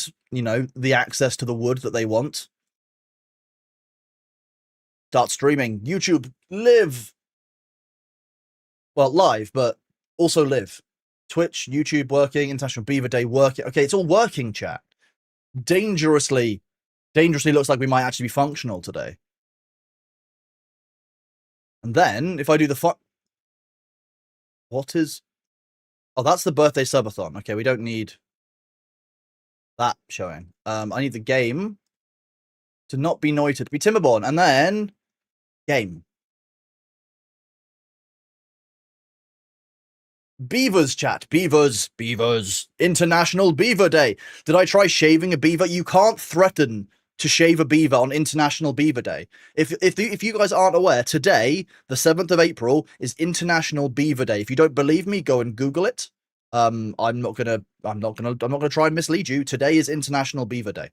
needs, you know, the access to the wood that they want. Start streaming. YouTube, live. Well, live, but also live. Twitch, YouTube working, International Beaver Day working. Okay, it's all working, chat. Dangerously looks like we might actually be functional today. And then, if I do the what is... Oh, that's the birthday subathon. Okay, we don't need that showing. I need the game to not be noited, to be Timberborn, and then game. Beavers, chat. Beavers. International Beaver Day. Did I try shaving a beaver? You can't threaten to shave a beaver on International Beaver Day. If you guys aren't aware, today, the 7th of April, is International Beaver Day. If you don't believe me, go and Google it. I'm not gonna try and mislead you. Today is International Beaver Day.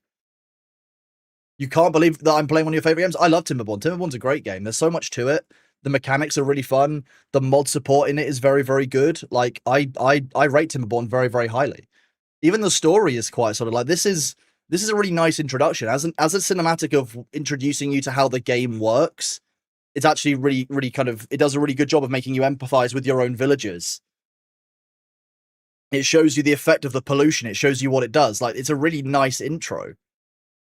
You can't believe that I'm playing one of your favorite games. I love Timberborn. Timberborn's a great game. There's so much to it. The mechanics are really fun. The mod support in it is very, very good. Like I rate Timberborn very, very highly. Even the story is quite sort of like this is a really nice introduction as a cinematic of introducing you to how the game works. It's actually really kind of, it does a really good job of making you empathize with your own villagers. It shows you the effect of the pollution. It shows you what it does. Like, it's a really nice intro.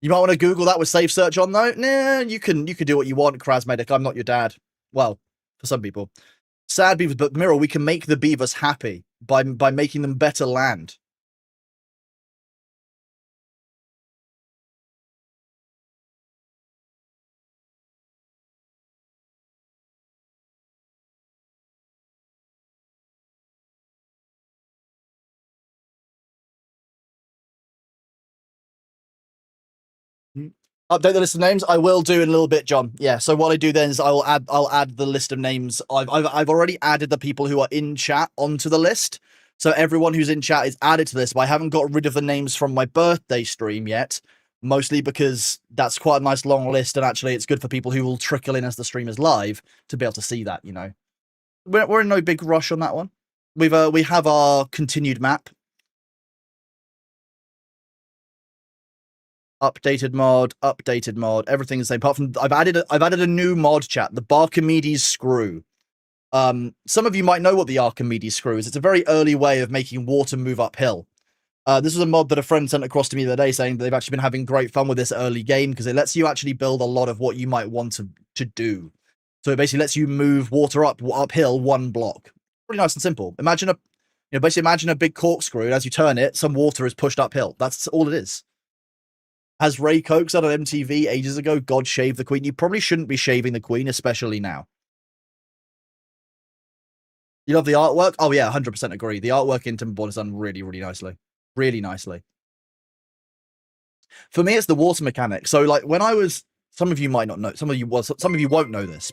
You might want to Google that with safe search on though. Nah, you can do what you want, Krasmedic. I'm not your dad. Well, for some people. Sad beavers, but Mirror, we can make the beavers happy by making them better land. Update the list of names. I will do in a little bit, John. Yeah. So what I do then is I'll add the list of names. I've already added the people who are in chat onto the list. So everyone who's in chat is added to this, but I haven't got rid of the names from my birthday stream yet. Mostly because that's quite a nice long list, and actually it's good for people who will trickle in as the stream is live to be able to see that. You know, we're in no big rush on that one. We have our continued map. Updated mod, everything's the same. Apart from I've added a new mod, chat, the Archimedes screw. Some of you might know what the Archimedes screw is. It's a very early way of making water move uphill. This was a mod that a friend sent across to me the other day saying that they've actually been having great fun with this early game because it lets you actually build a lot of what you might want to do. So it basically lets you move water uphill one block. Pretty nice and simple. Imagine a big corkscrew, and as you turn it, some water is pushed uphill. That's all it is. As Ray Coke said on MTV ages ago, God shave the Queen. You probably shouldn't be shaving the Queen, especially now. You love the artwork? Oh yeah, 100% agree. The artwork in Timberborn is done really, really nicely. Really nicely. For me, it's the water mechanic. So like when I was, some of you might not know, some of you won't know this.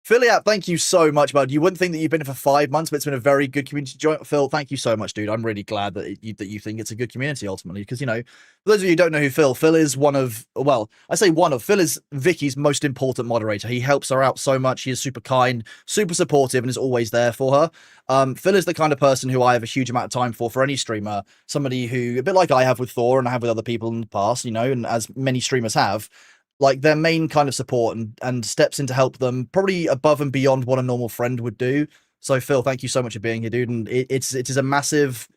Philiap, thank you so much, bud. You wouldn't think that you've been here for 5 months, but it's been a very good community joint. Phil, thank you so much, dude. I'm really glad that you think it's a good community ultimately, because, you know, for those of you who don't know who Phil is one of, well, I say one of, Phil is Vicky's most important moderator. He helps her out so much. He is super kind, super supportive, and is always there for her. Phil is the kind of person who I have a huge amount of time for any streamer. Somebody who, a bit like I have with Thor and I have with other people in the past, you know, and as many streamers have, like their main kind of support and steps in to help them probably above and beyond what a normal friend would do. So Phil, thank you so much for being here, dude. And it is a massive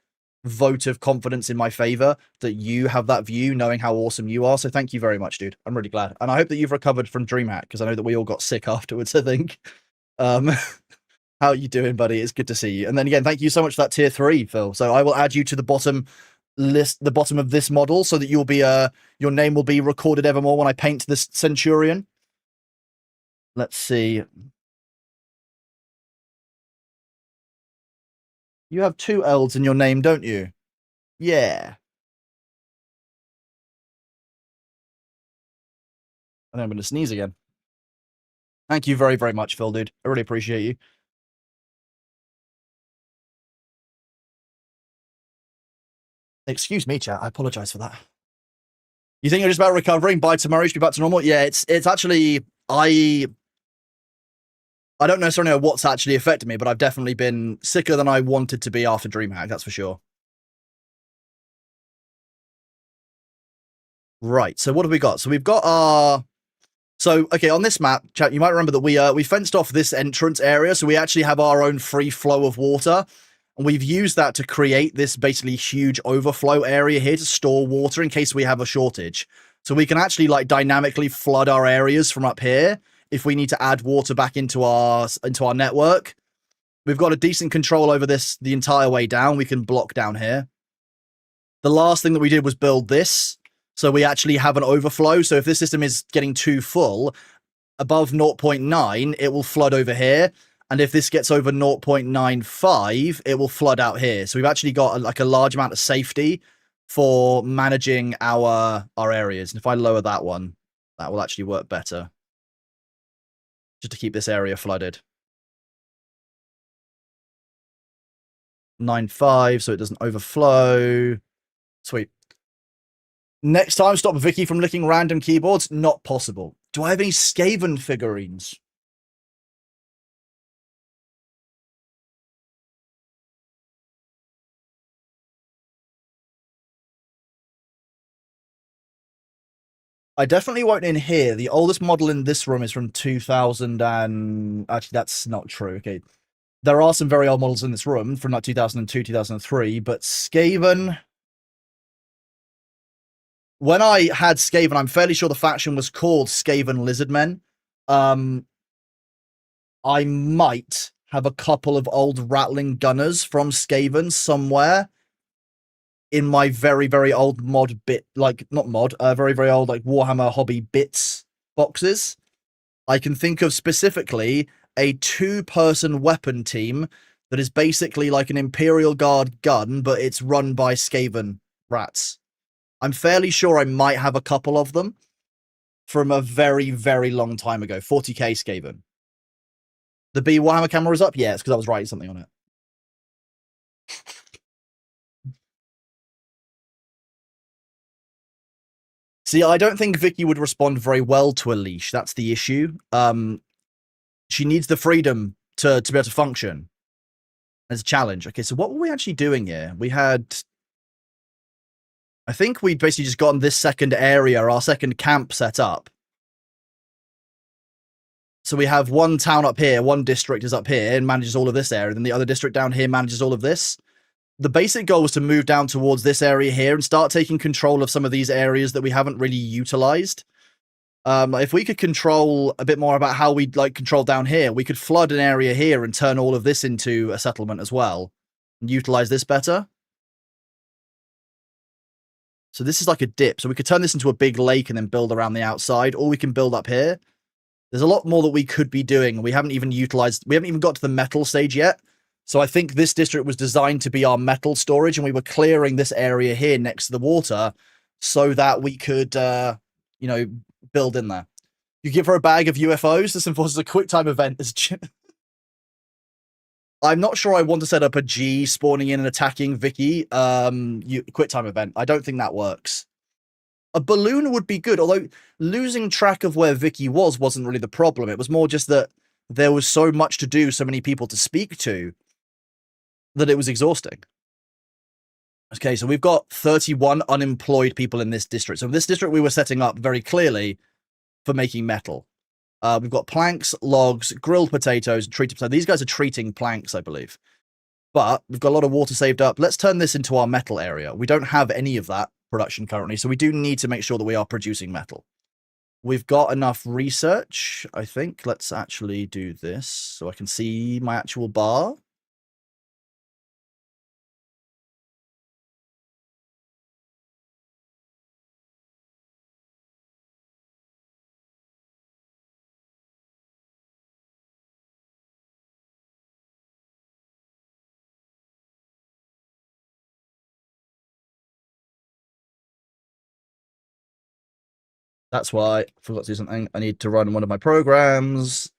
vote of confidence in my favor that you have that view, knowing how awesome you are. So thank you very much, dude. I'm really glad. And I hope that you've recovered from DreamHack, because I know that we all got sick afterwards, I think. How are you doing, buddy? It's good to see you. And then again, thank you so much for that tier 3, Phil. So I will add you to the bottom of this model so that you'll be your name will be recorded evermore when I paint this centurion. Let's see. You have 2 L's in your name, don't you? Yeah. And I'm going to sneeze again. Thank you very, very much, Phil, dude. I really appreciate you. Excuse me, chat. I apologize for that. You think you're just about recovering? By tomorrow, you should be back to normal? Yeah, it's actually... I don't necessarily know what's actually affected me, but I've definitely been sicker than I wanted to be after DreamHack, that's for sure. Right. So what have we got? So we've got our. So okay, on this map, chat, you might remember that we fenced off this entrance area, so we actually have our own free flow of water, and we've used that to create this basically huge overflow area here to store water in case we have a shortage. So we can actually like dynamically flood our areas from up here if we need to add water back into our network. We've got a decent control over this the entire way down. We can block down here. The last thing that we did was build this. So we actually have an overflow. So if this system is getting too full, above 0.9, it will flood over here. And if this gets over 0.95, it will flood out here. So we've actually got like a large amount of safety for managing our areas. And if I lower that one, that will actually work better. Just to keep this area flooded. 9.5, so it doesn't overflow. Sweet. Next time, stop Vicky from licking random keyboards. Not possible. Do I have any Skaven figurines? I definitely won't in here. The oldest model in this room is from 2000 and... Actually, that's not true. Okay. There are some very old models in this room from like 2002, 2003, but Skaven... When I had Skaven, I'm fairly sure the faction was called Skaven Lizardmen. I might have a couple of old Rattling Gunners from Skaven somewhere in my very, very old mod bit, like, not mod, very, very old, like, Warhammer Hobby Bits boxes. I can think of specifically a 2-person weapon team that is basically like an Imperial Guard gun, but it's run by Skaven rats. I'm fairly sure I might have a couple of them from a very, very long time ago. 40k Skaven. The B Warhammer camera is up? Yeah, it's because I was writing something on it. See, I don't think Vicky would respond very well to a leash. That's the issue. She needs the freedom to be able to function. As a challenge. Okay, so what were we actually doing here? We had... I think we'd basically just gotten this second area, our second camp set up. So we have one town up here, one district is up here and manages all of this area, and then the other district down here manages all of this. The basic goal was to move down towards this area here and start taking control of some of these areas that we haven't really utilized. If we could control a bit more about how we'd like control down here, we could flood an area here and turn all of this into a settlement as well and utilize this better. So this is like a dip. So we could turn this into a big lake and then build around the outside, or we can build up here. There's a lot more that we could be doing. We haven't even utilized, we haven't even got to the metal stage yet. So I think this district was designed to be our metal storage, and we were clearing this area here next to the water so that we could, you know, build in there. You give her a bag of UFOs. This enforces a quick time event. I'm not sure I want to set up a G spawning in and attacking Vicky. Quick time event. I don't think that works. A balloon would be good, although losing track of where Vicky wasn't really the problem. It was more just that there was so much to do, so many people to speak to, that it was exhausting. Okay, so we've got 31 unemployed people in this district. So this district we were setting up very clearly for making metal. We've got planks, logs, grilled potatoes, and treated potatoes. These guys are treating planks, I believe. But we've got a lot of water saved up. Let's turn this into our metal area. We don't have any of that production currently, so we do need to make sure that we are producing metal. We've got enough research, I think. Let's actually do this so I can see my actual bar. That's why I forgot to do something. I need to run one of my programs.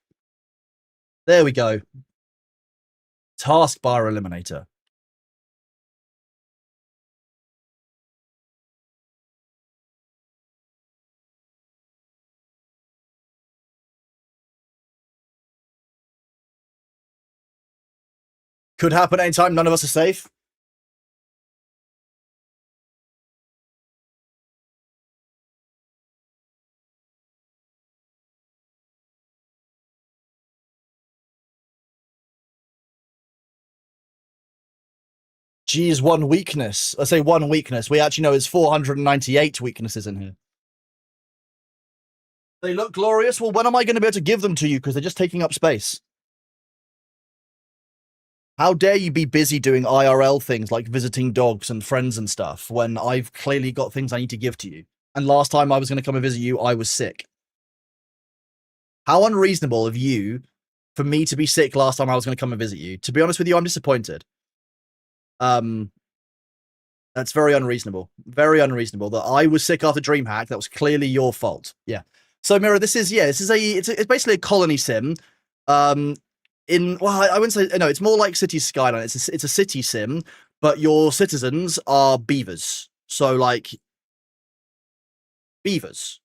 There we go. Taskbar Eliminator. Could happen anytime. None of us are safe. Geez, one weakness. I say one weakness. We actually know there's 498 weaknesses in here. They look glorious. Well, when am I going to be able to give them to you? Because they're just taking up space. How dare you be busy doing IRL things like visiting dogs and friends and stuff when I've clearly got things I need to give to you? And last time I was going to come and visit you, I was sick. How unreasonable of you for me to be sick last time I was going to come and visit you. To be honest with you, I'm disappointed. That's very unreasonable. Very unreasonable that I was sick after DreamHack. That was clearly your fault. Yeah. So Mirror, it's basically a colony sim. I wouldn't say no. It's more like City Skyline. It's a city sim, but your citizens are beavers. So like beavers,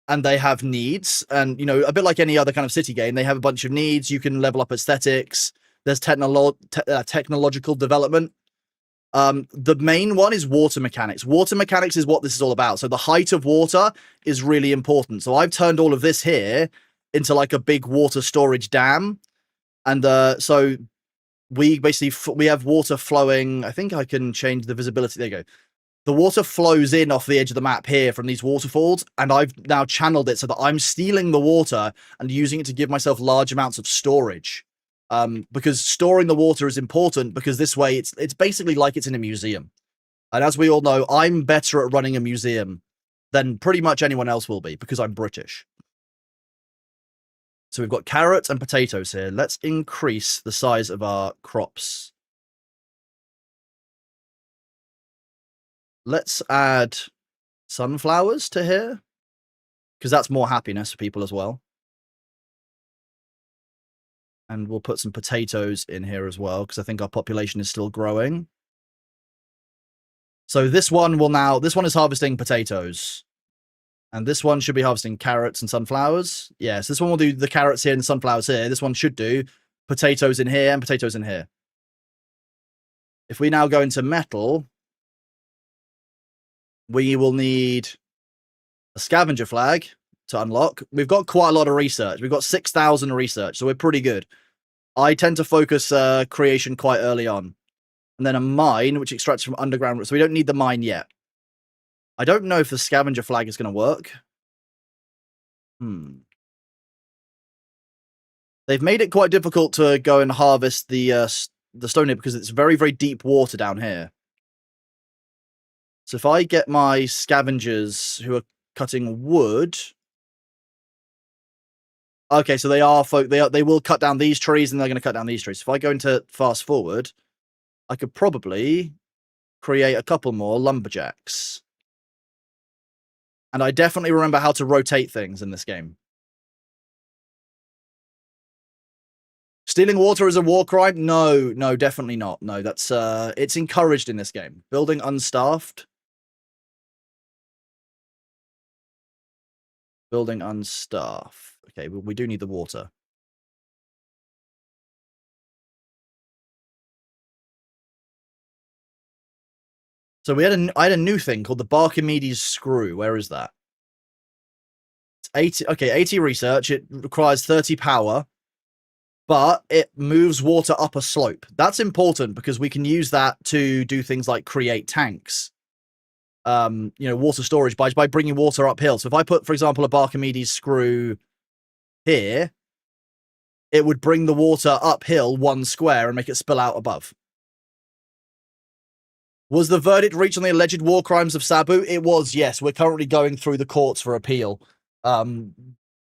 and they have needs, and a bit like any other kind of city game, they have a bunch of needs. You can level up aesthetics. There's technological development. The main one is water mechanics. Water mechanics is what this is all about. So the height of water is really important. So I've turned all of this here into like a big water storage dam. And so we have water flowing. I think I can change the visibility. There you go. The water flows in off the edge of the map here from these waterfalls. And I've now channeled it so that I'm stealing the water and using it to give myself large amounts of storage. Because storing the water is important, because this way it's basically like it's in a museum. And as we all know, I'm better at running a museum than pretty much anyone else will be, because I'm British. So we've got carrots and potatoes here. Let's increase the size of our crops. Let's add sunflowers to here, because that's more happiness for people as well. And we'll put some potatoes in here as well, because I think our population is still growing. So this one is harvesting potatoes. And this one should be harvesting carrots and sunflowers. Yes, this one will do the carrots here and the sunflowers here. This one should do potatoes in here and potatoes in here. If we now go into metal, we will need a scavenger flag to unlock. We've got quite a lot of research. We've got 6,000 research, so we're pretty good. I tend to focus creation quite early on. And then a mine, which extracts from underground. So we don't need the mine yet. I don't know if the scavenger flag is going to work. They've made it quite difficult to go and harvest the stone here, because it's very, very deep water down here. So if I get my scavengers who are cutting wood... Okay, so they will cut down these trees, and they're going to cut down these trees. If I go into fast forward, I could probably create a couple more lumberjacks. And I definitely remember how to rotate things in this game. Stealing water is a war crime? No, definitely not. No, that's it's encouraged in this game. Building unstaffed. Building unstaffed. Okay, well, we do need the water. So I had a new thing called the Barkimedes screw. Where is that? It's 80. Okay, 80 research. It requires 30 power, but it moves water up a slope. That's important, because we can use that to do things like create tanks. Water storage by bringing water uphill. So if I put, for example, a Barkimedes screw here, it would bring the water uphill 1 square and make it spill out above. Was the verdict reached on the alleged war crimes of Sabu? It was, yes. We're currently going through the courts for appeal. Sabu,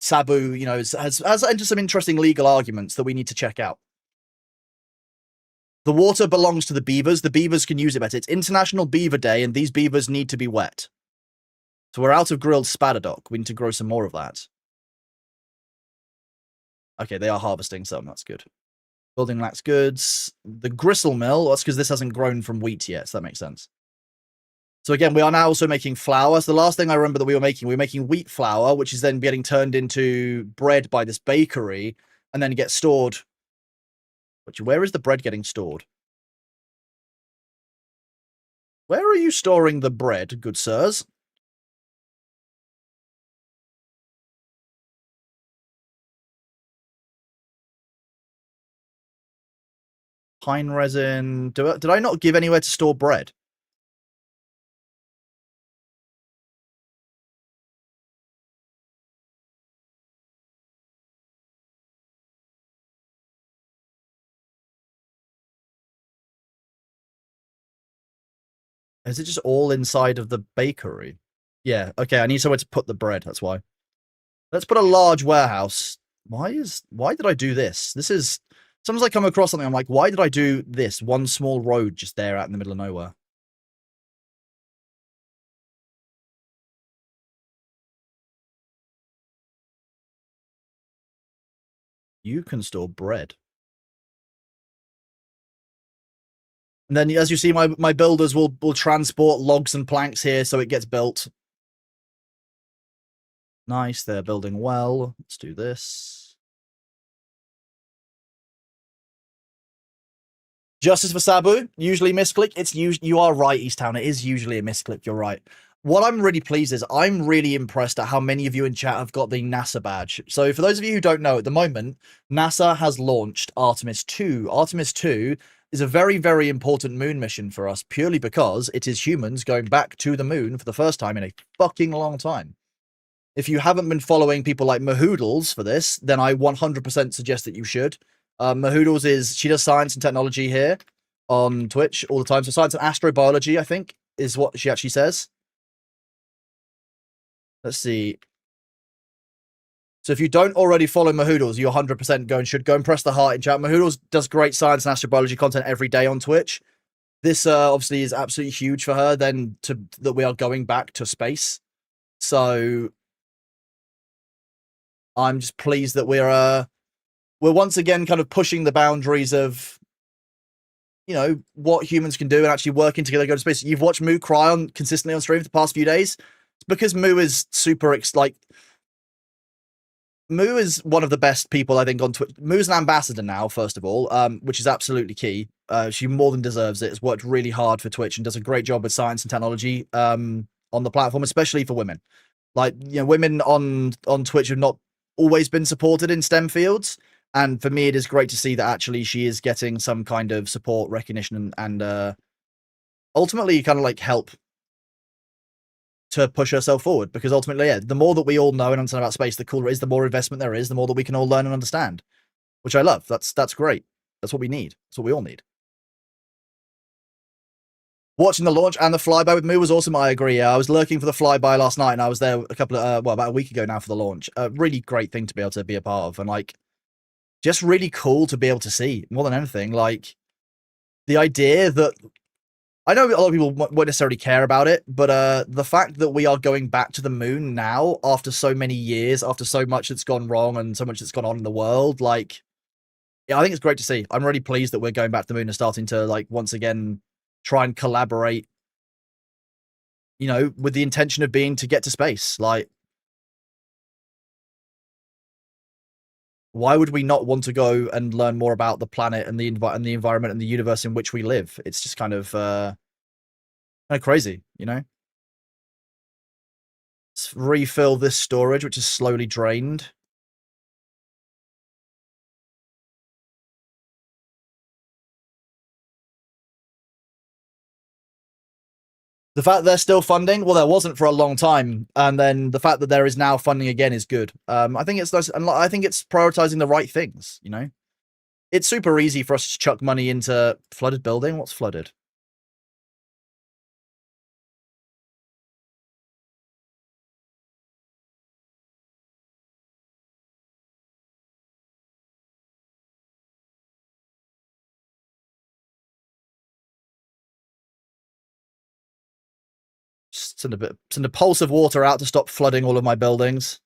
has entered some interesting legal arguments that we need to check out. The water belongs to the beavers. The beavers can use it better. It's International Beaver Day, and these beavers need to be wet. So we're out of grilled spadadoc. We need to grow some more of that. Okay, they are harvesting some. That's good. Building lacks goods. The gristle mill, that's because this hasn't grown from wheat yet, so that makes sense. So again, we are now also making flour. So the last thing I remember that we were making wheat flour, which is then getting turned into bread by this bakery, and then get stored. Where is the bread getting stored? Where are you storing the bread, good sirs? Pine resin. Did I not give anywhere to store bread? Is it just all inside of the bakery? Yeah, okay, I need somewhere to put the bread, that's why. Let's put a large warehouse. Why did I do this? This is sometimes I come across something, I'm like, why did I do this? One small road just there out in the middle of nowhere. You can store bread. And then as you see, my builders will transport logs and planks here so it gets built. Nice, they're building well. Let's do this. Justice for Sabu, usually misclick. You are right, Easttown. It is usually a misclick. You're right. What I'm really pleased is I'm really impressed at how many of you in chat have got the NASA badge. So for those of you who don't know, at the moment, NASA has launched Artemis 2. Artemis 2 is a very, very important moon mission for us purely because it is humans going back to the moon for the first time in a fucking long time. If you haven't been following people like Mahoodles for this, then I 100% suggest that you should. Mahoodles she does science and technology here on Twitch all the time. So science and astrobiology, I think, is what she actually says. Let's see. So if you don't already follow Mahoodles, you 100% should go and press the heart in chat. Mahoodles does great science and astrobiology content every day on Twitch. This obviously is absolutely huge for her. Then that we are going back to space. So I'm just pleased that we're once again kind of pushing the boundaries of, what humans can do and actually working together to go to space. You've watched Moo cry consistently on stream for the past few days. It's because Moo is super Moo is one of the best people, I think, on Twitch. Moo's an ambassador now, first of all, which is absolutely key. She more than deserves it. Has worked really hard for Twitch and does a great job with science and technology on the platform, especially for women. Women on Twitch have not always been supported in STEM fields. And for me, it is great to see that actually she is getting some kind of support, recognition, and ultimately kind of help to push herself forward. Because ultimately, yeah, the more that we all know and understand about space, the cooler it is, the more investment there is, the more that we can all learn and understand, which I love. That's great. That's what we need. That's what we all need. Watching the launch and the flyby with Moo was awesome. I agree. I was lurking for the flyby last night, and I was there about a week ago now for the launch. Really great thing to be able to be a part of, and just really cool to be able to see more than anything. The idea that I know a lot of people won't necessarily care about it, but the fact that we are going back to the moon now after so many years, after so much that's gone wrong and so much that's gone on in the world, yeah, I think it's great to see. I'm really pleased that we're going back to the moon and starting to once again try and collaborate, with the intention of being to get to space. Why would we not want to go and learn more about the planet and the environment and the universe in which we live? It's just kind of crazy, Let's refill this storage, which is slowly drained. The fact they're still funding, well, there wasn't for a long time, and then the fact that there is now funding again is good. I think it's nice, and I think it's prioritizing the right things. It's super easy for us to chuck money into flooded building. What's flooded? Send a pulse of water out to stop flooding all of my buildings.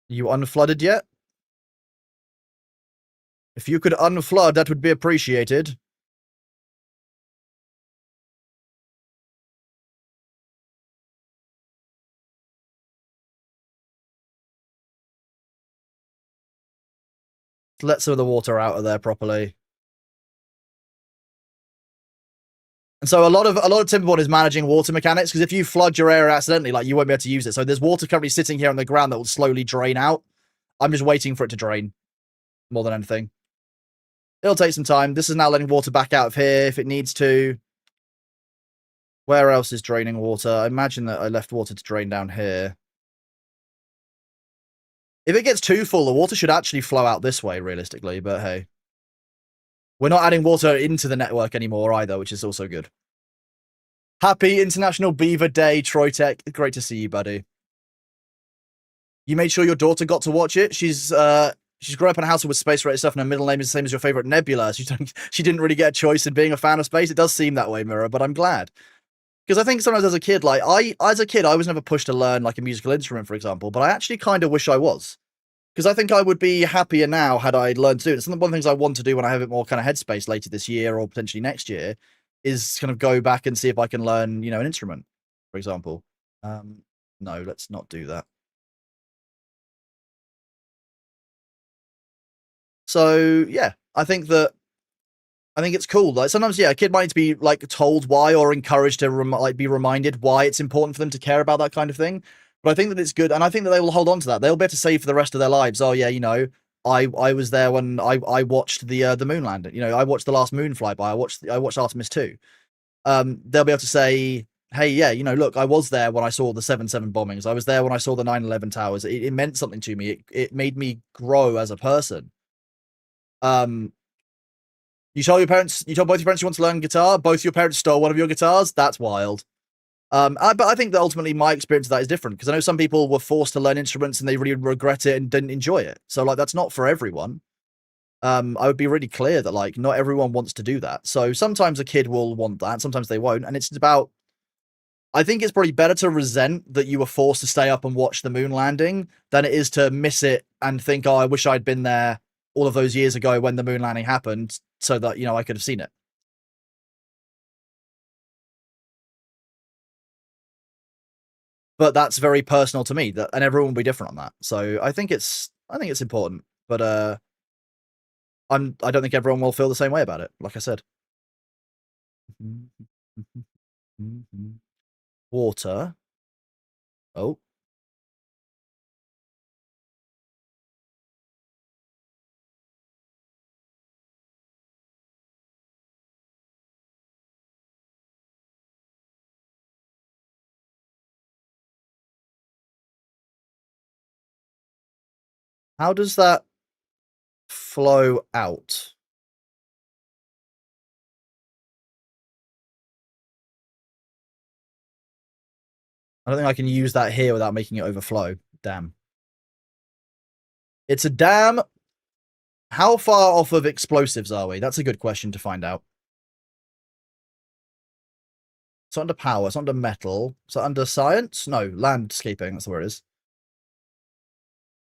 You unflooded yet? If you could unflood, that would be appreciated. Let some of the water out of there properly. And so a lot of Timberborn is managing water mechanics, because if you flood your area accidentally, like, you won't be able to use it. So there's water currently sitting here on the ground that will slowly drain out. I'm just waiting for it to drain more than anything. It'll take some time. This is now letting water back out of here if it needs to. Where else is draining water? I imagine that I left water to drain down here. If it gets too full, the water should actually flow out this way, realistically, but hey. We're not adding water into the network anymore either, which is also good. Happy International Beaver Day, Troytech. Great to see you, buddy. You made sure your daughter got to watch it. She's grown up in a household with space-related stuff, and her middle name is the same as your favorite Nebula. She didn't really get a choice in being a fan of space. It does seem that way, Mirror, but I'm glad. Because I think sometimes as a kid, like, I was never pushed to learn, like, a musical instrument, for example, but I actually kind of wish I was. Because I think I would be happier now had I learned to do it. It's one of the things I want to do when I have a bit more kind of headspace later this year or potentially next year, is kind of go back and see if I can learn, an instrument, for example. No, let's not do that. So, yeah, I think it's cool. Like, sometimes, yeah, a kid might need to be, like, told why or encouraged to be reminded why it's important for them to care about that kind of thing. But I think that it's good, and I think that they will hold on to that. They'll be able to say for the rest of their lives, oh yeah, I was there when I watched the moon landing. I watched the last moon flyby. I watched Artemis 2. They'll be able to say, hey, yeah, look, I was there when I saw the 7/7 bombings. I was there when I saw the 9/11 towers. It meant something to me. It made me grow as a person. You told both your parents you want to learn guitar. Both your parents stole one of your guitars. That's wild. But I think that ultimately my experience of that is different, because I know some people were forced to learn instruments and they really regret it and didn't enjoy it. So, like, that's not for everyone. I would be really clear that, like, not everyone wants to do that. So sometimes a kid will want that, sometimes they won't. And it's about, I think it's probably better to resent that you were forced to stay up and watch the moon landing than it is to miss it and think, oh, I wish I'd been there all of those years ago when the moon landing happened so that, I could have seen it. But that's very personal to me, and everyone will be different on that. So I think it's important, but I don't think everyone will feel the same way about it. Like I said, water. Oh, how does that flow out? I don't think I can use that here without making it overflow. Damn. It's a dam. How far off of explosives are we? That's a good question to find out. It's under power. It's under metal. It's under science. No, landscaping. That's where it is.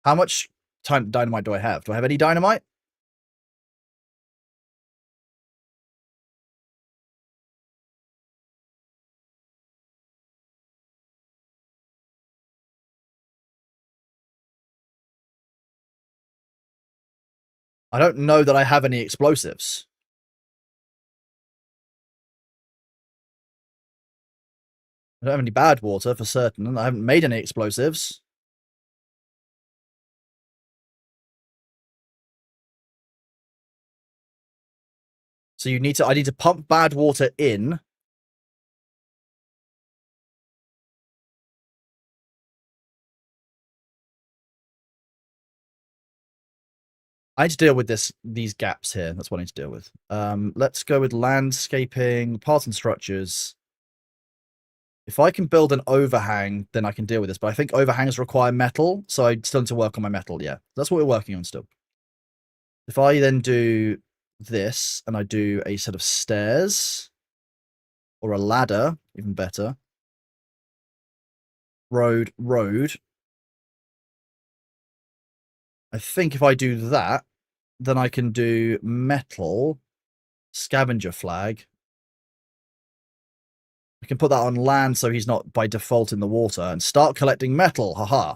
How much dynamite do I have? Do I have any dynamite? I don't know that I have any explosives. I don't have any bad water for certain, and I haven't made any explosives. So I need to pump bad water in. I need to deal with these gaps here. That's what I need to deal with. Let's go with landscaping, parts and structures. If I can build an overhang, then I can deal with this. But I think overhangs require metal, so I still need to work on my metal. Yeah, that's what we're working on still. If I then do this, and I do a set of stairs, or a ladder, even better. Road. I think if I do that, then I can do metal, scavenger flag. I can put that on land so he's not by default in the water, and start collecting metal. Haha.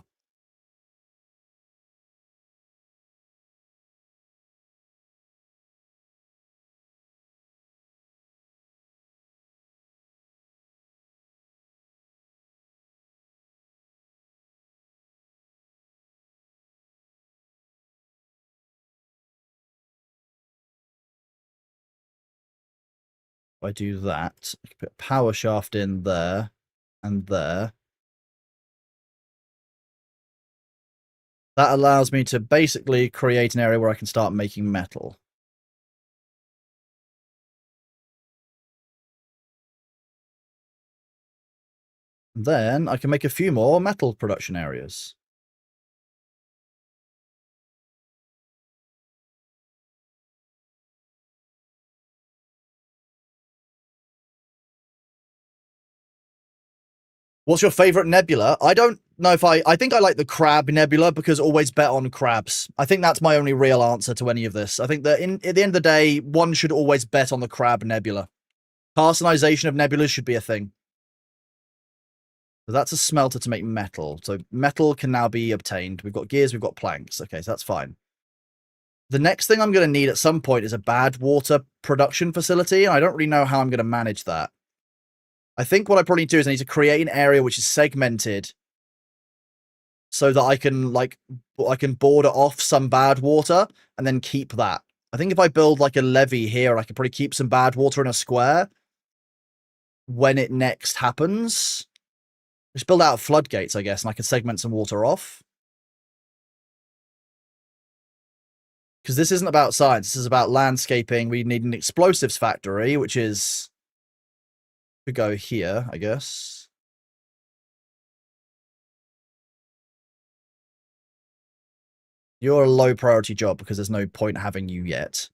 I do that, I can put a power shaft in there and there. That allows me to basically create an area where I can start making metal. Then I can make a few more metal production areas. What's your favorite nebula? I don't know if I think I like the crab nebula because always bet on crabs. I think that's my only real answer to any of this. I think that at the end of the day, one should always bet on the crab nebula. Carcinization of nebulas should be a thing. So that's a smelter to make metal. So metal can now be obtained. We've got gears, we've got planks. Okay, so that's fine. The next thing I'm going to need at some point is a bad water production facility, and I don't really know how I'm going to manage that. I think what I probably need to do is I need to create an area which is segmented so that I can border off some bad water and then keep that. I think if I build like a levee here, I can probably keep some bad water in a square when it next happens. Just build out floodgates, I guess, and I can segment some water off. Because this isn't about science, this is about landscaping. We need an explosives factory, which is... could go here, I guess. You're a low priority job because there's no point having you yet.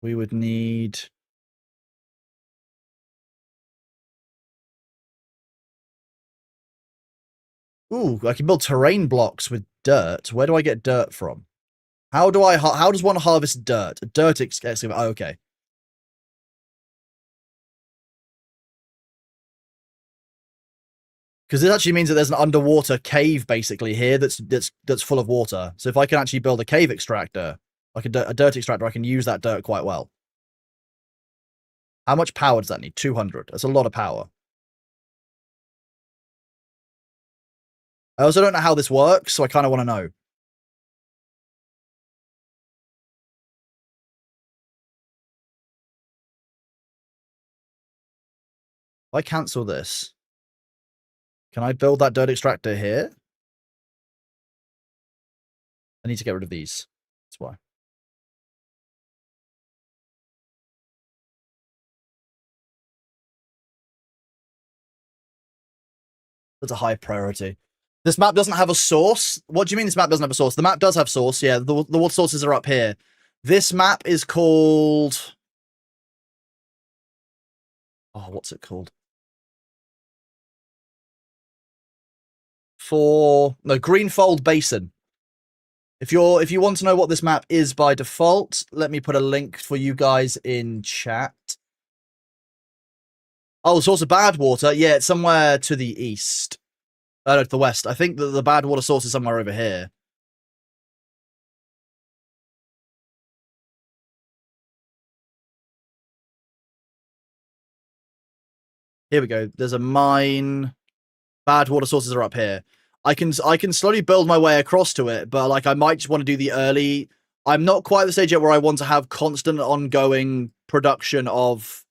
We would need... Ooh, I can build terrain blocks with dirt. Where do I get dirt from? How does one harvest dirt? A dirt excavator. Oh, okay. Because this actually means that there's an underwater cave basically here that's full of water. So if I can actually build a cave extractor, like a dirt extractor, I can use that dirt quite well. How much power does that need? 200. That's a lot of power. I also don't know how this works, so I kind of want to know. If I cancel this, can I build that dirt extractor here? I need to get rid of these. That's why. That's a high priority. This map doesn't have a source. What do you mean this map doesn't have a source? The map does have source. Yeah, the water sources are up here. This map is called... Oh, what's it called? Greenfold Basin. If you want to know what this map is by default, let me put a link for you guys in chat. Oh, the source of bad water. Yeah, it's somewhere to the east. No, to the west. I think that the bad water source is somewhere over here. Here we go. There's a mine. Bad water sources are up here. I can slowly build my way across to it, but like I might just want to do the early... I'm not quite at the stage yet where I want to have constant ongoing production of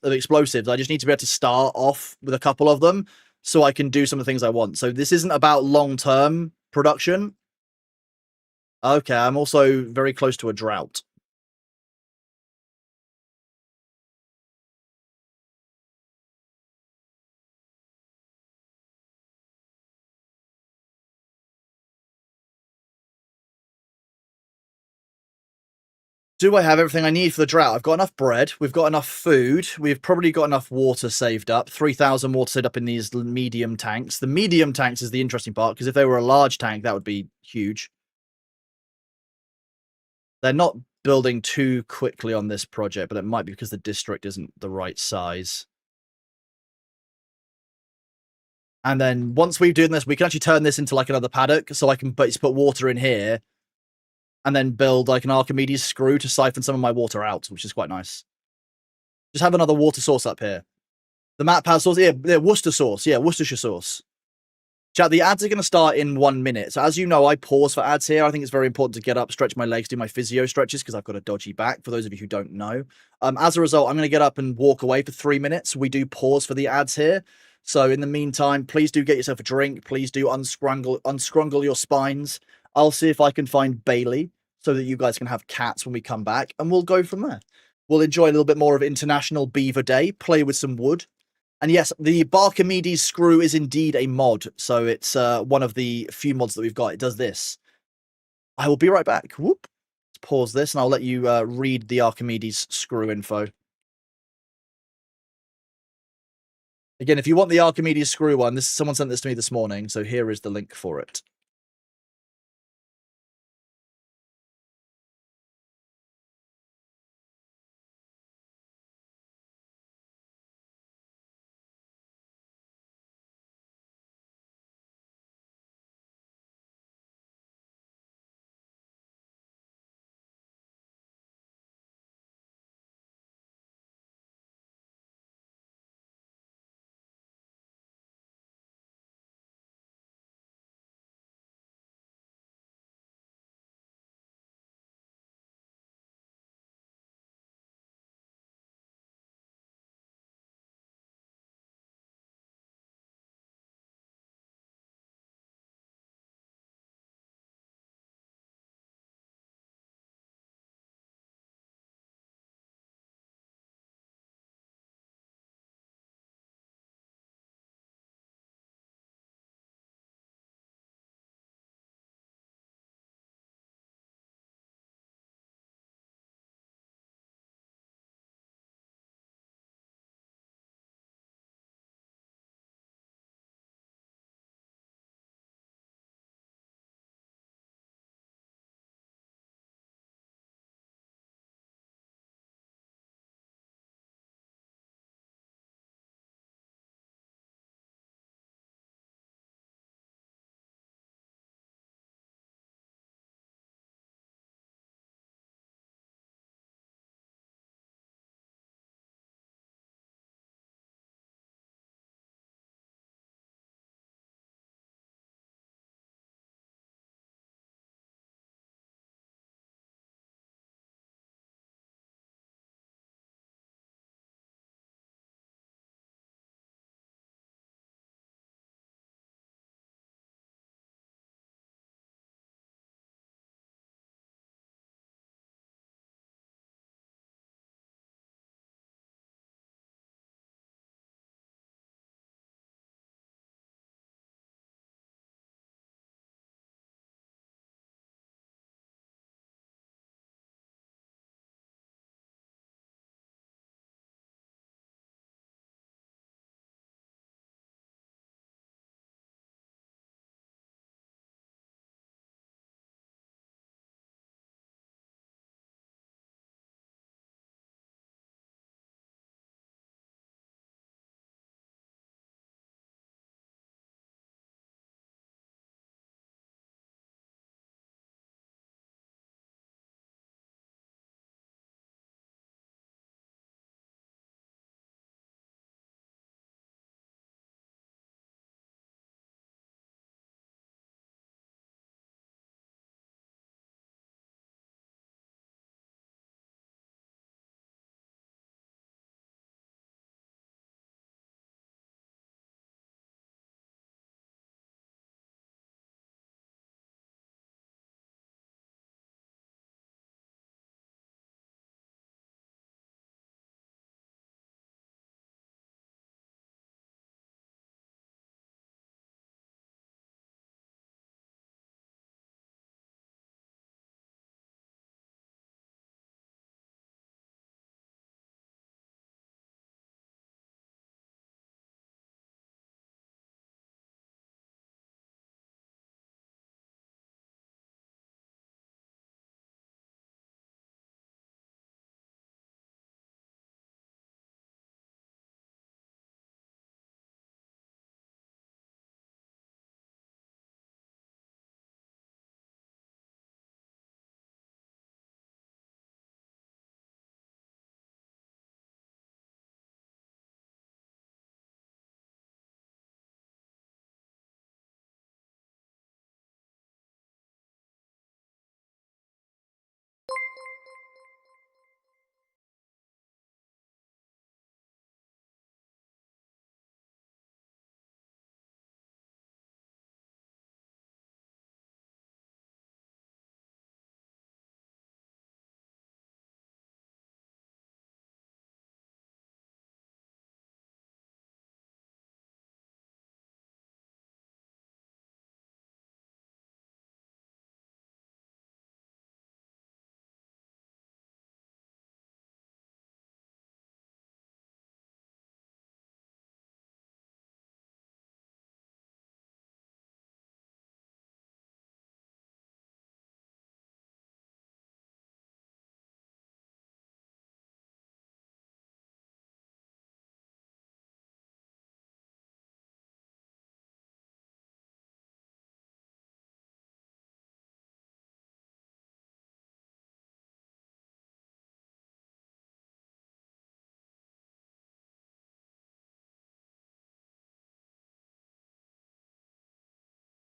explosives. I just need to be able to start off with a couple of them so I can do some of the things I want. So this isn't about long-term production. Okay, I'm also very close to a drought. Do I have everything I need for the drought? I've got enough bread. We've got enough food. We've probably got enough water saved up. 3,000 water saved up in these medium tanks. The medium tanks is the interesting part, because if they were a large tank, that would be huge. They're not building too quickly on this project, but it might be because the district isn't the right size. And then once we've done this, we can actually turn this into like another paddock, so I can just put water in here and then build like an Archimedes screw to siphon some of my water out, which is quite nice. Just have another water source up here. The map has source. Yeah, Worcester sauce. Yeah, Worcestershire sauce. Chat, the ads are going to start in 1 minute. So as you know, I pause for ads here. I think it's very important to get up, stretch my legs, do my physio stretches because I've got a dodgy back, for those of you who don't know. As a result, I'm going to get up and walk away for 3 minutes. We do pause for the ads here. So in the meantime, please do get yourself a drink. Please do unscrungle your spines. I'll see if I can find Bailey so that you guys can have cats when we come back, and we'll go from there. We'll enjoy a little bit more of International Beaver Day, play with some wood. And yes, the Barkimedes screw is indeed a mod. So it's one of the few mods that we've got. It does this. I will be right back. Whoop. Let's pause this and I'll let you read the Archimedes screw info. Again, if you want the Archimedes screw one, someone sent this to me this morning. So here is the link for it.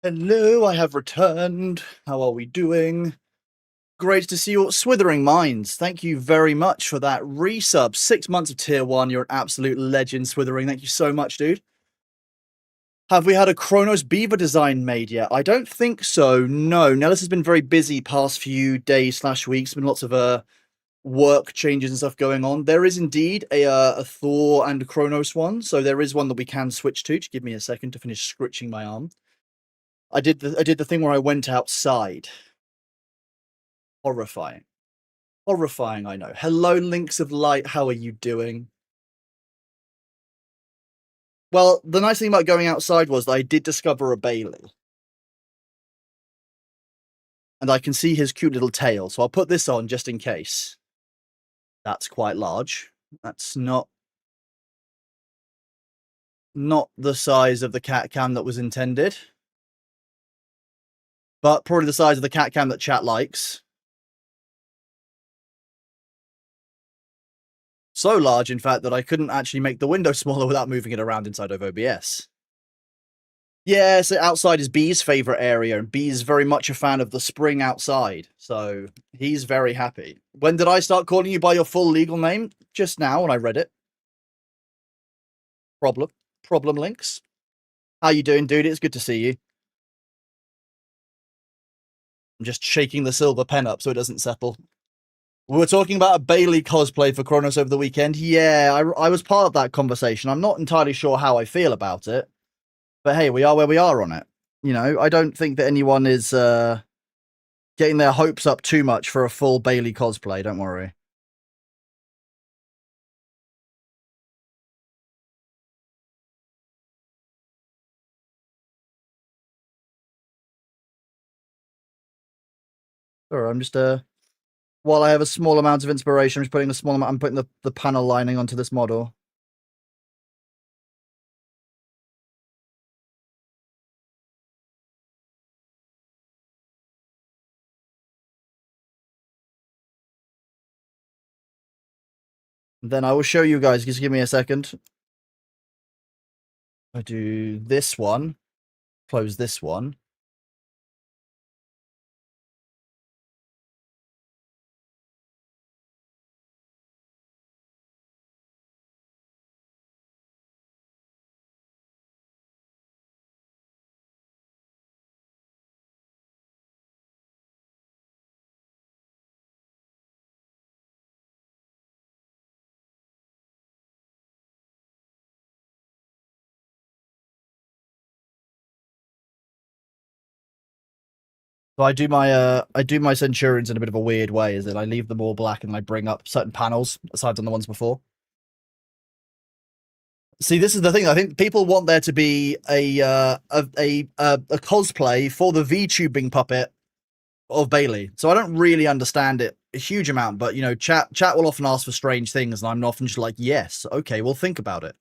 Hello, I have returned. How are we doing? Great to see you. Swithering Minds, thank you very much for that resub. 6 months of tier 1. You're an absolute legend, Swithering. Thank you so much, dude. Have we had a Kronos Beaver design made yet? I don't think so, no. Nellis has been very busy past few days / weeks. Been lots of work changes and stuff going on. There is indeed a Thor and a Kronos one, so there is one that we can switch to. Just give me a second to finish scritching my arm. I did the thing where I went outside. Horrifying. Horrifying, I know. Hello, Links of Light. How are you doing? Well, the nice thing about going outside was that I did discover a Bailey. And I can see his cute little tail, so I'll put this on just in case. That's quite large. That's not the size of the cat cam that was intended. But probably the size of the cat cam that chat likes. So large, in fact, that I couldn't actually make the window smaller without moving it around inside of OBS. Yeah, so outside is B's favourite area, and B's very much a fan of the spring outside, so he's very happy. When did I start calling you by your full legal name? Just now, when I read it. Problem Links. How you doing, dude? It's good to see you. I'm just shaking the silver pen up so it doesn't settle. We were talking about a Bailey cosplay for Kronos over the weekend. Yeah, I was part of that conversation. I'm not entirely sure how I feel about it, but hey, we are where we are on it. You know, I don't think that anyone is getting their hopes up too much for a full Bailey cosplay. Don't worry. Sure, I'm just while I have a small amount of inspiration, I'm just putting a small amount. I'm putting the panel lining onto this model. Then I will show you guys. Just give me a second. I do this one, close this one. So I do my Centurions in a bit of a weird way, is that I leave them all black and I bring up certain panels aside from the ones before. See, this is the thing. I think people want there to be a cosplay for the VTubing puppet of Bailey. So I don't really understand it a huge amount, but you know, chat will often ask for strange things, and I'm often just like, yes, okay, we'll think about it.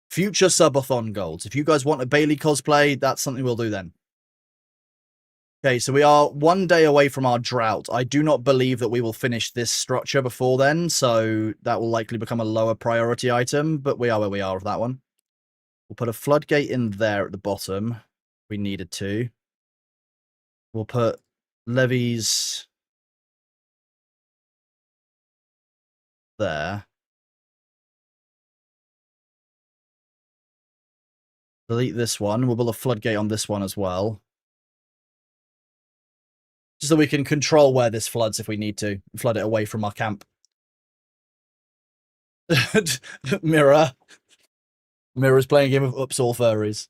Future subathon goals. If you guys want a Bailey cosplay, that's something we'll do then. Okay, so we are 1 day away from our drought. I do not believe that we will finish this structure before then, so that will likely become a lower priority item, but we are where we are with that one. We'll put a floodgate in there at the bottom if we needed to. We'll put levees there. Delete this one. We'll build a floodgate on this one as well. Just so we can control where this floods if we need to. Flood it away from our camp. Mirror. Mirror's playing a game of Oops All Furries.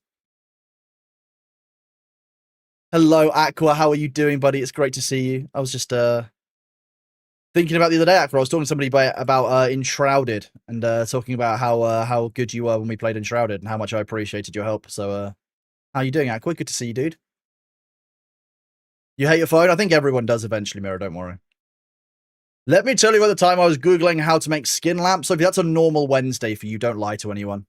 Hello, Aqua. How are you doing, buddy? It's great to see you. I was just thinking about the other day, Aqua. I was talking to somebody about Enshrouded and talking about how good you were when we played Enshrouded and how much I appreciated your help. So, how you doing, Aqua? Good to see you, dude. You hate your phone? I think everyone does eventually, Mirror. Don't worry. Let me tell you about the time I was Googling how to make skin lamps. So if that's a normal Wednesday for you, don't lie to anyone.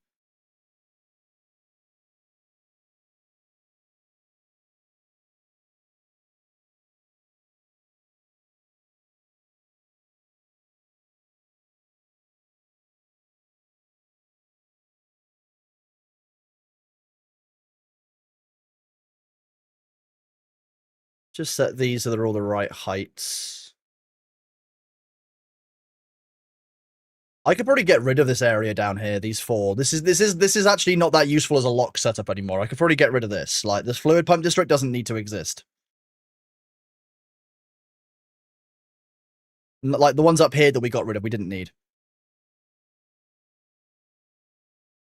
Just set these so they're all the right heights. I could probably get rid of this area down here, these 4. This is actually not that useful as a lock setup anymore. I could probably get rid of this. Like, this fluid pump district doesn't need to exist. Like, the ones up here that we got rid of, we didn't need.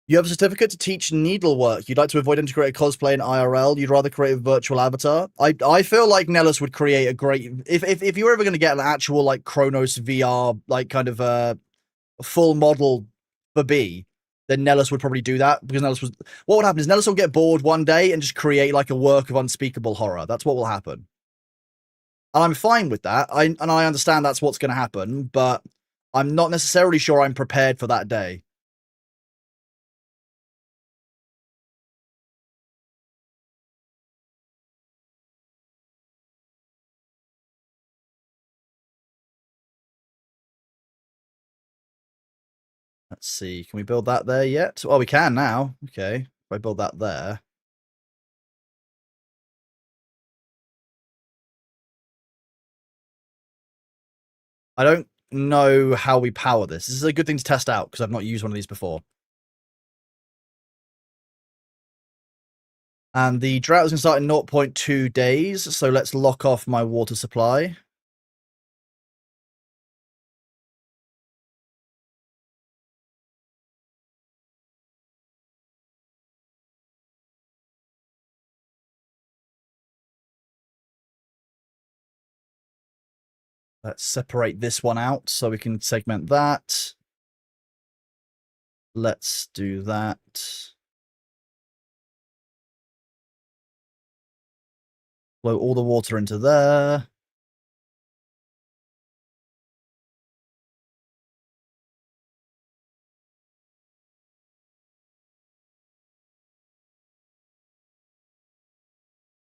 You have a certificate to teach needlework. You'd like to avoid integrated cosplay in IRL. You'd rather create a virtual avatar. I feel like Nellis would create a great... If you were ever going to get an actual, like, Chronos VR, like, kind of, full model for B, then Nellis would probably do that, because Nellis was... What would happen is Nellis will get bored one day and just create, like, a work of unspeakable horror. That's what will happen. And I'm fine with that. I understand that's what's going to happen, but I'm not necessarily sure I'm prepared for that day. Let's see. Can we build that there yet? Oh, we can now. Okay. If I build that there. I don't know how we power this. This is a good thing to test out, because I've not used one of these before. And the drought is going to start in 0.2 days, so let's lock off my water supply. Let's separate this one out so we can segment that. Let's do that. Flow all the water into there.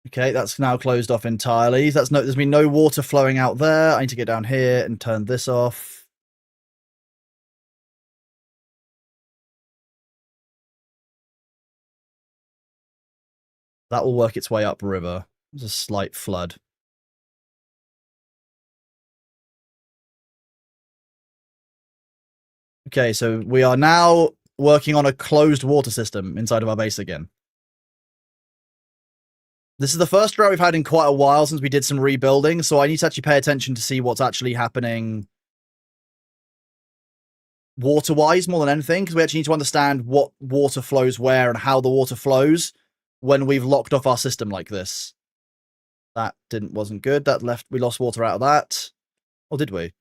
Okay, that's now closed off entirely. There's been no water flowing out there. I need to get down here and turn this off. That will work its way upriver. There's a slight flood. Okay, so we are now working on a closed water system inside of our base again. This is the first drought we've had in quite a while since we did some rebuilding, so I need to actually pay attention to see what's actually happening water-wise more than anything, because we actually need to understand what water flows where and how the water flows when we've locked off our system like this. That wasn't good. We lost water out of that. Or did we?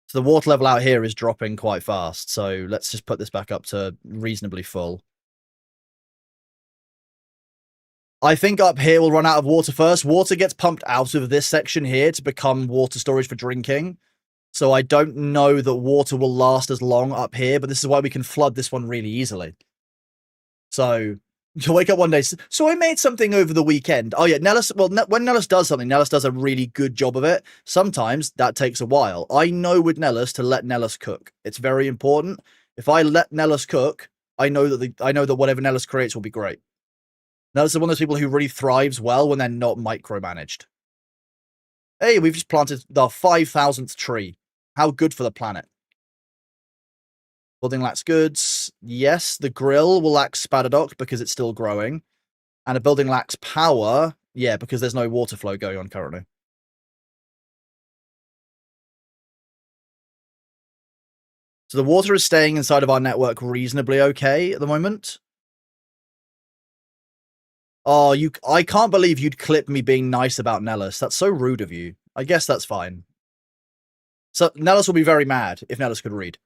So the water level out here is dropping quite fast, so let's just put this back up to reasonably full. I think up here we'll run out of water first. Water gets pumped out of this section here to become water storage for drinking. So I don't know that water will last as long up here, but this is why we can flood this one really easily. So you'll wake up one day, so I made something over the weekend. Oh yeah, Nellis, when Nellis does something, Nellis does a really good job of it. Sometimes that takes a while. I know with Nellis to let Nellis cook. It's very important. If I let Nellis cook, I know that whatever Nellis creates will be great. Nellis is one of those people who really thrives well when they're not micromanaged. Hey, we've just planted the 5,000th tree. How good for the planet. Building lacks goods. Yes, the grill will lack spadadoc because it's still growing. And a building lacks power. Yeah, because there's no water flow going on currently. So the water is staying inside of our network reasonably okay at the moment. Oh, I can't believe you'd clip me being nice about Nellis. That's so rude of you. I guess that's fine. So Nellis will be very mad if Nellis could read.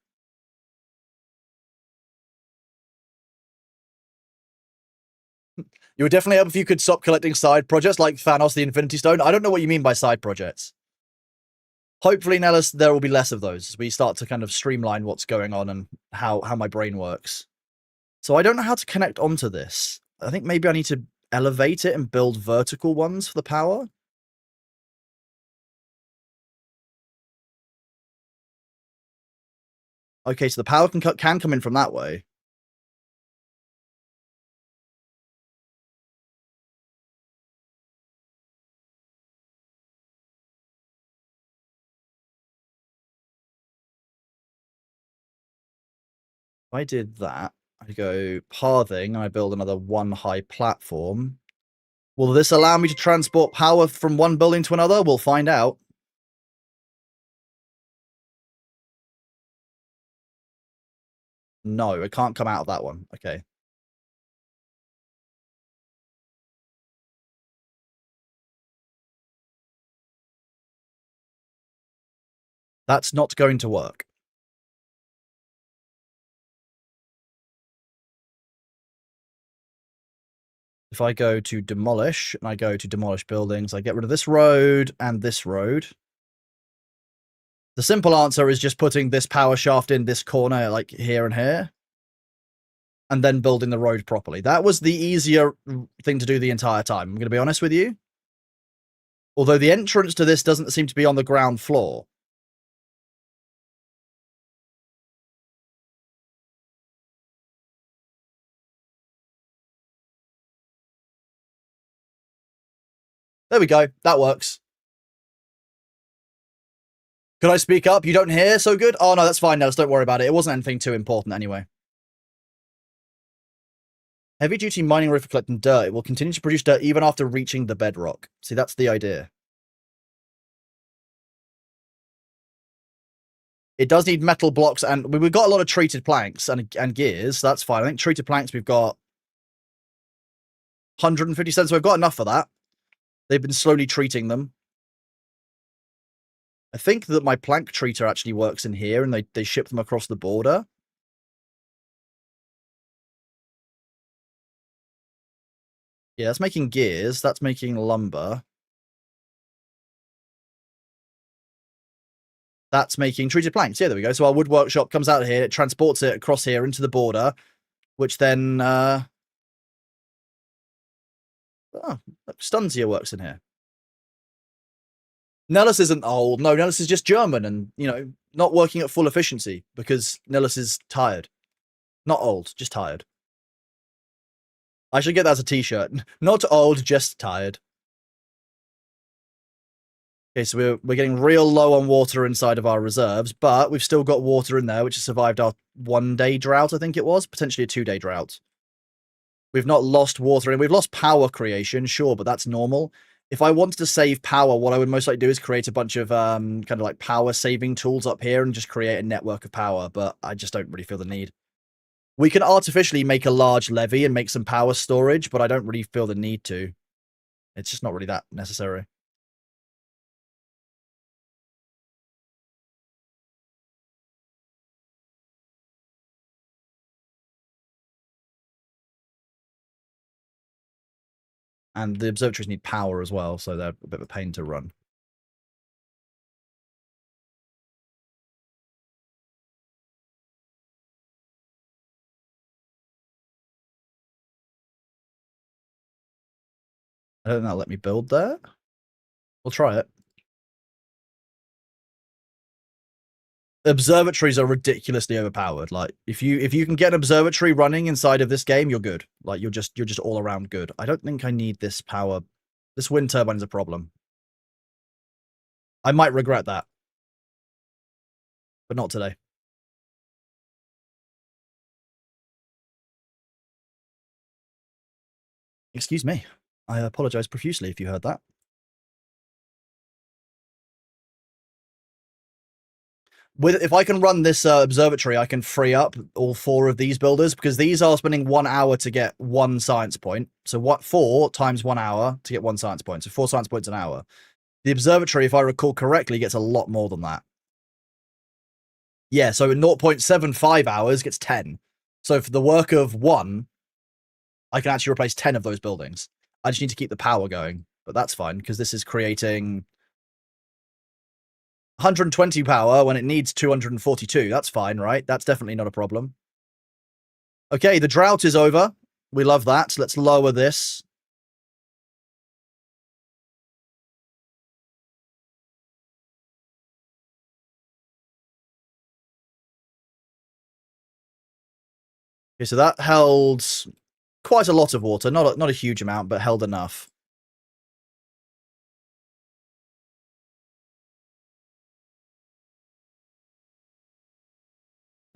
You would definitely help if you could stop collecting side projects like Thanos the Infinity Stone. I don't know what you mean by side projects. Hopefully, Nellis, there will be less of those as we start to kind of streamline what's going on and how my brain works. So I don't know how to connect onto this. I think maybe I need to elevate it and build vertical ones for the power. Okay, so the power can come in from that way. If I did that, I go pathing, and I build another one high platform. Will this allow me to transport power from one building to another? We'll find out. No, it can't come out of that one. Okay. That's not going to work. If I go to demolish, and I go to demolish buildings, I get rid of this road and this road. The simple answer is just putting this power shaft in this corner, like here and here, and then building the road properly. That was the easier thing to do the entire time, I'm going to be honest with you. Although the entrance to this doesn't seem to be on the ground floor. There we go. That works. Could I speak up? You don't hear so good? Oh, no, that's fine, Nellis. Don't worry about it. It wasn't anything too important anyway. Heavy-duty mining rig for collecting dirt. It will continue to produce dirt even after reaching the bedrock. See, that's the idea. It does need metal blocks, and we've got a lot of treated planks and gears. So that's fine. I think treated planks, we've got 150 cents. So we've got enough for that. They've been slowly treating them. I think that my plank treater actually works in here, and they ship them across the border. Yeah, that's making gears. That's making lumber. That's making treated planks. Yeah, there we go. So our wood workshop comes out of here. It transports it across here into the border, which then... Oh, Stunsia works in here. Nellis isn't old. No, Nellis is just German and, not working at full efficiency because Nellis is tired. Not old, just tired. I should get that as a t-shirt. Not old, just tired. Okay, so we're getting real low on water inside of our reserves, but we've still got water in there, which has survived our 1-day drought, I think it was. Potentially a 2-day drought. We've not lost water, and we've lost power creation, sure, but that's normal. If I wanted to save power, what I would most likely do is create a bunch of kind of like power saving tools up here and just create a network of power, but I just don't really feel the need. We can artificially make a large levee and make some power storage, but I don't really feel the need to. It's just not really that necessary. And the observatories need power as well, so they're a bit of a pain to run. I don't think that'll let me build there. We'll try it. Observatories are ridiculously overpowered. Like if you can get an observatory running inside of this game, you're good. Like you're just all around good. I don't think I need this power. This wind turbine is a problem. I might regret that, but not today. Excuse me. I apologize profusely if you heard that. If I can run this observatory, I can free up all 4 of these builders because these are spending 1 hour to get 1 science point. So 4 times 1 hour to get 1 science point. So 4 science points an hour. The observatory, if I recall correctly, gets a lot more than that. Yeah, so in 0.75 hours gets 10. So for the work of 1, I can actually replace 10 of those buildings. I just need to keep the power going, but that's fine because this is creating 120 power when it needs 242. That's fine, right? That's definitely not a problem. Okay, the drought is over. We love that. Let's lower this. Okay, so that held quite a lot of water. Not a huge amount, but held enough.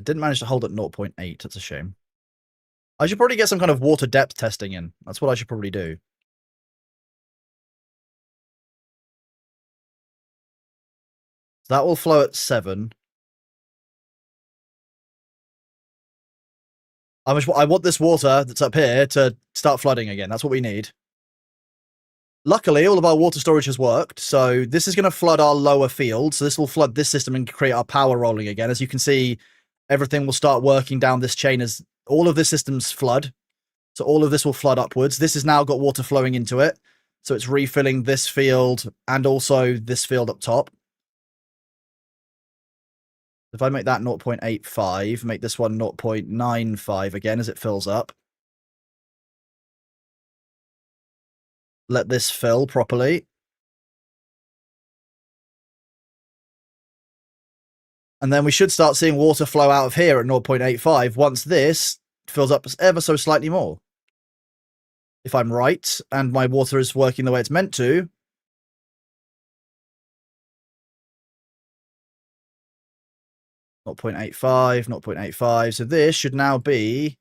It didn't manage to hold at 0.8. That's a shame. I should probably get some kind of water depth testing in. That's what I should probably do. So that will flow at 7. I want this water that's up here to start flooding again. That's what we need. Luckily, all of our water storage has worked, so this is going to flood our lower field. So this will flood this system and create our power rolling again. As you can see, everything will start working down this chain as all of the systems flood. So all of this will flood upwards. This has now got water flowing into it. So it's refilling this field and also this field up top. If I make that 0.85, make this one 0.95 again as it fills up. Let this fill properly. And then we should start seeing water flow out of here at 0.85 once this fills up ever so slightly more. If I'm right, and my water is working the way it's meant to. Not 0.85, 0.85. So this should now be...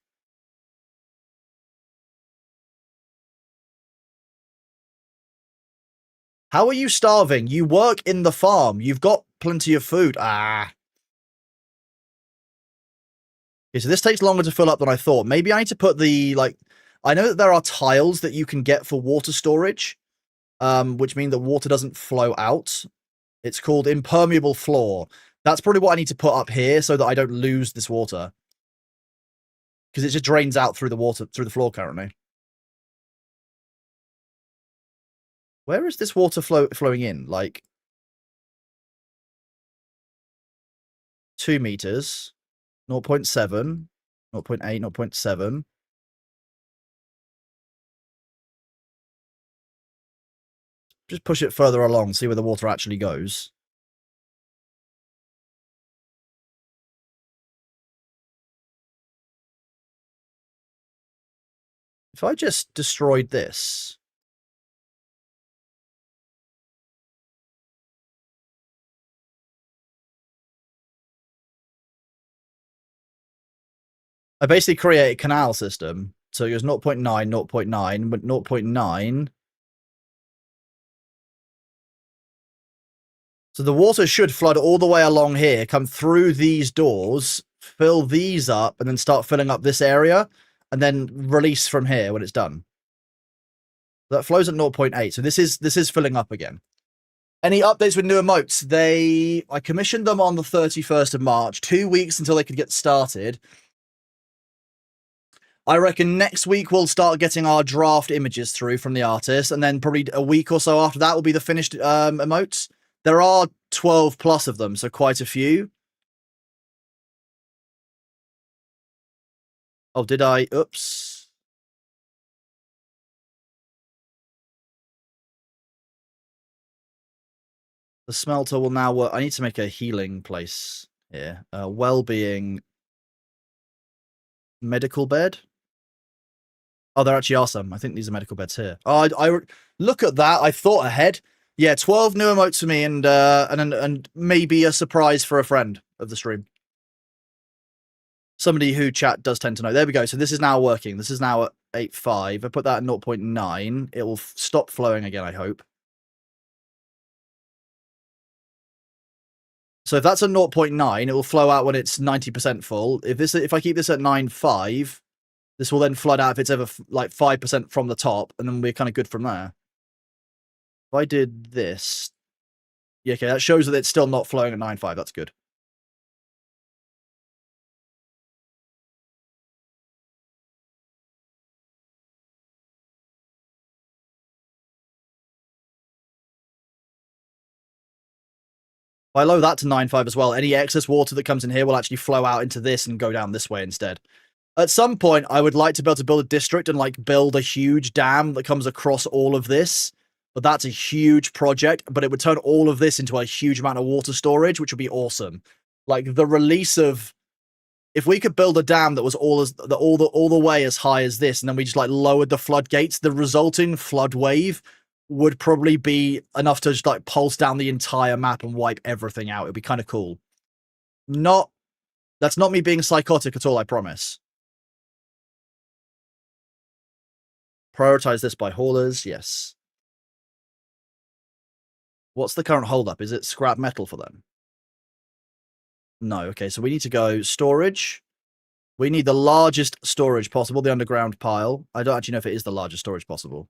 How are you starving? You work in the farm. You've got plenty of food. Ah. Okay, so this takes longer to fill up than I thought. Maybe I need to put the, like... I know that there are tiles that you can get for water storage, which mean that water doesn't flow out. It's called impermeable floor. That's probably what I need to put up here so that I don't lose this water. Because it just drains out through the water, through the floor currently. Where is this water flowing in? Like 2 meters, 0.7, 0.8, 0.7. Just push it further along, see where the water actually goes. If I just destroyed this... I basically create a canal system. So it goes 0.9, 0.9, but 0.9. So the water should flood all the way along here, come through these doors, fill these up, and then start filling up this area, and then release from here when it's done. That flows at 0.8, so this is filling up again. Any updates with new emotes? I commissioned them on the 31st of March, 2 weeks until they could get started. I reckon next week we'll start getting our draft images through from the artist, and then probably a week or so after that will be the finished emotes. There are 12 plus of them, so quite a few. Oh, did I? Oops. The smelter will now work. I need to make a healing place here. Well-being. Medical bed. Oh, there actually are some. I think these are medical beds here. Oh, I look at that. I thought ahead. Yeah, 12 new emotes for me, and maybe a surprise for a friend of the stream. Somebody who chat does tend to know. There we go. So this is now working. This is now at 8.5. I put that at 0.9. It will stop flowing again, I hope. So if that's a 0.9, it will flow out when it's 90% full. If I keep this at 9.5, this will then flood out if it's ever like 5% from the top, and then we're kind of good from there. If I did this, yeah, okay, that shows that it's still not flowing at 9.5. That's good. If I lower that to 9.5 as well, any excess water that comes in here will actually flow out into this and go down this way instead. At some point, I would like to be able to build a district and like build a huge dam that comes across all of this. But that's a huge project, but it would turn all of this into a huge amount of water storage, which would be awesome. Like the release of If we could build a dam that was all the way as high as this, and then we just like lowered the floodgates, the resulting flood wave would probably be enough to just like pulse down the entire map and wipe everything out. It'd be kind of cool. That's not me being psychotic at all, I promise. Prioritize this by haulers, yes. What's the current holdup? Is it scrap metal for them? No, okay, so we need to go storage. We need the largest storage possible, the underground pile. I don't actually know if it is the largest storage possible.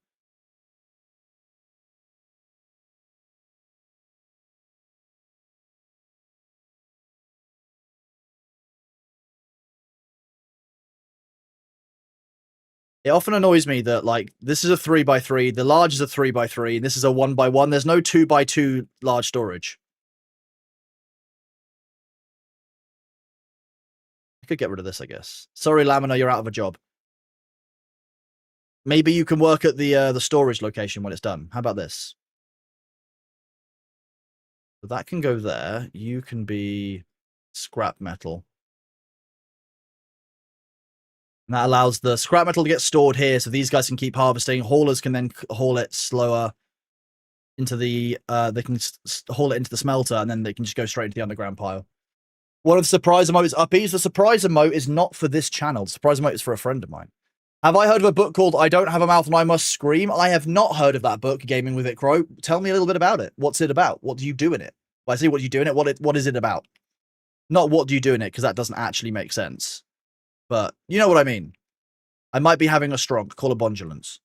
It often annoys me that, like, this is a 3x3, the large is a 3x3, and this is a 1x1. There's no 2x2 large storage. I could get rid of this, I guess. Sorry, Lamina, you're out of a job. Maybe you can work at the storage location when it's done. How about this? So that can go there. You can be scrap metal. And that allows the scrap metal to get stored here, so these guys can keep harvesting. Haulers can then haul it slower into the they can haul it into the smelter, and then they can just go straight into the underground pile. One of the surprise emotes uppies. The surprise emote is not for this channel. The surprise emote is for a friend of mine. Have I heard of a book called I Don't Have a Mouth and I Must Scream? I have not heard of that book, Gaming with It Crow. Tell me a little bit about it. What's it about? What do you do in it? Well, I see what you do in it. What is it about? Not what do you do in it, because that doesn't actually make sense. But you know what I mean. I might be having a stroke. Call a bondulance.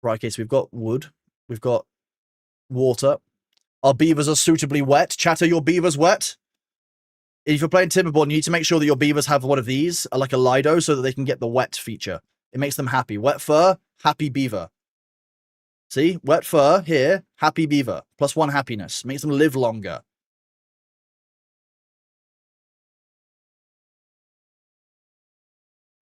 Right, okay, so we've got wood. We've got water. Our beavers are suitably wet. Chatter, your beavers wet? If you're playing Timberborn, you need to make sure that your beavers have one of these, like a Lido, so that they can get the wet feature. It makes them happy. Wet fur, happy beaver. See? Wet fur, here, happy beaver. +1 happiness. Makes them live longer.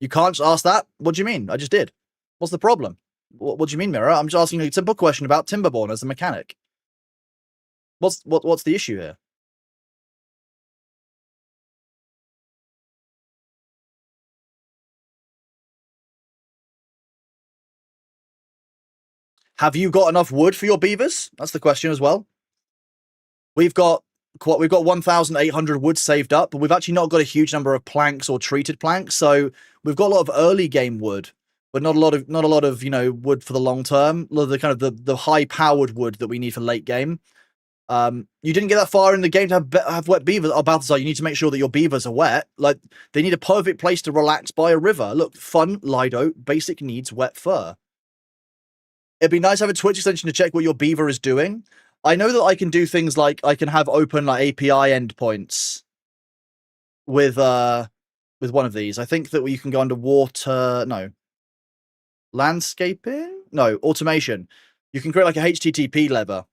You can't ask that? What do you mean? I just did. What's the problem? What do you mean, Mirror? I'm just asking a simple question about Timberborn as a mechanic. What's the issue here? Have you got enough wood for your beavers? That's the question as well. We've got 1,800 wood saved up, but we've actually not got a huge number of planks or treated planks. So we've got a lot of early game wood, but not a lot of wood for the long term. A lot of the kind of the high powered wood that we need for late game. You didn't get that far in the game to have wet beavers. Oh, Balthazar, you need to make sure that your beavers are wet. Like, they need a perfect place to relax by a river. Look, fun, Lido, basic needs, wet fur. It'd be nice to have a Twitch extension to check what your beaver is doing. I know that I can do things like I can have open like API endpoints with one of these. I think that you can go under water. No. Landscaping? No, automation. You can create like a HTTP lever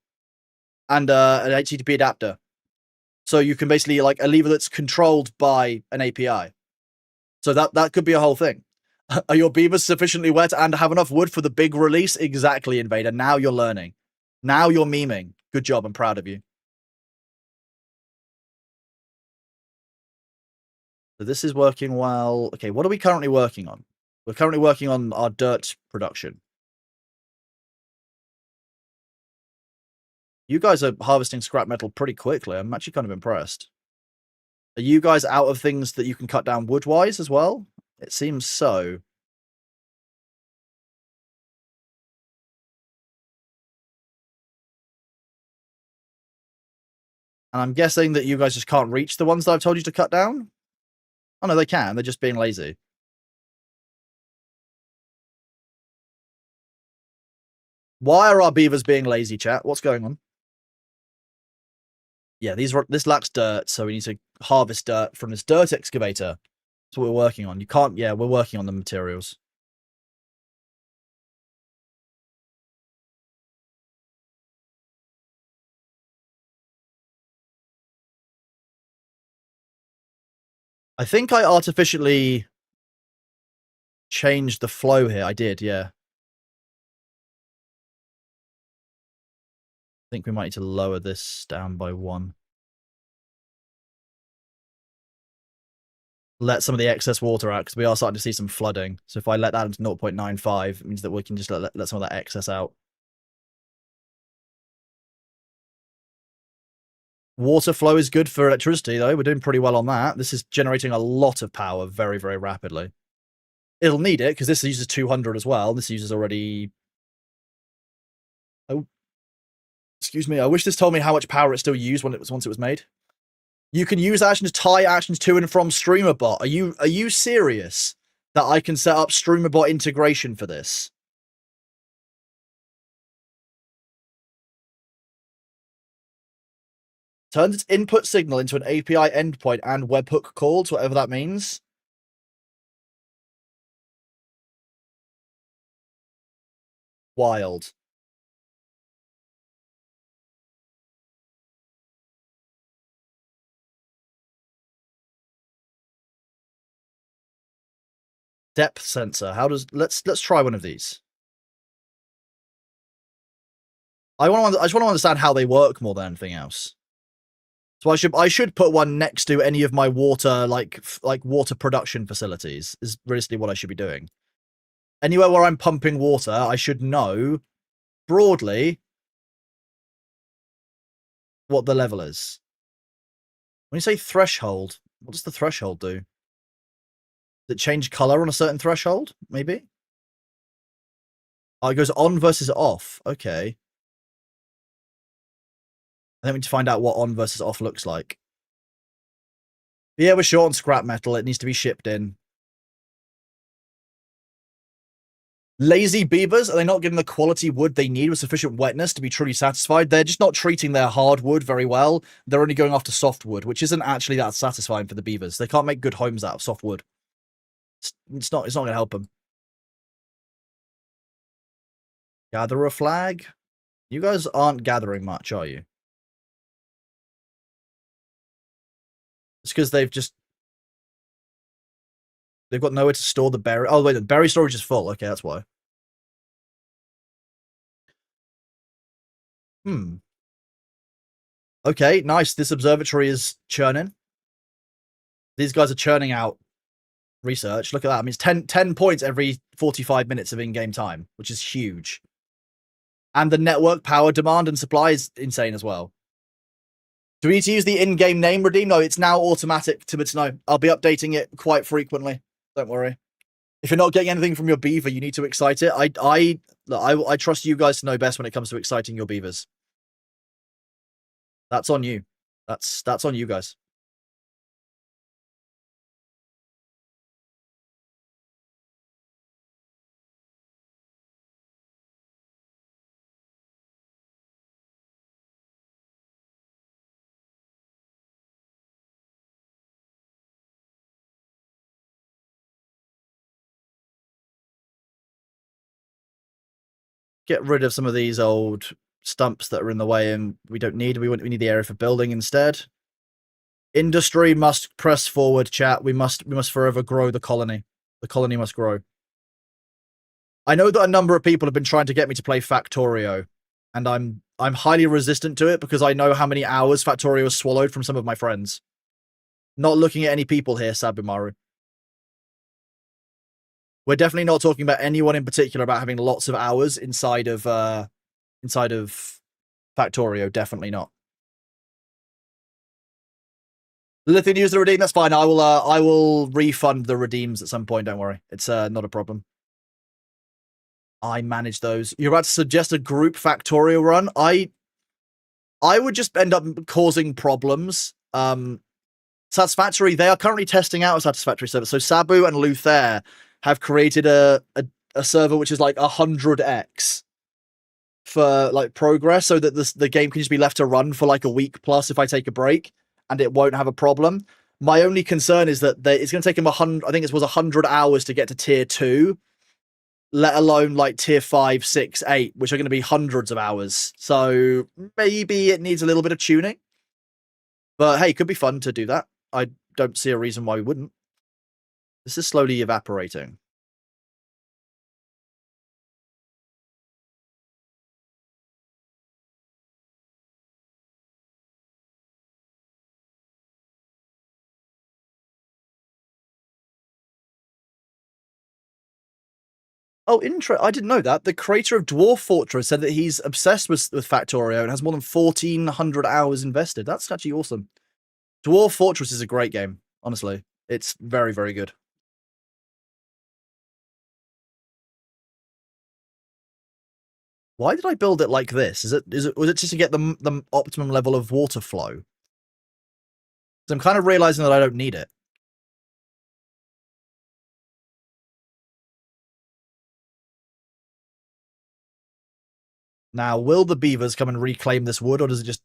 and an HTTP adapter. So you can basically like a lever that's controlled by an API. So that could be a whole thing. Are your beavers sufficiently wet and have enough wood for the big release? Exactly, Invader. Now you're learning. Now you're memeing. Good job. I'm proud of you. So this is working well. Okay, what are we currently working on? We're currently working on our dirt production. You guys are harvesting scrap metal pretty quickly. I'm actually kind of impressed. Are you guys out of things that you can cut down wood-wise as well? It seems so. And I'm guessing that you guys just can't reach the ones that I've told you to cut down? Oh, no, they can. They're just being lazy. Why are our beavers being lazy, chat? What's going on? Yeah, this lacks dirt, so we need to harvest dirt from this dirt excavator. That's what we're working on. You can't... Yeah, we're working on the materials. I think I artificially changed the flow here. I did, yeah. I think we might need to lower this down by 1. let some of the excess water out because we are starting to see some flooding. So if I let that into 0.95, it means that we can just let some of that excess out. Water flow is good for electricity, though. We're doing pretty well on that. This is generating a lot of power very, very rapidly. It'll need it because this uses 200 as well. This uses already... Oh, excuse me. I wish this told me how much power it still used when once it was made. You can use actions to tie actions to and from StreamerBot. Are you serious that I can set up StreamerBot integration for this? Turns its input signal into an API endpoint and webhook calls, whatever that means. Wild. Depth sensor. How does let's try one of these. I just want to understand how they work more than anything else. So I should put one next to any of my water like water production facilities is realistically what I should be doing. Anywhere where I'm pumping water, I should know broadly what the level is. When you say threshold, what does the threshold do? Does it change color on a certain threshold? Maybe? Oh, it goes on versus off. Okay. I think we need to find out what on versus off looks like. But yeah, we're short on scrap metal. It needs to be shipped in. Lazy beavers, are they not getting the quality wood they need with sufficient wetness to be truly satisfied? They're just not treating their hardwood very well. They're only going after softwood, which isn't actually that satisfying for the beavers. They can't make good homes out of softwood. It's not going to help them. Gather a flag? You guys aren't gathering much, are you? It's because they've got nowhere to store the berry. Oh, wait, the berry storage is full. Okay, that's why. Okay, nice. This observatory is churning. These guys are churning out research. Look at that. I mean, it's 10 points every 45 minutes of in-game time, which is huge. And the network power demand and supply is insane as well. Do we need to use the in-game name redeem? No, it's now automatic to know. I'll be updating it quite frequently. Don't worry. If you're not getting anything from your beaver, you need to excite it. I trust you guys to know best when it comes to exciting your beavers. That's on you. That's on you guys. Get rid of some of these old stumps that are in the way and we don't need. We need the area for building instead. Industry must press forward, chat. We must forever grow the colony. The colony must grow. I know that a number of people have been trying to get me to play Factorio, and I'm highly resistant to it because I know how many hours Factorio has swallowed from some of my friends. Not looking at any people here, Sabumaru. We're definitely not talking about anyone in particular about having lots of hours inside of Factorio. Definitely not. Lithium use the redeem. That's fine. I will refund the redeems at some point. Don't worry. It's not a problem. I manage those. You're about to suggest a group Factorio run. I would just end up causing problems. Satisfactory, they are currently testing out a Satisfactory server. So Sabu and Luther have created a server which is like 100x for like progress, so that the game can just be left to run for like a week plus if I take a break, and it won't have a problem. My only concern is that it's going to take them 100. I think it was 100 hours to get to tier 2, let alone like tier 5, 6, 8, which are going to be hundreds of hours. So maybe it needs a little bit of tuning. But hey, it could be fun to do that. I don't see a reason why we wouldn't. This is slowly evaporating. Oh, I didn't know that. The creator of Dwarf Fortress said that he's obsessed with Factorio and has more than 1,400 hours invested. That's actually awesome. Dwarf Fortress is a great game, honestly. It's very, very good. Why did I build it like this? Was it just to get the optimum level of water flow? I'm kind of realizing that I don't need it. Now, will the beavers come and reclaim this wood, or does it just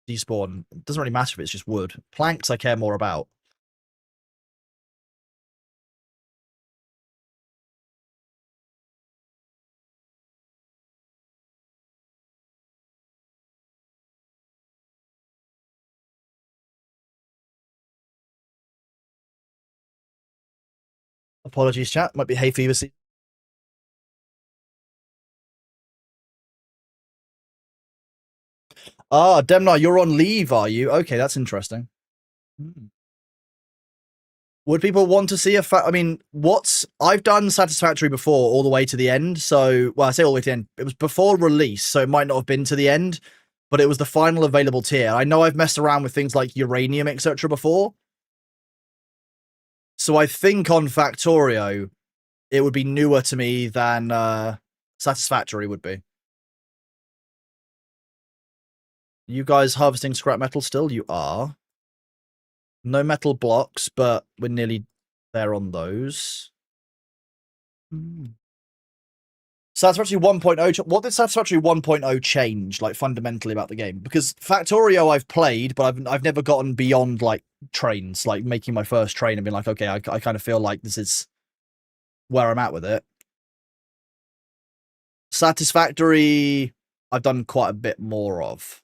despawn? It doesn't really matter if it's just wood. Planks I care more about. Apologies, chat. Might be hay fever season. Ah, Demnar, you're on leave, are you? Okay, that's interesting. Would people want to see I mean, I've done Satisfactory before all the way to the end. So, well, I say all the way to the end. It was before release, so it might not have been to the end, but it was the final available tier. I know I've messed around with things like uranium, etc. before. So I think on Factorio, it would be newer to me than Satisfactory would be. You guys harvesting scrap metal still? You are. No metal blocks, but we're nearly there on those. Satisfactory 1.0, what did Satisfactory 1.0 change, like, fundamentally about the game? Because Factorio I've played, but I've never gotten beyond, like, trains, like, making my first train and being like, okay, I kind of feel like this is where I'm at with it. Satisfactory, I've done quite a bit more of.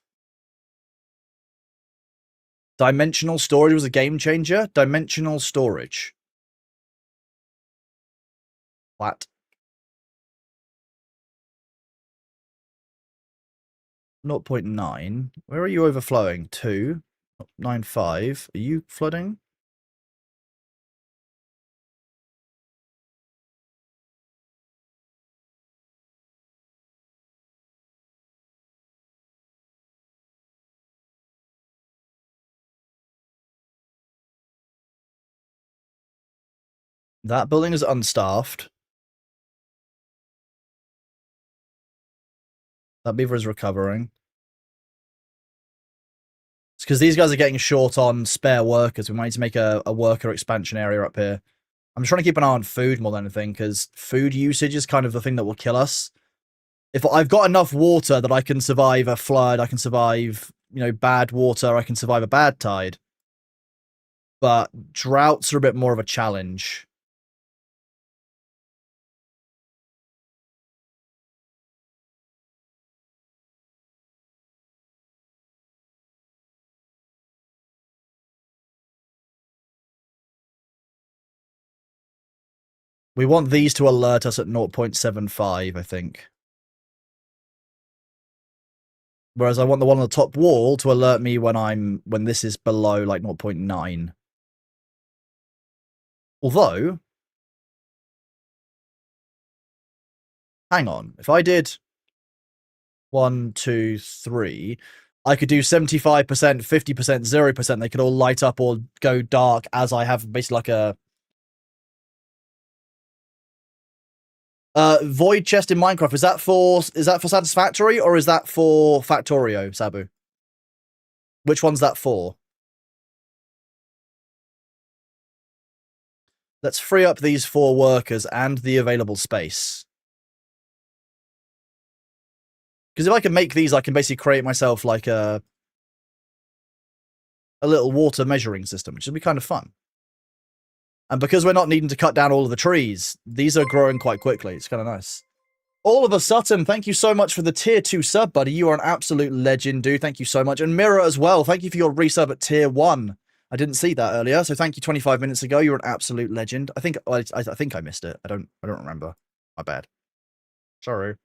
Dimensional storage was a game changer. Dimensional storage. What? 0.9. Where are you overflowing? 2. 9.5. Are you flooding? That building is unstaffed. That beaver is recovering. It's because these guys are getting short on spare workers. We might need to make a worker expansion area up here. I'm trying to keep an eye on food more than anything, because food usage is kind of the thing that will kill us. If I've got enough water that I can survive a flood, I can survive, bad water, I can survive a bad tide. But droughts are a bit more of a challenge. We want these to alert us at 0.75, I think. Whereas I want the one on the top wall to alert me when this is below, like, 0.9. Although, hang on, if I did 1, 2, 3, I could do 75%, 50%, 0%. They could all light up or go dark as I have basically like a void chest in Minecraft. Is that for Satisfactory or is that for Factorio, Sabu? Which one's that for? Let's free up these 4 workers and the available space. Because if I can make these, I can basically create myself like a little water measuring system, which would be kind of fun. And because we're not needing to cut down all of the trees, these are growing quite quickly. It's kind of nice. Oliver Sutton, thank you so much for the tier 2 sub, buddy. You are an absolute legend, dude. Thank you so much. And Mirror as well. Thank you for your resub at tier 1. I didn't see that earlier, so thank you 25 minutes ago. You're an absolute legend. I think I missed it. I don't remember. My bad. Sorry.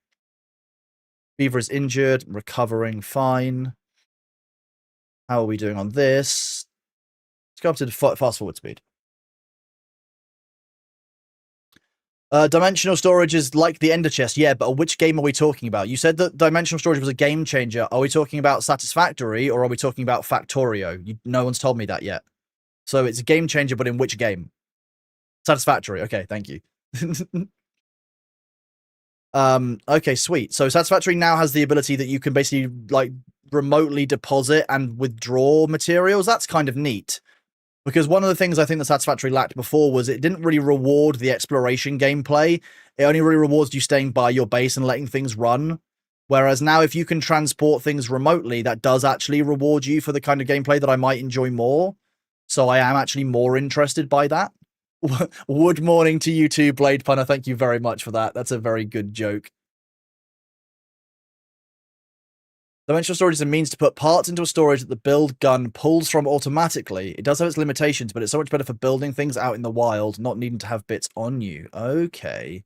Beaver is injured, recovering, fine. How are we doing on this? Let's go up to the fast forward speed. Dimensional storage is like the Ender chest, yeah, but which game are we talking about? You said that dimensional storage was a game changer. Are we talking about Satisfactory or are we talking about Factorio? No one's told me that yet. So it's a game changer, but in which game? Satisfactory. Okay, thank you. Okay, sweet. So Satisfactory now has the ability that you can basically like remotely deposit and withdraw materials. That's kind of neat. Because one of the things I think the Satisfactory lacked before was it didn't really reward the exploration gameplay. It only really rewards you staying by your base and letting things run. Whereas now, if you can transport things remotely, that does actually reward you for the kind of gameplay that I might enjoy more. So I am actually more interested by that. Wood morning to you too, Blade Punner. Thank you very much for that. That's a very good joke. Dimensional storage is a means to put parts into a storage that the build gun pulls from automatically. It does have its limitations, but it's so much better for building things out in the wild, not needing to have bits on you. Okay.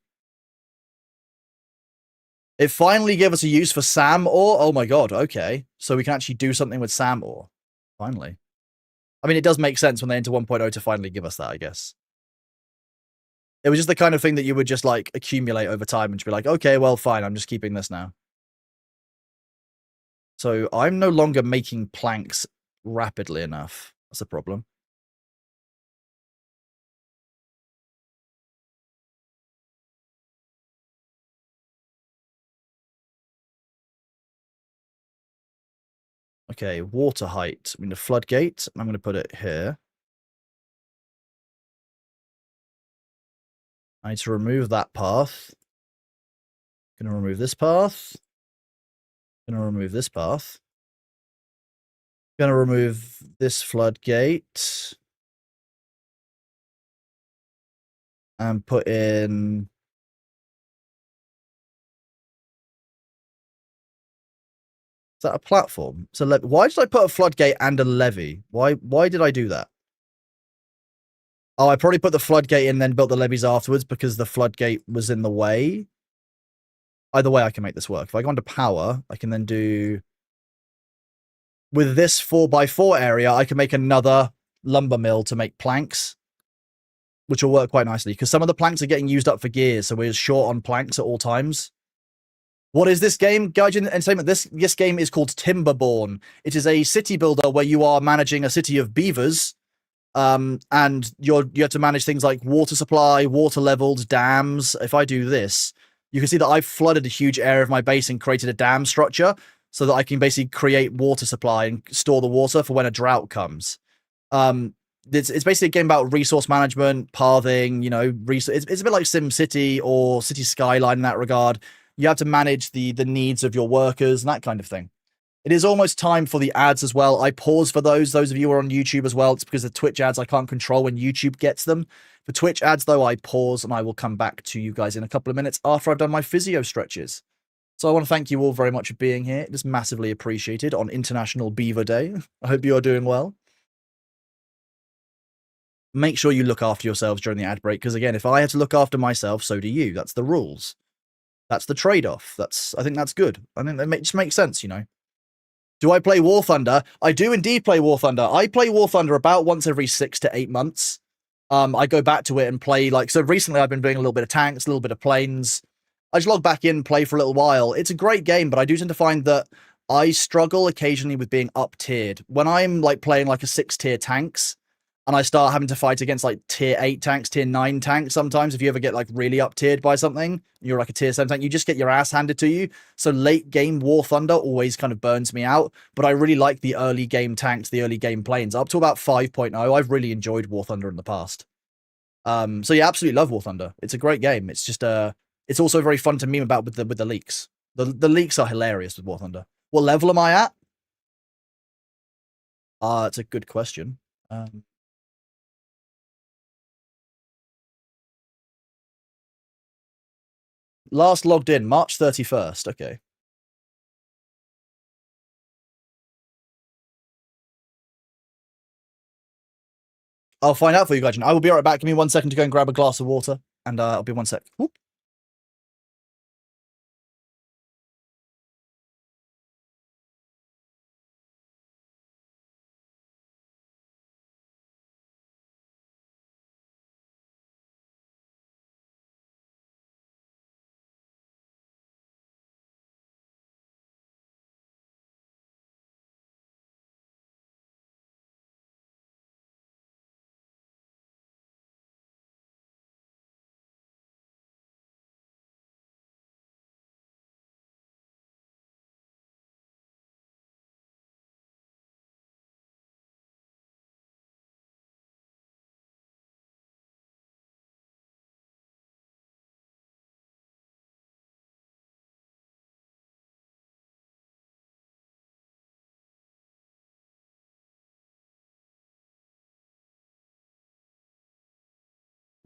It finally gave us a use for SAM ore. Oh my god, okay. So we can actually do something with SAM ore. Finally. I mean, it does make sense when they enter 1.0 to finally give us that, I guess. It was just the kind of thing that you would just, like, accumulate over time and just be like, okay, well, fine, I'm just keeping this now. So I'm no longer making planks rapidly enough. That's a problem. Okay, water height. I'm going to floodgate. I'm going to put it here. I need to remove that path. Going to remove this path. Going to remove this path. Going to remove this floodgate. And put in... Is that a platform? So why did I put a floodgate and a levee? Why did I do that? Oh, I probably put the floodgate in, then built the levees afterwards because the floodgate was in the way. Either way, I can make this work. If I go into power, I can then do... With this 4x4 area, I can make another lumber mill to make planks, which will work quite nicely because some of the planks are getting used up for gears, so we're short on planks at all times. What is this game? Gaijin Entertainment. This game is called Timberborn. It is a city builder where you are managing a city of beavers, and you have to manage things like water supply, water levels, dams. If I do this, you can see that I've flooded a huge area of my base and created a dam structure so that I can basically create water supply and store the water for when a drought comes. It's basically a game about resource management, pathing, you know, it's a bit like Sim City or City Skyline in that regard. You have to manage the needs of your workers and that kind of thing. It is almost time for the ads as well. I pause for those of you who are on YouTube as well. It's because the Twitch ads I can't control when YouTube gets them. For Twitch ads, though, I pause and I will come back to you guys in a couple of minutes after I've done my physio stretches. So I want to thank you all very much for being here. It is massively appreciated on International Beaver Day. I hope you are doing well. Make sure you look after yourselves during the ad break, because again, if I have to look after myself, so do you. That's the rules. That's the trade-off. I think that's good. I think that just makes sense, you know. Do I play War Thunder? I do indeed play War Thunder. I play War Thunder about once every 6 to 8 months. I go back to it and play, like, so recently I've been doing a little bit of tanks, a little bit of planes. I just log back in, play for a little while. It's a great game, but I do tend to find that I struggle occasionally with being up-tiered. When I'm, like, playing, like, a 6-tier tanks, and I start having to fight against, like, tier 8 tanks, tier 9 tanks sometimes, if you ever get, like, really up-tiered by something, you're, like, a tier 7 tank, you just get your ass handed to you. So late-game War Thunder always kind of burns me out, but I really like the early-game tanks, the early-game planes. Up to about 5.0, I've really enjoyed War Thunder in the past. So yeah, absolutely love War Thunder. It's a great game. It's just it's also very fun to meme about with the leaks. The leaks are hilarious with War Thunder. What level am I at? It's a good question. Last logged in March 31st. Okay. I'll find out for you, guys. I will be right back. Give me 1 second to go and grab a glass of water, and I'll be 1 sec. Whoop.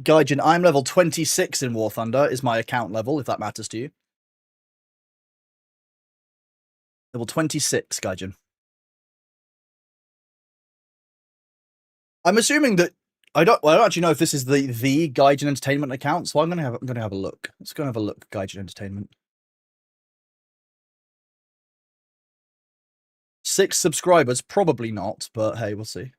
Gaijin, I'm level 26 in War Thunder, is my account level, if that matters to you. Level 26, Gaijin. I'm assuming that I don't actually know if this is the Gaijin Entertainment account, so I'm gonna have a look. Let's go and have a look, Gaijin Entertainment. 6 subscribers, probably not, but hey, we'll see.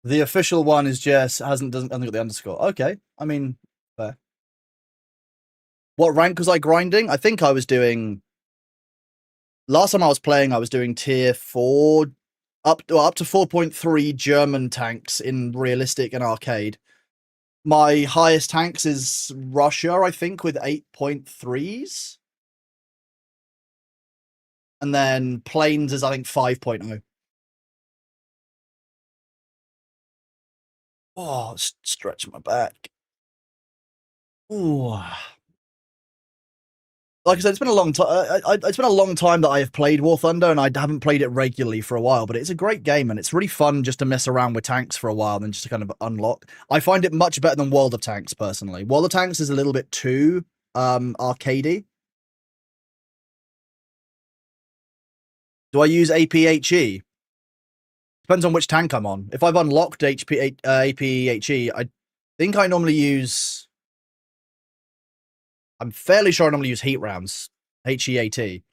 The official one is just doesn't got the underscore. Okay, I mean, fair. What rank was I grinding? I think I was doing. Last time I was playing, I was doing tier 4, up to 4.3 German tanks in realistic and arcade. My highest tanks is Russia, I think, with 8.3s. And then planes is, I think, 5.0. Oh, stretch my back. Ooh. Like I said, it's been a long time. It's been a long time that I have played War Thunder, and I haven't played it regularly for a while. But it's a great game, and it's really fun just to mess around with tanks for a while, and just to kind of unlock. I find it much better than World of Tanks personally. World of Tanks is a little bit too arcadey. Do I use APHE? Depends on which tank I'm on. If I've unlocked APHE, I think I normally use. I'm fairly sure I normally use heat rounds, HEAT,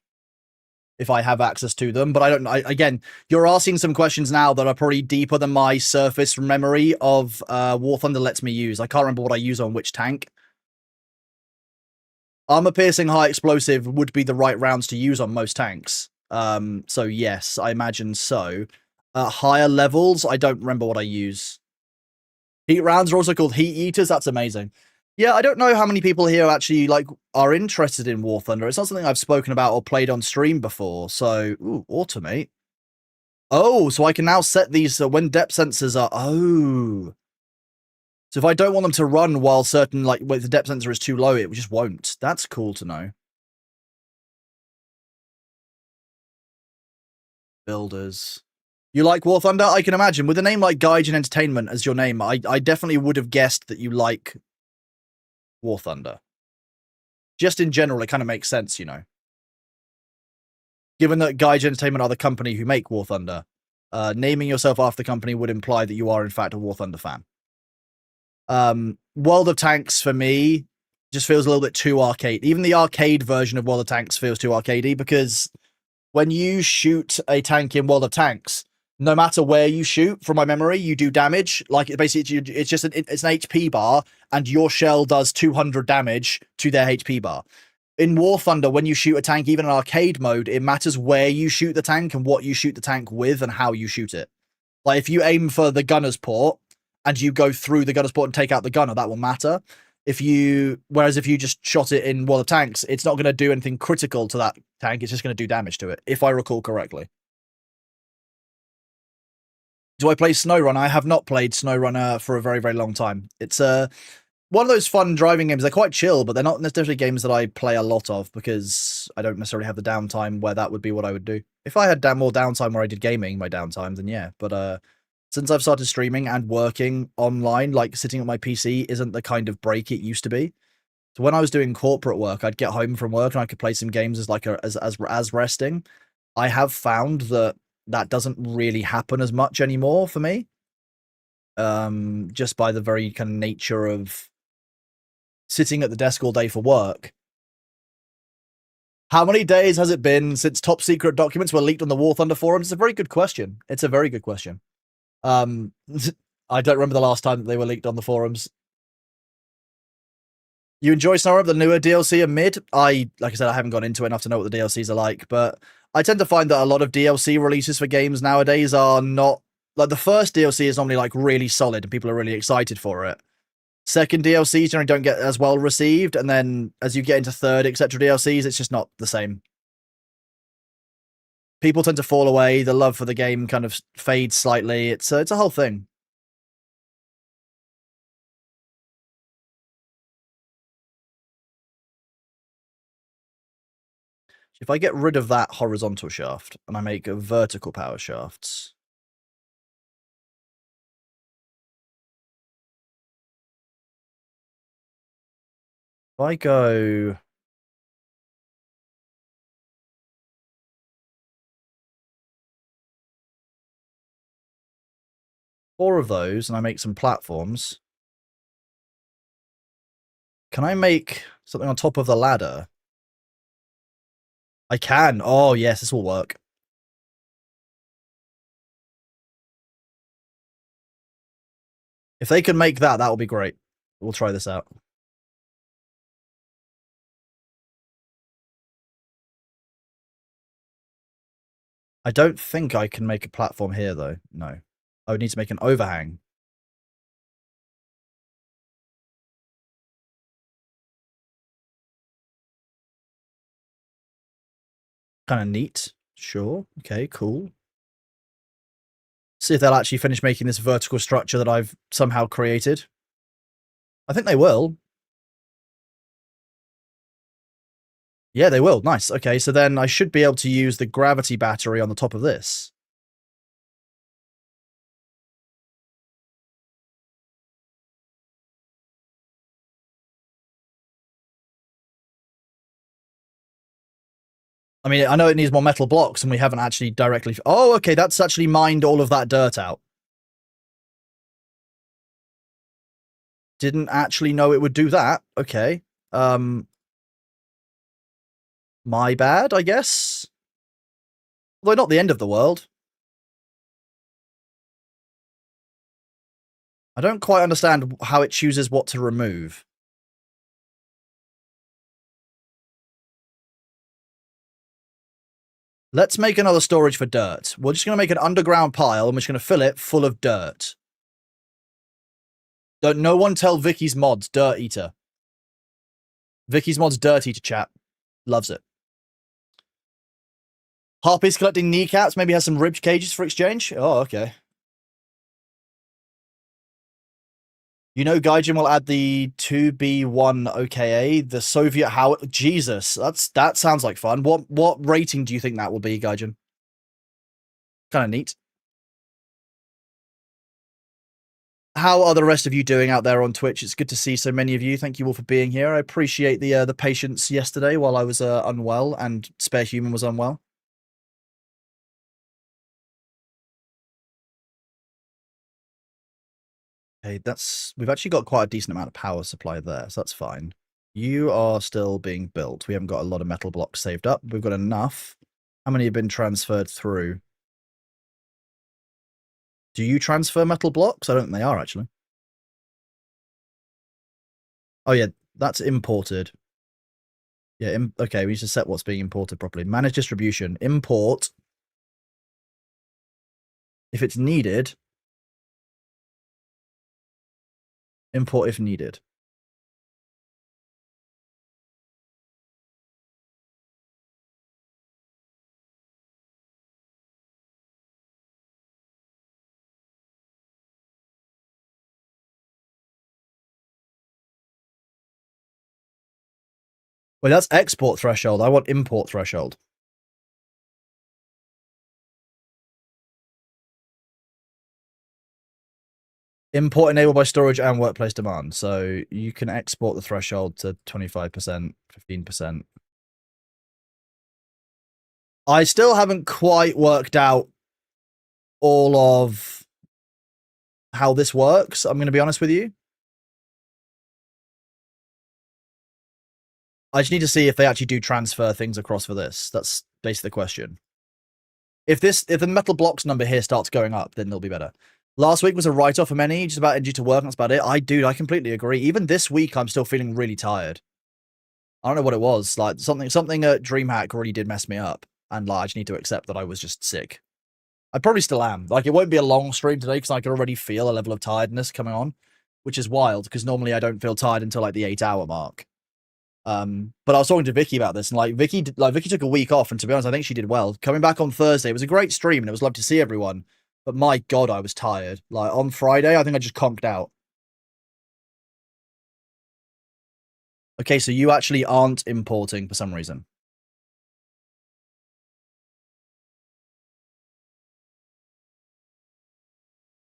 if I have access to them. But I don't know. Again, you're asking some questions now that are probably deeper than my surface memory of War Thunder lets me use. I can't remember what I use on which tank. Armor piercing high explosive would be the right rounds to use on most tanks. So yes, I imagine so. Higher levels, I don't remember what I use. Heat rounds are also called heat eaters. That's amazing. Yeah, I don't know how many people here actually are interested in War Thunder. It's not something I've spoken about or played on stream before. So, automate. Oh, so I can now set these when depth sensors are. Oh, so if I don't want them to run while when the depth sensor is too low, it just won't. That's cool to know. Builders. You like War Thunder? I can imagine. With a name like Gaijin Entertainment as your name, I definitely would have guessed that you like War Thunder. Just in general, it kind of makes sense, you know. Given that Gaijin Entertainment are the company who make War Thunder, naming yourself after the company would imply that you are, in fact, a War Thunder fan. World of Tanks, for me, just feels a little bit too arcade. Even the arcade version of World of Tanks feels too arcadey, because when you shoot a tank in World of Tanks, no matter where you shoot, from my memory, you do damage. Like, basically, it's just it's an HP bar, and your shell does 200 damage to their HP bar. In War Thunder, when you shoot a tank, even in arcade mode, it matters where you shoot the tank and what you shoot the tank with and how you shoot it. Like, if you aim for the gunner's port and you go through the gunner's port and take out the gunner, that will matter. Whereas if you just shot it in World of Tanks, it's not going to do anything critical to that tank. It's just going to do damage to it, if I recall correctly. Do I play SnowRunner? I have not played SnowRunner for a very, very long time. It's one of those fun driving games. They're quite chill, but they're not necessarily games that I play a lot of because I don't necessarily have the downtime where that would be what I would do. If I had more downtime where I did gaming, my downtime, then yeah. But since I've started streaming and working online, like sitting at my PC isn't the kind of break it used to be. So when I was doing corporate work, I'd get home from work and I could play some games as resting. I have found that doesn't really happen as much anymore for me. Just by the very kind of nature of sitting at the desk all day for work. How many days has it been since top secret documents were leaked on the War Thunder forums? It's a very good question. It's a very good question. I don't remember the last time that they were leaked on the forums. You enjoy some of the newer DLC are mid. Like I said, I haven't gone into it enough to know what the DLCs are like, but I tend to find that a lot of DLC releases for games nowadays are not like the first DLC is normally like really solid and people are really excited for it. Second DLCs generally don't get as well received, and then as you get into third, etc. DLCs, it's just not the same. People tend to fall away. The love for the game kind of fades slightly. It's a whole thing. If I get rid of that horizontal shaft and I make vertical power shafts, If I go... four of those, and I make some platforms. Can I make something on top of the ladder? I can. Oh, yes, this will work. If they can make that, that will be great. We'll try this out. I don't think I can make a platform here, though. No. I would need to make an overhang. Kind of neat. Sure. Okay, cool. See if they'll actually finish making this vertical structure that I've somehow created. I think they will. Yeah, they will. Nice. Okay, so then I should be able to use the gravity battery on the top of this. I mean, I know it needs more metal blocks, and we haven't actually directly... Oh, okay, that's actually mined all of that dirt out. Didn't actually know it would do that. Okay. My bad, I guess? Although not the end of the world. I don't quite understand how it chooses what to remove. Let's make another storage for dirt. We're just going to make an underground pile, and we're just going to fill it full of dirt. Don't no one tell Vicky's mods, Dirt Eater. Vicky's mods, Dirt Eater chat. Loves it. Harpy's collecting kneecaps, maybe has some rib cages for exchange? Oh, okay. You know, Gaijin will add the 2B1 OKA, the Soviet Howard. Jesus, that sounds like fun. What rating do you think that will be, Gaijin? Kind of neat. How are the rest of you doing out there on Twitch? It's good to see so many of you. Thank you all for being here. I appreciate the patience yesterday while I was unwell and Spare Human was unwell. Okay, we've actually got quite a decent amount of power supply there, so that's fine. You are still being built. We haven't got a lot of metal blocks saved up. We've got enough. How many have been transferred through? Do you transfer metal blocks? I don't think they are, actually. Oh, yeah, that's imported. Yeah, okay, we need to set what's being imported properly. Manage distribution. Import. If it's needed. Import if needed. Wait, that's export threshold. I want import threshold. Import enabled by storage and workplace demand. So you can export the threshold to 25%, 15%. I still haven't quite worked out all of how this works. I'm going to be honest with you. I just need to see if they actually do transfer things across for this. That's basically the question. If the metal blocks number here starts going up, then they'll be better. Last week was a write-off for many, just about energy to work, and that's about it. I completely agree. Even this week, I'm still feeling really tired. I don't know what it was. Like, something at DreamHack really did mess me up. And like, I just need to accept that I was just sick. I probably still am. Like, it won't be a long stream today, because I can already feel a level of tiredness coming on. Which is wild, because normally I don't feel tired until, like, the 8-hour mark. But I was talking to Vicky about this, and like Vicky took a week off, and to be honest, I think she did well. Coming back on Thursday, it was a great stream, and it was lovely to see everyone. But my God, I was tired. Like on Friday, I think I just conked out. Okay, so you actually aren't importing for some reason.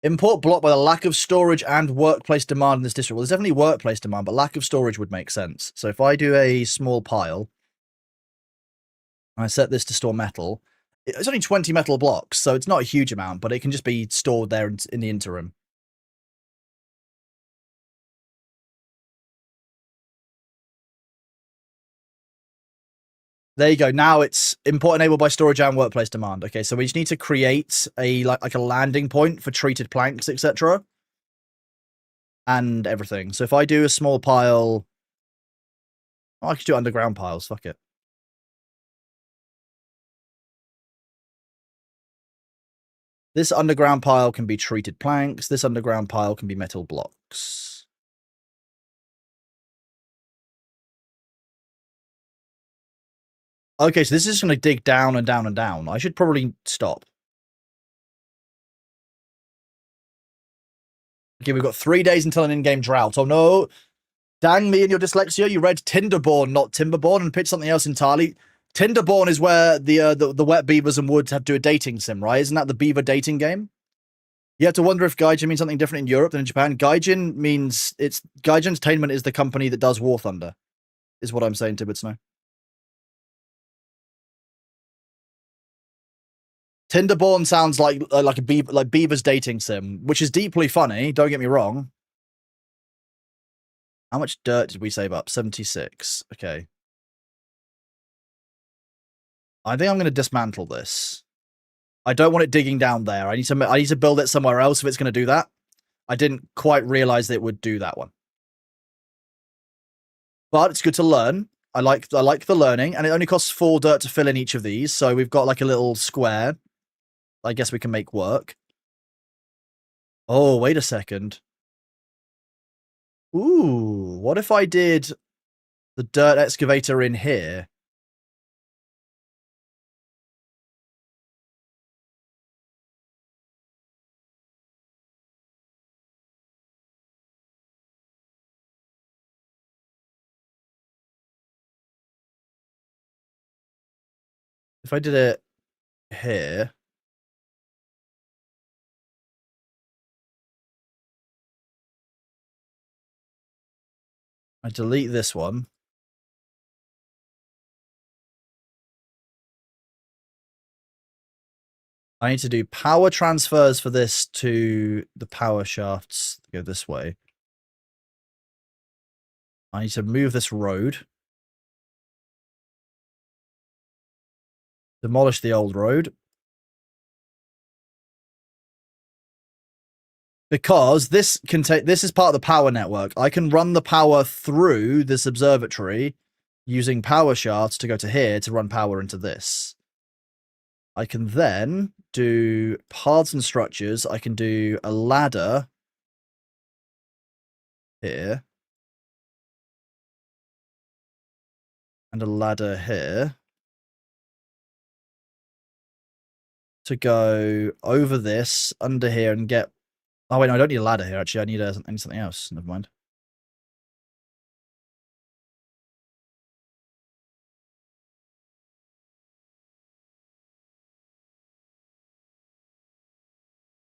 Import blocked by the lack of storage and workplace demand in this district. Well, there's definitely workplace demand, but lack of storage would make sense. So if I do a small pile, I set this to store metal. It's only 20 metal blocks, so it's not a huge amount, but it can just be stored there in the interim. There you go. Now it's import enabled by storage and workplace demand. Okay, so we just need to create a like a landing point for treated planks, etc. And everything. So if I do a small pile, oh, I could do underground piles. Fuck it. This underground pile can be treated planks. This underground pile can be metal blocks. Okay, so this is going to dig down and down and down. I should probably stop. Okay, we've got 3 days until an in-game drought. Oh no. Dang me and your dyslexia. You read Tinderborn, not Timberborn, and picked something else entirely. Tinderborn is where the wet beavers and woods have to do a dating sim, right? Isn't that the beaver dating game? You have to wonder if Gaijin means something different in Europe than in Japan. Gaijin means Gaijin Entertainment is the company that does War Thunder, is what I'm saying, Tibbet Snow. Tinderborn sounds like a Beaver's dating sim, which is deeply funny. Don't get me wrong. How much dirt did we save up? 76. Okay. I think I'm going to dismantle this. I don't want it digging down there. I need to build it somewhere else if it's going to do that. I didn't quite realize that it would do that one. But it's good to learn. I like the learning, and it only costs 4 dirt to fill in each of these, so we've got like a little square. I guess we can make work. Oh, wait a second. Ooh, what if I did the dirt excavator in here? If I did it here. I delete this one. I need to do power transfers for this to the power shafts. Go this way. I need to move this road. Demolish the old road. Because this is part of the power network. I can run the power through this observatory using power shafts to go to here to run power into this. I can then do paths and structures. I can do a ladder here. And a ladder here. To go over this, under here, and get... Oh, wait, no, I don't need a ladder here, actually. I need something else. Never mind.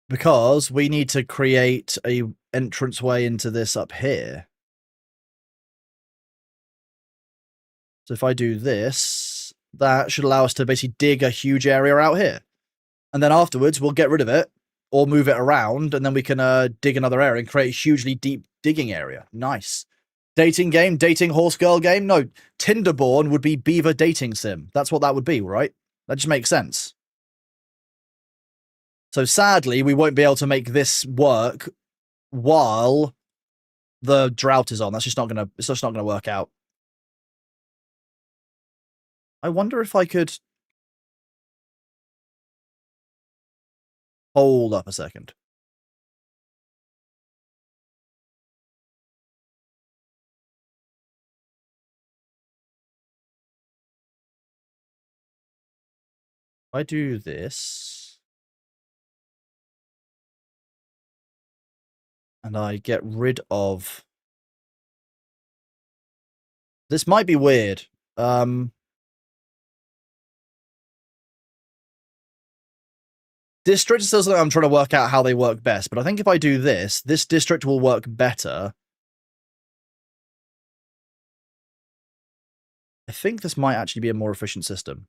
Because we need to create a entranceway into this up here. So if I do this, that should allow us to basically dig a huge area out here. And then afterwards, we'll get rid of it or move it around, and then we can dig another area and create a hugely deep digging area. Nice. Dating game? Dating horse girl game? No, Tinderborn would be Beaver dating sim. That's what that would be, right? That just makes sense. So sadly, we won't be able to make this work while the drought is on. It's just not gonna work out. I wonder if I could... Hold up a second. If I do this, and I get rid of... This might be weird. Districts is still something I'm trying to work out how they work best, but I think if I do this district will work better. I think this might actually be a more efficient system.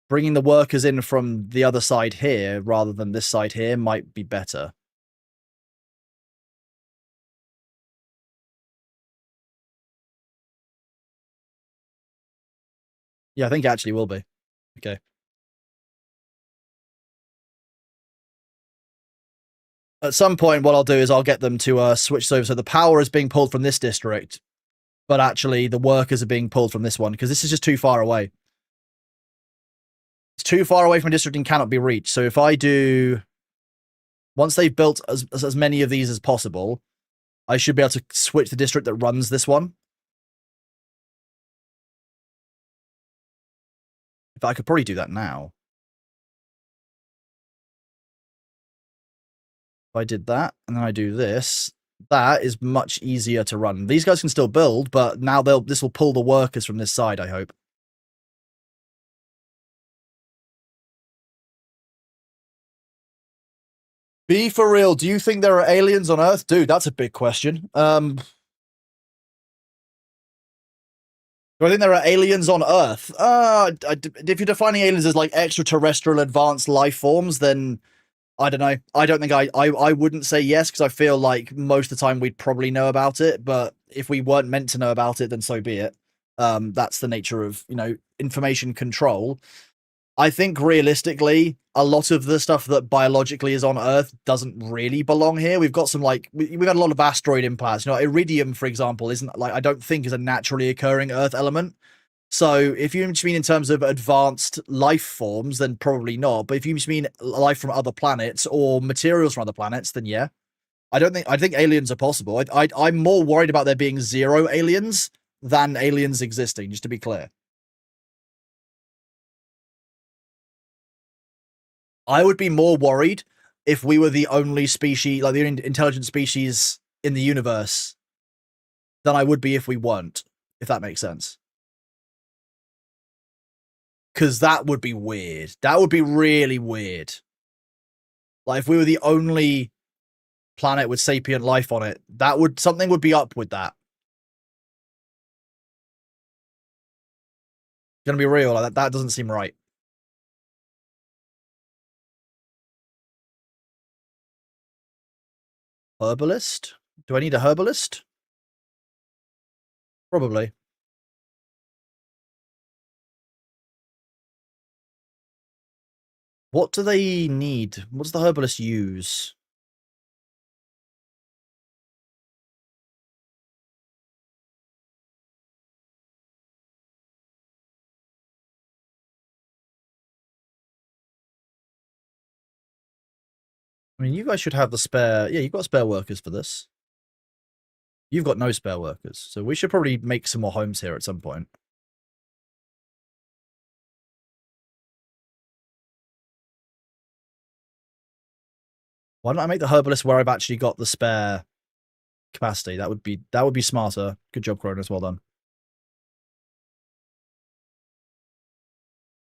Bringing the workers in from the other side here rather than this side here might be better. Yeah, I think it actually will be. Okay. At some point, what I'll do is I'll get them to switch over. So the power is being pulled from this district, but actually the workers are being pulled from this one because this is just too far away. It's too far away from a district and cannot be reached. So if I do, once they've built as many of these as possible, I should be able to switch the district that runs this one. If I could probably do that now. If I did that and then I do this, that is much easier to run. These guys can still build, but now this will pull the workers from this side, I hope. Be for real, do you think there are aliens on Earth? Dude, that's a big question. Do I think there are aliens on Earth? If you're defining aliens as like extraterrestrial advanced life forms, then I don't know. I don't think I wouldn't say yes because I feel like most of the time we'd probably know about it. But if we weren't meant to know about it, then so be it. That's the nature of, information control. I think realistically, a lot of the stuff that biologically is on Earth doesn't really belong here. We've got some we've had a lot of asteroid impacts. Iridium, for example, isn't I don't think is a naturally occurring Earth element. So if you just mean in terms of advanced life forms, then probably not. But if you just mean life from other planets or materials from other planets, then yeah. I think aliens are possible. I'm more worried about there being zero aliens than aliens existing, just to be clear. I would be more worried if we were the only species, like the only intelligent species in the universe, than I would be if we weren't, if that makes sense. Because that would be weird. That would be really weird. Like if we were the only planet with sapient life on it, something would be up with that. Gonna be real, like that doesn't seem right. Herbalist? Do I need a herbalist? Probably. What do they need? What does the herbalist use? I mean, you guys should have the spare. Yeah, you've got spare workers for this. You've got no spare workers, so we should probably make some more homes here at some point. Why don't I make the herbalist where I've actually got the spare capacity? That would be smarter. Good job, Cronus. Well done.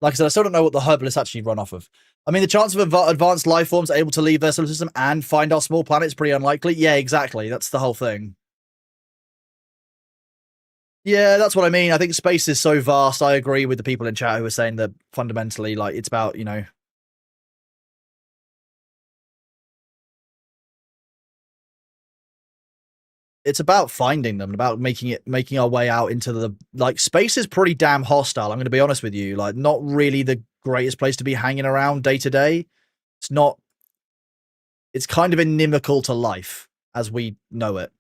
Like I said, I still don't know what the herbalists actually run off of. I mean, the chance of advanced life forms able to leave their solar system and find our small planet is pretty unlikely. Yeah, exactly. That's the whole thing. Yeah, that's what I mean. I think space is so vast. I agree with the people in chat who are saying that fundamentally, like, it's about, it's about finding them, about making our way out into the, like, space is pretty damn hostile. I'm going to be honest with you. Like, not really the greatest place to be hanging around day to day. It's not, it's kind of inimical to life as we know it,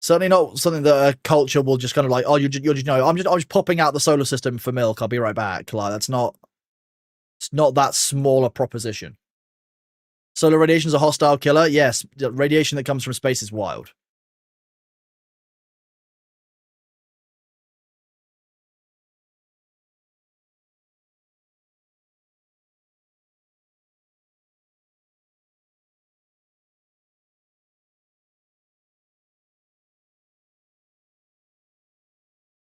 Certainly not something that a culture will just kind of like, oh, you're just I'm just popping out the solar system for milk. I'll be right back. Like it's not that small a proposition. Solar radiation is a hostile killer. Yes, the radiation that comes from space is wild.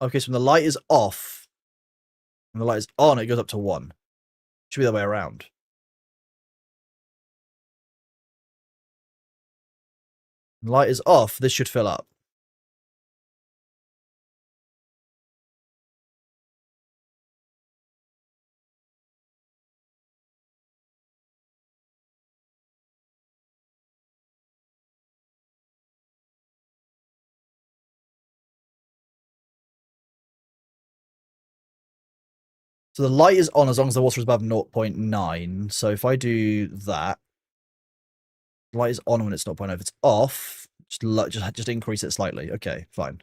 Okay, so when the light is off, when the light is on, it goes up to 1. Should be the way around. When the light is off, this should fill up. So the light is on as long as the water is above 0.9. So if I do that, the light is on when it's 0.9. If it's off, just increase it slightly. Okay, fine.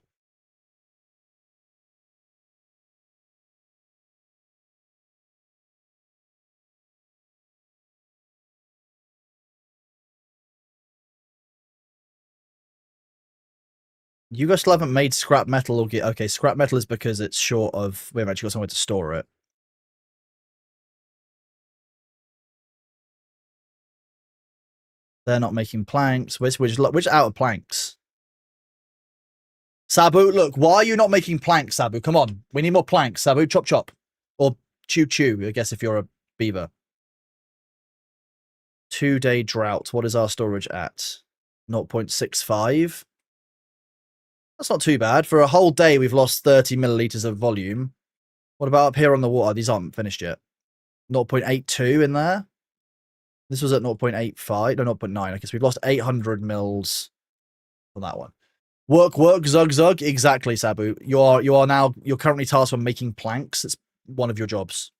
You guys still haven't made scrap metal or get... Okay, scrap metal is because it's short of... We haven't actually got somewhere to store it. They're not making planks. We're just out of planks. Sabu, look, why are you not making planks, Sabu? Come on. We need more planks, Sabu. Chop, chop. Or chew, chew, I guess, if you're a beaver. 2-day drought. What is our storage at? 0.65. That's not too bad. For a whole day, we've lost 30 milliliters of volume. What about up here on the water? These aren't finished yet. 0.82 in there. This was at 0.85. No, 0.9. I guess we've lost 800 mils on that one. Work, zug, zug. Exactly, Sabu. You're currently tasked with making planks. It's one of your jobs.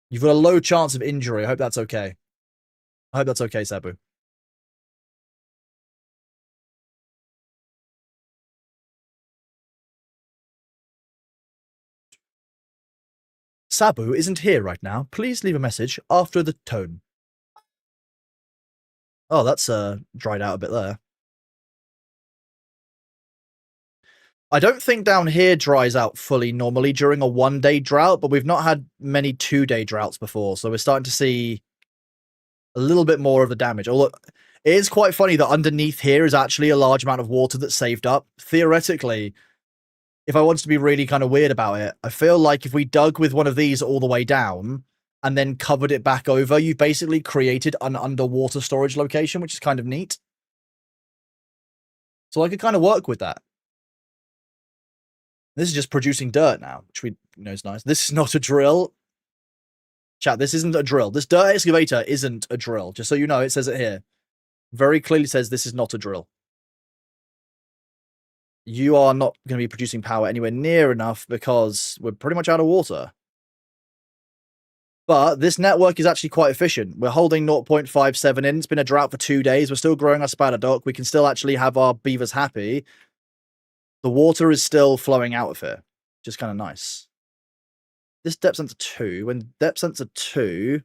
You've got a low chance of injury. I hope that's okay. I hope that's okay, Sabu. Sabu isn't here right now. Please leave a message after the tone. Oh, that's dried out a bit there. I don't think down here dries out fully normally during a 1-day drought, but we've not had many 2-day droughts before, so we're starting to see a little bit more of the damage. Although it is quite funny that underneath here is actually a large amount of water that's saved up. Theoretically, if I wanted to be really kind of weird about it, I feel like if we dug with one of these all the way down and then covered it back over, you've basically created an underwater storage location, which is kind of neat. So I could kind of work with that. This is just producing dirt now, which we know is nice. This is not a drill. Chat, this isn't a drill. This dirt excavator isn't a drill. Just so you know, it says it here. Very clearly says this is not a drill. You are not going to be producing power anywhere near enough because we're pretty much out of water. But this network is actually quite efficient. We're holding 0.57 in. It's been a drought for 2 days. We're still growing our spider dock. We can still actually have our beavers happy. The water is still flowing out of here, which is kind of nice. This depth sensor 2. When depth sensor 2...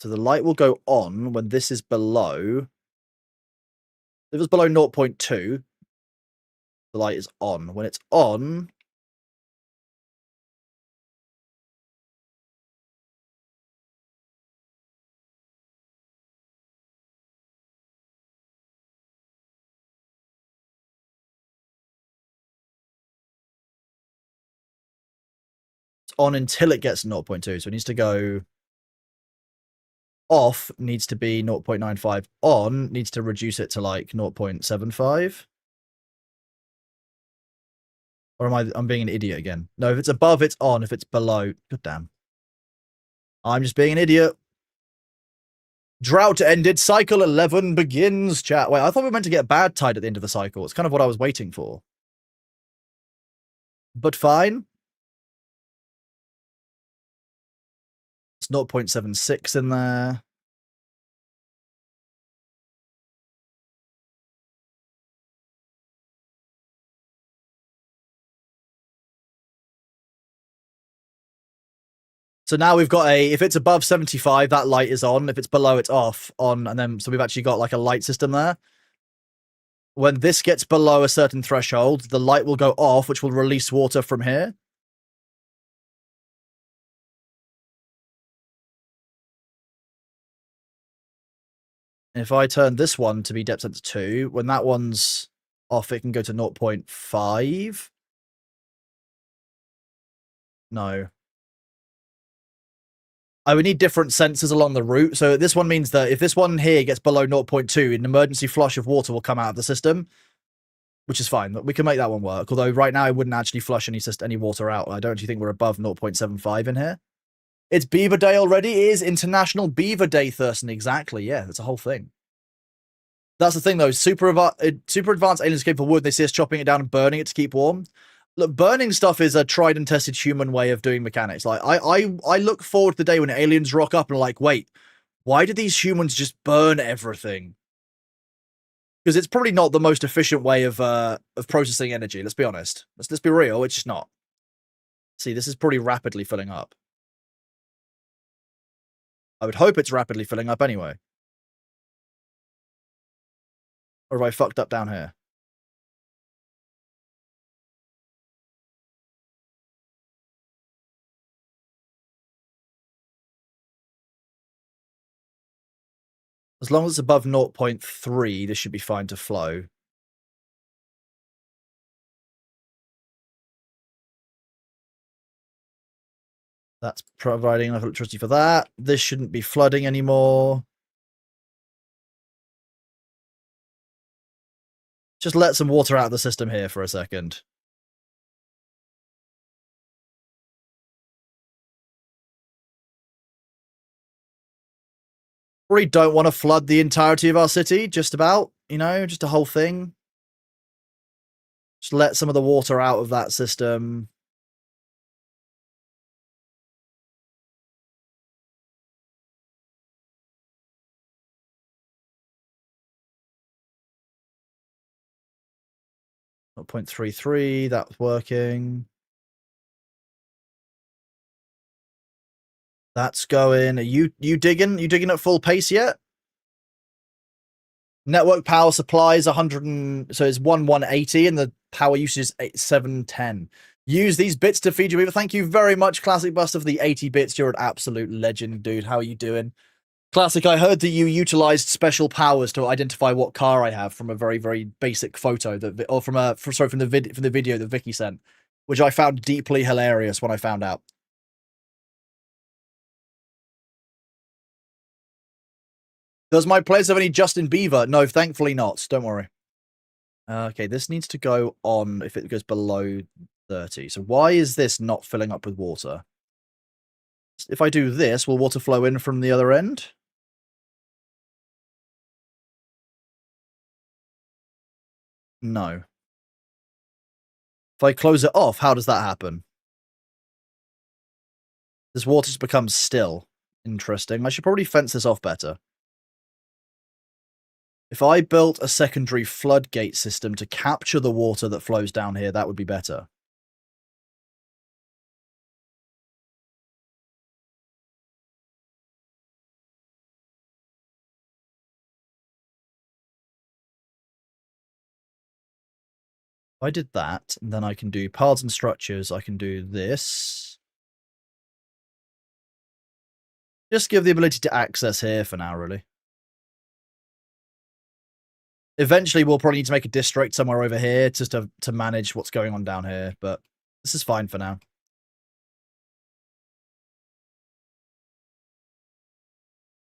So the light will go on when this is below... If it's below 0.2, the light is on. When it's on... on until it gets 0.2. So it needs to go off, needs to be 0.95. On needs to reduce it to like 0.75. Or I'm being an idiot again? No, if it's above, it's on. If it's below, god damn. I'm just being an idiot. Drought ended. Cycle 11 begins. Chat. Wait, I thought we were meant to get a bad tide at the end of the cycle. It's kind of what I was waiting for. But fine. It's 0.76 in there. So now we've got if it's above 75, that light is on. If it's below, it's off, on, and then, so we've actually got like a light system there. When this gets below a certain threshold, the light will go off, which will release water from here. And if I turn this one to be depth sensor 2, when that one's off, it can go to 0.5. No. I would need different sensors along the route. So this one means that if this one here gets below 0.2, an emergency flush of water will come out of the system, which is fine. We can make that one work. Although right now I wouldn't actually flush any water out. I don't actually think we're above 0.75 in here. It's Beaver Day already. It is International Beaver Day, Thurston. Exactly. Yeah, that's a whole thing. That's the thing, though. Super advanced aliens capable of wood. They see us chopping it down and burning it to keep warm. Look, burning stuff is a tried and tested human way of doing mechanics. Like, I look forward to the day when aliens rock up and are like, wait, why did these humans just burn everything? Because it's probably not the most efficient way of processing energy. Let's be honest. Let's be real. It's just not. See, this is pretty rapidly filling up. I would hope it's rapidly filling up anyway. Or have I fucked up down here? As long as it's above 0.3, this should be fine to flow. That's providing enough electricity for that. This shouldn't be flooding anymore. Just let some water out of the system here for a second. We don't want to flood the entirety of our city, just about, you know, just a whole thing. Just let some of the water out of that system. Oh, 0.33, that's working. That's going. Are you digging? You digging at full pace yet? Network power supply is 100 so it's 180 and the power usage is 710. Use these bits to feed you, Beaver. Thank you very much, Classic Buster, for the 80 bits. You're an absolute legend, dude. How are you doing? Classic, I heard that you utilized special powers to identify what car I have from a very, very basic photo that, or from the video that Vicky sent, which I found deeply hilarious when I found out. Does my place have any Justin Bieber? No, thankfully not. Don't worry. Okay, this needs to go on if it goes below 30. So why is this not filling up with water? If I do this, will water flow in from the other end? No. If I close it off, how does that happen? This water just becomes still. Interesting. I should probably fence this off better. If I built a secondary floodgate system to capture the water that flows down here, that would be better. If I did that, and then I can do paths and structures, I can do this. Just give the ability to access here for now, really. Eventually, we'll probably need to make a district somewhere over here just to manage what's going on down here, but this is fine for now.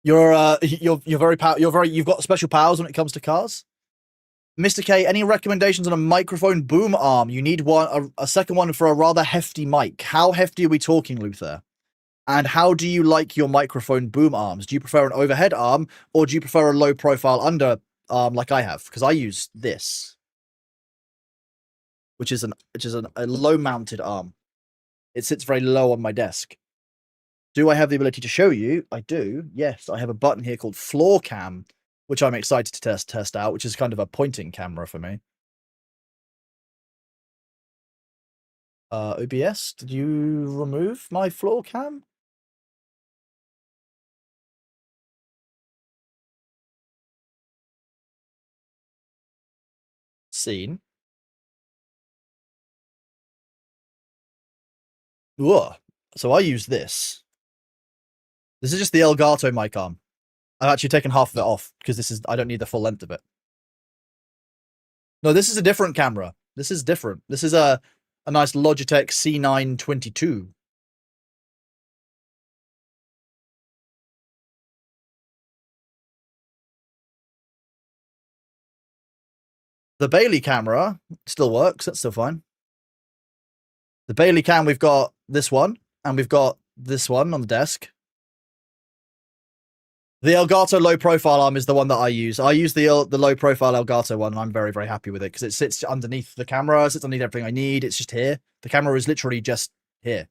You've got special powers when it comes to cars. Mr. K, any recommendations on a microphone boom arm? You need a second one for a rather hefty mic. How hefty are we talking, Luther? And how do you like your microphone boom arms? Do you prefer an overhead arm, or do you prefer a low profile under arm like I have? Because I use this, which is a low mounted arm. It sits very low on my desk. Do I have the ability to show you? I do. Yes, I have a button here called floor cam, which I'm excited to test out, which is kind of a pointing camera for me. OBS, did you remove my floor cam? Scene. Ugh. So I use this. This is just the Elgato mic arm. I've actually taken half of it off because I don't need the full length of it. No, this is a different camera. This is different. This is a nice Logitech C922. The Bailey camera still works. That's still fine. The Bailey cam, we've got this one, and we've got this one on the desk. The Elgato low profile arm is the one that I use. I use the low profile Elgato one, and I'm very, very happy with it because it sits underneath the camera, it sits underneath everything I need. It's just here. The camera is literally just here.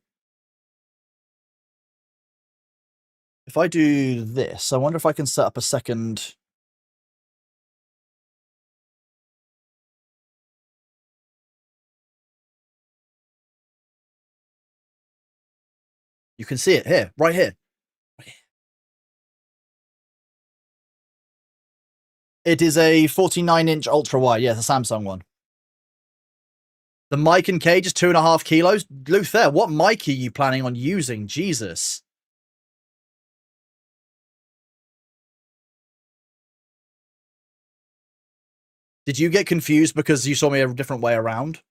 If I do this, I wonder if I can set up a second. You can see it here, right here. It is a 49-inch ultra wide. Yeah, it's a Samsung one. The mic and cage is 2.5 kilos. Luther, what mic are you planning on using? Jesus. Did you get confused because you saw me a different way around?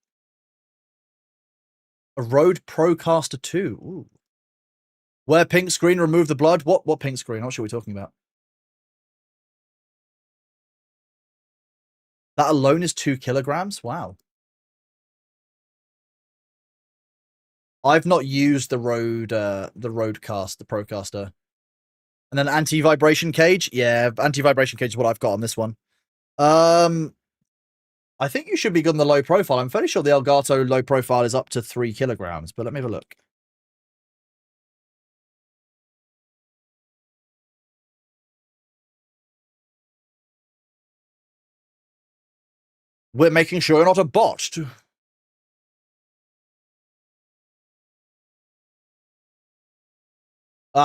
A Rode Procaster 2. Ooh. Wear pink screen, remove the blood. What pink screen? What are we talking about? That alone is 2 kilograms? Wow. I've not used the Rodecast, the Procaster. And then anti-vibration cage. Yeah, anti-vibration cage is what I've got on this one. I think you should be good on the low profile. I'm fairly sure the Elgato low profile is up to 3 kilograms, but let me have a look. We're making sure you're not a bot.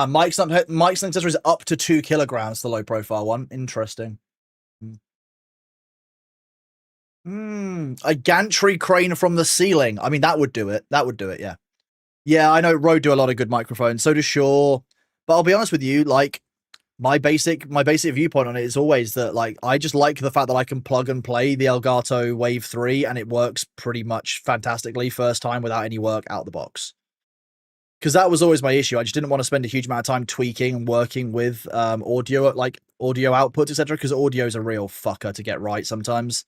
Mike's and accessories up to 2 kilograms, the low profile one. Interesting. A gantry crane from the ceiling. I mean, that would do it. That would do it, yeah. Yeah, I know Rode do a lot of good microphones. So does Shure. But I'll be honest with you, like, my basic viewpoint on it is always that, like, I just like the fact that I can plug and play the Elgato Wave 3 and it works pretty much fantastically first time without any work out the box. Because that was always my issue. I just didn't want to spend a huge amount of time tweaking and working with audio outputs, etc. Because audio is a real fucker to get right sometimes.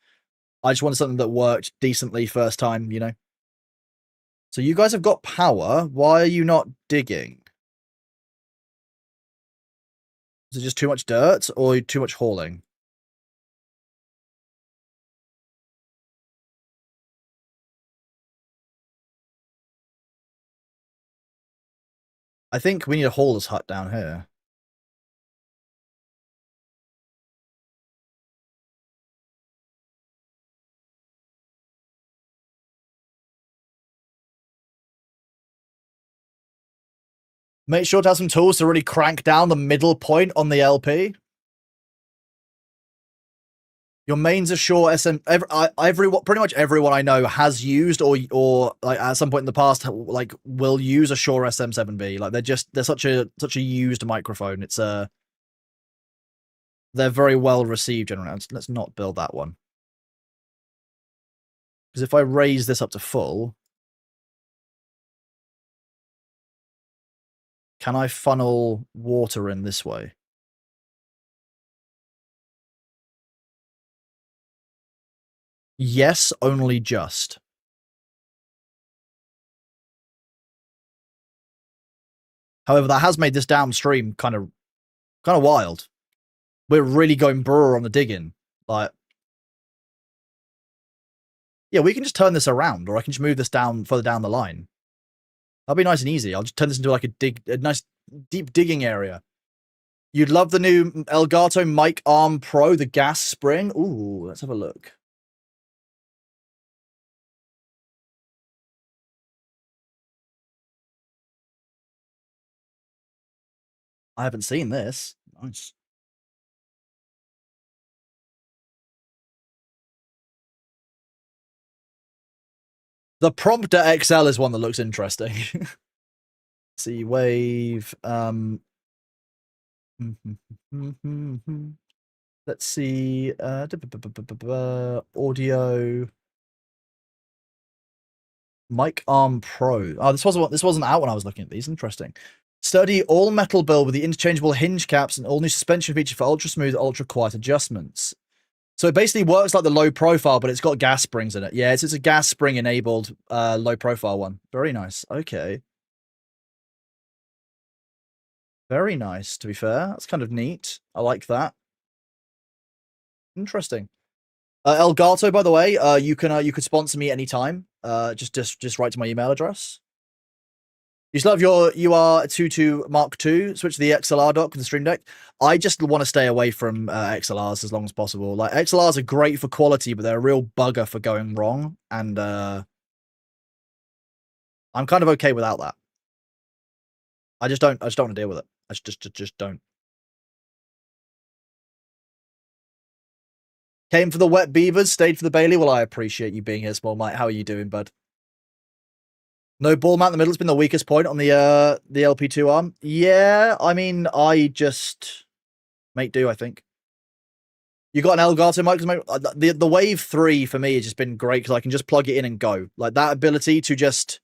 I just wanted something that worked decently first time, you know? So you guys have got power. Why are you not digging? Is it just too much dirt or too much hauling? I think we need a hauler's hut down here. Make sure to have some tools to really crank down the middle point on the LP. Your mains are Shure SM. Pretty much everyone I know has used or like at some point in the past like will use a Shure SM7B. Like they're such a used microphone. It's they're very well received generally. Let's not build that one. Because if I raise this up to full, can I funnel water in this way? Yes, only just. However, that has made this downstream kind of wild. We're really going brewer on the digging. Like, yeah, we can just turn this around, or I can just move this down further down the line. That'll be nice and easy. I'll just turn this into like a nice deep digging area. You'd love the new Elgato Mic Arm Pro, the gas spring. Ooh, let's have a look. I haven't seen this. Nice. The Prompter XL is one that looks interesting. See, wave. Let's see. Audio. Mic Arm Pro. Oh, this wasn't out when I was looking at these. Interesting. Sturdy all metal build with the interchangeable hinge caps and all new suspension feature for ultra smooth, ultra quiet adjustments. So it basically works like the low profile, but it's got gas springs in it. Yeah, it's a gas spring enabled low profile one. Very nice. Okay. Very nice, to be fair. That's kind of neat. I like that. Interesting. Elgato, by the way, you could sponsor me anytime. Just write to my email address. You still have your UR22 Mark II, switch to the XLR dock with the Stream Deck. I just want to stay away from XLRs as long as possible. Like, XLRs are great for quality, but they're a real bugger for going wrong. And I'm kind of okay without that. I just don't want to deal with it. I just don't. Came for the wet beavers, stayed for the Bailey. Well, I appreciate you being here, Small Mike. How are you doing, bud? No ball mount in the middle has been the weakest point on the LP2 arm. Yeah, I mean, I just make do, I think. You got an Elgato mic? The Wave 3 for me has just been great because I can just plug it in and go. Like, that ability to just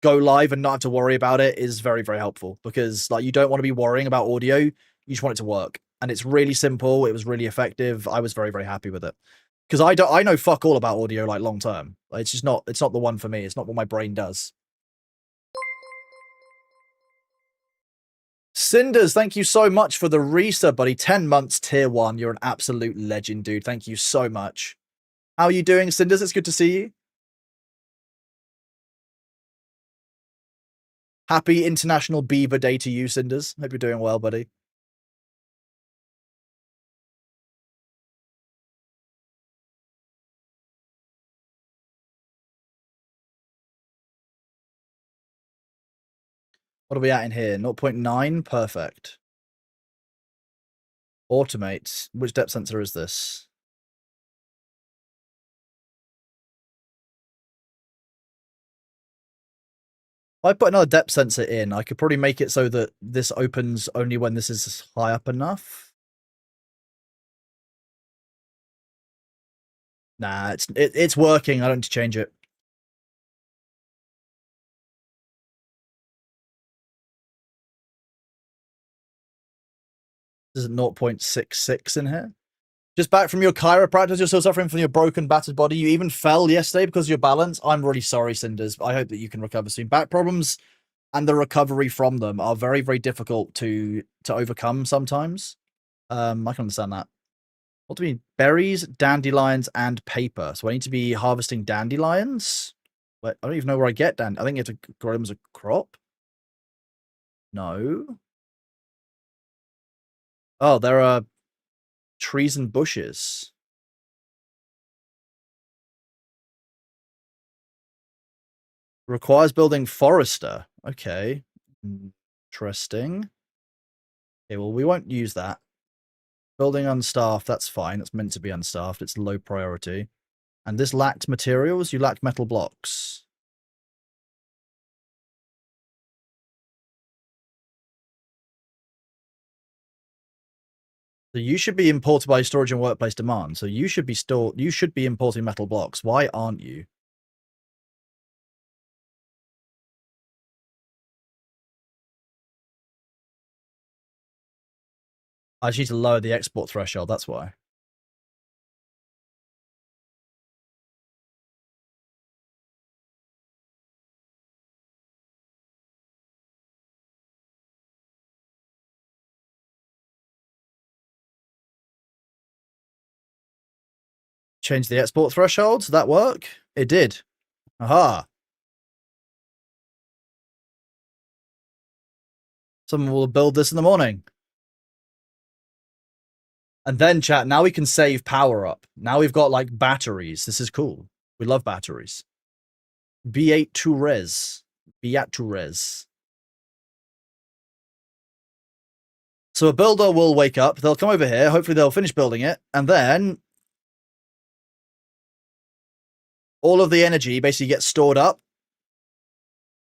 go live and not have to worry about it is very, very helpful because, like, you don't want to be worrying about audio. You just want it to work. And it's really simple. It was really effective. I was very, very happy with it. Because I know fuck all about audio, like, long term. It's just not, it's not the one for me. It's not what my brain does. Cinders, thank you so much for the resub, buddy. 10 months, tier 1. You're an absolute legend, dude. Thank you so much. How are you doing, Cinders? It's good to see you. Happy International Beaver Day to you, Cinders. Hope you're doing well, buddy. What are we at in here? 0.9? Perfect. Automate. Which depth sensor is this? If I put another depth sensor in, I could probably make it so that this opens only when this is high up enough. Nah, it's working. I don't need to change it. This is 0.66 in here. Just back from your chiropractor, you're still suffering from your broken, battered body. You even fell yesterday because of your balance. I'm really sorry, Cinders. I hope that you can recover soon. Back problems and the recovery from them are very, very difficult to overcome sometimes. I can understand that. What do we need? Berries, dandelions, and paper. So I need to be harvesting dandelions. But I don't even know where I get I think you have to grow them as a crop. No. Oh, there are trees and bushes. Requires building forester. Okay. Interesting. Okay, well, we won't use that. Building unstaffed, that's fine. It's meant to be unstaffed. It's low priority. And this lacked materials. You lack metal blocks. So you should be imported by storage and workplace demand. So you should be importing metal blocks. Why aren't you? I just need to lower the export threshold, that's why. Change the export threshold. Did that work? It did. Aha. Someone will build this in the morning. And then, chat, now we can save power up. Now we've got, like, batteries. This is cool. We love batteries. B8 to res. B8 to res. So a builder will wake up. They'll come over here. Hopefully they'll finish building it. And then all of the energy basically gets stored up.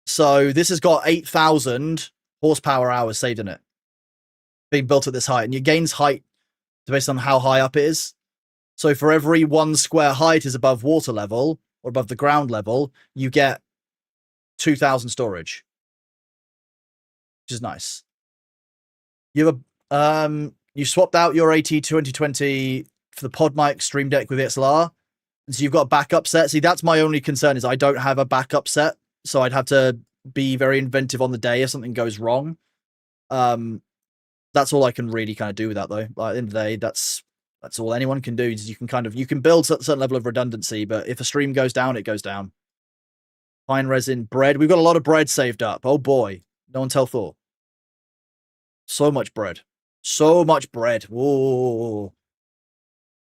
So this has got 8,000 horsepower hours saved in it. Being built at this height. And it gains height based on how high up it is. So for every 1 square height is above water level or above the ground level, you get 2,000 storage, which is nice. You have you swapped out your AT 2020 for the Pod Mic Stream Deck with the XLR, so you've got a backup set. See, that's my only concern is I don't have a backup set, so I'd have to be very inventive on the day if something goes wrong. That's all I can really kind of do with that, though. Like, at the end of the day, that's all anyone can do. Is you can build a certain level of redundancy, but if a stream goes down, it goes down. Fine resin bread. We've got a lot of bread saved up. Oh boy, no one tell Thor. So much bread. So much bread. Whoa.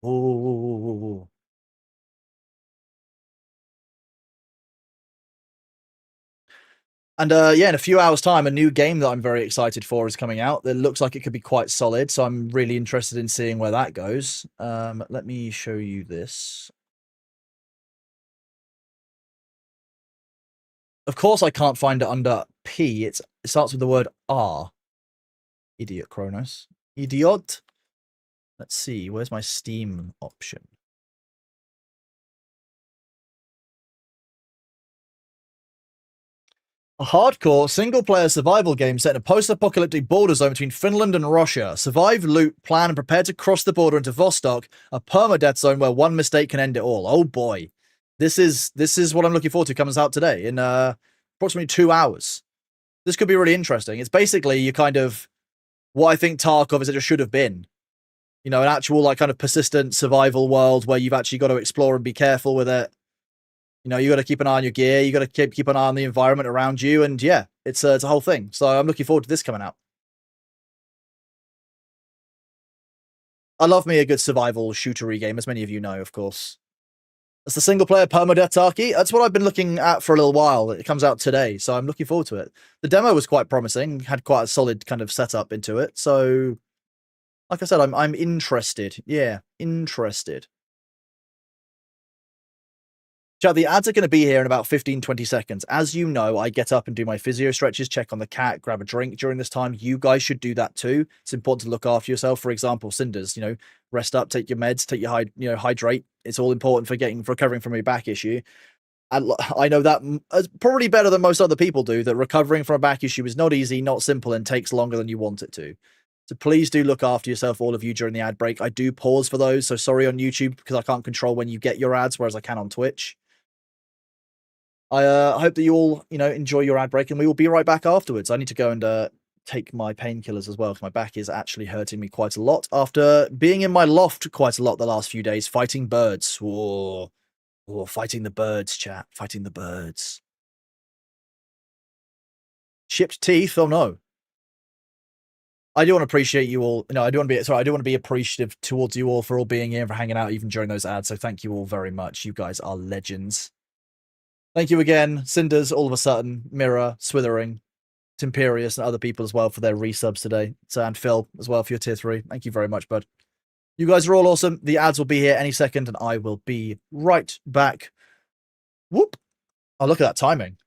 Whoa. And yeah, in a few hours' time, a new game that I'm very excited for is coming out. That looks like it could be quite solid, so I'm really interested in seeing where that goes. Let me show you this. Of course, I can't find it under P. It starts with the word R. Idiot Kronos. Idiot. Let's see. Where's my Steam option? A hardcore single-player survival game set in a post-apocalyptic border zone between Finland and Russia. Survive, loot, plan, and prepare to cross the border into Vostok, a permadeath zone where one mistake can end it all. Oh boy, this is what I'm looking forward to. Comes out today in approximately 2 hours. This could be really interesting. It's basically you kind of what I think Tarkov is it just should have been. You know, an actual like kind of persistent survival world where you've actually got to explore and be careful with it. You know, you got to keep an eye on your gear. You got to keep an eye on the environment around you, and yeah, it's a whole thing. So I'm looking forward to this coming out. I love me a good survival shootery game, as many of you know, of course. It's the single player permadeath Taki. That's what I've been looking at for a little while. It comes out today, so I'm looking forward to it. The demo was quite promising, had quite a solid kind of setup into it. So, like I said, I'm interested. Yeah, interested. Chat, the ads are going to be here in about 15, 20 seconds. As you know, I get up and do my physio stretches, check on the cat, grab a drink during this time. You guys should do that too. It's important to look after yourself. For example, Cinders, you know, rest up, take your meds, take your hydrate. It's all important for recovering from a back issue. And I know that probably better than most other people do, that recovering from a back issue is not easy, not simple, and takes longer than you want it to. So please do look after yourself, all of you, during the ad break. I do pause for those, so sorry on YouTube because I can't control when you get your ads, whereas I can on Twitch. I hope that you all, enjoy your ad break, and we will be right back afterwards. I need to go and take my painkillers as well, because my back is actually hurting me quite a lot after being in my loft quite a lot the last few days, fighting birds. Whoa, fighting the birds, chat. Fighting the birds. Chipped teeth? Oh no. I do want to appreciate you all. I do want to be appreciative towards you all for all being here and for hanging out even during those ads. So thank you all very much. You guys are legends. Thank you again, Cinders, all of a sudden, Mirror, Swithering, Timperius, and other people as well for their resubs today. So, and Phil as well for your tier 3. Thank you very much, bud. You guys are all awesome. The ads will be here any second, and I will be right back. Whoop. Oh, look at that timing.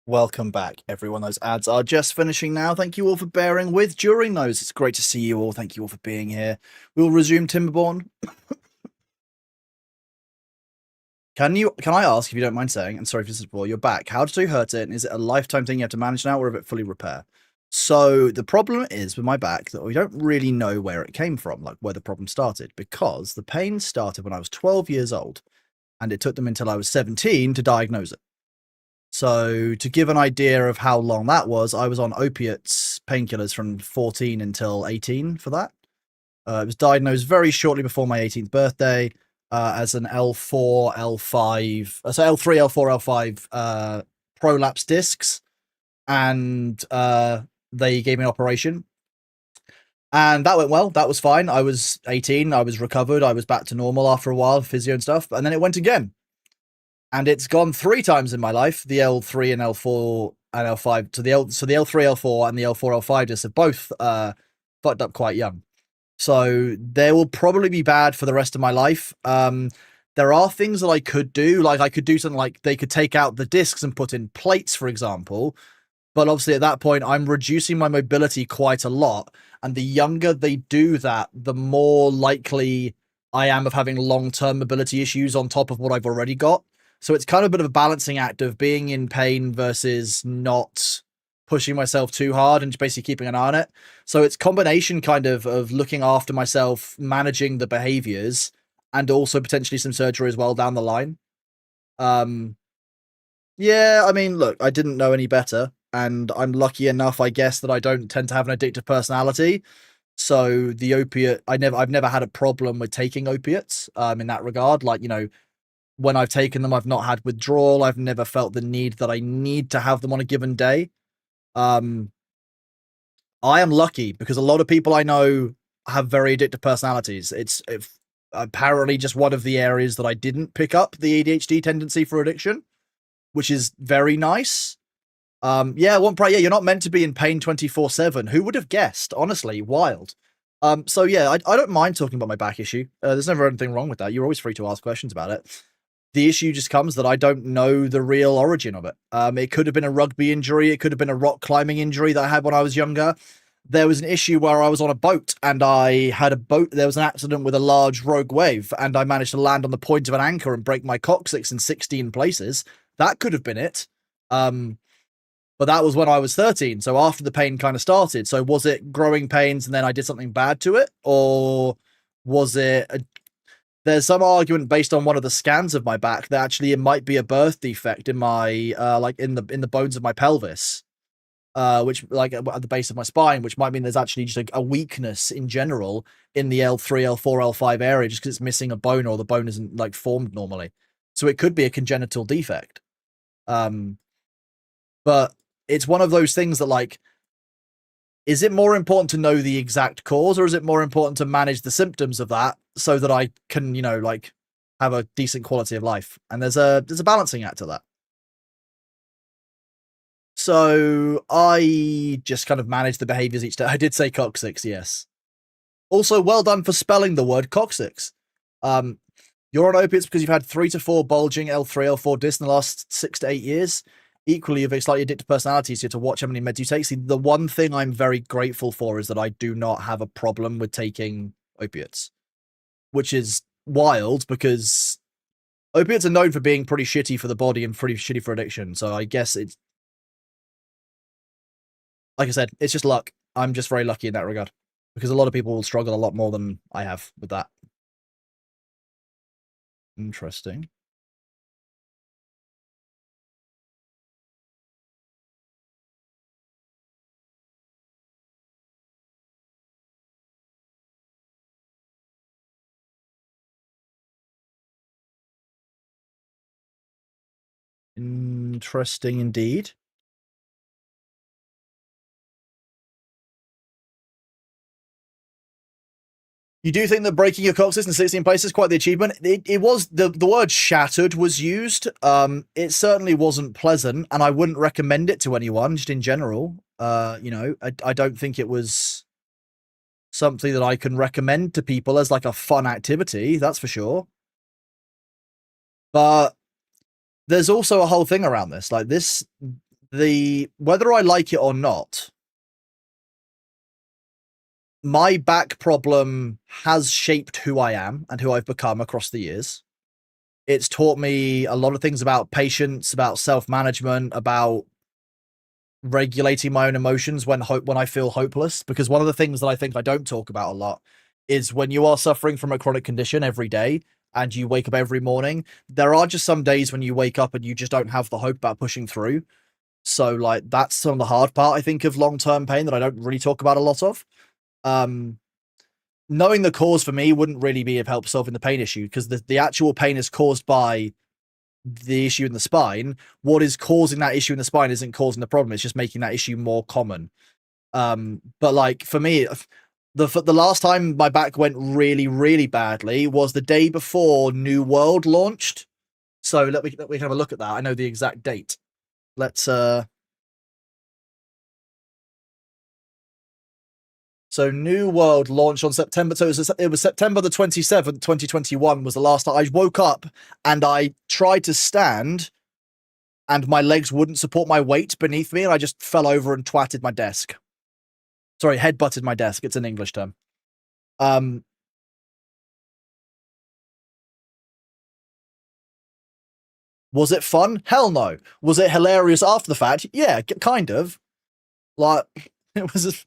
Welcome back, everyone. Those ads are just finishing now. Thank you all for bearing with during those. It's great to see you all. Thank you all for being here. We'll resume Timberborn. Can I ask, if you don't mind saying, and sorry if this is before, you're back. How did you hurt it? And is it a lifetime thing you have to manage now, or if it fully repair? So the problem is with my back that we don't really know where it came from, like where the problem started, because the pain started when I was 12 years old, and it took them until I was 17 to diagnose it. So to give an idea of how long that was, I was on opiates, painkillers from 14 until 18 for that. It was diagnosed very shortly before my 18th birthday as an L4, L5, so L3, L4, L5 prolapse discs, and they gave me an operation. And that went well. That was fine. I was 18. I was recovered. I was back to normal after a while, physio and stuff. And then it went again. And it's gone 3 times in my life, the L3 and L4 and L5. So the L3, L4 and the L4, L5 discs have both fucked up quite young. So they will probably be bad for the rest of my life. There are things that I could do. Like I could do something like they could take out the discs and put in plates, for example. But obviously at that point, I'm reducing my mobility quite a lot. And the younger they do that, the more likely I am of having long-term mobility issues on top of what I've already got. So it's kind of a bit of a balancing act of being in pain versus not pushing myself too hard and just basically keeping an eye on it. So it's combination kind of looking after myself, managing the behaviors, and also potentially some surgery as well down the line. Yeah, I mean, look, I didn't know any better, and I'm lucky enough, I guess, that I don't tend to have an addictive personality. So the opiate, I've never had a problem with taking opiates in that regard. Like, you know, when I've taken them, I've not had withdrawal. I've never felt the need that I need to have them on a given day. I am lucky because a lot of people I know have very addictive personalities. It's apparently just one of the areas that I didn't pick up the ADHD tendency for addiction, which is very nice. Yeah, you're not meant to be in pain 24/7. Who would have guessed? Honestly, wild. So yeah, I don't mind talking about my back issue. There's never anything wrong with that. You're always free to ask questions about it. The issue just comes that I don't know the real origin of it. It could have been a rugby injury. It could have been a rock climbing injury that I had when I was younger. There was an issue where I was on a boat and I had a boat. There was an accident with a large rogue wave and I managed to land on the point of an anchor and break my coccyx in 16 places. That could have been it. But that was when I was 13. So after the pain kind of started. So was it growing pains and then I did something bad to it? Or was it there's some argument based on one of the scans of my back that actually it might be a birth defect in my like in the bones of my pelvis, which like at the base of my spine, which might mean there's actually just a weakness in general in the L3, L4, L5 area just because it's missing a bone or the bone isn't like formed normally. So it could be a congenital defect. But it's one of those things that like, is it more important to know the exact cause or is it more important to manage the symptoms of that so that I can, you know, like have a decent quality of life? And there's a balancing act to that. So I just kind of manage the behaviors each day. I did say coccyx, yes. Also, well done for spelling the word coccyx. You're on opiates because you've had 3 to 4 bulging L3, L4 discs in the last 6 to 8 years. Equally, you've a slightly addictive personality, so you have to watch how many meds you take. See, the one thing I'm very grateful for is that I do not have a problem with taking opiates, which is wild because opiates are known for being pretty shitty for the body and pretty shitty for addiction. So I guess it's, like I said, it's just luck. I'm just very lucky in that regard because a lot of people will struggle a lot more than I have with that. Interesting. Interesting indeed. You do think that breaking your coccyx in 16 places is quite the achievement? It was, the word shattered was used. It certainly wasn't pleasant, and I wouldn't recommend it to anyone, just in general. You know, I don't think it was something that I can recommend to people as like a fun activity, that's for sure. But there's also a whole thing around this. Like this, whether I like it or not, my back problem has shaped who I am and who I've become across the years. It's taught me a lot of things about patience, about self-management, about regulating my own emotions when I feel hopeless. Because one of the things that I think I don't talk about a lot is when you are suffering from a chronic condition every day and you wake up every morning, there are just some days when you wake up and you just don't have the hope about pushing through. So like that's some of the hard part, I think, of long-term pain that I don't really talk about a lot of. Knowing the cause for me wouldn't really be of help solving the pain issue, because the actual pain is caused by the issue in the spine. What is causing that issue in the spine isn't causing the problem. It's just making that issue more common. But like for me, the last time my back went really, really badly was the day before New World launched. So let me have a look at that. I know the exact date. Let's So New World launched on September. So it was September the 27th, 2021 was the last time I woke up and I tried to stand and my legs wouldn't support my weight beneath me and I just fell over and twatted my desk. Sorry, headbutted my desk. It's an English term. Was it fun? Hell no. Was it hilarious after the fact? Yeah, kind of. Like, it was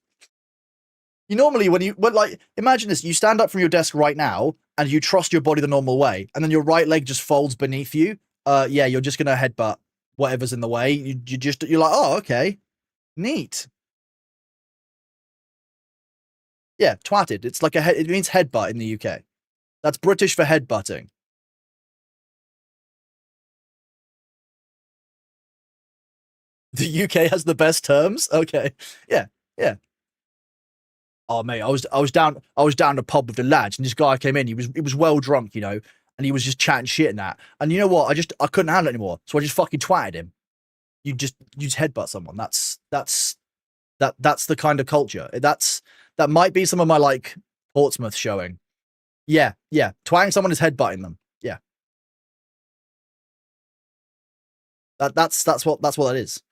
you normally when like imagine this, you stand up from your desk right now and you trust your body the normal way and then your right leg just folds beneath you. Yeah, you're just gonna headbutt whatever's in the way. You're like, oh, okay, neat. Yeah, twatted. It's like it means headbutt in the UK. That's British for headbutting. The UK has the best terms. Okay, yeah, yeah. Oh mate, I was down the pub with the lads, and this guy came in. He was well drunk, you know, and he was just chatting shit and that. And you know what? I couldn't handle it anymore, so I just fucking twatted him. You just headbutt someone. That's the kind of culture. That might be some of my like Portsmouth showing. Yeah, yeah. Twang someone is headbutting them. Yeah. That's what that is.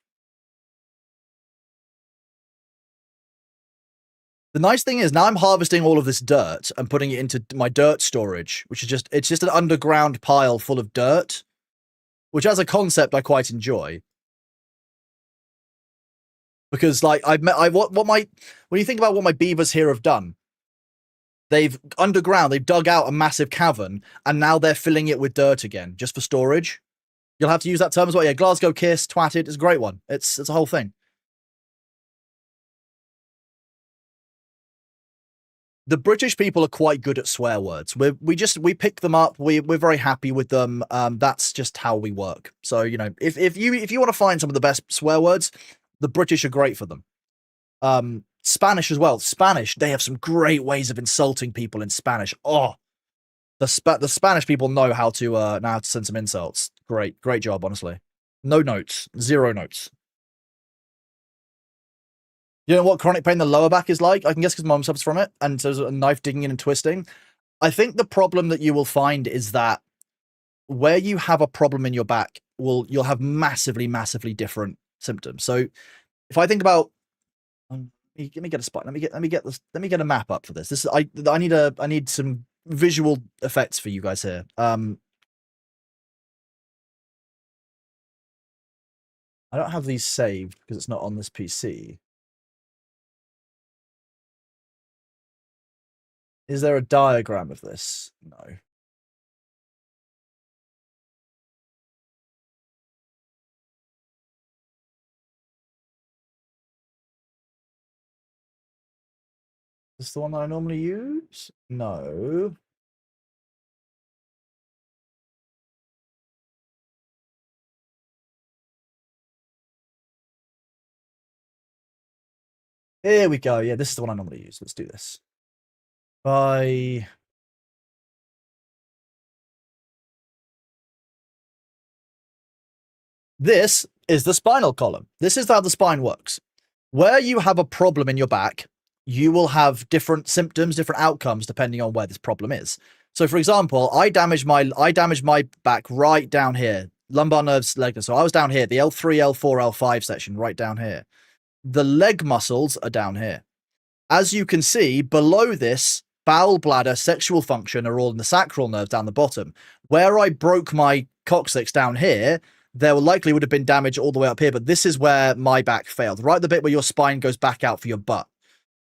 The nice thing is now I'm harvesting all of this dirt and putting it into my dirt storage, which is it's just an underground pile full of dirt, which as a concept I quite enjoy. Because like when you think about what my beavers here have done, they've dug out a massive cavern and now they're filling it with dirt again just for storage. You'll have to use that term as well. Yeah, Glasgow Kiss, twatted is a great one. It's a whole thing. The British people are quite good at swear words. We pick them up. We're very happy with them. That's just how we work. So you know, if you want to find some of the best swear words, the British are great for them. Spanish as well. Spanish, they have some great ways of insulting people in Spanish. Oh, the Spanish people know how to send some insults. Great job, honestly. No notes, zero notes. You know what chronic pain the lower back is like? I can guess because mom suffers from it, and so there's a knife digging in and twisting. I think the problem that you will find is that where you have a problem in your back, you'll have massively different symptoms. So if I think about, let me get a spot. Let me get a map up for this. I need some visual effects for you guys here. I don't have these saved because it's not on this PC. Is there a diagram of this? No. Is this the one that I normally use? No. Here we go. Yeah, this is the one I normally use. Let's do this. This is the spinal column. This is how the spine works. Where you have a problem in your back, you will have different symptoms, different outcomes, depending on where this problem is. So, for example, I damaged my back right down here. lumbar nerves, leg nerves. So I was down here, the L3, L4, L5 section, right down here. The leg muscles are down here. As you can see, below this, bowel, bladder, sexual function are all in the sacral nerves down the bottom. Where I broke my coccyx down here, there likely would have been damage all the way up here, but this is where my back failed, right? The bit where your spine goes back out for your butt.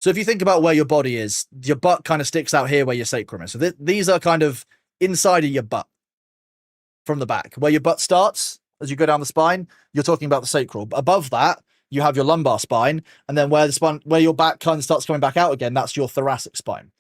So if you think about where your body is, your butt kind of sticks out here where your sacrum is. So these are kind of inside of your butt from the back. Where your butt starts, as you go down the spine, you're talking about the sacral. Above that, you have your lumbar spine, and then where your back kind of starts coming back out again, that's your thoracic spine.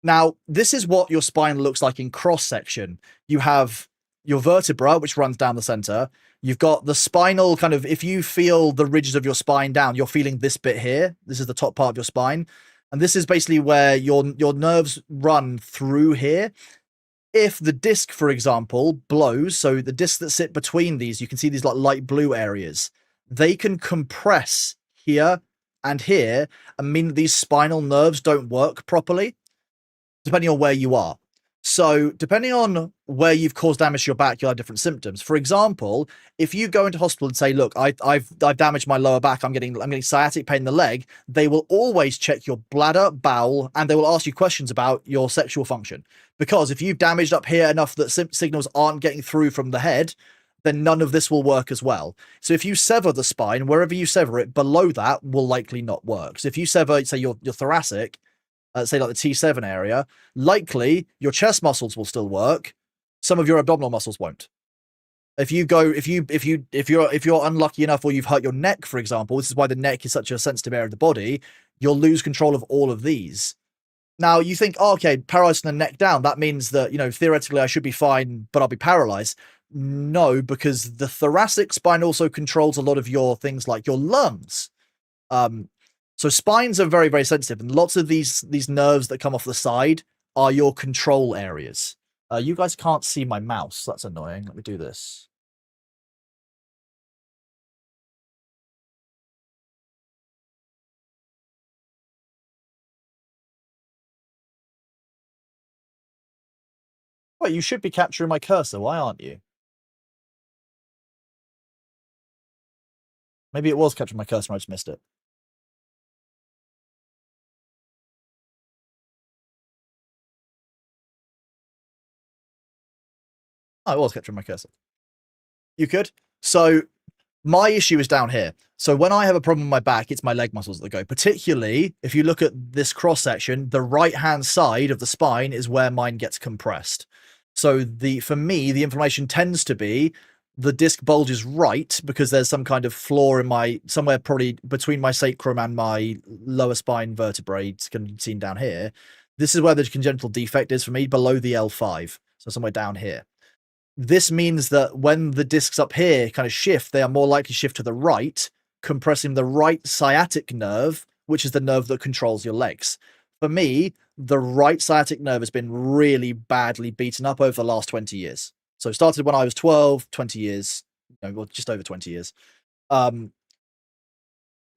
Now, this is what your spine looks like in cross section. You have your vertebra, which runs down the center. You've got the spinal kind of, if you feel the ridges of your spine down, you're feeling this bit here. This is the top part of your spine. And this is basically where your nerves run through here. If the disc, for example, blows, so the discs that sit between these, you can see these like light blue areas, they can compress here and here and mean that these spinal nerves don't work properly, depending on where you are. So depending on where you've caused damage to your back, you'll have different symptoms. For example, if you go into hospital and say, look, I've damaged my lower back, I'm getting sciatic pain in the leg, they will always check your bladder, bowel, and they will ask you questions about your sexual function. Because if you've damaged up here enough that signals aren't getting through from the head, then none of this will work as well. So if you sever the spine, wherever you sever it, below that will likely not work. So if you sever, say, your thoracic, say like the T7 area, likely your chest muscles will still work. Some of your abdominal muscles won't. If you're unlucky enough, or you've hurt your neck, for example, this is why the neck is such a sensitive area of the body, you'll lose control of all of these. Now you think, oh, okay, paralyzed from the neck down, that means that, theoretically I should be fine, but I'll be paralyzed. No, because the thoracic spine also controls a lot of your things like your lungs. So spines are very, very sensitive, and lots of these nerves that come off the side are your control areas. You guys can't see my mouse. That's annoying. Let me do this. Wait, you should be capturing my cursor. Why aren't you? Maybe it was capturing my cursor and I just missed it. Oh, it was capturing my cursor. You could. So my issue is down here. So when I have a problem with my back, it's my leg muscles that go. Particularly, if you look at this cross section, the right-hand side of the spine is where mine gets compressed. So for me, the inflammation tends to be the disc bulges right because there's some kind of flaw in somewhere probably between my sacrum and my lower spine vertebrae. It's can be seen down here. This is where the congenital defect is for me, below the L5. So somewhere down here. This means that when the discs up here kind of shift, they are more likely to shift to the right, compressing the right sciatic nerve, which is the nerve that controls your legs. For me, the right sciatic nerve has been really badly beaten up over the last 20 years. So it started when I was 12, 20 years, well, just over 20 years.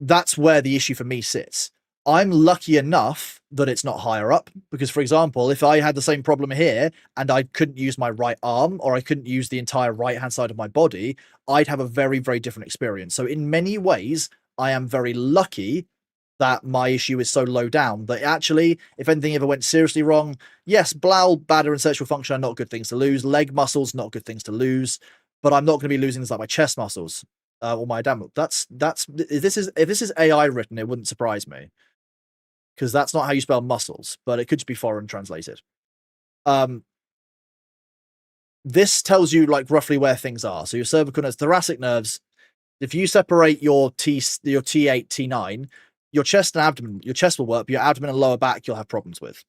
That's where the issue for me sits. I'm lucky enough that it's not higher up because, for example, if I had the same problem here and I couldn't use my right arm or I couldn't use the entire right-hand side of my body, I'd have a very, very different experience. So in many ways, I am very lucky that my issue is so low down that actually, if anything ever went seriously wrong, yes, bowel, bladder, and sexual function are not good things to lose. Leg muscles, not good things to lose. But I'm not going to be losing things like my chest muscles or my abdominal. If this is AI written, it wouldn't surprise me. Because that's not how you spell muscles, but it could just be foreign translated. This tells you like roughly where things are. So your cervical nerves, thoracic nerves, if you separate your T8, T9, your chest and abdomen, your chest will work, but your abdomen and lower back you'll have problems with.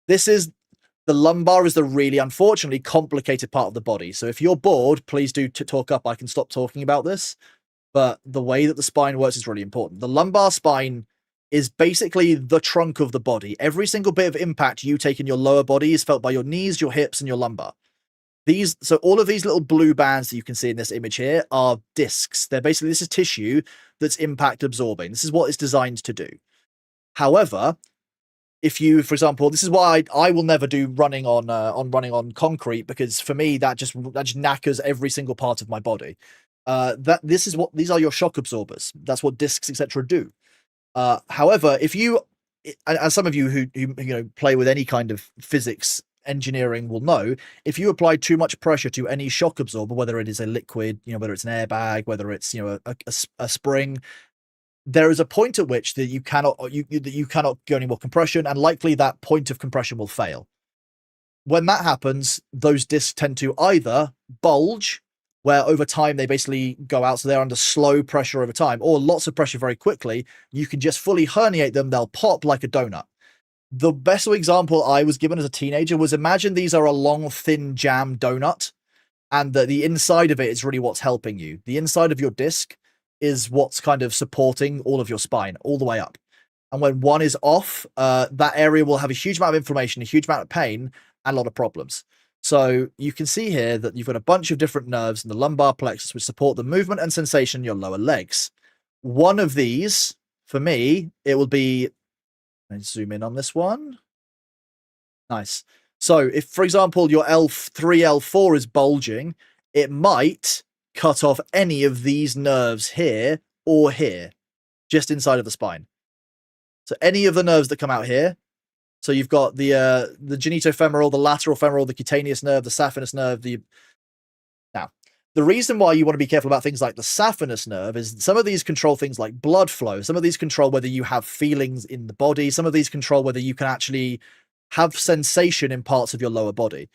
The lumbar is the really, unfortunately, complicated part of the body. So if you're bored, please do talk up. I can stop talking about this. But the way that the spine works is really important. The lumbar spine is basically the trunk of the body. Every single bit of impact you take in your lower body is felt by your knees, your hips, and your lumbar. So all of these little blue bands that you can see in this image here are discs. This is tissue that's impact absorbing. This is what it's designed to do. However, if you, for example, this is why I will never do running on concrete, because for me that just knackers every single part of my body. These are your shock absorbers. That's what discs etc. do. However, if you, as some of you who play with any kind of physics engineering will know, if you apply too much pressure to any shock absorber, whether it is a liquid, whether it's an airbag, whether it's a spring, there is a point at which that you cannot go any more compression, and likely that point of compression will fail. When that happens, those discs tend to either bulge, where over time they basically go out, so they're under slow pressure over time, or lots of pressure very quickly. You can just fully herniate them. They'll pop like a donut. The best example I was given as a teenager was, imagine these are a long, thin jam donut, and the inside of it is really what's helping you. The inside of your disc is what's kind of supporting all of your spine all the way up. And when one is off, that area will have a huge amount of inflammation, a huge amount of pain, and a lot of problems. So you can see here that you've got a bunch of different nerves in the lumbar plexus which support the movement and sensation in your lower legs. One of these, for me, it will be, let's zoom in on this one. Nice. So if, for example, your L3, L4 is bulging, it might cut off any of these nerves here or here, just inside of the spine. So any of the nerves that come out here. So you've got the genitofemoral, the lateral femoral, the cutaneous nerve, the saphenous nerve. Now, the reason why you want to be careful about things like the saphenous nerve is some of these control things like blood flow. Some of these control whether you have feelings in the body. Some of these control whether you can actually have sensation in parts of your lower body.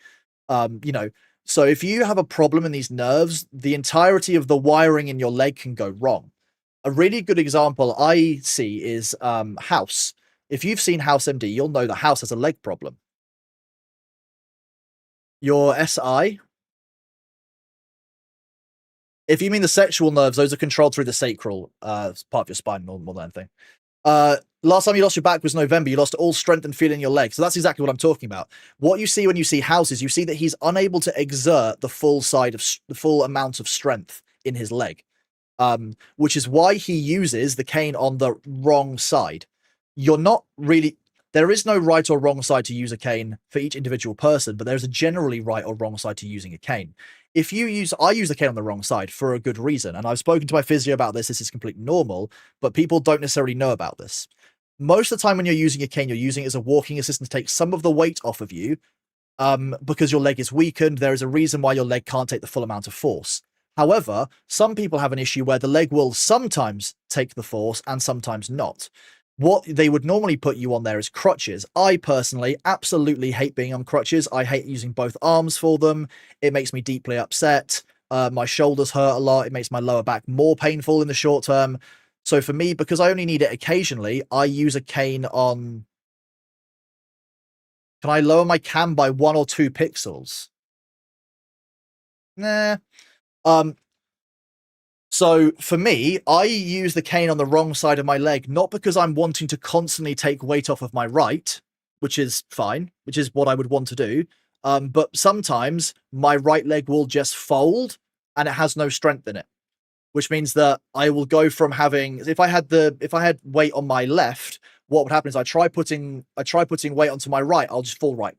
So if you have a problem in these nerves, the entirety of the wiring in your leg can go wrong. A really good example I see is House. If you've seen House MD, you'll know that House has a leg problem. Your SI, if you mean the sexual nerves, those are controlled through the sacral part of your spine more than anything. Last time you lost your back was November. You lost all strength and feel in your leg. So that's exactly what I'm talking about. What you see when you see House is you see that he's unable to exert the full amount of strength in his leg, which is why he uses the cane on the wrong side. You're not really, there is no right or wrong side to use a cane for each individual person, but there's a generally right or wrong side to using a cane. I use the cane on the wrong side for a good reason, and I've spoken to my physio about this. This is completely normal, but people don't necessarily know about this. Most of the time when you're using a cane, you're using it as a walking assistant to take some of the weight off of you, because your leg is weakened. There is a reason why your leg can't take the full amount of force. However, some people have an issue where the leg will sometimes take the force and sometimes not. What they would normally put you on there is crutches. I personally absolutely hate being on crutches. I hate using both arms for them. It makes me deeply upset. My shoulders hurt a lot. It makes my lower back more painful in the short term. So for me, because I only need it occasionally, I use a cane on... Can I lower my cam by 1 or 2 pixels? Nah. So for me, I use the cane on the wrong side of my leg, not because I'm wanting to constantly take weight off of my right, which is fine, which is what I would want to do. But sometimes my right leg will just fold and it has no strength in it, which means that I will go from having, if I had weight on my left, what would happen is I try putting weight onto my right, I'll just fall right.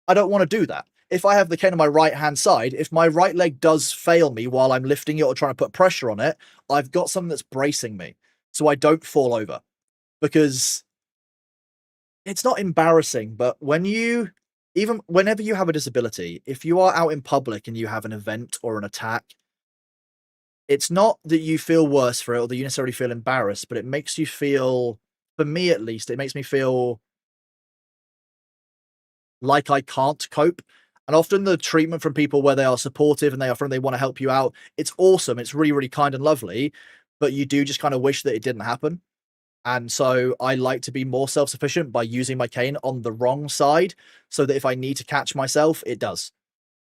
I don't want to do that. If I have the cane on my right hand side, if my right leg does fail me while I'm lifting it or trying to put pressure on it, I've got something that's bracing me so I don't fall over. Because it's not embarrassing, but whenever you have a disability, if you are out in public and you have an event or an attack, it's not that you feel worse for it or that you necessarily feel embarrassed, but it makes you feel, for me at least, it makes me feel like I can't cope. And often the treatment from people where they are supportive and they want to help you out, it's awesome. It's really, really kind and lovely, but you do just kind of wish that it didn't happen. And so I like to be more self-sufficient by using my cane on the wrong side so that if I need to catch myself, it does.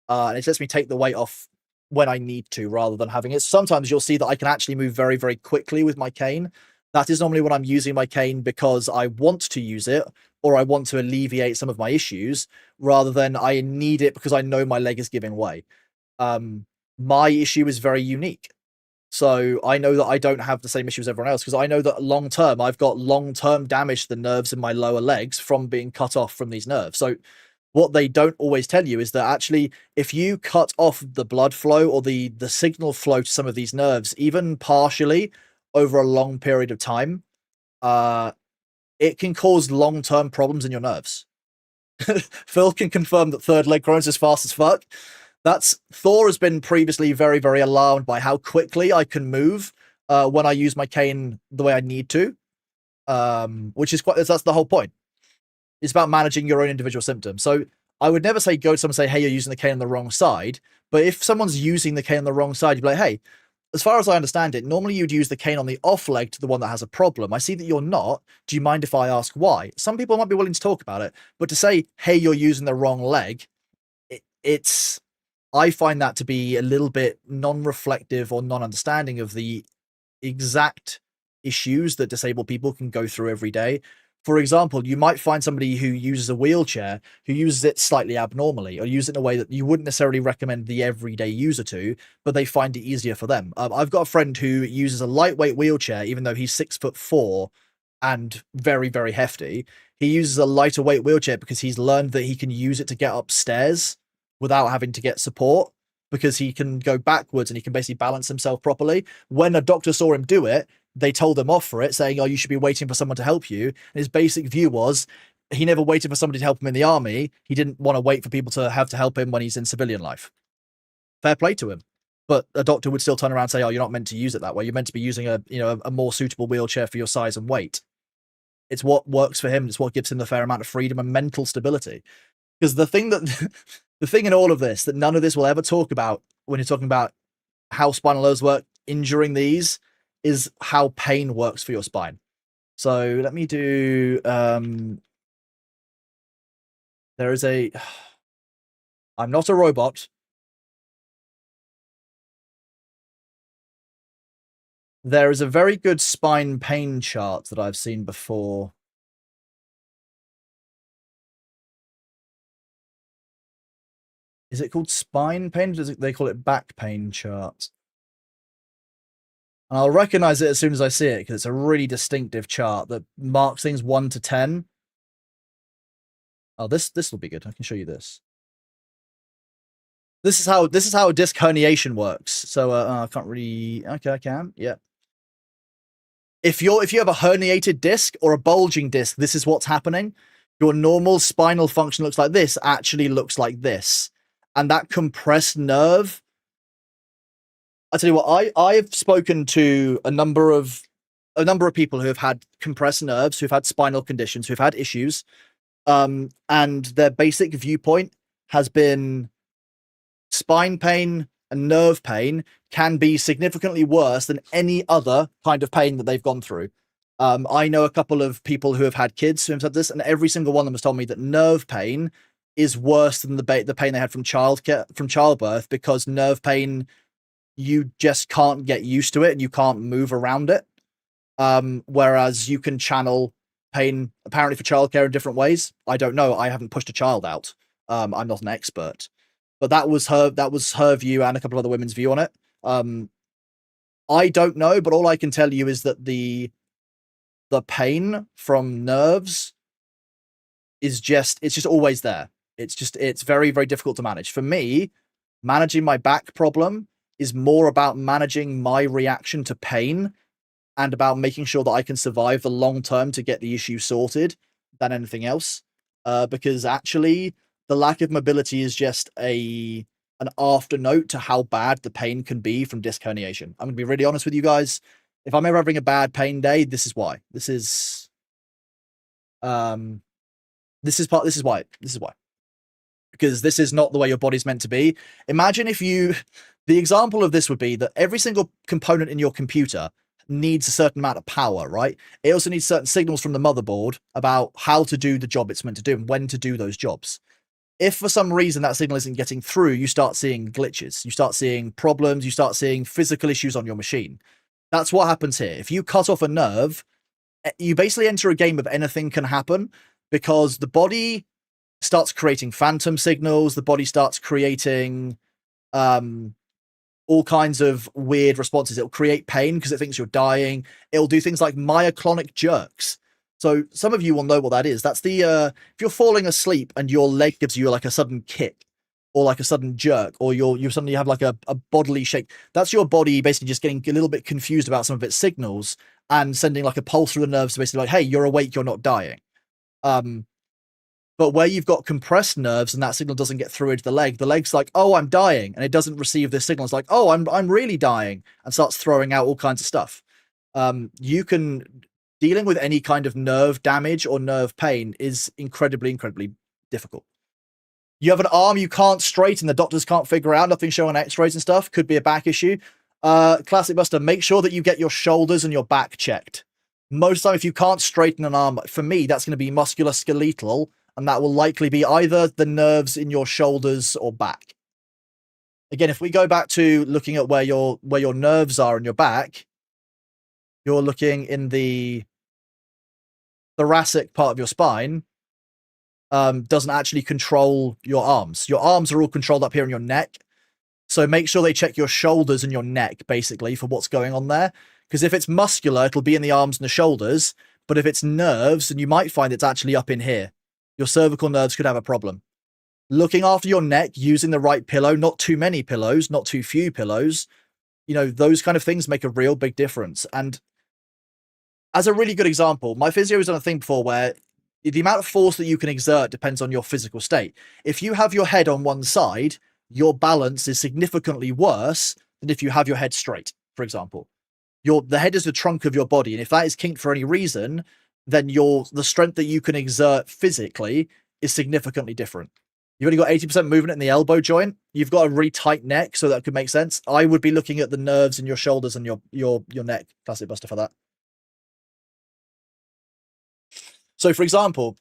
And it lets me take the weight off when I need to rather than having it. Sometimes you'll see that I can actually move very, very quickly with my cane. That is normally when I'm using my cane because I want to use it or I want to alleviate some of my issues rather than I need it because I know my leg is giving way. My issue is very unique. So I know that I don't have the same issue as everyone else, because I know that long term, I've got long term damage to the nerves in my lower legs from being cut off from these nerves. So what they don't always tell you is that actually, if you cut off the blood flow or the signal flow to some of these nerves, even partially over a long period of time, it can cause long term problems in your nerves. Phil can confirm that third leg grows as fast as fuck. Thor has been previously very, very alarmed by how quickly I can move when I use my cane the way I need to. Which is that's the whole point. It's about managing your own individual symptoms. So I would never say go to someone and say, hey, you're using the cane on the wrong side. But if someone's using the cane on the wrong side, you'd be like, hey, as far as I understand it, normally you'd use the cane on the off leg to the one that has a problem. I see that you're not. Do you mind if I ask why? Some people might be willing to talk about it, but to say, hey, you're using the wrong leg, I find that to be a little bit non-reflective or non-understanding of the exact issues that disabled people can go through every day. For example, you might find somebody who uses a wheelchair who uses it slightly abnormally, or use it in a way that you wouldn't necessarily recommend the everyday user to, but they find it easier for them. I've got a friend who uses a lightweight wheelchair, even though he's 6'4" and very, very hefty. He uses a lighter weight wheelchair because he's learned that he can use it to get upstairs without having to get support, because he can go backwards and he can basically balance himself properly. When a doctor saw him do it, they told him off for it, saying, oh, you should be waiting for someone to help you. And his basic view was he never waited for somebody to help him in the army. He didn't want to wait for people to help him when he's in civilian life. Fair play to him. But a doctor would still turn around and say, oh, you're not meant to use it that way. You're meant to be using a more suitable wheelchair for your size and weight. It's what works for him. It's what gives him the fair amount of freedom and mental stability. Because the thing in all of this that none of this will ever talk about when you're talking about how spinal nerves work, injuring these, is how pain works for your spine. So let me do, there is I'm not a robot. There is a very good spine pain chart that I've seen before. Is it called spine pain? They call it back pain chart? And I'll recognize it as soon as I see it, because it's a really distinctive chart that marks things 1 to 10. Oh, this will be good. I can show you this. This is how a disc herniation works. So I can't really. Okay, I can. Yeah. If you have a herniated disc or a bulging disc, this is what's happening. Your normal spinal function looks like this, actually looks like this. And that compressed nerve, I tell you what, I've spoken to a number of people who have had compressed nerves, who've had spinal conditions, who've had issues, and their basic viewpoint has been spine pain and nerve pain can be significantly worse than any other kind of pain that they've gone through. I know a couple of people who have had kids who have had this, and every single one of them has told me that nerve pain is worse than the pain they had from childbirth, because nerve pain, you just can't get used to it and you can't move around it. Whereas you can channel pain apparently for childcare in different ways. I don't know. I haven't pushed a child out. I'm not an expert, but that was her view and a couple of other women's view on it. I don't know, but all I can tell you is that the pain from nerves is just always there. It's very, very difficult to manage. For me, managing my back problem is more about managing my reaction to pain and about making sure that I can survive the long term to get the issue sorted than anything else. Because actually, the lack of mobility is just an after note to how bad the pain can be from disc herniation. I'm going to be really honest with you guys. If I'm ever having a bad pain day, this is why. This is why. Because this is not the way your body's meant to be. Imagine if the example of this would be that every single component in your computer needs a certain amount of power, right? It also needs certain signals from the motherboard about how to do the job it's meant to do and when to do those jobs. If for some reason that signal isn't getting through, you start seeing glitches, you start seeing problems, you start seeing physical issues on your machine. That's what happens here. If you cut off a nerve, you basically enter a game of anything can happen, because the body starts creating phantom signals, the body starts creating all all kinds of weird responses. It'll create pain because it thinks you're dying. It'll do things like myoclonic jerks. So some of you will know what that is. That's the if you're falling asleep and your leg gives you like a sudden kick or like a sudden jerk, or you suddenly have like a bodily shake. That's your body basically just getting a little bit confused about some of its signals and sending like a pulse through the nerves to basically like, hey, you're awake, you're not dying. But where you've got compressed nerves and that signal doesn't get through into the leg's like, oh, I'm dying, and it doesn't receive this signal. It's like, oh, I'm really dying, and starts throwing out all kinds of stuff. Dealing with any kind of nerve damage or nerve pain is incredibly difficult. You have an arm you can't straighten, the doctors can't figure out, nothing showing x-rays and stuff, could be a back issue. Classic Buster, make sure that you get your shoulders and your back checked. Most of the time, if you can't straighten an arm, for me, that's going to be musculoskeletal, and that will likely be either the nerves in your shoulders or back. Again, if we go back to looking at where your nerves are in your back, you're looking in the thoracic part of your spine. Doesn't actually control your arms. Your arms are all controlled up here in your neck. So make sure they check your shoulders and your neck, basically, for what's going on there. Because if it's muscular, it'll be in the arms and the shoulders. But if it's nerves, then you might find it's actually up in here. Your cervical nerves could have a problem. Looking after your neck, using the right pillow, not too many pillows, not too few pillows, those kind of things make a real big difference. And as a really good example, my physio has done a thing before where the amount of force that you can exert depends on your physical state. If you have your head on one side, your balance is significantly worse than if you have your head straight, for example. The head is the trunk of your body, and if that is kinked for any reason, then the strength that you can exert physically is significantly different. You've only got 80% movement in the elbow joint. You've got a really tight neck, so that could make sense. I would be looking at the nerves in your shoulders and your neck, Classic Buster, for that. So, for example,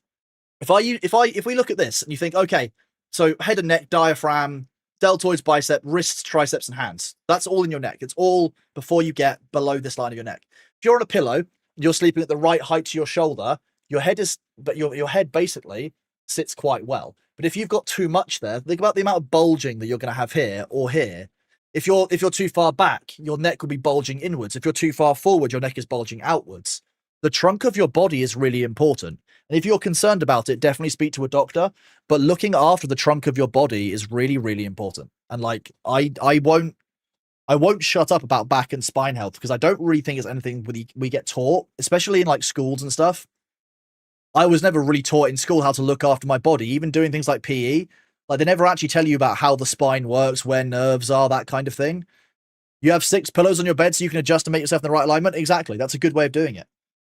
if we look at this and you think, okay, so head and neck, diaphragm, deltoids, bicep, wrists, triceps, and hands. That's all in your neck. It's all before you get below this line of your neck. If you're on a pillow, you're sleeping at the right height to your shoulder, your head basically sits quite well. But if you've got too much there, think about the amount of bulging that you're going to have here or here. If you're too far back, your neck will be bulging inwards. If you're too far forward, your neck is bulging outwards. The trunk of your body is really important. And if you're concerned about it, definitely speak to a doctor. But looking after the trunk of your body is really, really important. And like, I won't shut up about back and spine health, because I don't really think it's anything we get taught, especially in like schools and stuff. I was never really taught in school how to look after my body, even doing things like PE. Like, they never actually tell you about how the spine works, where nerves are, that kind of thing. You have 6 pillows on your bed so you can adjust to make yourself in the right alignment. Exactly. That's a good way of doing it.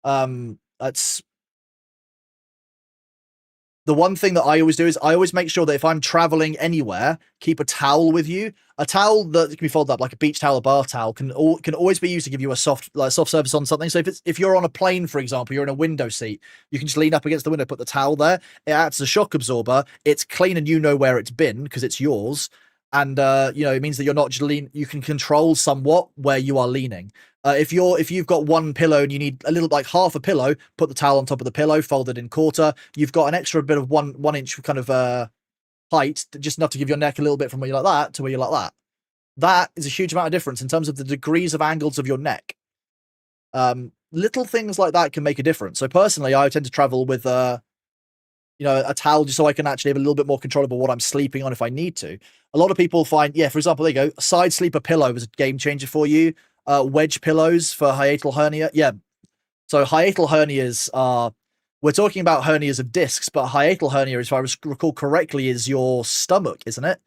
That's the one thing that I always do is I always make sure that if I'm traveling anywhere, keep a towel with you. A towel that can be folded up, like a beach towel, a bath towel, can always be used to give you a soft surface on something. So if you're on a plane, for example, you're in a window seat, you can just lean up against the window, put the towel there. It acts as a shock absorber. It's clean and you know where it's been because it's yours. And it means that you're not just you can control somewhat where you are leaning. If you've got one pillow and you need a little, like half a pillow, put the towel on top of the pillow, fold it in quarter. You've got an extra bit of one inch kind of height, just enough to give your neck a little bit from where you're like that to where you're like that. That is a huge amount of difference in terms of the degrees of angles of your neck. Little things like that can make a difference. So personally, I tend to travel with a towel just so I can actually have a little bit more control over what I'm sleeping on if I need to. A lot of people find, for example, there you go, a side sleeper pillow is a game changer for you. Wedge pillows for hiatal hernia. Yeah. So hiatal hernias we're talking about hernias of discs, but hiatal hernia, if I recall correctly, is your stomach, isn't it?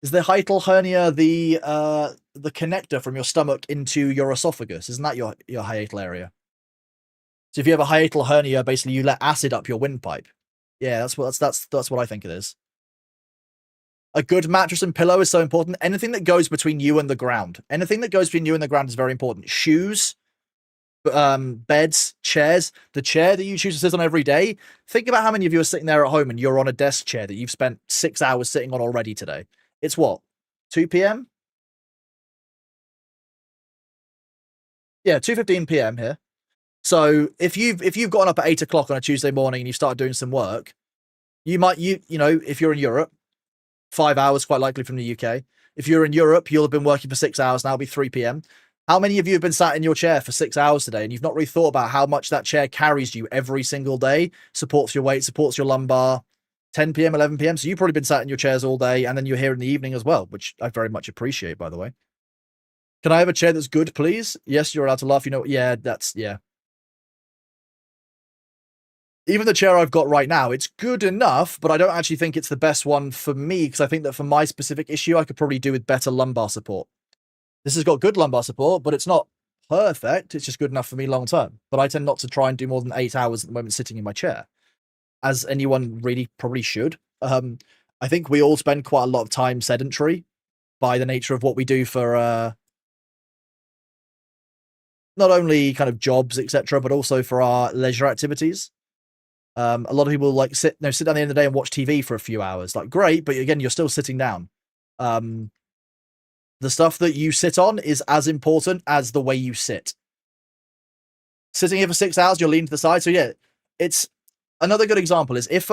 Is the hiatal hernia the connector from your stomach into your esophagus? Isn't that your hiatal area? So if you have a hiatal hernia, basically you let acid up your windpipe. Yeah, that's what I think it is. A good mattress and pillow is so important. Anything that goes between you and the ground. Anything that goes between you and the ground is very important. Shoes, beds, chairs. The chair that you choose to sit on every day. Think about how many of you are sitting there at home and you're on a desk chair that you've spent 6 hours sitting on already today. It's what? 2 p.m.? Yeah, 2:15 p.m. here. So if you've gotten up at 8 o'clock on a Tuesday morning and you start doing some work, you might, if you're in Europe, 5 hours, quite likely from the UK. If you're in Europe, you'll have been working for 6 hours now. It'll be 3 p.m. How many of you have been sat in your chair for 6 hours today and you've not really thought about how much that chair carries you every single day, supports your weight, supports your lumbar, 10 p.m., 11 p.m. So you've probably been sat in your chairs all day and then you're here in the evening as well, which I very much appreciate, by the way. Can I have a chair that's good, please? Yes, you're allowed to laugh. You know, yeah, yeah. Even the chair I've got right now, it's good enough, but I don't actually think it's the best one for me because I think that for my specific issue, I could probably do with better lumbar support. This has got good lumbar support, but it's not perfect. It's just good enough for me long term. But I tend not to try and do more than 8 hours at the moment sitting in my chair, as anyone really probably should. I think we all spend quite a lot of time sedentary by the nature of what we do for not only kind of jobs, etc., but also for our leisure activities. A lot of people like sit down at the end of the day and watch TV for a few hours. Like, great, but again, you're still sitting down. The stuff that you sit on is as important as the way you sit. Sitting here for 6 hours, you're leaning to the side. So yeah, it's another good example is if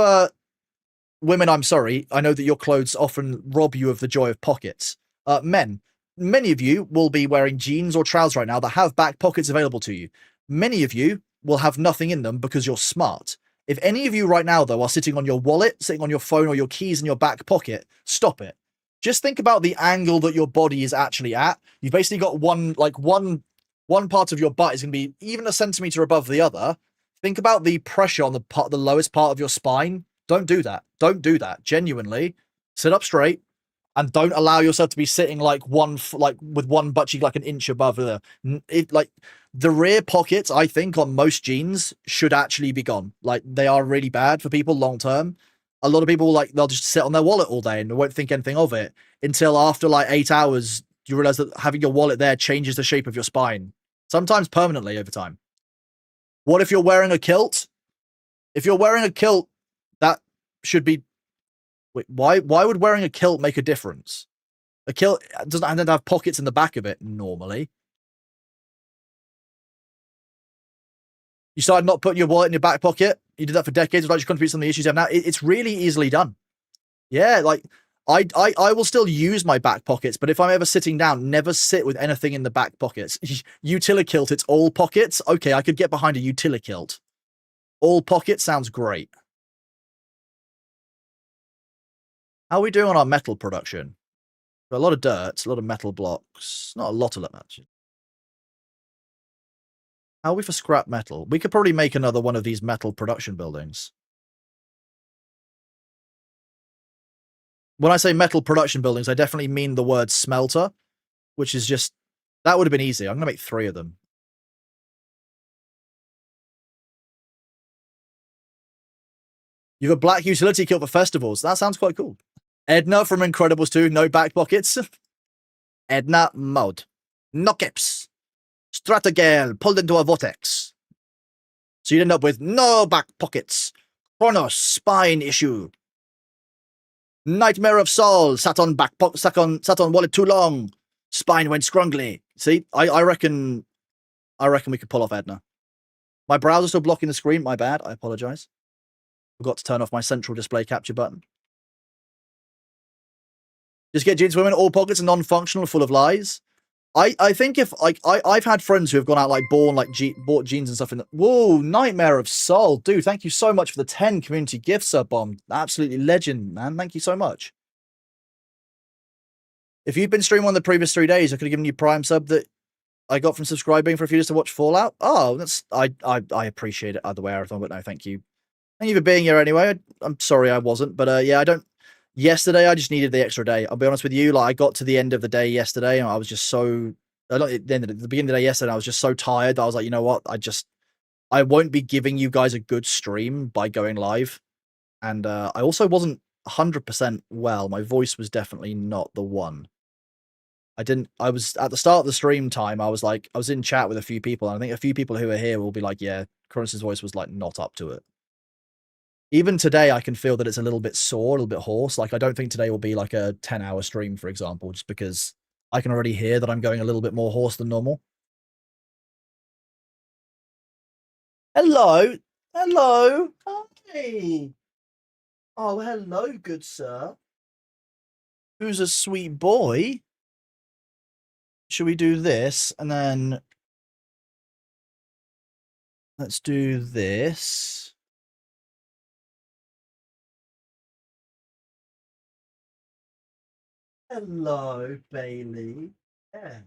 women, I'm sorry, I know that your clothes often rob you of the joy of pockets. Men, many of you will be wearing jeans or trousers right now that have back pockets available to you. Many of you will have nothing in them because you're smart. If any of you right now, though, are sitting on your wallet, sitting on your phone or your keys in your back pocket, stop it. Just think about the angle that your body is actually at. You've basically got one part of your butt is going to be even a centimeter above the other. Think about the pressure on the lowest part of your spine. Don't do that. Don't do that. Genuinely, sit up straight and don't allow yourself to be sitting like with one butt cheek like an inch above the rear pockets. I think on most jeans should actually be gone. Like, they are really bad for people long term. A lot of people, like, they'll just sit on their wallet all day and won't think anything of it until after like 8 hours you realize that having your wallet there changes the shape of your spine, sometimes permanently over time. What if you're wearing a kilt? If you're wearing a kilt, that should be... Wait, why would wearing a kilt make a difference? A kilt doesn't have pockets in the back of it normally. You started not putting your wallet in your back pocket. You did that for decades. Would like to contribute some of the issues you have now. It's really easily done. Yeah, like I will still use my back pockets, but if I'm ever sitting down, never sit with anything in the back pockets. Utilikilt, it's all pockets. Okay, I could get behind a utilikilt. All pockets sounds great. How are we doing on our metal production? Got a lot of dirt, a lot of metal blocks. Not a lot of that. How are we for scrap metal? We could probably make another one of these metal production buildings. When I say metal production buildings, I definitely mean the word smelter, which is just... That would have been easy. I'm going to make 3 of them. You have a black utility kilt for festivals. That sounds quite cool. Edna from Incredibles 2, no back pockets. Edna mode. Knockips. Stratagale pulled into a vortex. So you'd end up with no back pockets. Chronos, spine issue. Nightmare of Saul, sat on wallet too long. Spine went scrungly. See, I reckon we could pull off Edna. My browser's still blocking the screen. My bad. I apologize. Forgot to turn off my central display capture button. Just get jeans women, all pockets and non-functional, full of lies. I think if like I've had friends who have gone out like bought jeans and stuff in the... Whoa, Nightmare of Soul, dude! Thank you so much for the 10 community gift sub bomb. Absolutely legend, man. Thank you so much. If you'd been streaming on the previous 3 days, I could have given you Prime sub that I got from subscribing for a few days to watch Fallout. Oh, that's I appreciate it either way, Arathon, but no, thank you. Thank you for being here anyway. I'm sorry I wasn't, but yeah, I don't... Yesterday, I just needed the extra day. I'll be honest with you. Like, I got to the end of the day yesterday, and I was just so... At the beginning of the day yesterday, I was just so tired. I was like, you know what? I won't be giving you guys a good stream by going live. And I also wasn't 100% well. My voice was definitely not the one. I was at the start of the stream time. I was in chat with a few people, and I think a few people who are here will be like, yeah, Cronus's voice was like not up to it. Even today, I can feel that it's a little bit sore, a little bit hoarse. Like, I don't think today will be like a 10-hour stream, for example, just because I can already hear that I'm going a little bit more hoarse than normal. Hello. Hello. Hi. Oh, hello, good sir. Who's a sweet boy? Should we do this and then let's do this. Hello, Bailey. Yeah.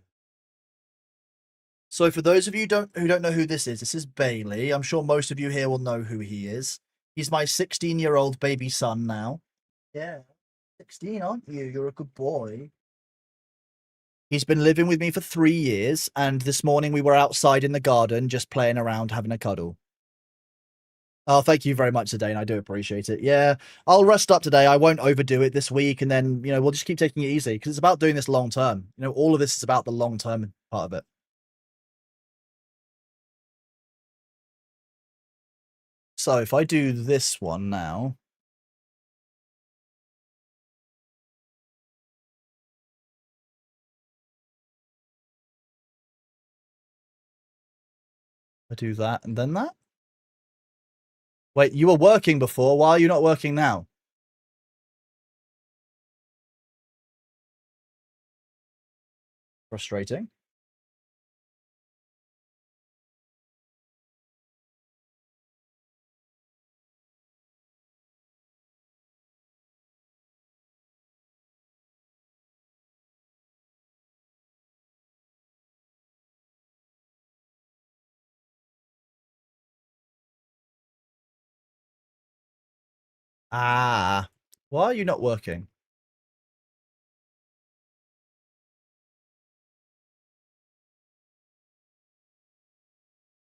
So for those of you who don't know who this is Bailey. I'm sure most of you here will know who he is. He's my 16-year-old baby son now. Yeah. 16, aren't you? You're a good boy. He's been living with me for 3 years, and this morning we were outside in the garden just playing around, having a cuddle. Oh, thank you very much, Zidane. I do appreciate it. Yeah, I'll rest up today. I won't overdo it this week, and then, we'll just keep taking it easy because it's about doing this long term. All of this is about the long term part of it. So if I do this one now. I do that and then that. Wait, you were working before. Why are you not working now? Frustrating. Ah, why are you not working?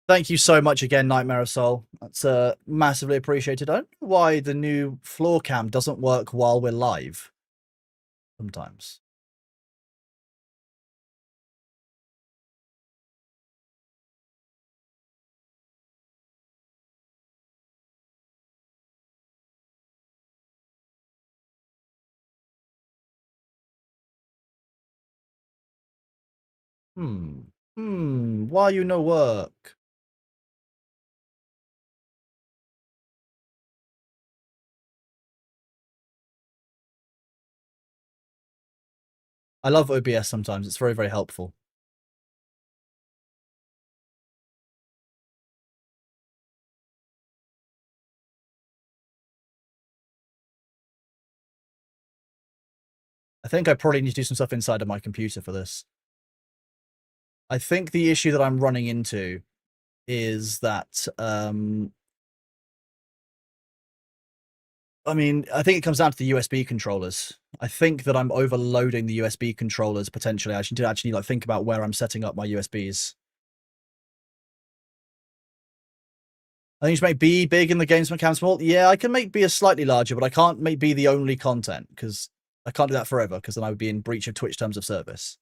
Thank you so much again, Nightmare Soul. That's massively appreciated. I don't know why the new floor cam doesn't work while we're live. Sometimes. Why you no work? I love OBS sometimes. It's very, very helpful. I think I probably need to do some stuff inside of my computer for this. I think the issue that I'm running into is that, I think it comes down to the USB controllers. I think that I'm overloading the USB controllers potentially. I should actually think about where I'm setting up my USBs. I think you should make B big and the games cam small. Yeah, I can make B a slightly larger, but I can't make B the only content because I can't do that forever because then I would be in breach of Twitch terms of service.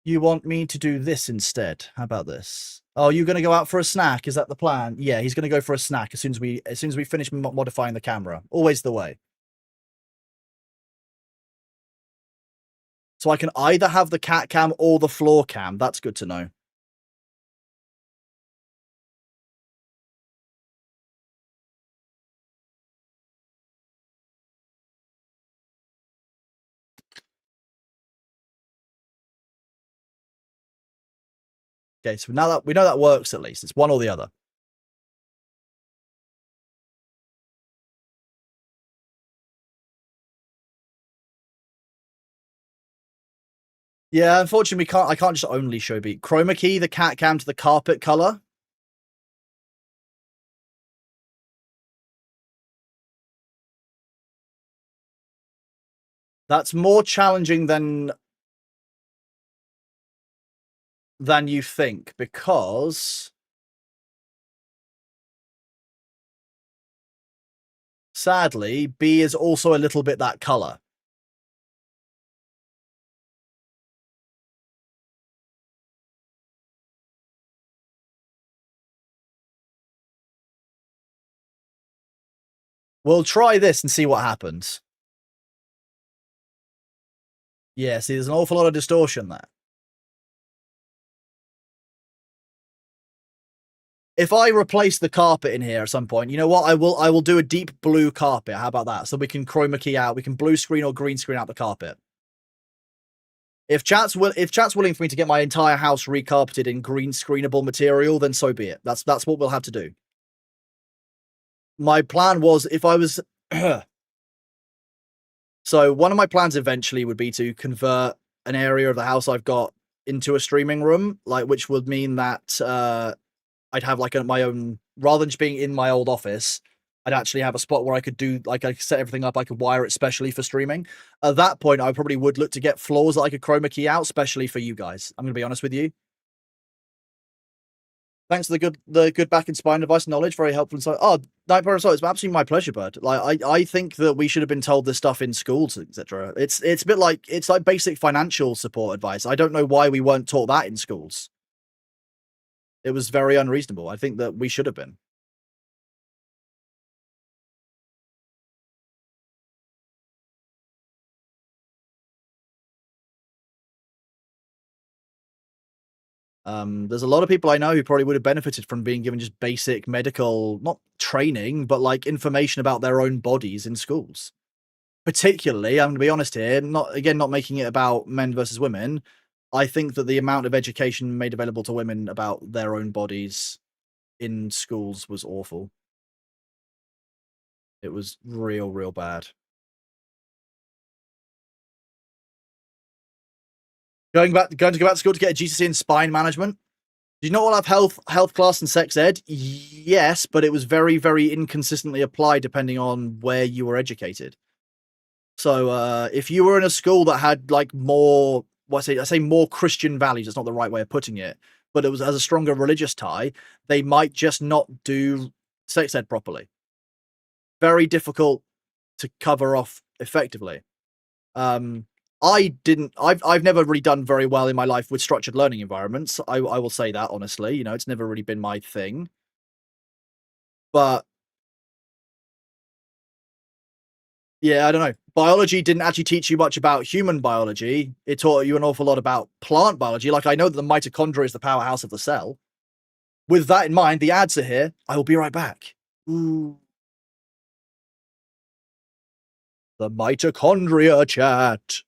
You want me to do this instead? How about this? Oh, you're going to go out for a snack? Is that the plan? Yeah, he's going to go for a snack as soon as we finish modifying the camera. Always the way. So I can either have the cat cam or the floor cam. That's good to know. Okay, so now that we know that works, at least it's one or the other. Yeah, unfortunately, I can't just only show beat. Chroma key the cat cam to the carpet color. That's more challenging than you think, because sadly, B is also a little bit that color. We'll try this and see what happens. Yeah, see, there's an awful lot of distortion there. If I replace the carpet in here at some point, you know what? I will do a deep blue carpet. How about that? So we can chroma key out. We can blue screen or green screen out the carpet. If chat's willing for me to get my entire house recarpeted in green screenable material, then so be it. That's what we'll have to do. My plan was if I was so one of my plans eventually would be to convert an area of the house I've got into a streaming room, like which would mean that I'd have like my own rather than just being in my old office. I'd actually have a spot where I could do like I could set everything up. I could wire it specially for streaming. At that point, I probably would look to get floors that I could chroma key out, specially for you guys. I'm gonna be honest with you. Thanks for the good back and spine advice and knowledge. Very helpful. So, oh, Night Parasite, it's absolutely my pleasure, bud. Like, I think that we should have been told this stuff in schools, etc. It's a bit like it's like basic financial support advice. I don't know why we weren't taught that in schools. It was very unreasonable. I think that we should have been. There's a lot of people I know who probably would have benefited from being given just basic medical, not training, but like information about their own bodies in schools. Particularly, I'm gonna be honest here, not making it about men versus women. I think that the amount of education made available to women about their own bodies in schools was awful. It was real bad. Going to go back to school to get a GCSE in spine management. Did you not all have health class and sex ed? Yes, but it was very inconsistently applied depending on where you were educated. So if you were in a school that had like more, I say more Christian values, it's not the right way of putting it, but it was has a stronger religious tie, they might just not do sex ed properly. Very difficult to cover off effectively. Um, I've never really done very well in my life with structured learning environments. I will say that honestly, you know, it's never really been my thing. But yeah, I don't know. Biology didn't actually teach you much about human biology. It taught you an awful lot about plant biology. Like I know that the mitochondria is the powerhouse of the cell. With that in mind, the ads are here. I will be right back. Ooh. The mitochondria chat.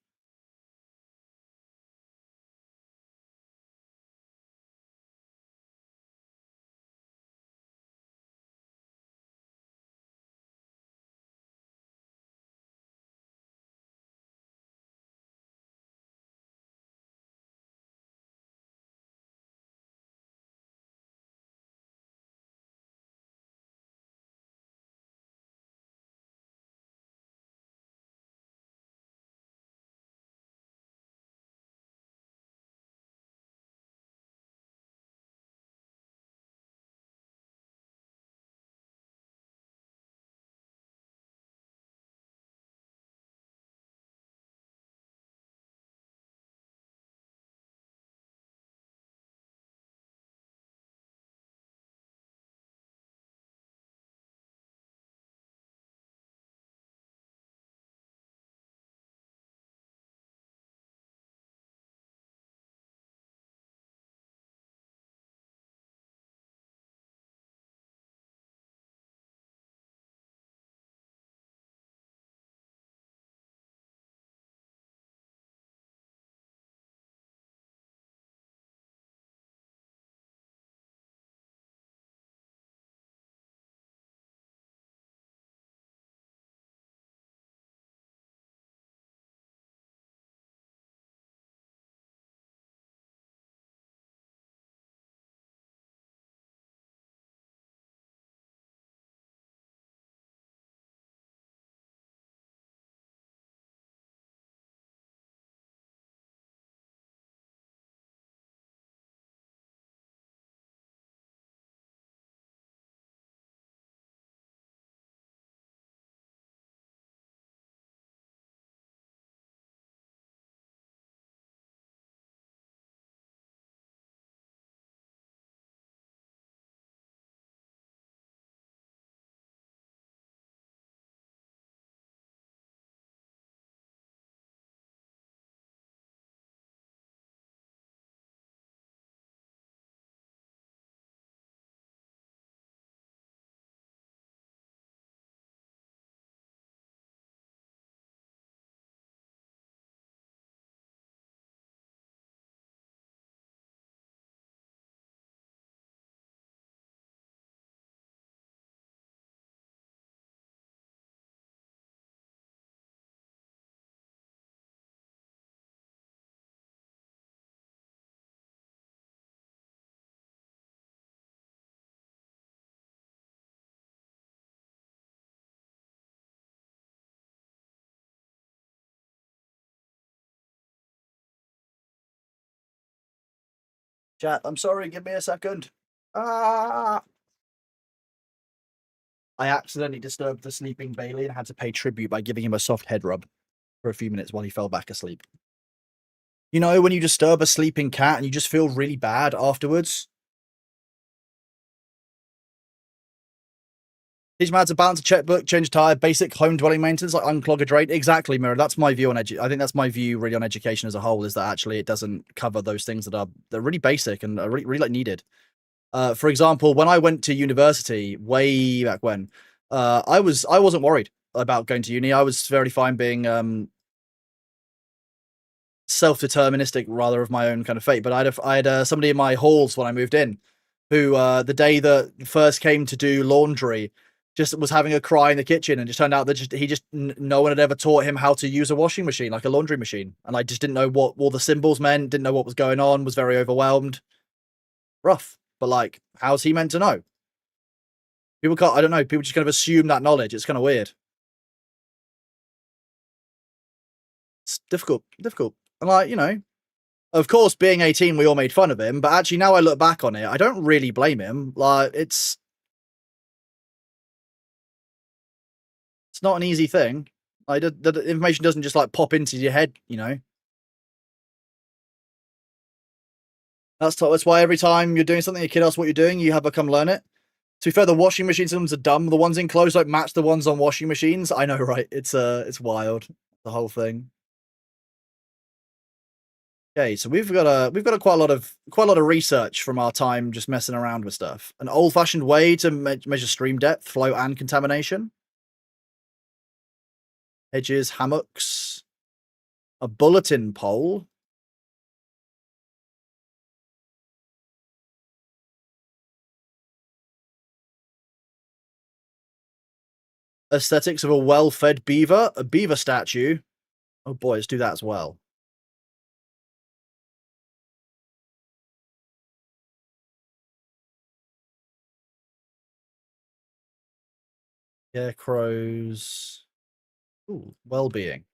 Chat, I'm sorry, give me a second. Ah! I accidentally disturbed the sleeping Bailey and had to pay tribute by giving him a soft head rub for a few minutes while he fell back asleep. You know, when you disturb a sleeping cat and you just feel really bad afterwards? Teach him how to balance a checkbook, change a tire, basic home dwelling maintenance, like unclog a drain. Exactly, Mirror. That's my view on I think that's my view really on education as a whole, is that actually it doesn't cover those things that they're really basic and are really, really like needed. For example, when I went to university way back when, I wasn't worried about going to uni. I was very fine being self-deterministic rather of my own kind of fate. But I had somebody in my halls when I moved in who the day that first came to do laundry just was having a cry in the kitchen, and just turned out that no one had ever taught him how to use a washing machine, like a laundry machine, and I just didn't know what all the symbols meant, didn't know what was going on, was very overwhelmed. Rough, but like, how's he meant to know? People can't. I don't know. People just kind of assume that knowledge. It's kind of weird. It's difficult, and like, you know, of course, being 18, we all made fun of him, but actually now I look back on it, I don't really blame him. Like, it's not an easy thing. Like, the information doesn't just like pop into your head, you know. That's why every time you're doing something, a kid asks what you're doing, you have to come learn it. To be fair, the washing machine systems are dumb. The ones in clothes don't match the ones on washing machines. I know, right? It's wild, the whole thing. Okay, so we've got quite a lot of research from our time just messing around with stuff. An old-fashioned way to measure stream depth, flow, and contamination. Hedges, hammocks, a bulletin pole. Aesthetics of a well-fed beaver, a beaver statue. Oh boy, let's do that as well. Scarecrows. Ooh, well-being.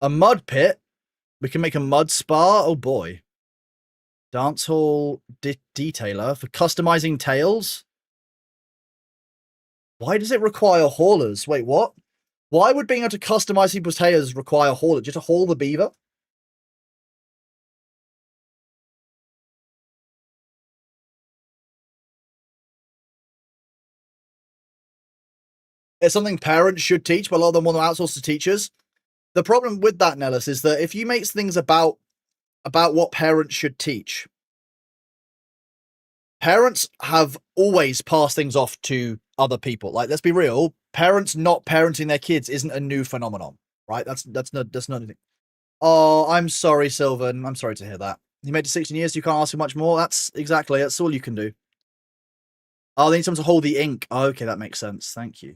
A mud pit. We can make a mud spa. Oh boy. Dance hall detailer for customizing tails. Why does it require haulers? Wait, what? Why would being able to customize people's tails require haulers? Just to haul the beaver? It's something parents should teach, but a lot of them want to outsource to teachers. The problem with that, Nellis, is that if you make things about what parents should teach, parents have always passed things off to other people. Like, let's be real, parents not parenting their kids isn't a new phenomenon, right? That's not anything. Oh, I'm sorry, Sylvan. I'm sorry to hear that. You made it 16 years, you can't ask for much more. That's all you can do. Oh, they need someone to hold the ink. Oh, okay, that makes sense. Thank you.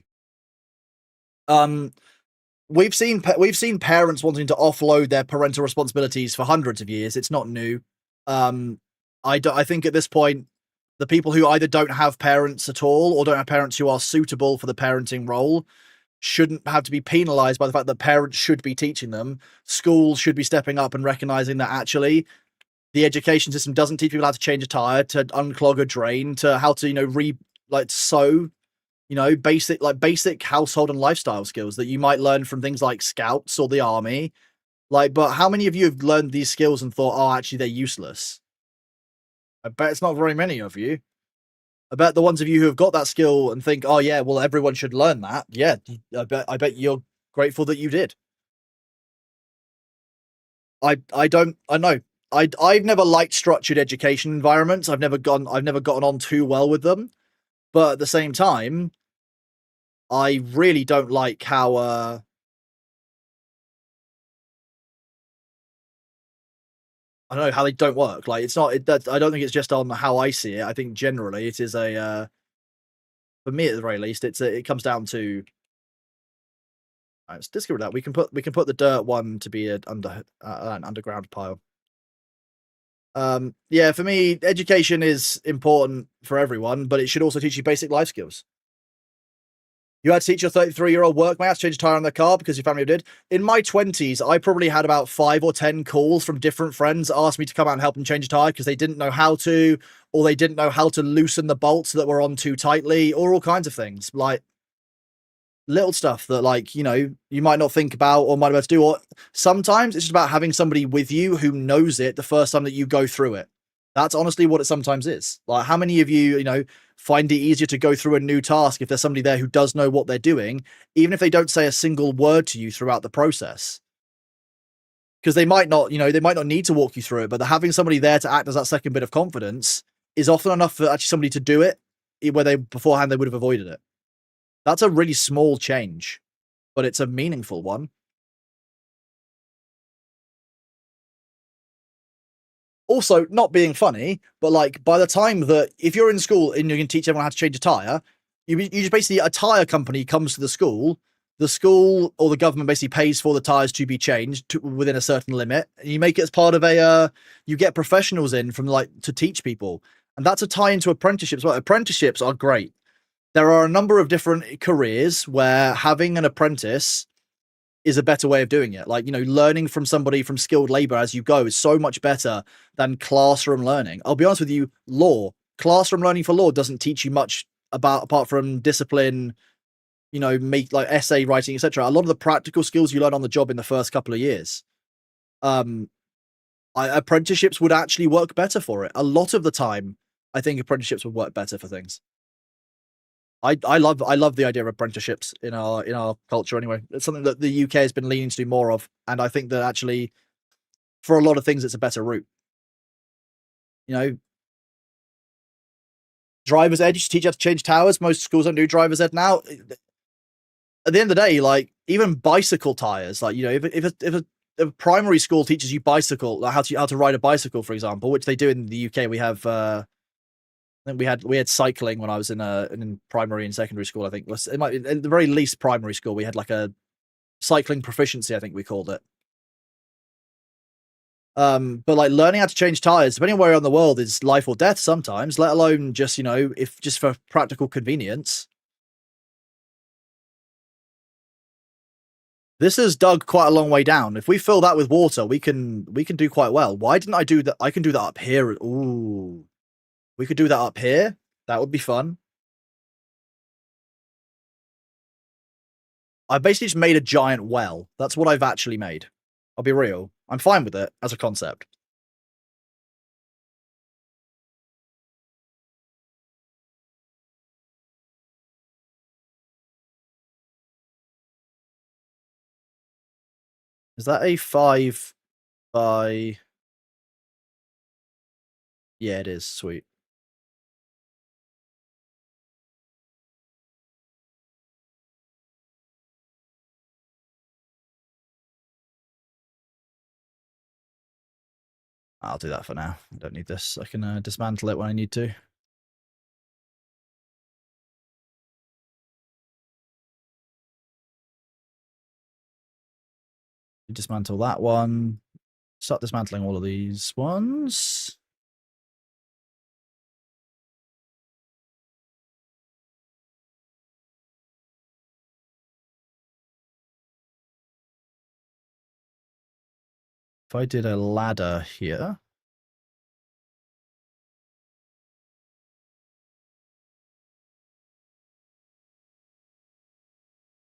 We've seen parents wanting to offload their parental responsibilities for hundreds of years. It's not new. I think at this point, the people who either don't have parents at all or don't have parents who are suitable for the parenting role shouldn't have to be penalized by the fact that parents should be teaching them. Schools should be stepping up and recognizing that actually the education system doesn't teach people how to change a tire, to unclog a drain, to how to, you know, sew, you know, basic household and lifestyle skills that you might learn from things like scouts or the army. Like, but how many of you have learned these skills and thought, oh, actually, they're useless? I bet it's not very many of you. I bet the ones of you who have got that skill and think, oh yeah, well, everyone should learn that. Yeah, I bet you're grateful that you did. I know. I've never liked structured education environments. I've never gotten on too well with them. But at the same time, I really don't like how I don't know how they don't work. Like, it's not. I don't think it's just on how I see it. I think generally it is for me at the very least, it comes down to. Let's discover that we can put the dirt one to be an underground pile. Yeah, for me, education is important for everyone, but it should also teach you basic life skills. You had to teach your 33-year-old workmate how to change a tire on their car because your family did. In my 20s, I probably had about 5 or 10 calls from different friends asked me to come out and help them change a tire because they didn't know how to, or they didn't know how to loosen the bolts that were on too tightly, or all kinds of things. Like, little stuff that, like, you know, you might not think about or might be able to do. Or sometimes it's just about having somebody with you who knows it the first time that you go through it. That's honestly what it sometimes is. Like, how many of you, you know, find it easier to go through a new task if there's somebody there who does know what they're doing, even if they don't say a single word to you throughout the process? Because they might not, you know, they might not need to walk you through it, but having somebody there to act as that second bit of confidence is often enough for actually somebody to do it where they beforehand they would have avoided it. That's a really small change, but it's a meaningful one. Also, not being funny, but like by the time that if you're in school and you can teach everyone how to change a tire, you just basically a tire company comes to the school or the government basically pays for the tires to be changed within a certain limit. And you make it as part of a you get professionals in from like to teach people, and that's a tie into apprenticeships. Well, apprenticeships are great. There are a number of different careers where having an apprentice is a better way of doing it. Like, you know, learning from somebody from skilled labor as you go is so much better than classroom learning. I'll be honest with you, classroom learning for law doesn't teach you much about apart from discipline, you know, make like essay writing, etc. A lot of the practical skills you learn on the job in the first couple of years. Um, apprenticeships would actually work better for it. A lot of the time, I think apprenticeships would work better for things. I love the idea of apprenticeships in our culture anyway. It's something that the UK has been leaning to do more of, and I think that actually for a lot of things it's a better route. You know, driver's ed, you should teach you how to change towers. Most schools don't do driver's ed now. At the end of the day, like even bicycle tires, like, you know, if a primary school teaches you bicycle, like how to ride a bicycle, for example, which they do in the UK, we have I think we had cycling when I was in primary and secondary school. I think it might at the very least primary school we had like a cycling proficiency, I think we called it. But like learning how to change tires, depending on where you're in the world, is life or death sometimes, let alone just, you know, if just for practical convenience. This has dug quite a long way down. If we fill that with water, we can do quite well. Why didn't I do that? I can do that up here. Ooh. We could do that up here. That would be fun. I basically just made a giant well. That's what I've actually made. I'll be real. I'm fine with it as a concept. Is that a 5 by... Yeah, it is. Sweet. I'll do that for now. I don't need this. I can dismantle it when I need to. Dismantle that one. Start dismantling all of these ones. If I did a ladder here.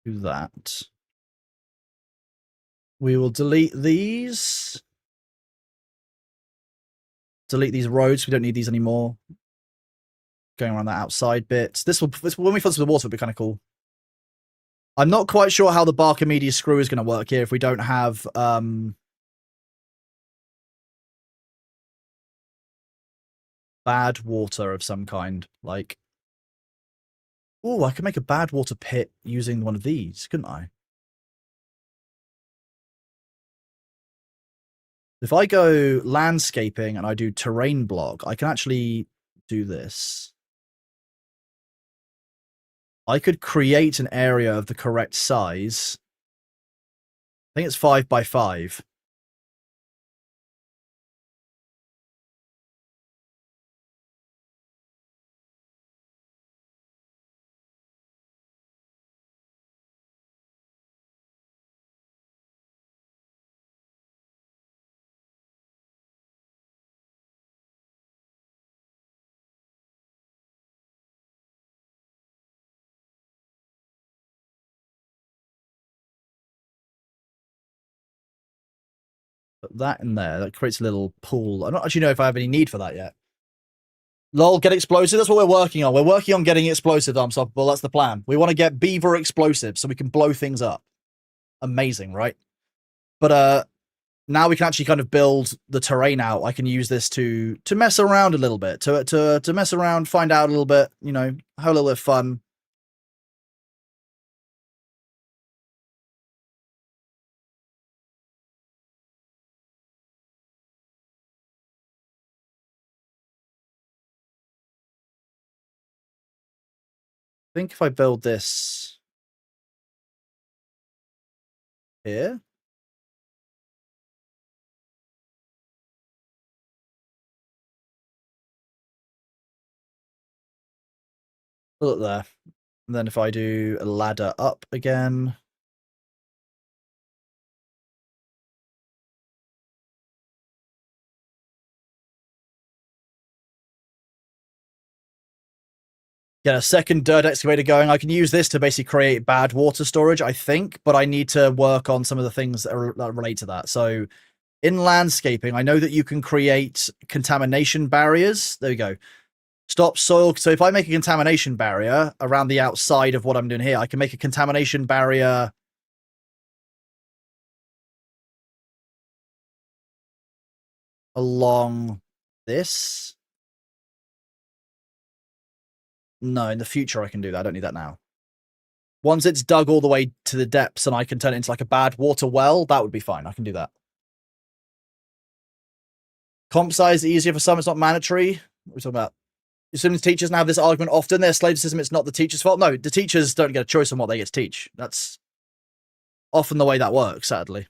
Do that. We will delete these. Delete these roads. We don't need these anymore. Going around that outside bit. When we fill this with water, it'll be kind of cool. I'm not quite sure how the Barker screw is going to work here if we don't have bad water of some kind. Like, oh, I could make a bad water pit using one of these, couldn't I? If I go landscaping and I do terrain block, I can actually do this. I could create an area of the correct size. I think it's 5 by 5. Put that in there. That creates a little pool. I don't actually know if I have any need for that yet. Lol, get explosive. That's what we're working on. We're working on getting explosive, Unstoppable. That's the plan. We want to get Beaver explosive so we can blow things up. Amazing, right? But now we can actually kind of build the terrain out. I can use this to mess around a little bit, to mess around, find out a little bit, you know, have a little bit of fun. I think if I build this here. Look there. And then if I do a ladder up again. Get a second dirt excavator going. I can use this to basically create bad water storage, I think, but I need to work on some of the things that relate to that. So in landscaping, I know that you can create contamination barriers. There we go. Stop soil. So if I make a contamination barrier around the outside of what I'm doing here, I can make a contamination barrier along this. No, in the future I can do that. I don't need that now. Once it's dug all the way to the depths and I can turn it into like a bad water well, that would be fine. I can do that. Comp size easier for some. It's not mandatory. What are we talking about? Assuming teachers now have this argument often. Their slave system, it's not the teacher's fault. No, the teachers don't get a choice on what they get to teach. That's often the way that works, sadly.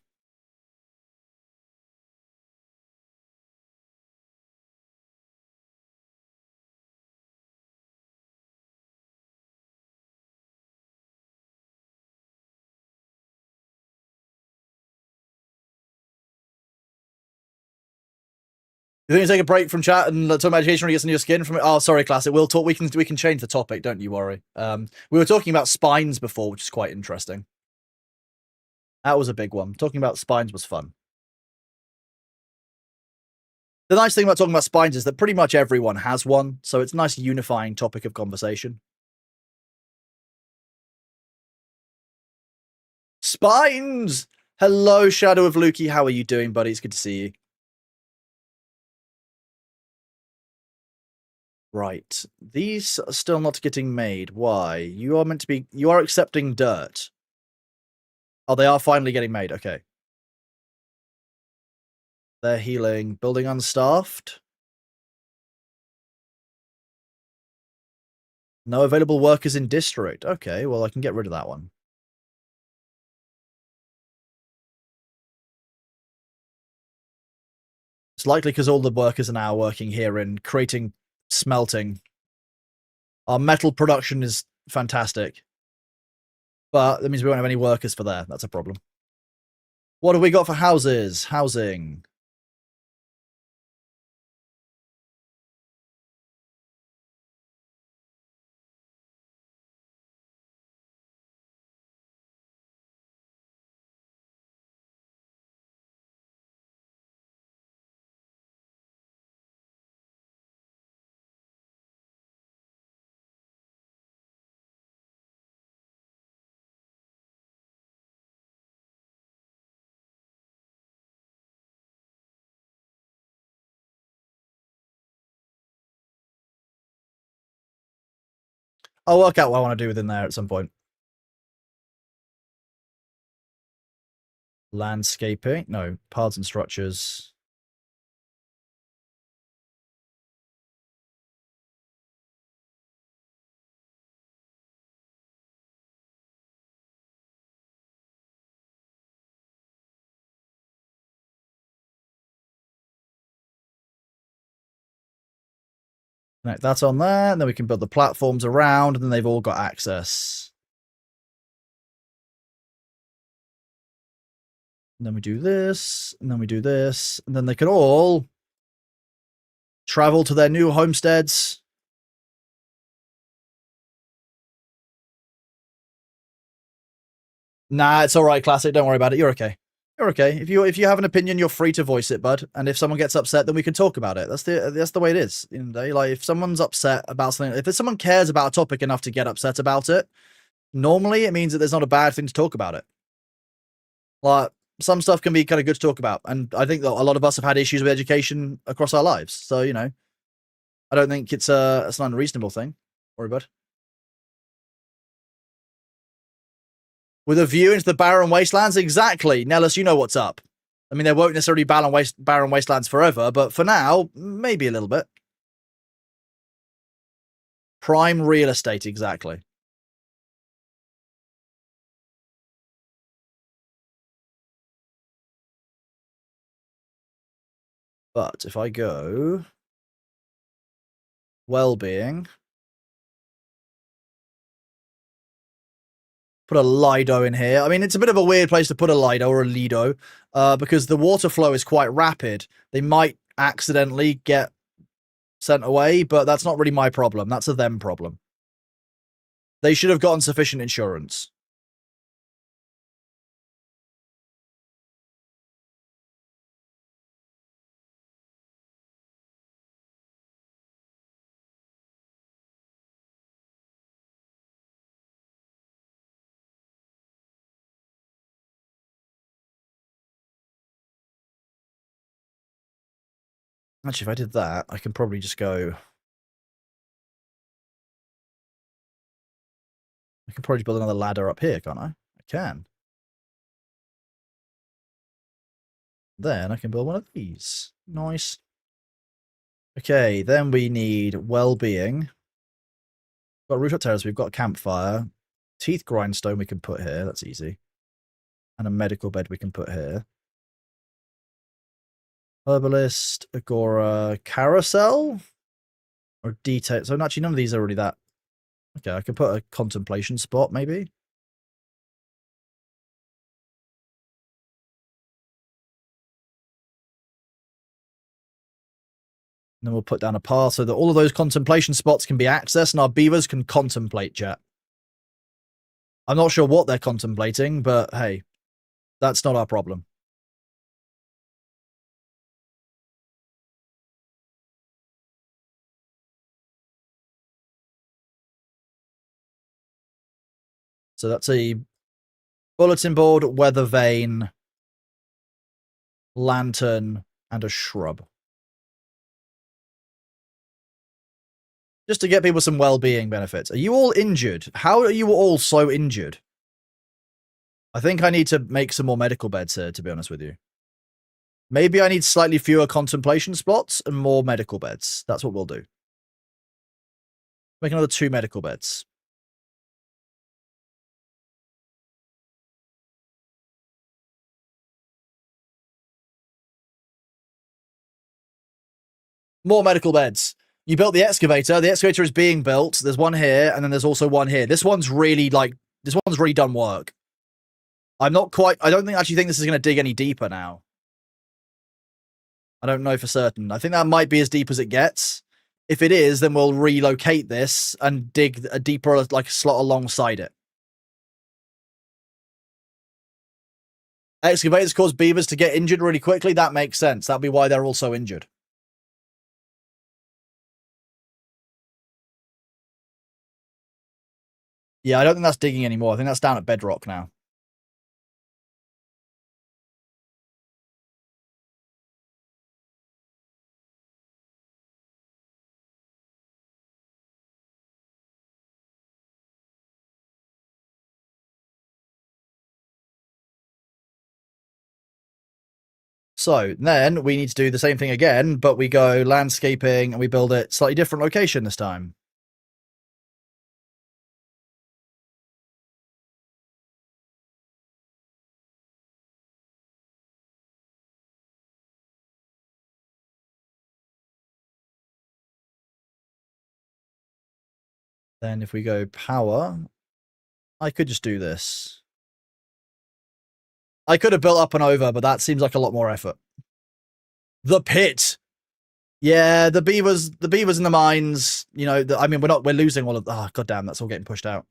You think you take a break from chat and talk about education when it gets under your skin from it? Oh, sorry, Classic. We'll talk. We can change the topic. Don't you worry. We were talking about spines before, which is quite interesting. That was a big one. Talking about spines was fun. The nice thing about talking about spines is that pretty much everyone has one, so it's a nice unifying topic of conversation. Spines! Hello, Shadow of Lukey. How are you doing, buddy? It's good to see you. Right. These are still not getting made. Why? You are meant to be... You are accepting dirt. Oh, they are finally getting made. Okay. They're healing. Building unstaffed. No available workers in district. Okay, well, I can get rid of that one. It's likely because all the workers are now working here in creating smelting. Our metal production is fantastic. But that means we won't have any workers for there. That's a problem. What have we got for houses? Housing. I'll work out what I want to do within there at some point. Landscaping. No, paths and structures. Right, that's on there, and then we can build the platforms around, and then they've all got access. And then we do this, and then we do this, and then they can all travel to their new homesteads. Nah, it's all right, Classic. Don't worry about it. You're okay. You're okay. If you have an opinion, you're free to voice it, bud. And if someone gets upset, then we can talk about it. That's the way it is. You know, like if someone's upset about something, if someone cares about a topic enough to get upset about it, normally it means that there's not a bad thing to talk about it. Like some stuff can be kind of good to talk about, and I think that a lot of us have had issues with education across our lives. So you know, I don't think it's an unreasonable thing. Worry, bud. With a view into the barren wastelands, exactly. Nellis, you know what's up. I mean, there won't necessarily be barren wastelands forever, but for now, maybe a little bit. Prime real estate, exactly. But if I go well-being, put a Lido in here. I mean, it's a bit of a weird place to put a Lido or a Lido, because the water flow is quite rapid. They might accidentally get sent away, but that's not really my problem. That's a them problem. They should have gotten sufficient insurance. Actually, if I did that, I can probably just go... I can probably build another ladder up here, can't I? I can. Then I can build one of these. Nice. Okay, then we need well-being. We've got rooftop terrace, we've got a campfire. Teeth grindstone we can put here, that's easy. And a medical bed we can put here. Herbalist, Agora, Carousel? Or detail. So actually none of these are really that. Okay, I can put a contemplation spot, maybe. And then we'll put down a path so that all of those contemplation spots can be accessed and our beavers can contemplate, chat. I'm not sure what they're contemplating, but hey, that's not our problem. So that's a bulletin board, weather vane, lantern, and a shrub. Just to get people some well-being benefits. Are you all injured? How are you all so injured? I think I need to make some more medical beds here, to be honest with you. Maybe I need slightly fewer contemplation spots and more medical beds. That's what we'll do. Make another 2 medical beds. More medical beds. You built the excavator. The excavator is being built. There's one here, and then there's also one here. This one's really done work. I don't actually think this is going to dig any deeper now. I don't know for certain. I think that might be as deep as it gets. If it is, then we'll relocate this and dig a deeper, like, slot alongside it. Excavators cause beavers to get injured really quickly. That makes sense. That'd be why they're all so injured. Yeah, I don't think that's digging anymore. I think that's down at bedrock now. So then we need to do the same thing again, but we go landscaping and we build it slightly different location this time. Then if we go power, I could just do this. I could have built up and over, but that seems like a lot more effort. The pit. Yeah, the beavers in the mines, you know, I mean, we're losing all of, goddamn, that's all getting pushed out.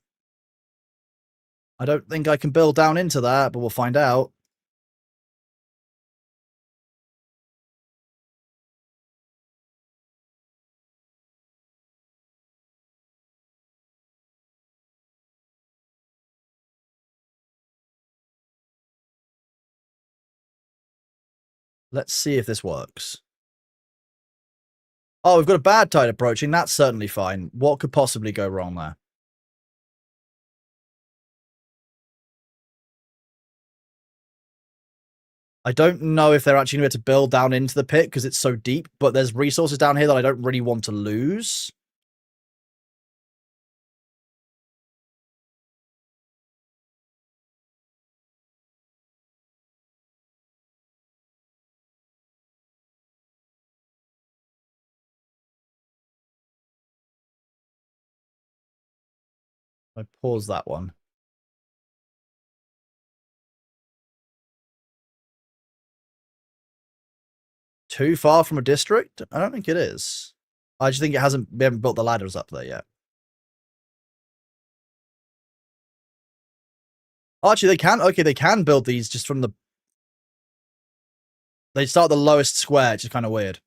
I don't think I can build down into that, but we'll find out. Let's see if this works. Oh, we've got a bad tide approaching. That's certainly fine. What could possibly go wrong there? I don't know if they're actually going to build down into the pit because it's so deep, but there's resources down here that I don't really want to lose. I pause that one. Too far from a district? I don't think it is. I just think we haven't built the ladders up there yet. Oh, actually, they can. Okay, they can build these just from the. They start the lowest square, which is kind of weird.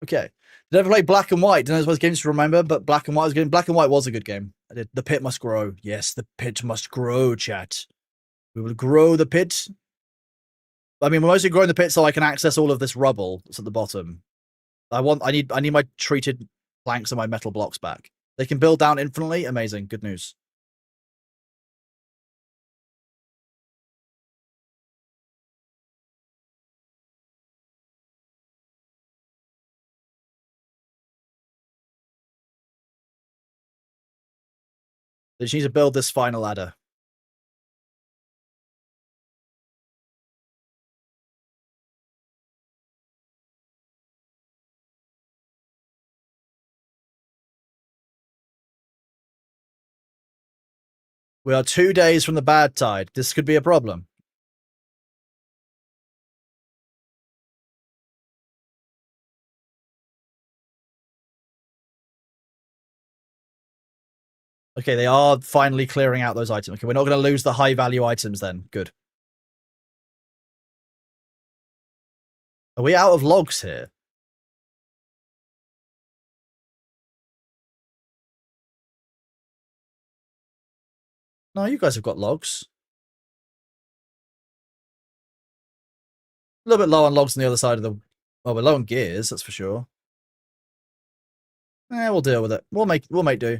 Okay. Did I ever play Black and White? Don't know those games to remember, but Black and White was good. Black and White was a good game. I did. The pit must grow. Yes, the pit must grow, chat. We will grow the pit. I mean, we're mostly growing the pit so I can access all of this rubble that's at the bottom. I need my treated planks and my metal blocks back. They can build down infinitely. Amazing. Good news. They just need to build this final ladder. We are 2 days from the bad tide. This could be a problem. Okay, they are finally clearing out those items. Okay, we're not going to lose the high value items then. Good. Are we out of logs here? No, you guys have got logs. A little bit low on logs on the other side of the. Oh, we're low on gears, that's for sure. We'll deal with it. We'll make do.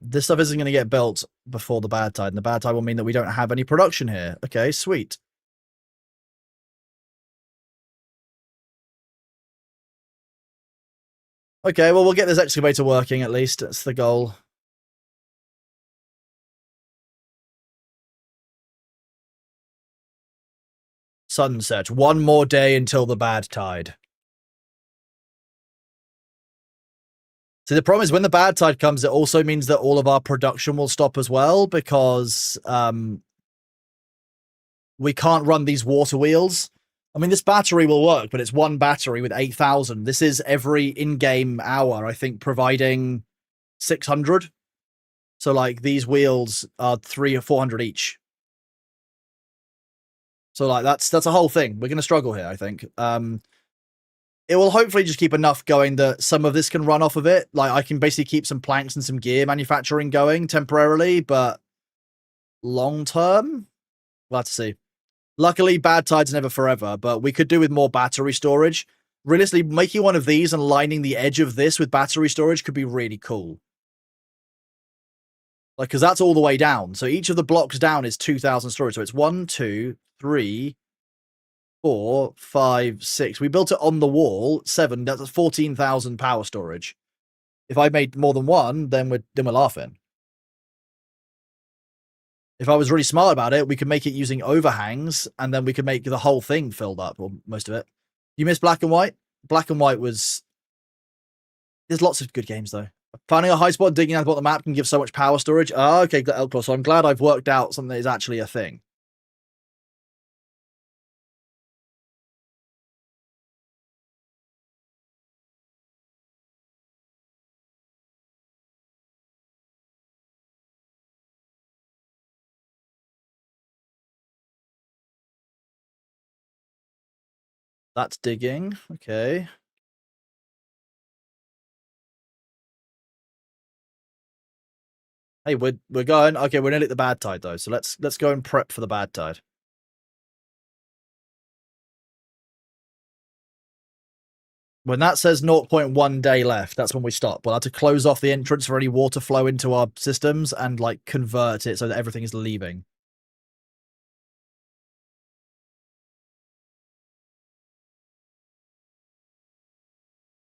This stuff isn't going to get built before the bad tide, and the bad tide will mean that we don't have any production here. Okay, sweet. Okay, well, we'll get this excavator working at least. That's the goal. Sunset. One more day until the bad tide. So the problem is when the bad tide comes, it also means that all of our production will stop as well because we can't run these water wheels. I mean, this battery will work, but it's one battery with 8,000. This is every in-game hour, I think, providing 600. So, like, these wheels are 300 or 400 each. So, like, that's a whole thing. We're going to struggle here, I think. It will hopefully just keep enough going that some of this can run off of it. Like, I can basically keep some planks and some gear manufacturing going temporarily, but long term, we'll have to see. Luckily, bad tide's never forever, but we could do with more battery storage. Realistically, making one of these and lining the edge of this with battery storage could be really cool. Like, because that's all the way down. So each of the blocks down is 2,000 storage. So it's 1, 2, 3, 4, 5, 6. We built it on the wall. 7. That's 14,000 power storage. If I made more than one, then we're laughing. If I was really smart about it, we could make it using overhangs, and then we could make the whole thing filled up, or most of it. You missed Black and White? Black and White was. There's lots of good games though. Finding a high spot, digging out the bottom of the map can give so much power storage. Oh, okay, Elcor. So I'm glad I've worked out something that is actually a thing. That's digging. Okay. Hey, we're going. Okay, we're nearly at the bad tide though, so let's go and prep for the bad tide. When that says 0.1 day left, that's when we stop. We'll have to close off the entrance for any water flow into our systems and like convert it so that everything is leaving.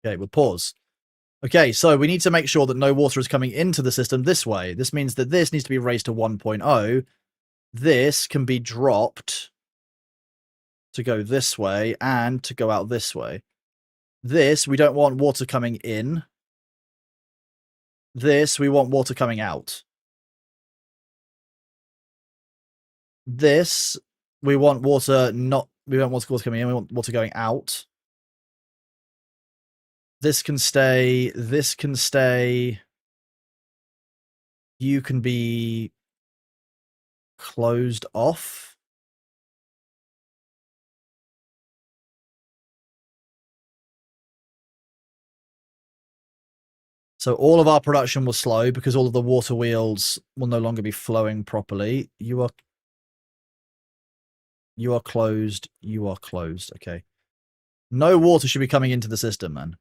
Okay, we'll pause. Okay, so we need to make sure that no water is coming into the system this way. This means that this needs to be raised to 1.0. This can be dropped to go this way and to go out this way. This, we don't want water coming in. This, we want water coming out. This, we want water not... We don't want water coming in, we want water going out. This can stay. This can stay. You can be closed off. So all of our production will slow because all of the water wheels will no longer be flowing properly. You are closed. You are closed. Okay. No water should be coming into the system, then.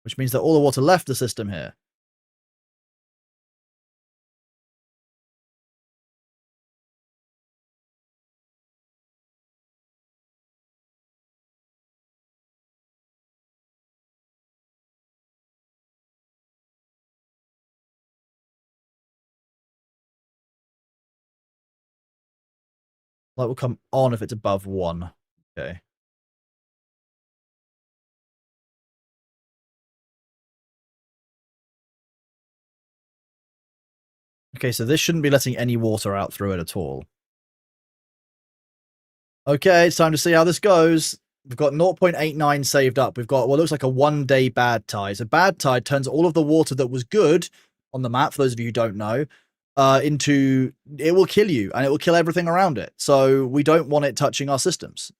Which means that all the water left the system here. Light will come on if it's above 1. Okay. Okay, so this shouldn't be letting any water out through it at all. Okay, it's time to see how this goes. We've got 0.89 saved up. We've got what looks like a 1-day bad tide. So bad tide turns all of the water that was good on the map, for those of you who don't know, into... It will kill you, and it will kill everything around it. So we don't want it touching our systems.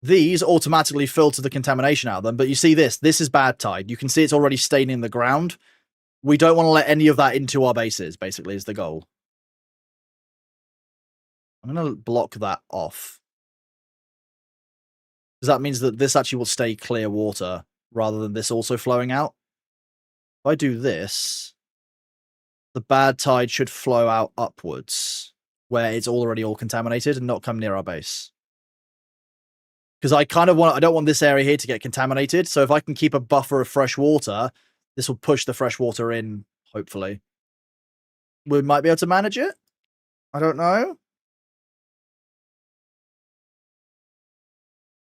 These automatically filter the contamination out of them, but you see this. This is bad tide. You can see it's already staining the ground. We don't want to let any of that into our bases, basically, is the goal. I'm going to block that off. Because that means that this actually will stay clear water, rather than this also flowing out. If I do this, the bad tide should flow out upwards, where it's already all contaminated and not come near our base. Because I kind of want... I don't want this area here to get contaminated, so if I can keep a buffer of fresh water, this will push the fresh water in, hopefully. We might be able to manage it? I don't know.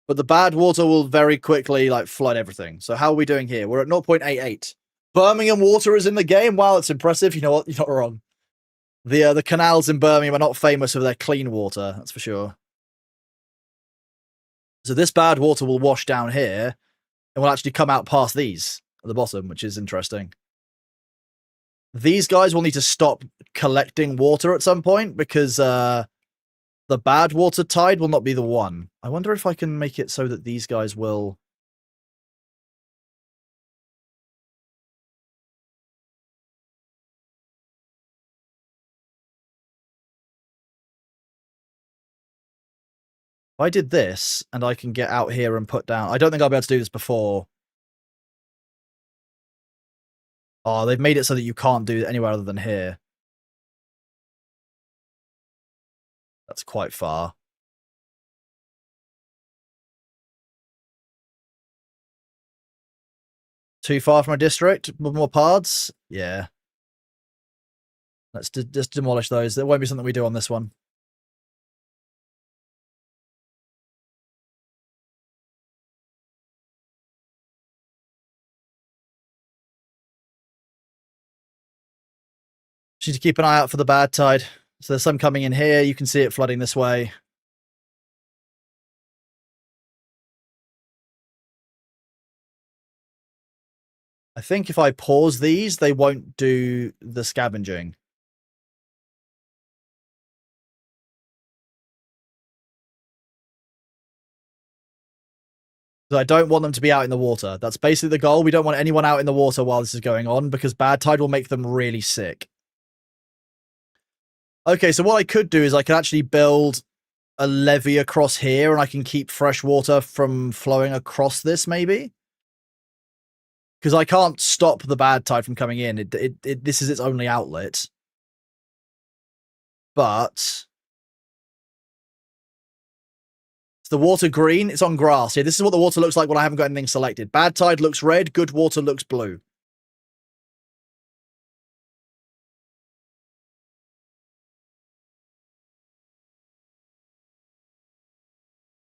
But the bad water will very quickly, like, flood everything. So how are we doing here? We're at 0.88. Birmingham water is in the game. Wow, that's impressive. You know what? You're not wrong. The canals in Birmingham are not famous for their clean water, that's for sure. So this bad water will wash down here and will actually come out past these at the bottom, which is interesting. These guys will need to stop collecting water at some point because the bad water tide will not be the one. I wonder if I can make it so that these guys will... If I did this, and I can get out here and put down... I don't think I'll be able to do this before. Oh, they've made it so that you can't do it anywhere other than here. That's quite far. Too far from a district? With more paths? Yeah. Let's just demolish those. There won't be something we do on this one. Just need to keep an eye out for the bad tide. So there's some coming in here. You can see it flooding this way. I think if I pause these, they won't do the scavenging. Because I don't want them to be out in the water. That's basically the goal. We don't want anyone out in the water while this is going on, because bad tide will make them really sick. Okay, so what I could do is I could actually build a levee across here, and I can keep fresh water from flowing across this, maybe? Because I can't stop the bad tide from coming in. This is its only outlet. But is the water green? It's on grass. Yeah, this is what the water looks like when I haven't got anything selected. Bad tide looks red. Good water looks blue.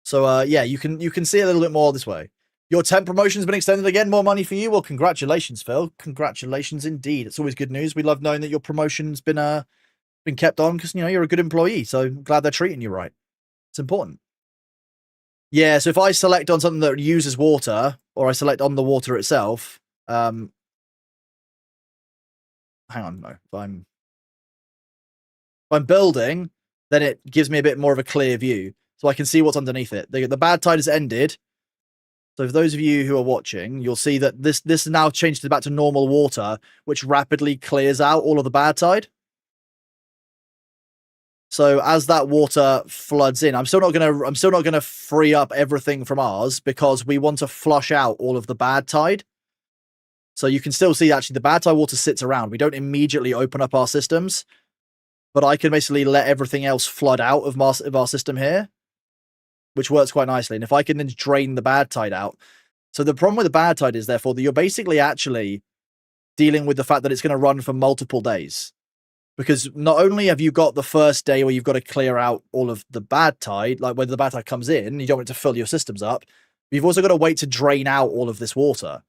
So yeah, you can see a little bit more this way. Your temp promotion's been extended again. More money for you. Well, congratulations, Phil. Congratulations indeed. It's always good news. We love knowing that your promotion's been kept on, because you're a good employee. So I'm glad they're treating you right. It's important. Yeah, so if I select on something that uses water, or I select on the water itself, hang on, no. If I'm building, then it gives me a bit more of a clear view, so I can see what's underneath it. The bad tide has ended. So for those of you who are watching, you'll see that this now changed back to normal water, which rapidly clears out all of the bad tide. So as that water floods in, I'm still not gonna free up everything from ours, because we want to flush out all of the bad tide. So you can still see actually the bad tide water sits around. We don't immediately open up our systems, but I can basically let everything else flood out of our system here, which works quite nicely. And if I can then drain the bad tide out. So the problem with the bad tide is, therefore, that you're basically actually dealing with the fact that it's going to run for multiple days. Because not only have you got the first day where you've got to clear out all of the bad tide, like when the bad tide comes in, you don't want it to fill your systems up. You've also got to wait to drain out all of this water.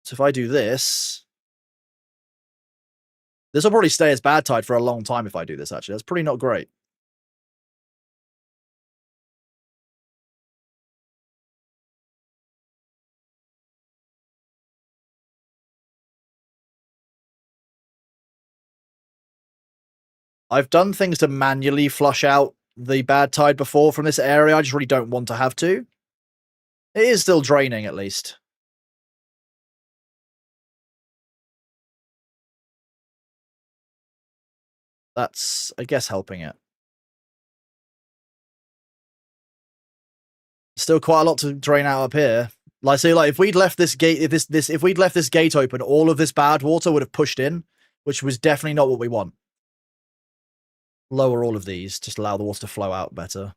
So if I do this, this will probably stay as bad tide for a long time if I do this, actually. That's pretty not great. I've done things to manually flush out the bad tide before from this area. I just really don't want to have to. It is still draining, at least. That's, I guess, helping it. Still quite a lot to drain out up here. Like, say, like if we'd left this gate, if we'd left this gate open, all of this bad water would have pushed in, which was definitely not what we want. Lower all of these, just allow the water to flow out better.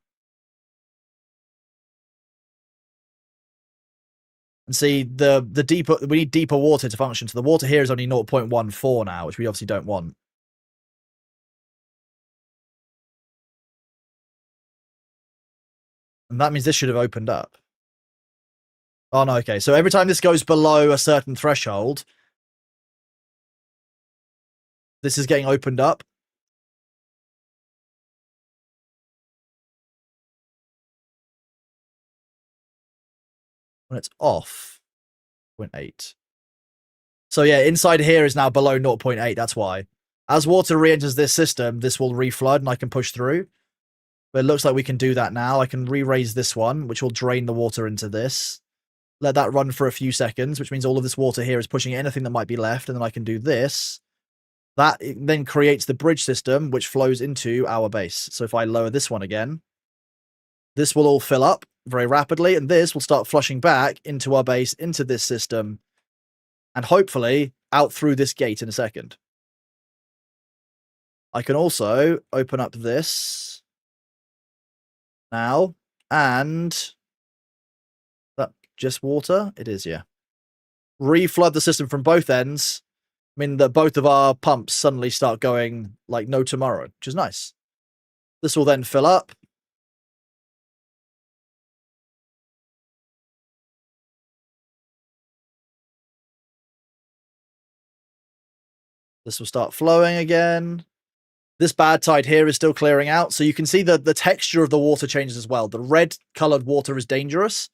And see, the deeper, we need deeper water to function. So the water here is only 0.14 now, which we obviously don't want. And that means this should have opened up. Oh, no, okay. So every time this goes below a certain threshold, this is getting opened up. When it's off, 0.8. So yeah, inside here is now below 0.8. That's why. As water re-enters this system, this will reflood and I can push through. But it looks like we can do that now. I can re-raise this one, which will drain the water into this. Let that run for a few seconds, which means all of this water here is pushing anything that might be left. And then I can do this. That then creates the bridge system, which flows into our base. So if I lower this one again, this will all fill up very rapidly. And this will start flushing back into our base, into this system. And hopefully out through this gate in a second. I can also open up this now, and that just water? It is, yeah. Reflood the system from both ends. I mean that both of our pumps suddenly start going like no tomorrow, which is nice. This will then fill up. This will start flowing again. This bad tide here is still clearing out. So you can see that the texture of the water changes as well. The red colored water is dangerous,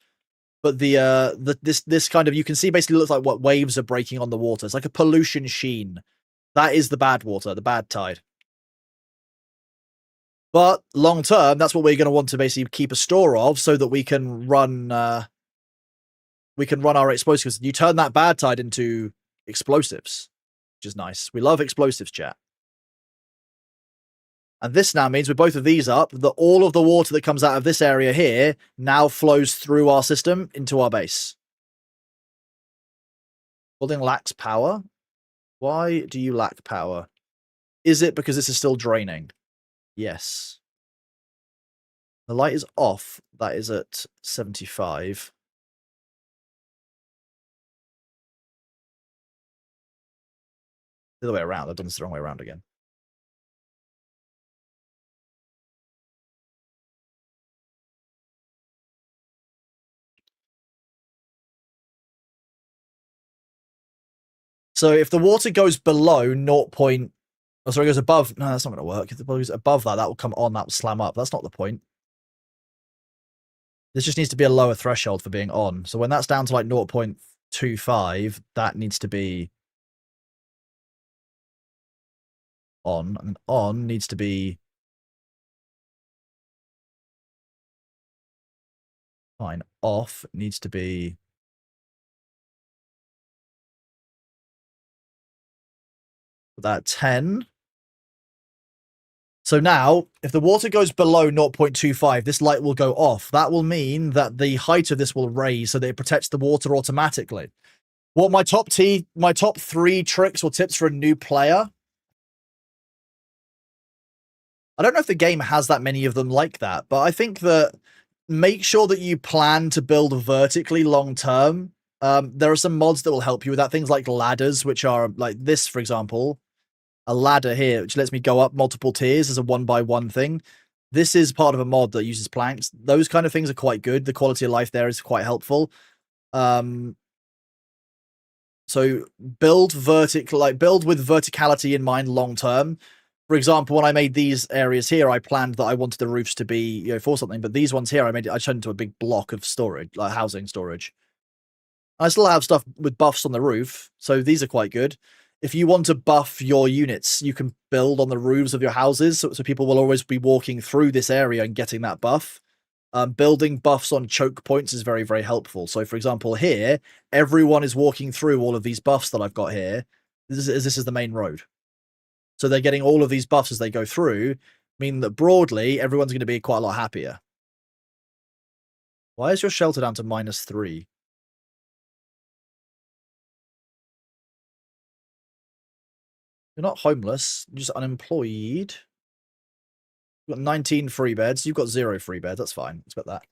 but this kind of, you can see basically looks like what waves are breaking on the water. It's like a pollution sheen. That is the bad water, the bad tide. But long term, that's what we're going to want to basically keep a store of so that we can run our explosives. You turn that bad tide into explosives, which is nice. We love explosives, chat. And this now means with both of these up, that all of the water that comes out of this area here now flows through our system into our base. Building lacks power? Why do you lack power? Is it because this is still draining? Yes. The light is off. That is at 75. The other way around. I've done this the wrong way around again. So if the water goes below 0. Oh, sorry, it goes above. No, that's not going to work. If the water goes above that, that will come on. That will slam up. That's not the point. This just needs to be a lower threshold for being on. So when that's down to like 0.25, that needs to be on. And on needs to be fine. Off needs to be that 10. So now, if the water goes below 0.25, this light will go off. That will mean that the height of this will raise so that it protects the water automatically. What my top 3 tricks or tips for a new player. I don't know if the game has that many of them like that, but I think that make sure that you plan to build vertically long term. There are some mods that will help you with that. Things like ladders, which are like this, for example. A ladder here, which lets me go up multiple tiers as a 1x1 thing. This is part of a mod that uses planks. Those kind of things are quite good. The quality of life there is quite helpful. So build with verticality in mind long term. For example, when I made these areas here, I planned that I wanted the roofs to be, for something, but these ones here, I turned into a big block of storage, like housing storage. I still have stuff with buffs on the roof, so these are quite good. If you want to buff your units, you can build on the roofs of your houses, so people will always be walking through this area and getting that buff. Building buffs on choke points is very, very helpful. So, for example, here, everyone is walking through all of these buffs that I've got here. This is the main road. So they're getting all of these buffs as they go through, meaning that broadly, everyone's going to be quite a lot happier. Why is your shelter down to -3? You're not homeless, you're just unemployed. You've got 19 free beds. You've got 0 free beds. That's fine. Expect that.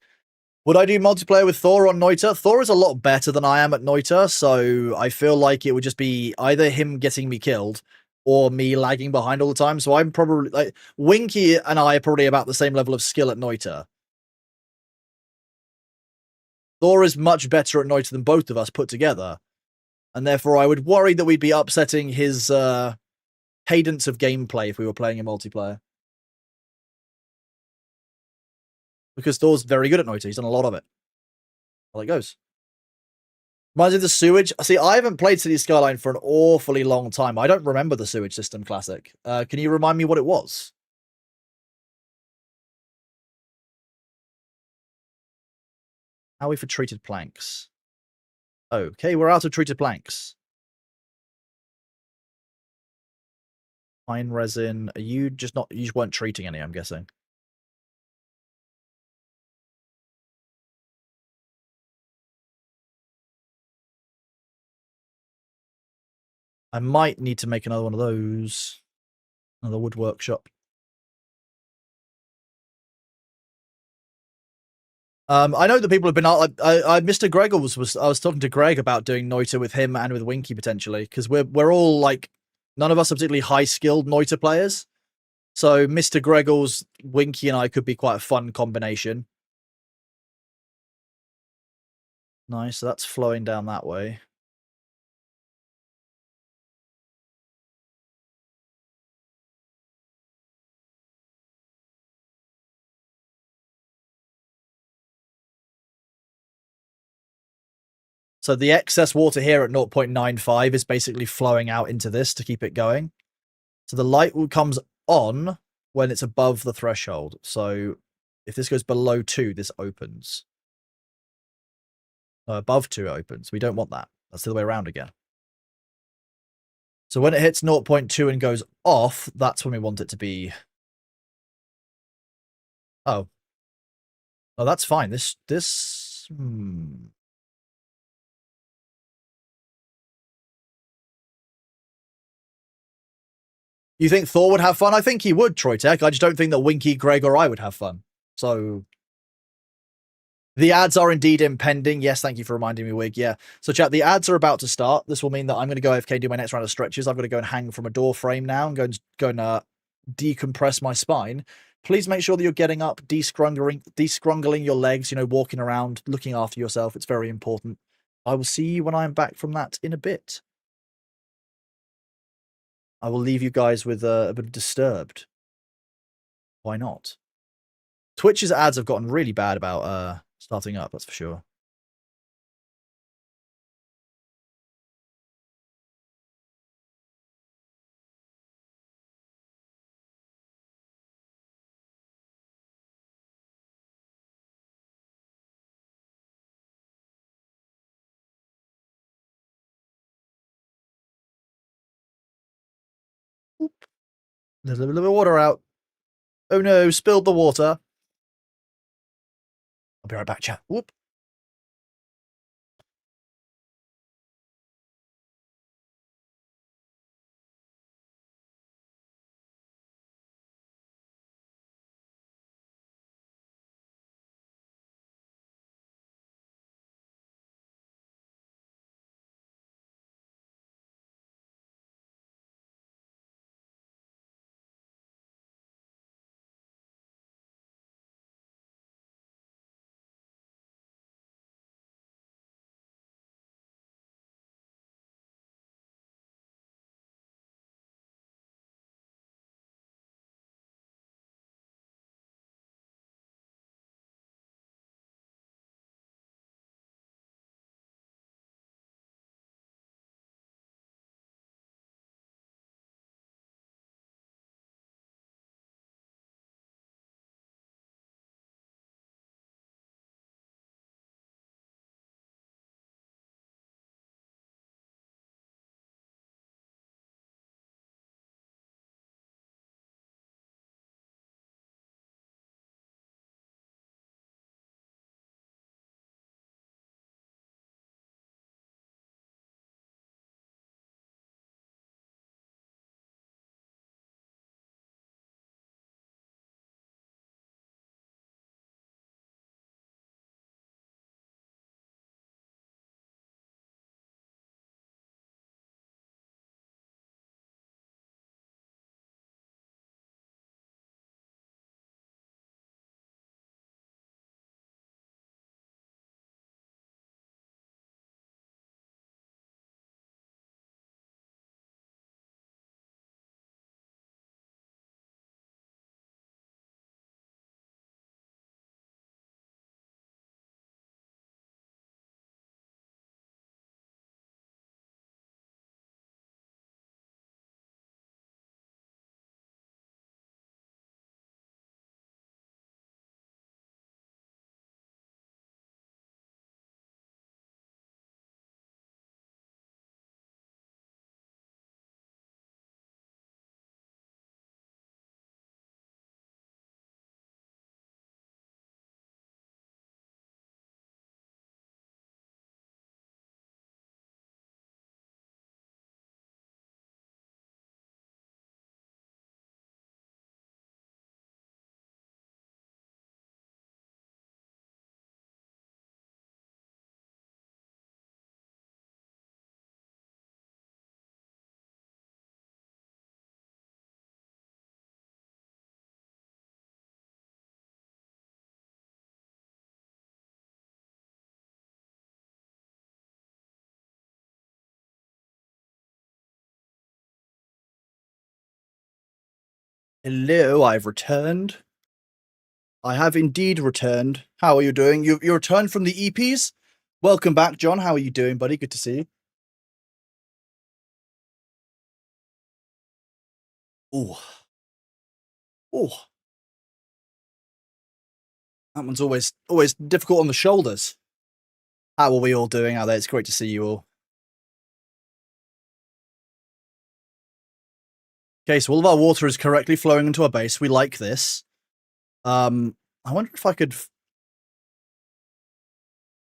Would I do multiplayer with Thor on Noita? Thor is a lot better than I am at Noita, so I feel like it would just be either him getting me killed or me lagging behind all the time. So I'm probably like Winky and I are probably about the same level of skill at Noita. Thor is much better at Noita than both of us put together, and therefore I would worry that we'd be upsetting his cadence of gameplay if we were playing a multiplayer. Because Thor's very good at Noita. He's done a lot of it. Well, it goes. Reminds me of the sewage. See, I haven't played City Skyline for an awfully long time. I don't remember the sewage system classic. Can you remind me what it was? How are we for treated planks? Okay, we're out of treated planks. Pine resin. Are you just not... You just weren't treating any, I'm guessing. I might need to make another one of those. Another wood workshop. I know that people have been... Mr. Gregor was... I was talking to Greg about doing Noita with him and with Winky, potentially. Because we're all, like... None of us are particularly high-skilled Noita players. So Mr. Gregor's, Winky, and I could be quite a fun combination. Nice, so that's flowing down that way. So the excess water here at 0.95 is basically flowing out into this to keep it going. So the light comes on when it's above the threshold. So if this goes below 2, this opens. Above 2 opens. We don't want that. That's the other way around again. So when it hits 0.2 and goes off, that's when we want it to be. Oh. Oh, that's fine. This. You think Thor would have fun? I think he would, Troy Tech. I just don't think that Winky, Greg, or I would have fun. So the ads are indeed impending. Yes, thank you for reminding me, Wig. Yeah. So chat, the ads are about to start. This will mean that I'm going to go AFK, do my next round of stretches. I've got to go and hang from a door frame now and go and decompress my spine. Please make sure that you're getting up, descrungling your legs, walking around, looking after yourself. It's very important. I will see you when I'm back from that in a bit. I will leave you guys with a bit of Disturbed. Why not? Twitch's ads have gotten really bad about starting up, that's for sure. There's a little bit of water out. Oh no, spilled the water. I'll be right back, chat. Whoop. Hello, I've returned. I have indeed returned. How are you doing? You returned from the EPs? Welcome back, John. How are you doing, buddy? Good to see you. Ooh. Oh, that one's always difficult on the shoulders. How are we all doing out there? It's great to see you all. Okay, so all of our water is correctly flowing into our base. We like this. I wonder if I could...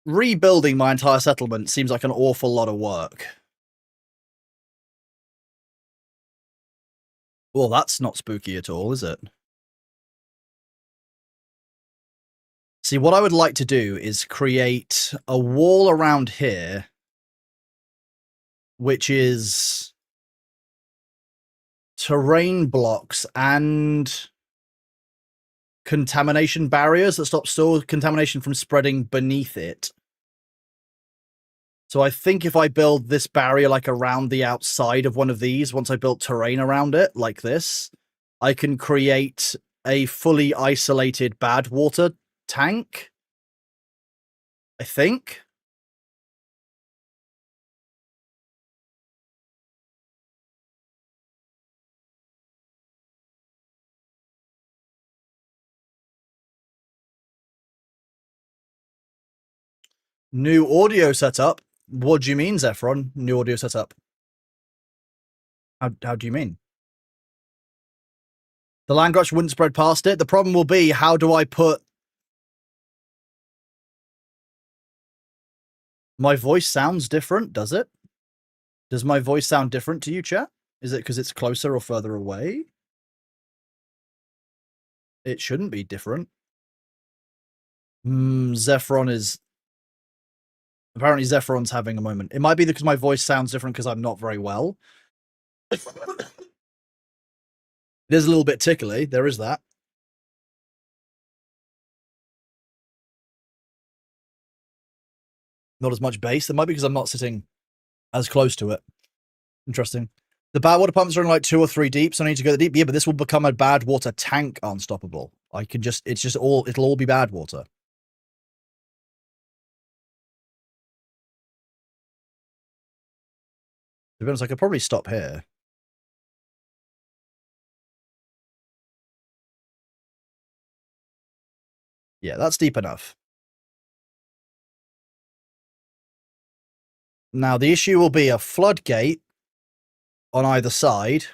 Rebuilding my entire settlement seems like an awful lot of work. Well, that's not spooky at all, is it? See, what I would like to do is create a wall around here, which is terrain blocks and contamination barriers that stop soil contamination from spreading beneath it. So I think if I build this barrier like around the outside of one of these, once I built terrain around it like this, I can create a fully isolated bad water tank, I think. New audio setup? What do you mean, Zephron? New audio setup? How do you mean? The land grudge wouldn't spread past it. The problem will be, how do I put... My voice sounds different, does it? Does my voice sound different to you, chat? Is it because it's closer or further away? It shouldn't be different. Zephron is... Apparently Zephron's having a moment. It might be because my voice sounds different because I'm not very well. It is a little bit tickly. There is that. Not as much bass. It might be because I'm not sitting as close to it. Interesting. The bad water pumps are in like 2 or 3 deep, so I need to go deep. Yeah, but this will become a bad water tank unstoppable. I can just... It's just all... It'll all be bad water. To be honest, I could probably stop here. Yeah, that's deep enough. Now, the issue will be a floodgate on either side.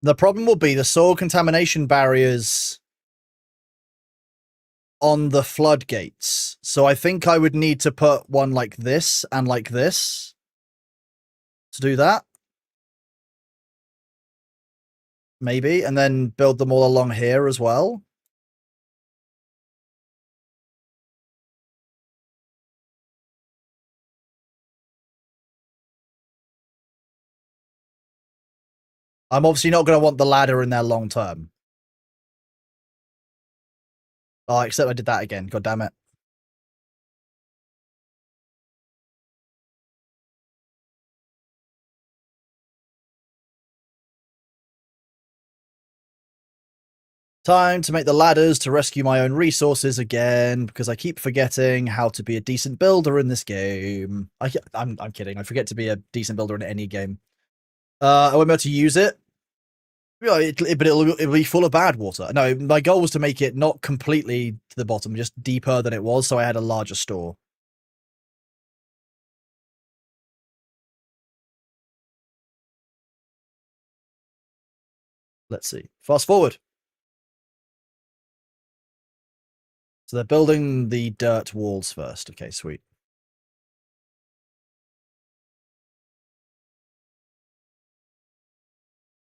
The problem will be the soil contamination barriers on the floodgates. So I think I would need to put one like this and like this to do that. Maybe. And then build them all along here as well. I'm obviously not going to want the ladder in there long term. Oh, except I did that again. God damn it. Time to make the ladders to rescue my own resources again, because I keep forgetting how to be a decent builder in this game. I'm kidding. I forget to be a decent builder in any game. I won't be able to use it. Yeah, but it'll be full of bad water. No, my goal was to make it not completely to the bottom, just deeper than it was, so I had a larger store. Let's see. Fast forward. So they're building the dirt walls first. Okay, sweet.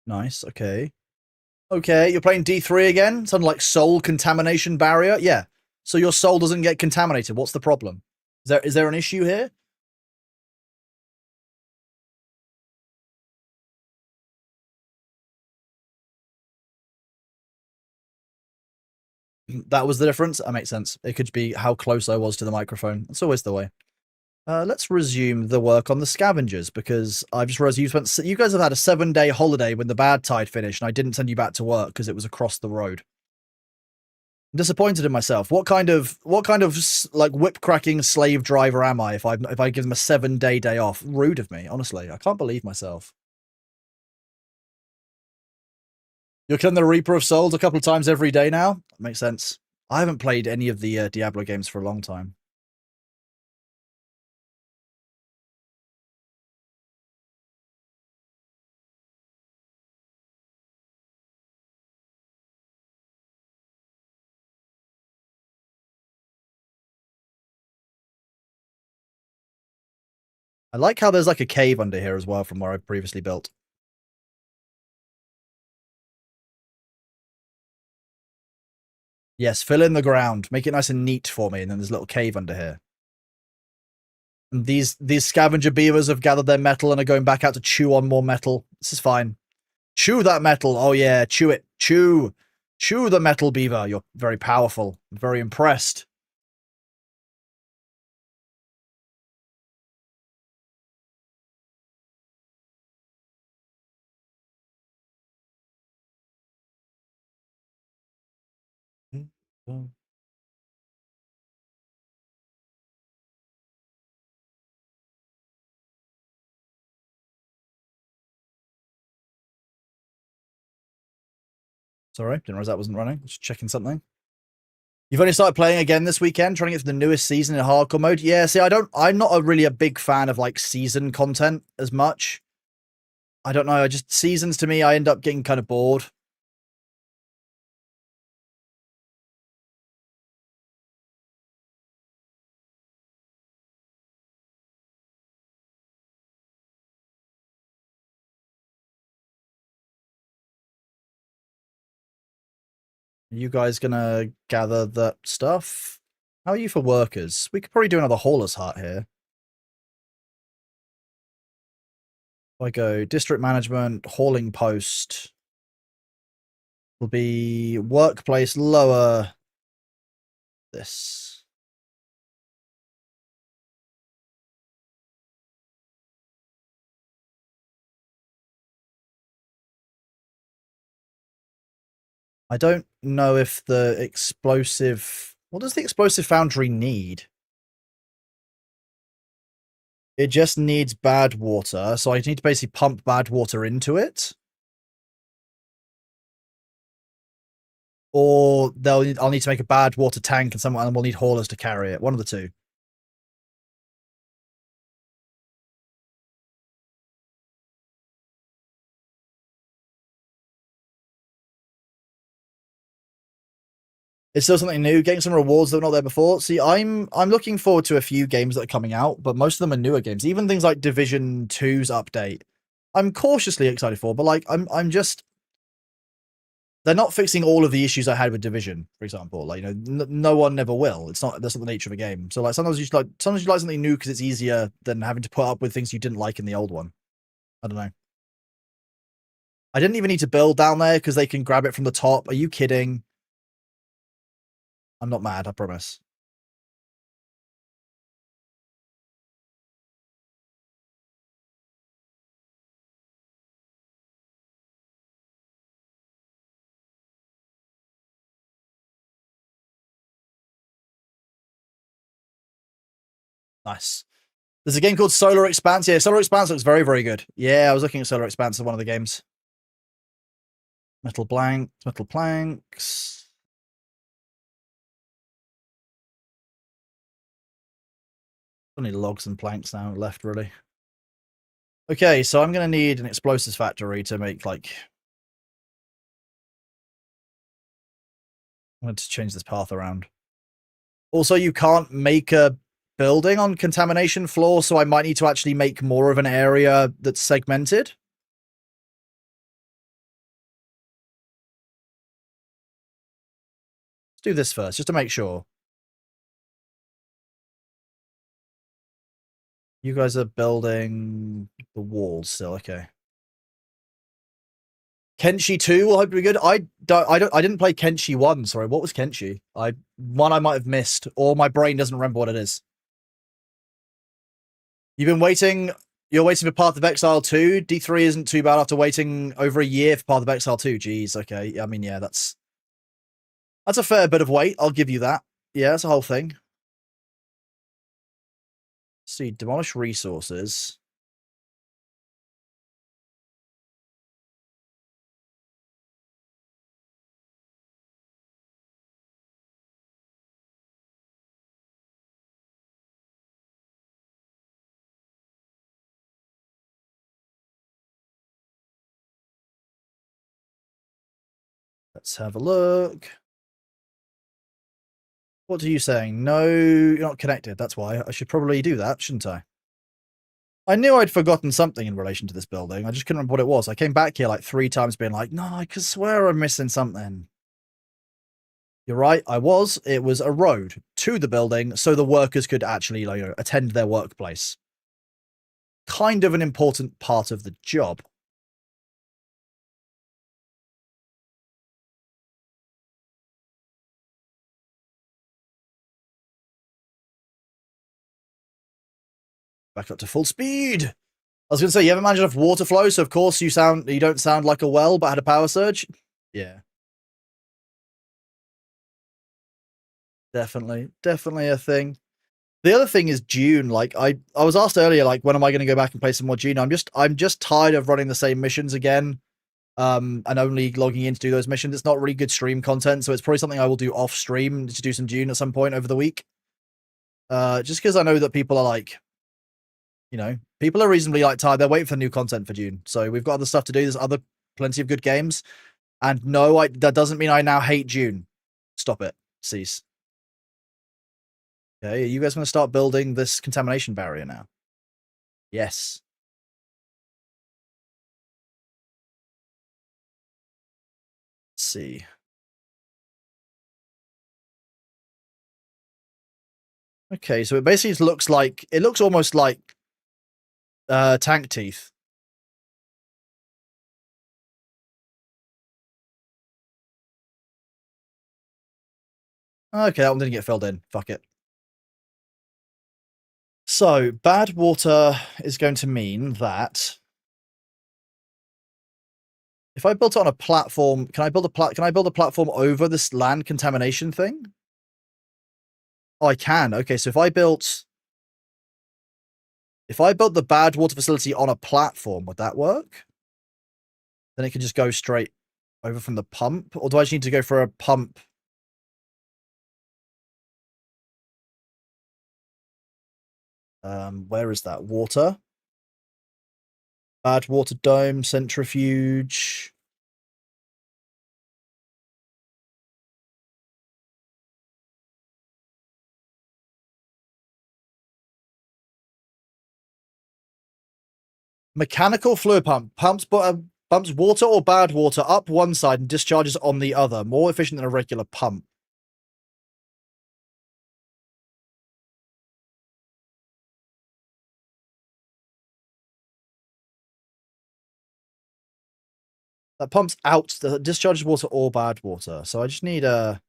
Nice, okay. Okay, you're playing D3 again? Something like soul contamination barrier? Yeah. So your soul doesn't get contaminated. What's the problem? Is there an issue here? That was the difference? That makes sense. It could be how close I was to the microphone. It's always the way. Let's resume the work on the scavengers, because I've just realized you guys have had a 7-day holiday when the bad tide finished, and I didn't send you back to work because it was across the road. I'm disappointed in myself. What kind of like whip cracking slave driver am I if I give them a 7-day off? Rude of me, honestly. I can't believe myself. You're killing the Reaper of Souls a couple of times every day now? That makes sense. I haven't played any of the Diablo games for a long time. I like how there's like a cave under here as well from where I previously built. Yes, fill in the ground. Make it nice and neat for me, and then there's a little cave under here. And these scavenger beavers have gathered their metal and are going back out to chew on more metal. This is fine. Chew that metal. Oh yeah, chew it. Chew. Chew the metal, beaver. You're very powerful. I'm very impressed. Sorry, didn't realize that wasn't running. Just checking something. You've only started playing again this weekend, trying to get for the newest season in hardcore mode. Yeah, see, I'm not really a big fan of like season content as much. I don't know. I just seasons to me, I end up getting kind of bored. Are you guys gonna gather that stuff? How are you for workers? We could probably do another hauler's hut here. If I go district management, hauling post, will be workplace lower this. I don't know if the explosive... What does the explosive foundry need? It just needs bad water, so I need to basically pump bad water into it. Or I'll need to make a bad water tank and someone will need haulers to carry it. One of the two. It's still something new, getting some rewards that were not there before. See, I'm looking forward to a few games that are coming out, but most of them are newer games. Even things like Division 2's update, I'm cautiously excited for, but like I'm just... They're not fixing all of the issues I had with Division, for example. Like, you know, no one never will. That's not the nature of a game. So like sometimes you like something new because it's easier than having to put up with things you didn't like in the old one. I don't know. I didn't even need to build down there because they can grab it from the top. Are you kidding? I'm not mad, I promise. Nice. There's a game called Solar Expanse. Yeah, Solar Expanse looks very, very good. Yeah, I was looking at Solar Expanse as one of the games. Metal planks. Only logs and planks now left, really. Okay, so I'm going to need an explosives factory to make, like... I'm going to change this path around. Also, you can't make a building on contamination floor, so I might need to actually make more of an area that's segmented. Let's do this first, just to make sure. You guys are building the walls still, okay. Kenshi 2 will hopefully be good. I didn't play Kenshi 1, sorry. What was Kenshi? One I might have missed, or my brain doesn't remember what it is. You've been waiting... You're waiting for Path of Exile 2? D3 isn't too bad after waiting over a year for Path of Exile 2. Jeez, okay. I mean, yeah, that's... That's a fair bit of weight. I'll give you that. Yeah, that's a whole thing. Let's see, demolish resources. Let's have a look. What are you saying? No, you're not connected. That's why. I should probably do that, shouldn't I? I knew I'd forgotten something in relation to this building. I just couldn't remember what it was. I came back here like 3 times being like, no, I could swear I'm missing something. You're right, I was. It was a road to the building so the workers could actually attend their workplace. Kind of an important part of the job. Back up to full speed. I was going to say, you haven't managed enough water flow, so of course you don't sound like a well, but had a power surge. Yeah. Definitely a thing. The other thing is June. Like I was asked earlier, like, when am I going to go back and play some more June? I'm just tired of running the same missions again. And only logging in to do those missions. It's not really good stream content, so it's probably something I will do off stream to do some June at some point over the week. Just because I know that people are like, people are reasonably like tired. They're waiting for new content for June. So we've got other stuff to do. There's plenty of good games. And no, that doesn't mean I now hate June. Stop it. Cease. Okay, are you guys going to start building this contamination barrier now? Yes. Let's see. Okay, so it basically looks almost like tank teeth. Okay, that one didn't get filled in. Fuck it. So, bad water is going to mean that if I built it on a platform, can I build a platform over this land contamination thing? Oh, I can. Okay, so if I built the bad water facility on a platform, would that work? Then it could just go straight over from the pump, or do I just need to go for a pump? Where is that? Water? Bad water dome, centrifuge. Mechanical fluid pump. Pumps water or bad water up one side and discharges on the other. More efficient than a regular pump. That pumps out, that discharges water or bad water. So I just need a...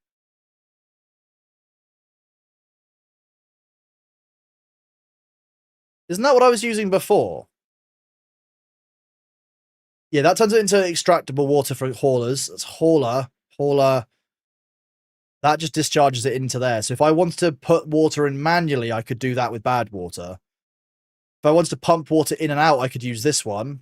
Isn't that what I was using before? Yeah, that turns it into extractable water for haulers. It's hauler. That just discharges it into there. So if I wanted to put water in manually, I could do that with bad water. If I wanted to pump water in and out, I could use this one.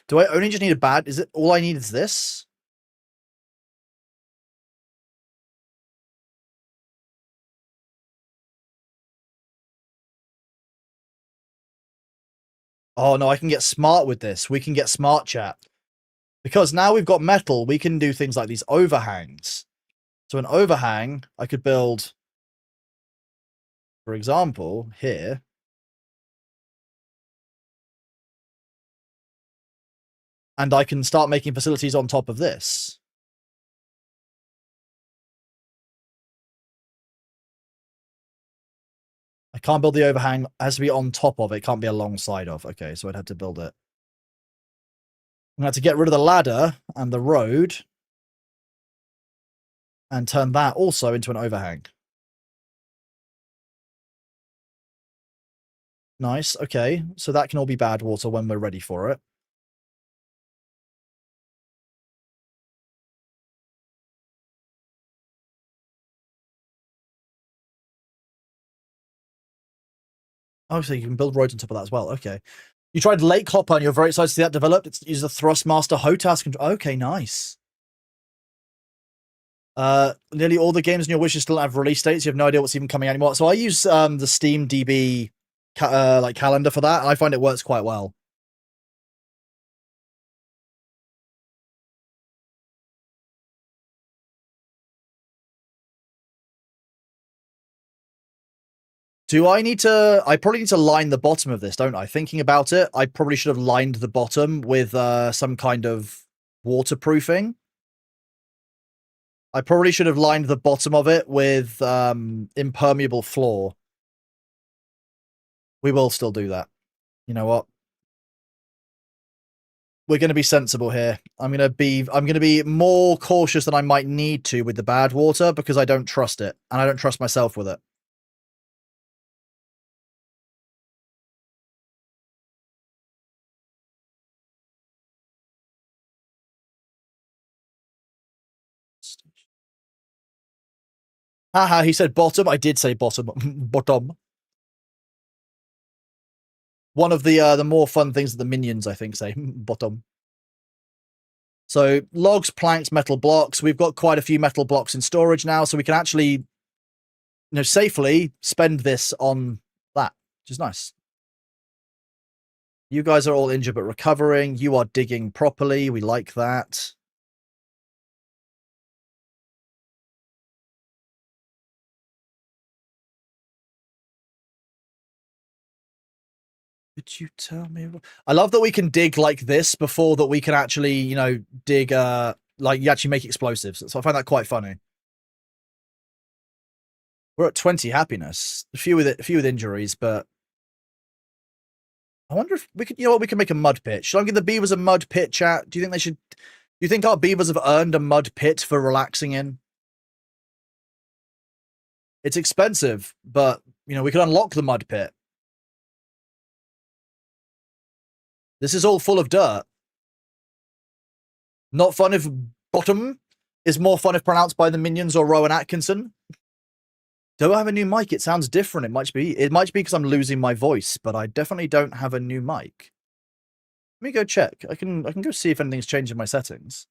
Do I only just need a bad... Is it all I need is this? Oh, no, I can get smart with this. We can get smart, chat. Because now we've got metal, we can do things like these overhangs. So an overhang, I could build, for example, here. And I can start making facilities on top of this. I can't build the overhang. It has to be on top of it. It can't be alongside of. Okay, so I'd have to build it. I'm going to have to get rid of the ladder and the road and turn that also into an overhang. Nice. Okay. So that can all be bad water when we're ready for it. Oh, so you can build roads on top of that as well. Okay. You tried Lake Hopper and you're very excited to see that developed. It uses a Thrustmaster HOTAS control. Okay, nice. Nearly all the games in your wishes still have release dates. You have no idea what's even coming anymore. So I use the Steam DB like calendar for that, and I find it works quite well. Do I need to? I probably need to line the bottom of this, don't I? Thinking about it, I probably should have lined the bottom with some kind of waterproofing. I probably should have lined the bottom of it with impermeable floor. We will still do that. You know what? We're going to be sensible here. I'm going to be more cautious than I might need to with the bad water because I don't trust it and I don't trust myself with it. Haha, he said bottom. I did say bottom. Bottom. One of the more fun things that the minions, I think, say. Bottom. So logs, planks, metal blocks. We've got quite a few metal blocks in storage now, so we can actually, safely spend this on that, which is nice. You guys are all injured but recovering. You are digging properly. We like that. Could you tell me? I love that we can dig like this before that we can actually, dig, like you actually make explosives. So I find that quite funny. We're at 20 happiness. A few with injuries, but I wonder if we could, we can make a mud pit. Should I give the beavers a mud pit, chat? Do you think they should? Do you think our beavers have earned a mud pit for relaxing in? It's expensive, but we can unlock the mud pit. This is all full of dirt. Not fun if bottom is more fun if pronounced by the minions or Rowan Atkinson. Do I have a new mic? It sounds different. It might be because I'm losing my voice, but I definitely don't have a new mic. Let me go check. I can go see if anything's changed in my settings.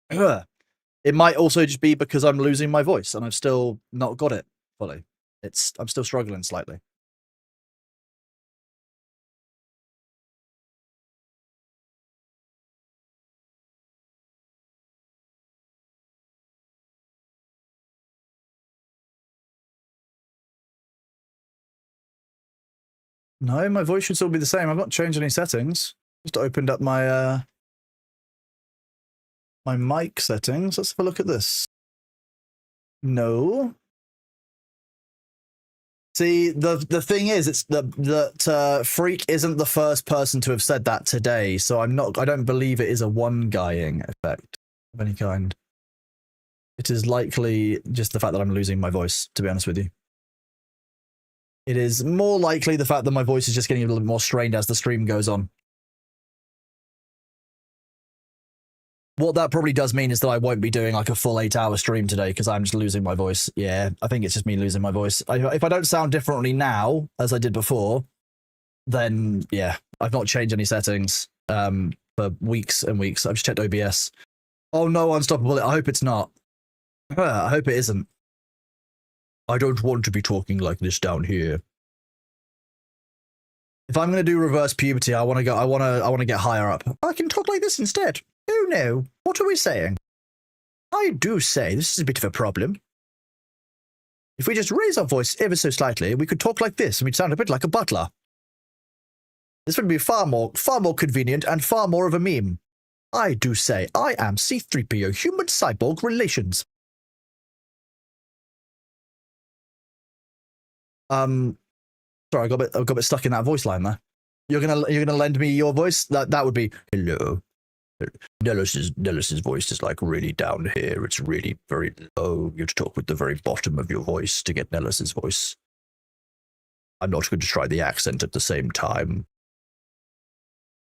It might also just be because I'm losing my voice and I've still not got it fully. I'm still struggling slightly. No, my voice should still be the same. I've not changed any settings. Just opened up my my mic settings. Let's have a look at this. No. See, the thing is, it's that Freak isn't the first person to have said that today, so I don't believe it is a one-guying effect of any kind. It is likely just the fact that I'm losing my voice, to be honest with you. It is more likely the fact that my voice is just getting a little bit more strained as the stream goes on. What that probably does mean is that I won't be doing like a full 8-hour stream today because I'm just losing my voice. Yeah, I think it's just me losing my voice. If I don't sound differently now, as I did before, then yeah, I've not changed any settings for weeks and weeks. I've just checked OBS. Oh no, Unstoppable. I hope it's not. I hope it isn't. I don't want to be talking like this down here. If I'm going to do reverse puberty, I want to get higher up. I can talk like this instead. Oh no, what are we saying? I do say this is a bit of a problem. If we just raise our voice ever so slightly, we could talk like this and we'd sound a bit like a butler. This would be far more convenient and far more of a meme. I do say I am C-3PO human cyborg relations. Sorry, I got a bit stuck in that voice line there. You're gonna lend me your voice? That would be hello. Nellis's voice is like really down here. It's really very low. You have to talk with the very bottom of your voice to get Nellis's voice. I'm not going to try the accent at the same time.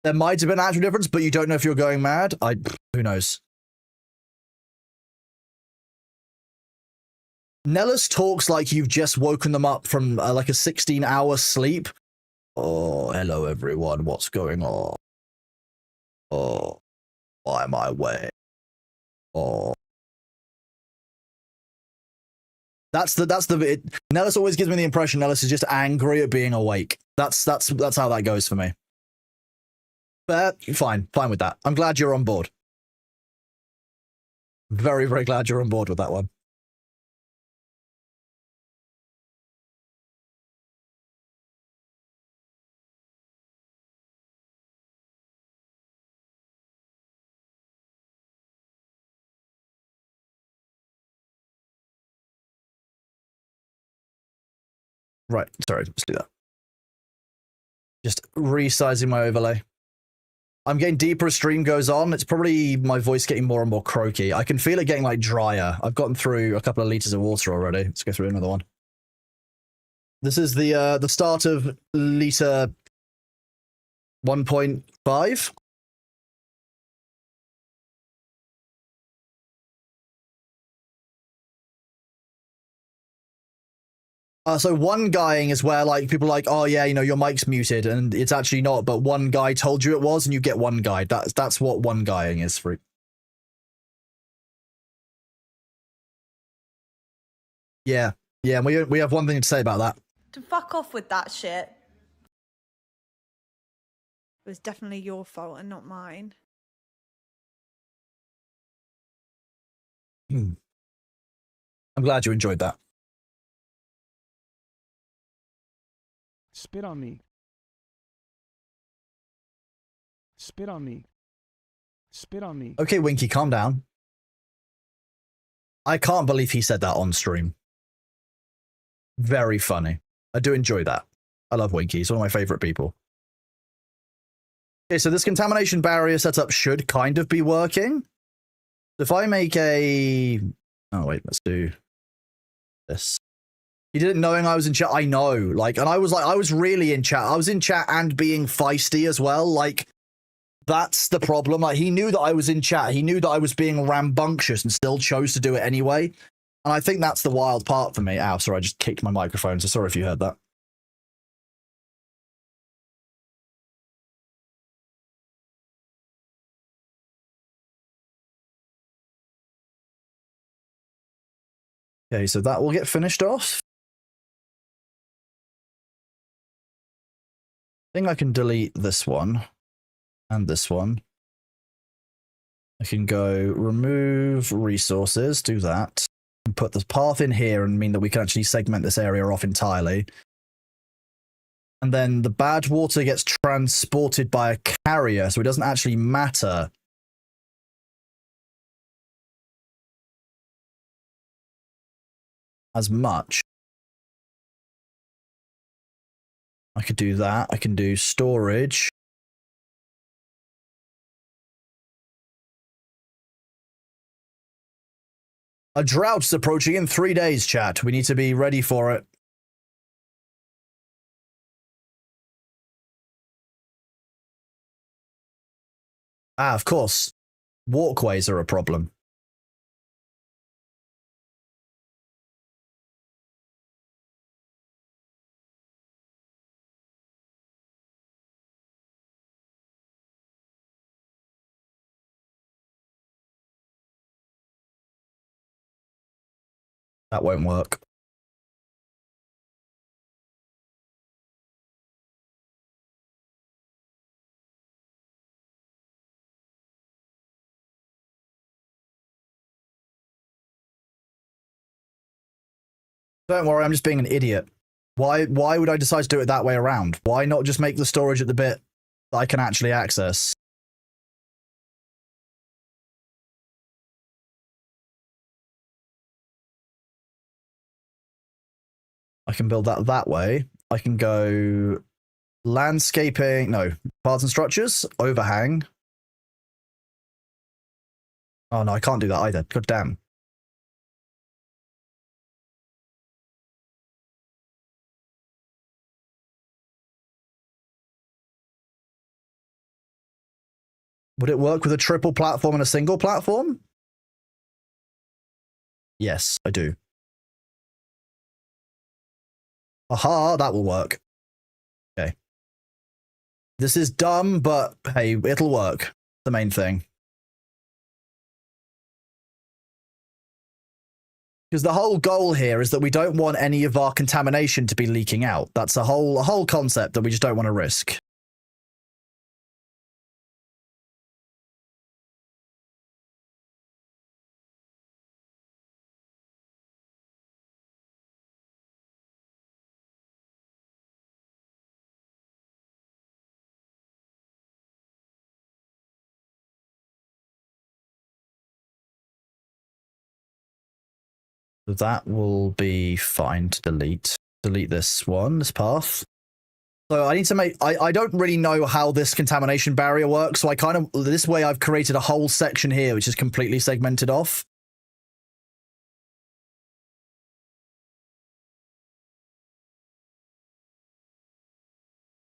There might have been an actual difference, but you don't know if you're going mad. Who knows? Nellis talks like you've just woken them up from like a 16-hour sleep. Oh, hello everyone. What's going on? Oh, why am I awake? Oh. Nellis always gives me the impression Nellis is just angry at being awake. That's how that goes for me. But fine with that. I'm glad you're on board. Very, very glad you're on board with that one. Right, sorry, let's do that. Just resizing my overlay. I'm getting deeper as stream goes on. It's probably my voice getting more and more croaky. I can feel it getting like drier. I've gotten through a couple of liters of water already. Let's go through another one. This is the start of liter 1.5. So one guying is where like people are like, oh yeah, you know, your mic's muted, and it's actually not, but one guy told you it was, and you get one guy. That's what one guying is for. Yeah, yeah, we have one thing to say about that. To fuck off with that shit. It was definitely your fault and not mine. I'm glad you enjoyed that. Spit on me. Spit on me. Spit on me. Okay, Winky, calm down. I can't believe he said that on stream. Very funny. I do enjoy that. I love Winky. He's one of my favorite people. Okay, so this contamination barrier setup should kind of be working. If I make a... Oh, wait, let's do this. He did it knowing I was in chat. I know. Like, and I was really in chat. I was in chat and being feisty as well. Like, that's the problem. Like, he knew that I was in chat. He knew that I was being rambunctious and still chose to do it anyway. And I think that's the wild part for me. Ow, sorry, I just kicked my microphone, so sorry if you heard that. Okay, so that will get finished off. I think I can delete this one and this one. I can go remove resources, do that, and put the path in here and mean that we can actually segment this area off entirely. And then the bad water gets transported by a carrier, so it doesn't actually matter. As much. I could do that. I can do storage. A drought's approaching in 3 days, chat. We need to be ready for it. Ah, of course. Walkways are a problem. That won't work. Don't worry, I'm just being an idiot. Why would I decide to do it that way around? Why not just make the storage at the bit that I can actually access? I can build that way. I can go landscaping, no, paths and structures, overhang. Oh no, I can't do that either. God damn. Would it work with a triple platform and a single platform? Yes, I do. Aha, that will work. Okay. This is dumb, but hey, it'll work. The main thing. Because the whole goal here is that we don't want any of our contamination to be leaking out. That's a whole concept that we just don't want to risk. That will be fine to delete. Delete this one, this path. So I need to make, I don't really know how this contamination barrier works. So I kind of, this way I've created a whole section here, which is completely segmented off.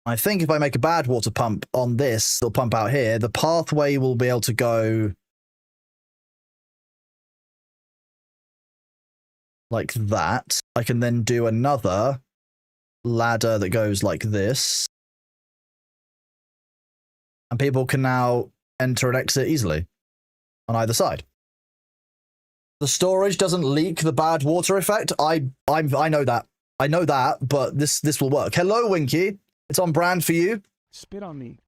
I think if I make a bad water pump on this, it'll pump out here. The pathway will be able to go like that. I can then do another ladder that goes like this. And people can now enter and exit easily on either side. The storage doesn't leak the bad water effect. I know that. I know that, but this will work. Hello, Winky. It's on brand for you. Spit on me.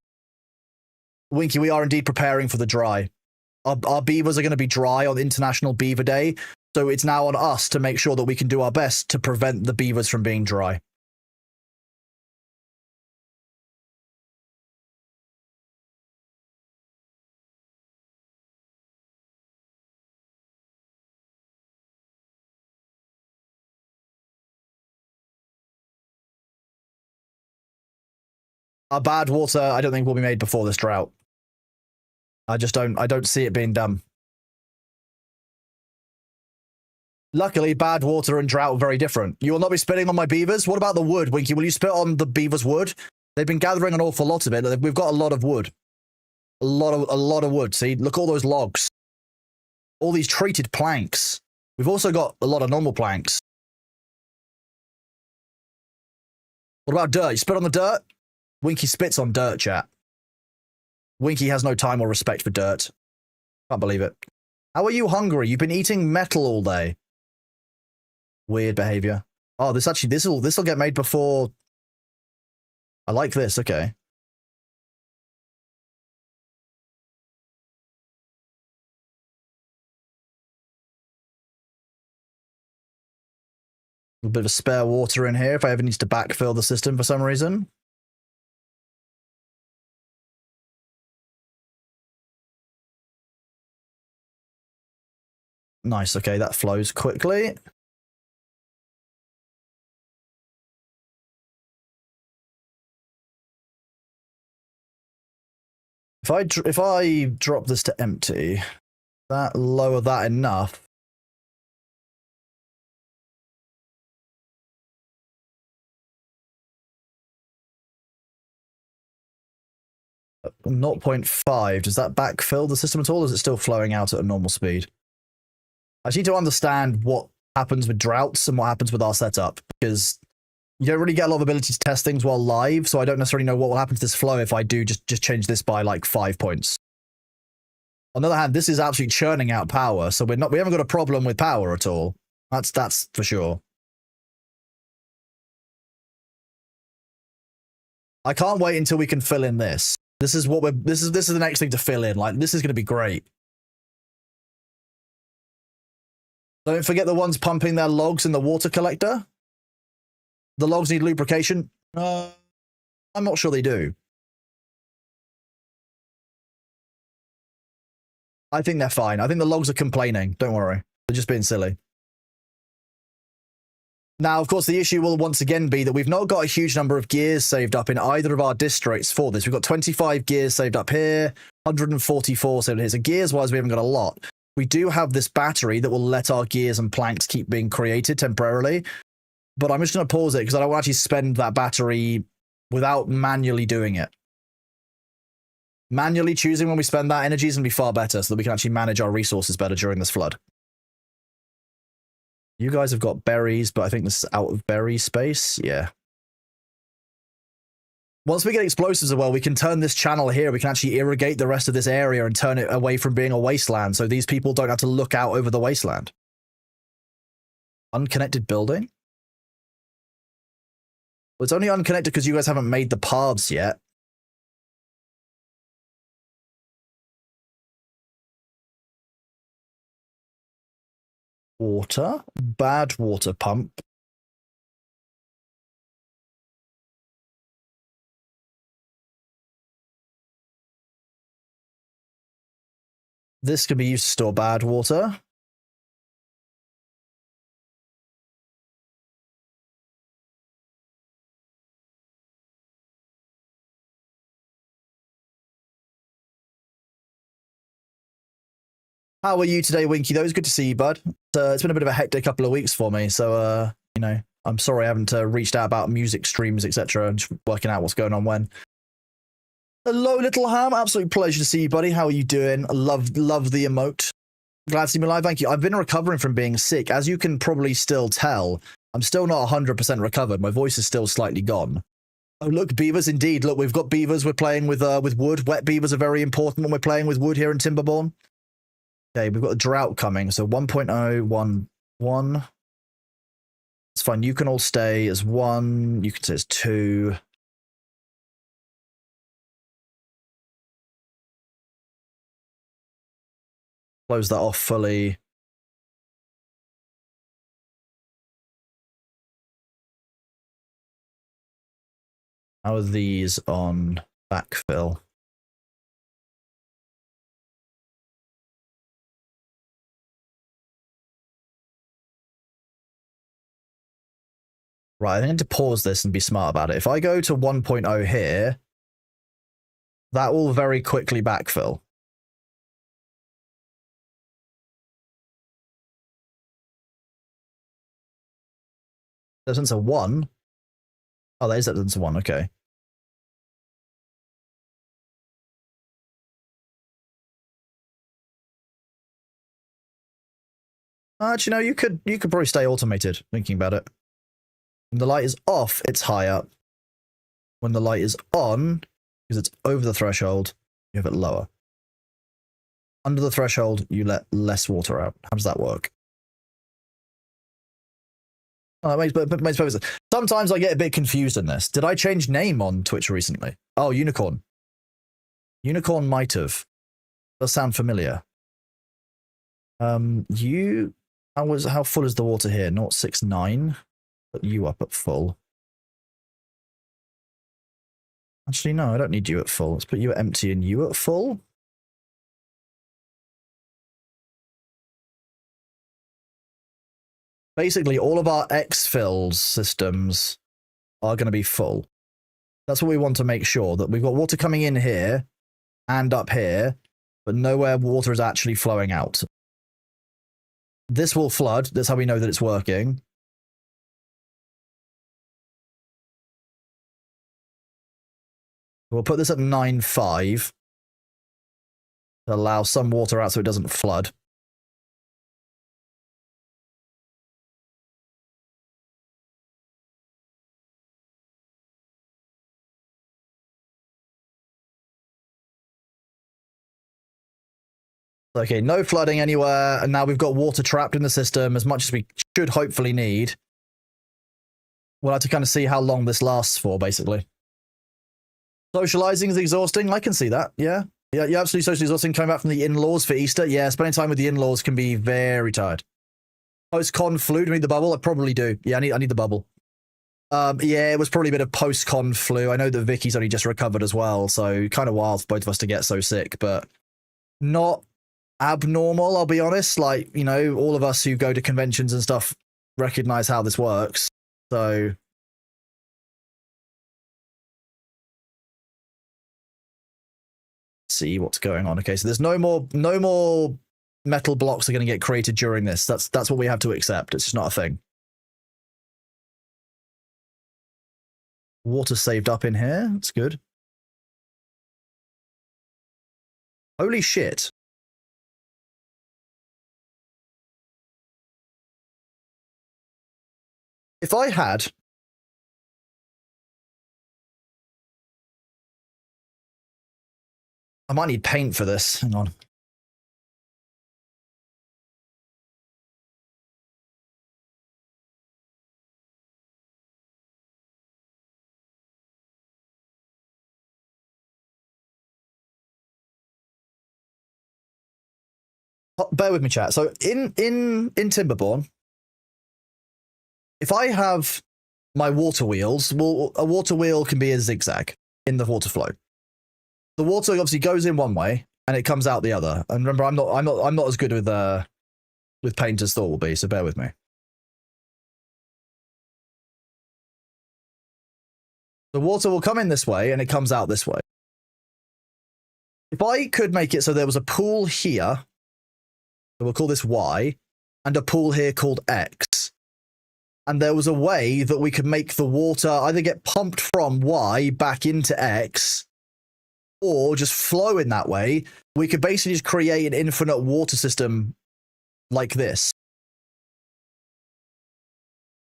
Winky, we are indeed preparing for the dry. Our beavers are going to be dry on International Beaver Day. So it's now on us to make sure that we can do our best to prevent the beavers from being dry. Our bad water, I don't think will be made before this drought. I don't see it being done. Luckily, bad water and drought are very different. You will not be spitting on my beavers. What about the wood, Winky? Will you spit on the beavers' wood? They've been gathering an awful lot of it. We've got a lot of wood. A lot of wood. See, look, all those logs. All these treated planks. We've also got a lot of normal planks. What about dirt? You spit on the dirt? Winky spits on dirt, chat. Winky has no time or respect for dirt. Can't believe it. How are you hungry? You've been eating metal all day. Weird behavior. Oh, this'll get made before. I like this. Okay. A bit of spare water in here if I ever need to backfill the system for some reason. Nice. Okay, that flows quickly. If I drop this to empty, that lower that enough. At 0.5, does that backfill the system at all, or is it still flowing out at a normal speed? I just need to understand what happens with droughts and what happens with our setup, because you don't really get a lot of ability to test things while live, so I don't necessarily know what will happen to this flow if I do just change this by like 5 points. On the other hand, this is absolutely churning out power, so we haven't got a problem with power at all. That's for sure. I can't wait until we can fill in this. This is the next thing to fill in. Like, this is going to be great. Don't forget the ones pumping their logs in the water collector. The logs need lubrication. I'm not sure they do. I think they're fine. I think the logs are complaining. Don't worry. They're just being silly. Now, of course, the issue will once again be that we've not got a huge number of gears saved up in either of our districts for this. We've got 25 gears saved up here, 144 saved here. So gears-wise, we haven't got a lot. We do have this battery that will let our gears and planks keep being created temporarily. But I'm just going to pause it because I don't want to actually spend that battery without manually doing it. Manually choosing when we spend that energy is going to be far better so that we can actually manage our resources better during this flood. You guys have got berries, but I think this is out of berry space. Yeah. Once we get explosives as well, we can turn this channel here. We can actually irrigate the rest of this area and turn it away from being a wasteland so these people don't have to look out over the wasteland. Unconnected building? Well, it's only unconnected because you guys haven't made the paths yet. Water. Bad water pump. This can be used to store bad water. How are you today, Winky? Though it's good to see you, bud. It's been a bit of a hectic couple of weeks for me, so you know, I'm sorry I haven't reached out about music streams, etc. I'm just working out what's going on when. Hello, little ham. Absolute pleasure to see you, buddy. How are you doing? Love the emote. Glad to see me live. Thank you. I've been recovering from being sick, as you can probably still tell. I'm still not 100% recovered. My voice is still slightly gone. Oh, look, beavers indeed. Look, we've got beavers. We're playing with wood. Wet beavers are very important when we're playing with wood here in Timberborn. Okay, we've got a drought coming, so 1.011. It's fine. You can all stay as 1. You can stay as 2. Close that off fully. How are these on backfill? Right, I need to pause this and be smart about it. If I go to 1.0 here, that will very quickly backfill. There's sensor 1. Oh, there's that sensor 1, okay. Actually, no, you could probably stay automated, thinking about it. When the light is off, it's higher. When the light is on, because it's over the threshold, you have it lower. Under the threshold, you let less water out. How does that work? Oh, that makes perfect sense. Sometimes I get a bit confused in this. Did I change name on Twitch recently? Oh, Unicorn. Unicorn might have. Does sound familiar. How full is the water here? 0.69. Put you up at full. Actually, no, I don't need you at full. Let's put you at empty and you at full. Basically, all of our exfills systems are going to be full. That's what we want to make sure, that we've got water coming in here and up here, but nowhere water is actually flowing out. This will flood. That's how we know that it's working. We'll put this at 9.5 to allow some water out so it doesn't flood. Okay, no flooding anywhere, and now we've got water trapped in the system as much as we should hopefully need. We'll have to kind of see how long this lasts for, basically. Socializing is exhausting. I can see that. Yeah. Yeah, you're absolutely socially exhausting. Coming back from the in-laws for Easter. Yeah, spending time with the in-laws can be very tired. Post-con flu, do you need the bubble? I probably do. Yeah, I need the bubble. Yeah, it was probably a bit of post-con flu. I know that Vicky's only just recovered as well, so kind of wild for both of us to get so sick, but not abnormal, I'll be honest. Like, you know, all of us who go to conventions and stuff recognize how this works. So see what's going on. Okay, so there's no more metal blocks are going to get created during this. That's what we have to accept. It's just not a thing. Water saved up in here. That's good. Holy shit. If I had... I might need paint for this. Hang on. Bear with me, chat. So in Timberborn, if I have my water wheels, well, a water wheel can be a zigzag in the water flow. The water obviously goes in one way and it comes out the other. And remember, I'm not as good with paint as Thor will be, so bear with me. The water will come in this way and it comes out this way. If I could make it so there was a pool here, so we'll call this Y, and a pool here called X, and there was a way that we could make the water either get pumped from Y back into X, or just flow in that way, we could basically just create an infinite water system like this.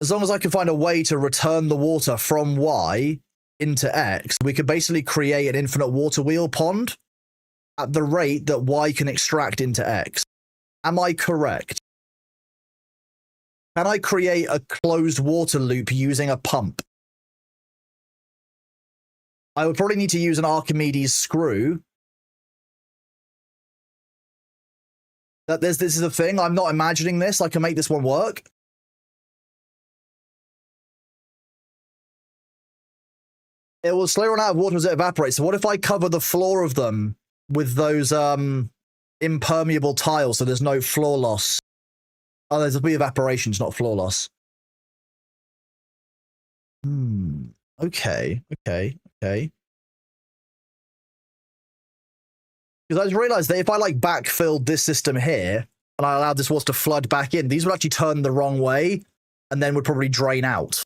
As long as I can find a way to return the water from Y into X, we could basically create an infinite water wheel pond at the rate that Y can extract into X. Am I correct? Can I create a closed water loop using a pump? I would probably need to use an Archimedes screw. This is a thing. I'm not imagining this. I can make this one work. It will slow run out of water as it evaporates. So what if I cover the floor of them with those impermeable tiles so there's no floor loss? Oh, there'll be evaporations, not floor loss. Okay. Because I just realized that if I like backfilled this system here and I allowed this water to flood back in, these would actually turn the wrong way and then would probably drain out.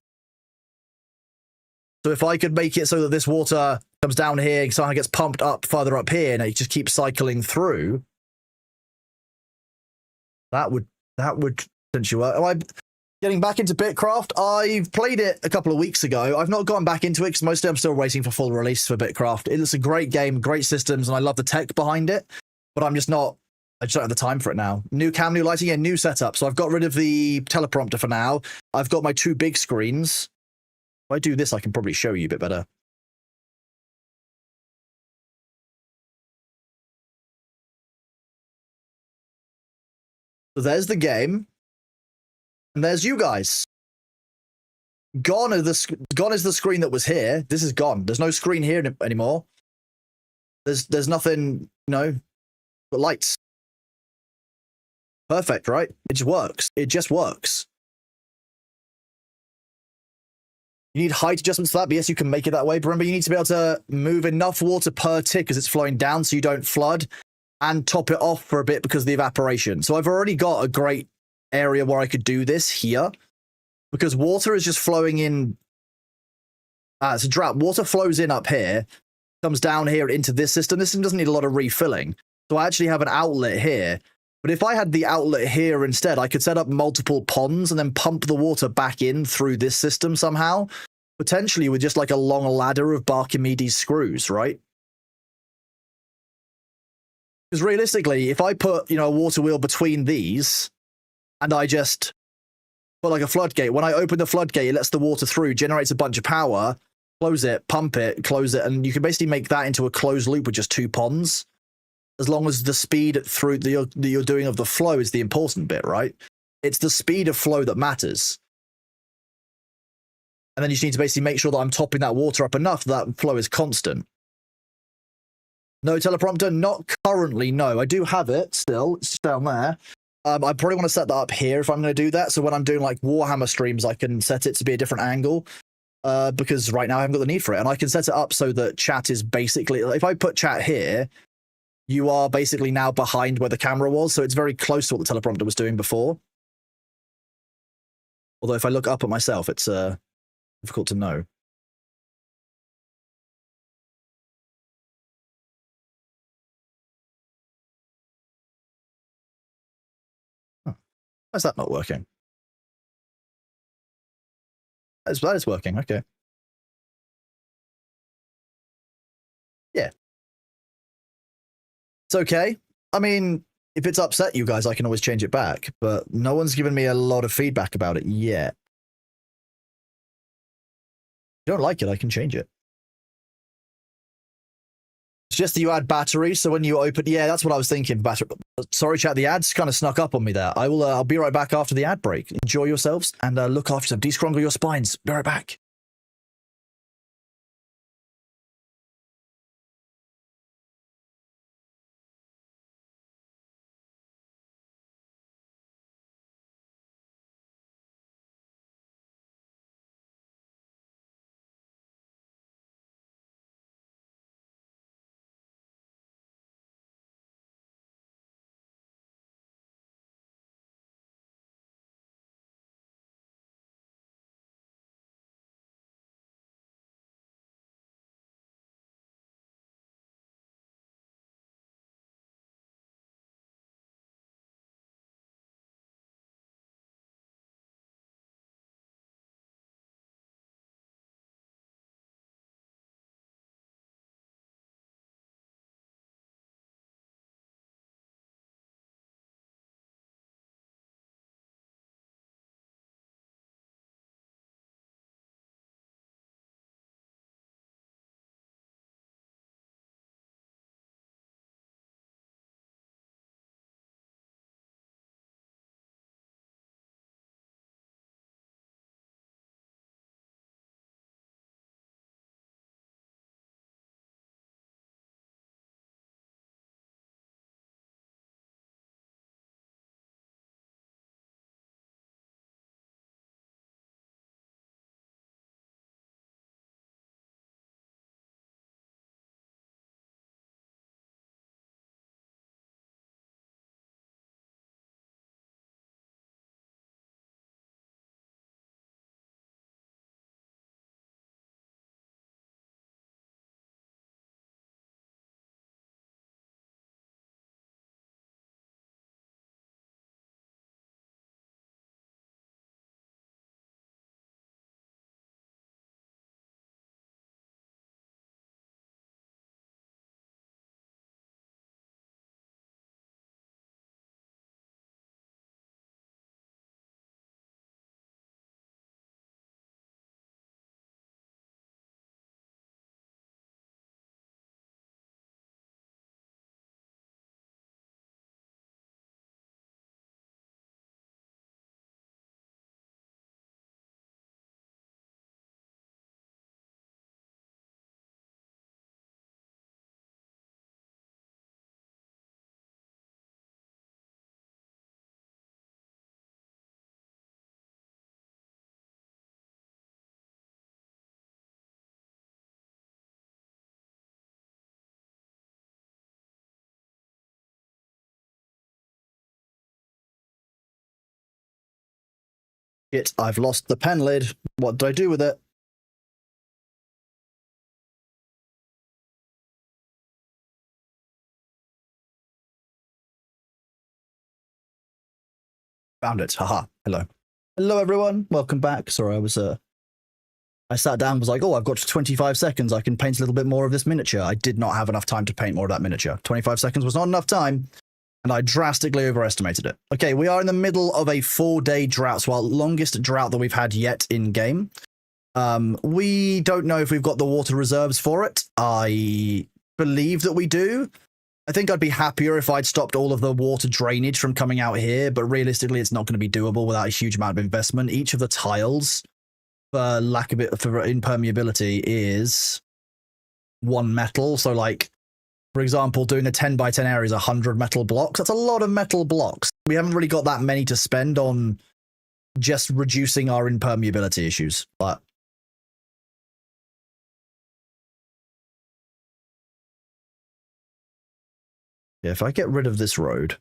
So if I could make it so that this water comes down here and somehow gets pumped up further up here and it just keeps cycling through, that would potentially work. Am I getting back into Bitcraft? I've played it a couple of weeks ago. I've not gone back into it because mostly I'm still waiting for full release for Bitcraft. It's a great game, great systems, and I love the tech behind it, but I just don't have the time for it now. New cam, new lighting, and new setup. So I've got rid of the teleprompter for now. I've got my 2 big screens. If I do this, I can probably show you a bit better. So there's the game. And there's you guys. Gone is the screen that was here. This is gone. There's no screen here anymore. There's nothing, but lights. Perfect, right? It just works. It just works. You need height adjustments for that, but yes, you can make it that way. But remember, you need to be able to move enough water per tick as it's flowing down so you don't flood, and top it off for a bit because of the evaporation. So I've already got a great area where I could do this here, because water is just flowing in. It's a drought. Water flows in up here, comes down here into this system. This system doesn't need a lot of refilling. So I actually have an outlet here. But if I had the outlet here instead, I could set up multiple ponds and then pump the water back in through this system somehow, potentially with just like a long ladder of Archimedes screws, right? Because realistically, if I put, a water wheel between these and I just put like a floodgate, when I open the floodgate, it lets the water through, generates a bunch of power, close it, pump it, close it, and you can basically make that into a closed loop with just 2 ponds. As long as the speed through that you're doing of the flow is the important bit, right? It's the speed of flow that matters. And then you just need to basically make sure that I'm topping that water up enough that flow is constant. No teleprompter? Not currently, no. I do have it still. It's down there. I probably want to set that up here if I'm going to do that. So when I'm doing like Warhammer streams, I can set it to be a different angle. Because right now I haven't got the need for it. And I can set it up so that chat is basically... If I put chat here, you are basically now behind where the camera was. So it's very close to what the teleprompter was doing before. Although if I look up at myself, it's difficult to know. Why is that not working? That is working. Okay. Yeah. It's okay. I mean, if it's upset you guys, I can always change it back, but no one's given me a lot of feedback about it yet. If you don't like it, I can change it. It's just that you add battery, so when you open... Yeah, that's what I was thinking. Battery. Sorry, chat, the ads kind of snuck up on me there. I'll be right back after the ad break. Enjoy yourselves, and look after yourself. De-scrungle your spines. Be right back. Shit, I've lost the pen lid. What do I do with it? Found it. Haha. Hello. Hello, everyone. Welcome back. Sorry, I sat down and was like, oh, I've got 25 seconds. I can paint a little bit more of this miniature. I did not have enough time to paint more of that miniature. 25 seconds was not enough time, and I drastically overestimated it. Okay, we are in the middle of a 4-day drought, so our longest drought that we've had yet in-game. We don't know if we've got the water reserves for it. I believe that we do. I think I'd be happier if I'd stopped all of the water drainage from coming out here, but realistically, it's not going to be doable without a huge amount of investment. Each of the tiles, for lack of it, for impermeability, is 1 metal. So, like, for example, doing a 10 by 10 area is 100 metal blocks. That's a lot of metal blocks. We haven't really got that many to spend on just reducing our impermeability issues, but yeah, if I get rid of this road,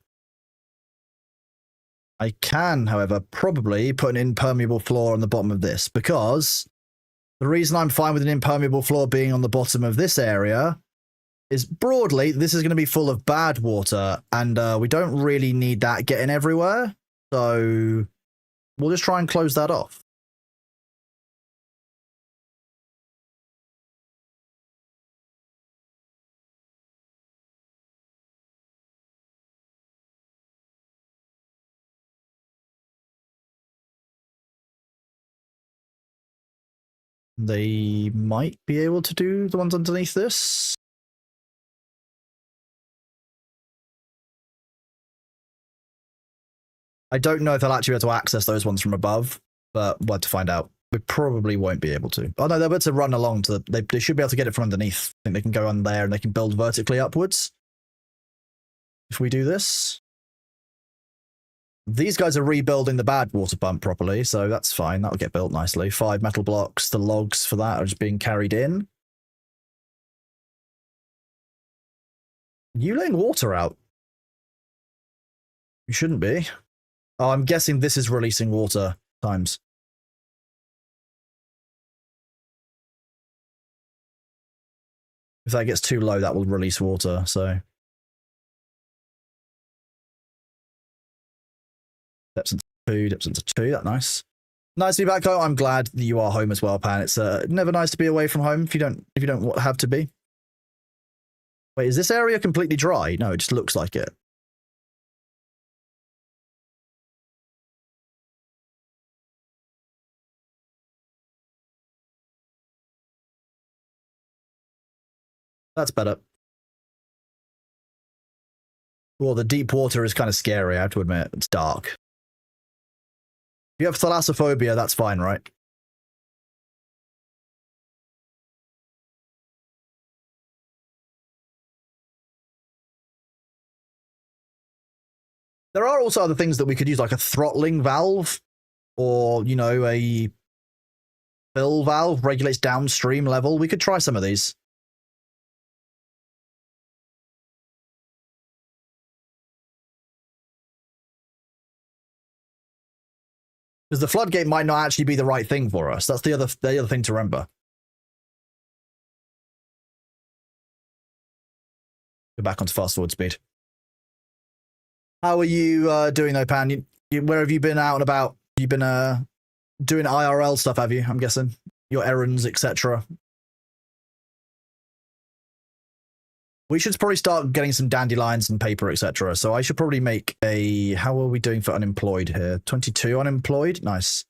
I can, however, probably put an impermeable floor on the bottom of this, because the reason I'm fine with an impermeable floor being on the bottom of this area is, broadly, this is going to be full of bad water, and we don't really need that getting everywhere. So we'll just try and close that off. They might be able to do the ones underneath this. I don't know if they'll actually be able to access those ones from above, but we'll have to find out. We probably won't be able to. Oh no, they'll be able to run along to. They should be able to get it from underneath. I think they can go on there and they can build vertically upwards. If we do this, these guys are rebuilding the bad water pump properly, so that's fine. That'll get built nicely. 5 metal blocks. The logs for that are just being carried in. You letting water out? You shouldn't be. Oh, I'm guessing this is releasing water times. If that gets too low, that will release water, so. Steps into 2, dips into 2, that's nice. Nice to be back home. I'm glad that you are home as well, Pan. It's never nice to be away from home if you don't have to be. Wait, is this area completely dry? No, it just looks like it. That's better. Well, the deep water is kind of scary, I have to admit. It's dark. If you have thalassophobia, that's fine, right? There are also other things that we could use, like a throttling valve, or, you know, a fill valve, regulates downstream level. We could try some of these. Because the floodgate might not actually be the right thing for us. That's the other thing to remember. Go back onto fast forward speed. How are you doing though, Pan? Where have you been out and about? You've been doing IRL stuff, have you? I'm guessing your errands, etc. We should probably start getting some dandelions and paper, etc. So I should probably make a. How are we doing for unemployed here? 22 unemployed. Nice.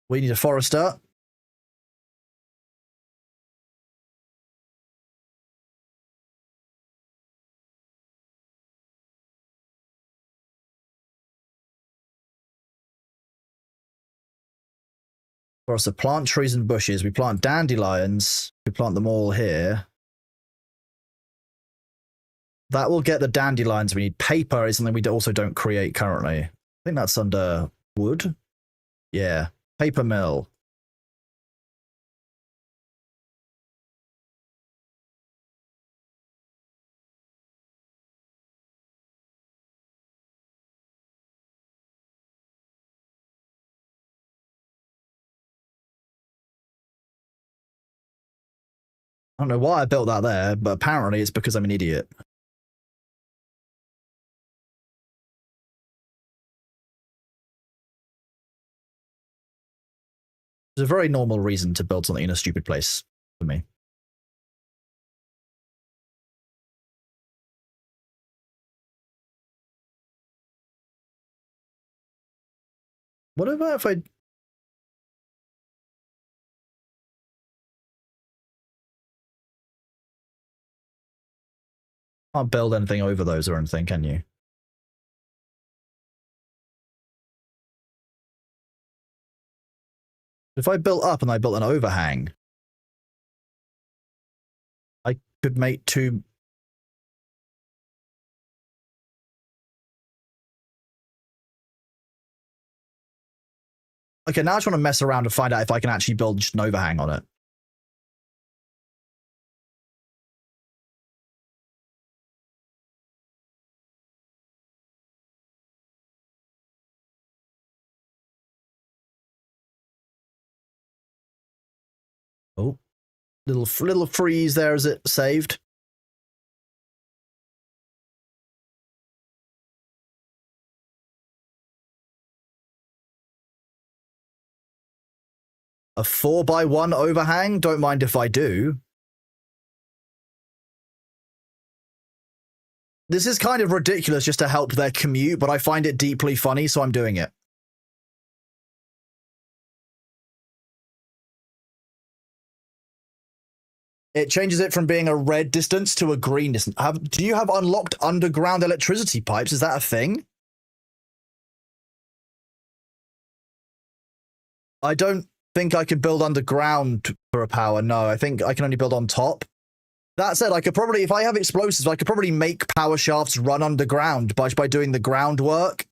We need a forester. Forester, plant trees and bushes. We plant dandelions. We plant them all here. That will get the dandelions. We need paper is something we also don't create currently. I think that's under wood. Yeah. Paper mill. I don't know why I built that there, but apparently it's because I'm an idiot. It's a very normal reason to build something in a stupid place for me. What about if I... Can't build anything over those or anything, can you? If I built up and I built an overhang, I could make 2... Okay, now I just want to mess around and find out if I can actually build just an overhang on it. Oh, little freeze there as it saved. A 4x1 overhang? Don't mind if I do. This is kind of ridiculous just to help their commute, but I find it deeply funny, so I'm doing it. It changes it from being a red distance to a green distance. Do you have unlocked underground electricity pipes? Is that a thing? I don't think I could build underground for a power. No, I think I can only build on top. That said, I could probably, if I have explosives, I could probably make power shafts run underground by doing the groundwork.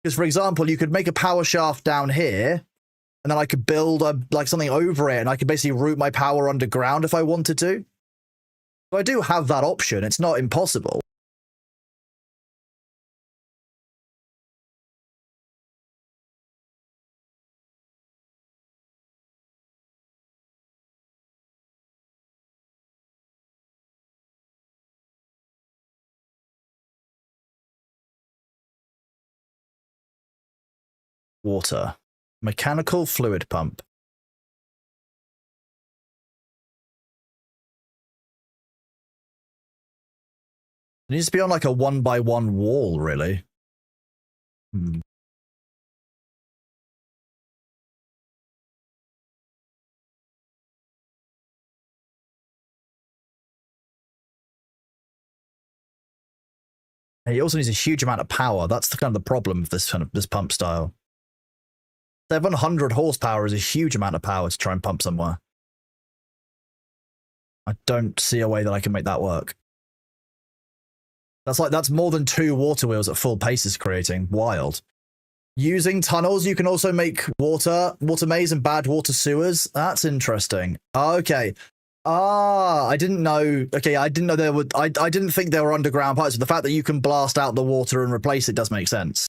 Because, for example, you could make a power shaft down here, and then I could build like something over it, and I could basically route my power underground if I wanted to. So I do have that option. It's not impossible. Water. Mechanical fluid pump. It needs to be on like a 1x1 wall, really. And it also needs a huge amount of power. That's the kind of the problem of this pump style. 700 horsepower is a huge amount of power to try and pump somewhere. I don't see a way that I can make that work. That's more than 2 water wheels at full pace is creating. Wild. Using tunnels, you can also make water maze and bad water sewers. That's interesting. Okay. I didn't know. Okay, I didn't know there would. I didn't think there were underground pipes. But the fact that you can blast out the water and replace it does make sense.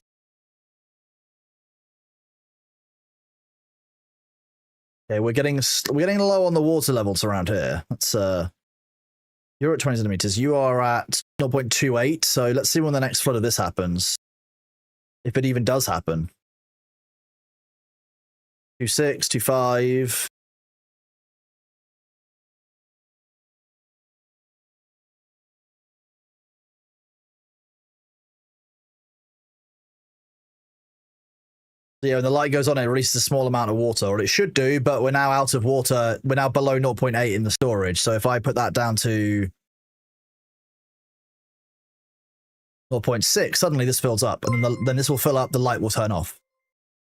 Okay, we're getting low on the water levels around here. That's you're at 20 centimeters. You are at 0.28. So let's see when the next flood of this happens, if it even does happen. 2.6, 2.5. Yeah, when the light goes on, it releases a small amount of water, or it should do, but we're now out of water. We're now below 0.8 in the storage. So if I put that down to 0.6, suddenly this fills up, and then this will fill up, the light will turn off.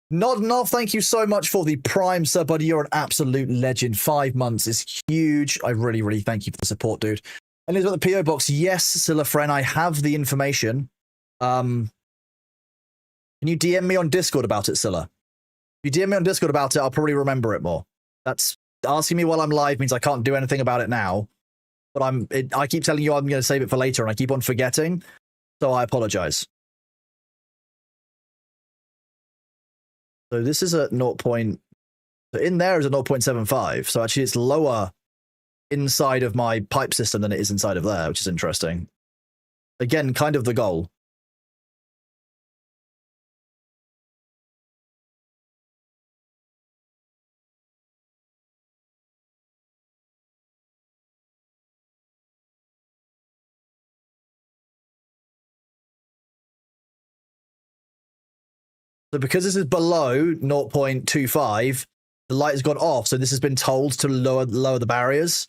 Nodding off, thank you so much for the Prime sub, buddy. You're an absolute legend. 5 months is huge. I really, really thank you for the support, dude. And here's about the PO box. Yes, Scylla friend, I have the information. Can you DM me on Discord about it, Scylla? If you DM me on Discord about it, I'll probably remember it more. That's asking me while I'm live means I can't do anything about it now. But I keep telling you I'm going to save it for later, and I keep on forgetting. So I apologize. So this is at 0. So in there is a 0.75. So actually it's lower inside of my pipe system than it is inside of there, which is interesting. Again, kind of the goal. So because this is below 0.25, the light has gone off. So this has been told to lower the barriers.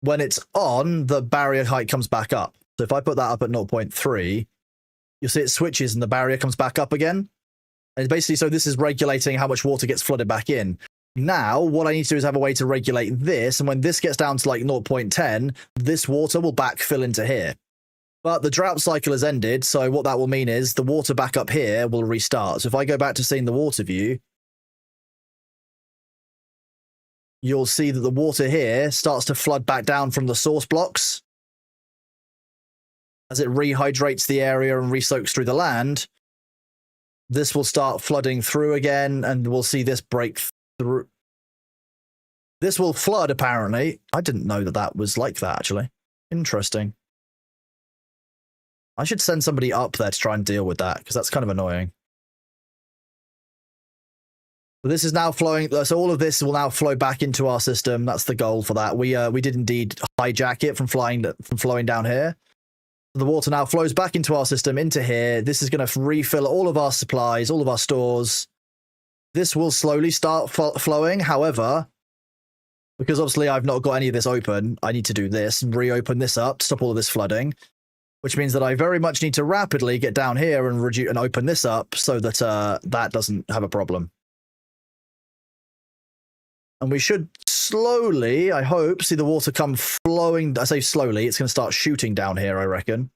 When it's on, the barrier height comes back up. So if I put that up at 0.3, you'll see it switches and the barrier comes back up again. And basically, so this is regulating how much water gets flooded back in. Now, what I need to do is have a way to regulate this. And when this gets down to like 0.10, this water will backfill into here. But the drought cycle has ended, so what that will mean is the water back up here will restart. So if I go back to seeing the water view, you'll see that the water here starts to flood back down from the source blocks. As it rehydrates the area and resoaks through the land, this will start flooding through again, and we'll see this break through. This will flood, apparently. I didn't know that that was like that, actually. Interesting. I should send somebody up there to try and deal with that, because that's kind of annoying. But this is now flowing. So all of this will now flow back into our system. That's the goal for that. We did indeed hijack it from flowing down here. The water now flows back into our system, into here. This is going to refill all of our supplies, all of our stores. This will slowly start flowing. However, because obviously I've not got any of this open, I need to do this and reopen this up to stop all of this flooding, which means that I very much need to rapidly get down here and reduce and open this up so that that doesn't have a problem. And we should slowly, I hope, see the water come flowing. I say slowly, it's going to start shooting down here, I reckon.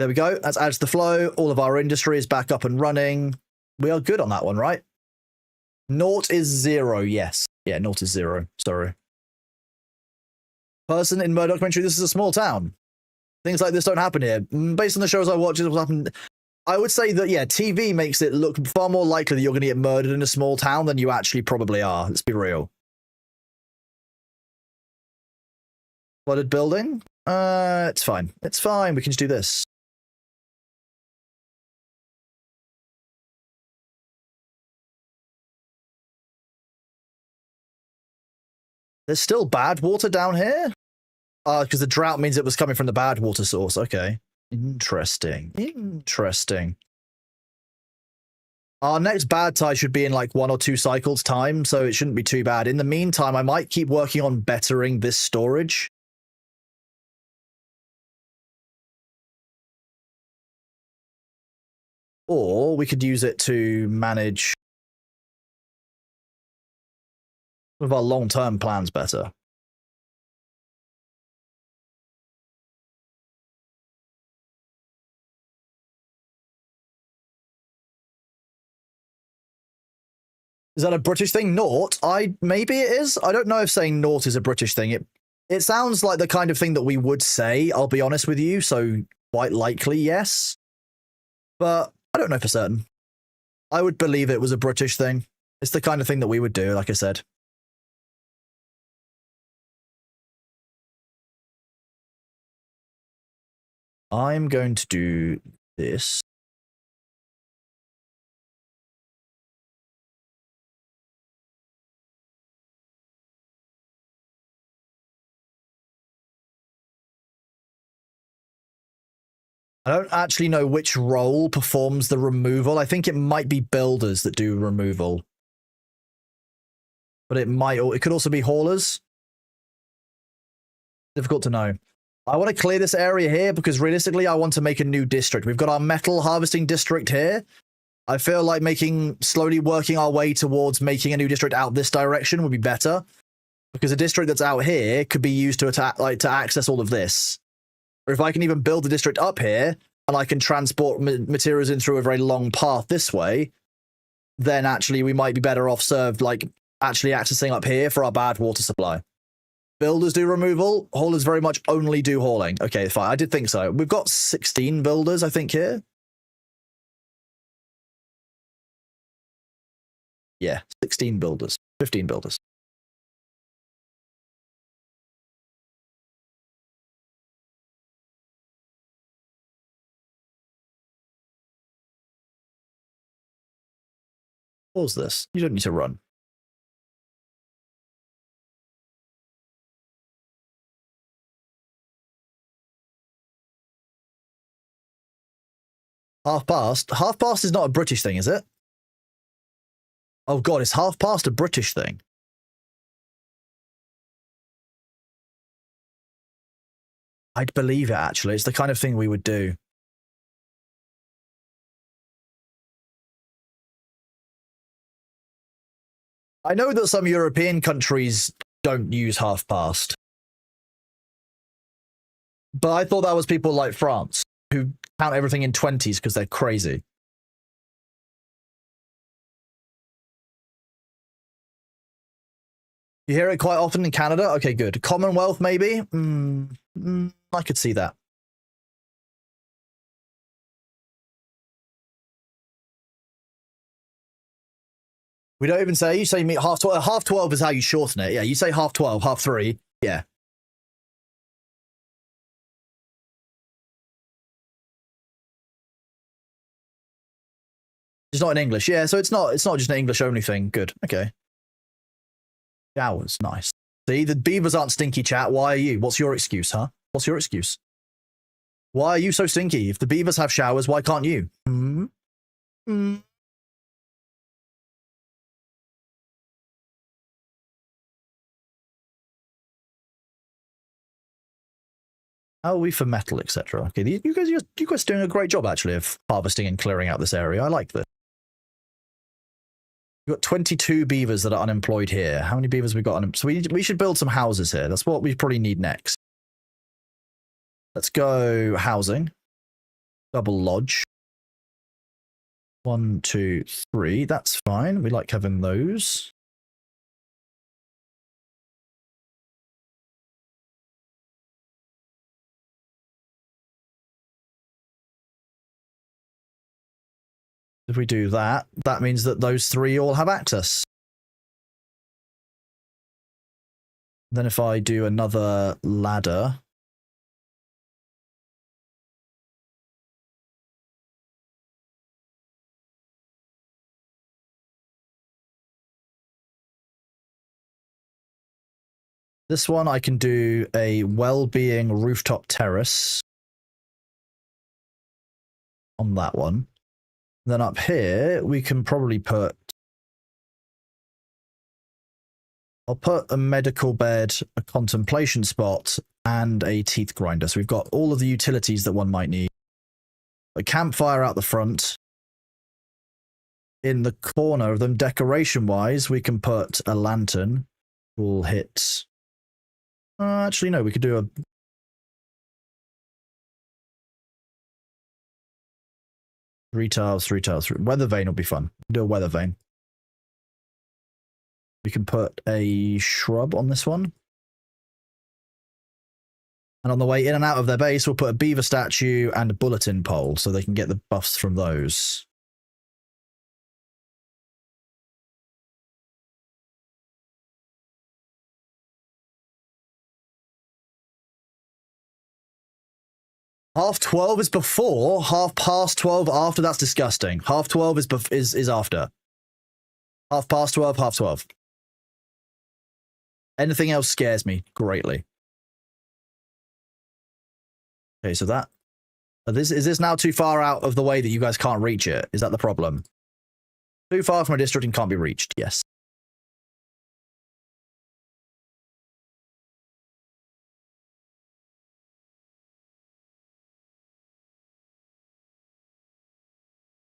There we go. That's adds the flow. All of our industry is back up and running. We are good on that one, right? Naught is 0, yes. Yeah, naught is 0. Sorry. Person in Murder Documentary, this is a small town. Things like this don't happen here. Based on the shows I watch, it will happen. I would say that, yeah, TV makes it look far more likely that you're going to get murdered in a small town than you actually probably are. Let's be real. Flooded building? It's fine. It's fine. We can just do this. There's still bad water down here? Because the drought means it was coming from the bad water source. Okay. Interesting. Interesting. Our next bad tide should be in like 1 or 2 cycles time, so it shouldn't be too bad. In the meantime, I might keep working on bettering this storage. Or we could use it to manage some of our long-term plans better. Is that a British thing? Naught? Maybe it is. I don't know if saying naught is a British thing. It sounds like the kind of thing that we would say, I'll be honest with you, so quite likely yes. But I don't know for certain. I would believe it was a British thing. It's the kind of thing that we would do, like I said. I'm going to do this. I don't actually know which role performs the removal. I think it might be builders that do removal. But it could also be haulers. Difficult to know. I want to clear this area here because realistically I want to make a new district. We've got our metal harvesting district here. I feel like slowly working our way towards making a new district out this direction would be better. Because a district that's out here could be used to to access all of this. Or if I can even build a district up here, and I can transport materials in through a very long path this way, then actually we might be better off served, like, actually accessing up here for our bad water supply. Builders do removal. Haulers very much only do hauling. Okay, fine. I did think so. We've got 16 builders, I think, here. Yeah, 16 builders. 15 builders. Pause this. You don't need to run. Half past? Half past is not a British thing, is it? Oh god, is half past a British thing? I'd believe it, actually. It's the kind of thing we would do. I know that some European countries don't use half past. But I thought that was people like France, who count everything in 20s because they're crazy. You hear it quite often in Canada? Okay, good. Commonwealth, maybe? I could see that. We don't even say, you say meet half 12. Half 12 is how you shorten it. Yeah, you say half 12, half 3. Yeah. It's not in English. Yeah, so it's not just an English only thing. Good. Okay. Showers. Nice. See, the beavers aren't stinky, chat. Why are you? What's your excuse, huh? What's your excuse? Why are you so stinky? If the beavers have showers, why can't you? Hmm? Hmm. How are we for metal, etc.? Okay, you guys doing a great job actually of harvesting and clearing out this area. I like this. We've got 22 beavers that are unemployed here. How many beavers we got? So we should build some houses here. That's what we probably need next. Let's go housing. Double lodge. 1, 2, 3. That's fine. We like having those. If we do that, that means that those 3 all have access. Then if I do another ladder, this one I can do a well-being rooftop terrace on that one. Then up here, we can probably put... I'll put a medical bed, a contemplation spot, and a teeth grinder. So we've got all of the utilities that one might need. A campfire out the front. In the corner of them, decoration-wise, we can put a lantern. We'll hit... actually, no, we could do a... Three tiles. Weather vane will be fun. Do a weather vane. We can put a shrub on this one. And on the way in and out of their base, we'll put a beaver statue and a bulletin pole so they can get the buffs from those. Half 12 is before, 12:30 after. That's disgusting. 12:30 is after. 12:30, 12:30. Anything else scares me greatly. Okay, so that is this now too far out of the way that you guys can't reach it? Is that the problem? Too far from a district and can't be reached. Yes.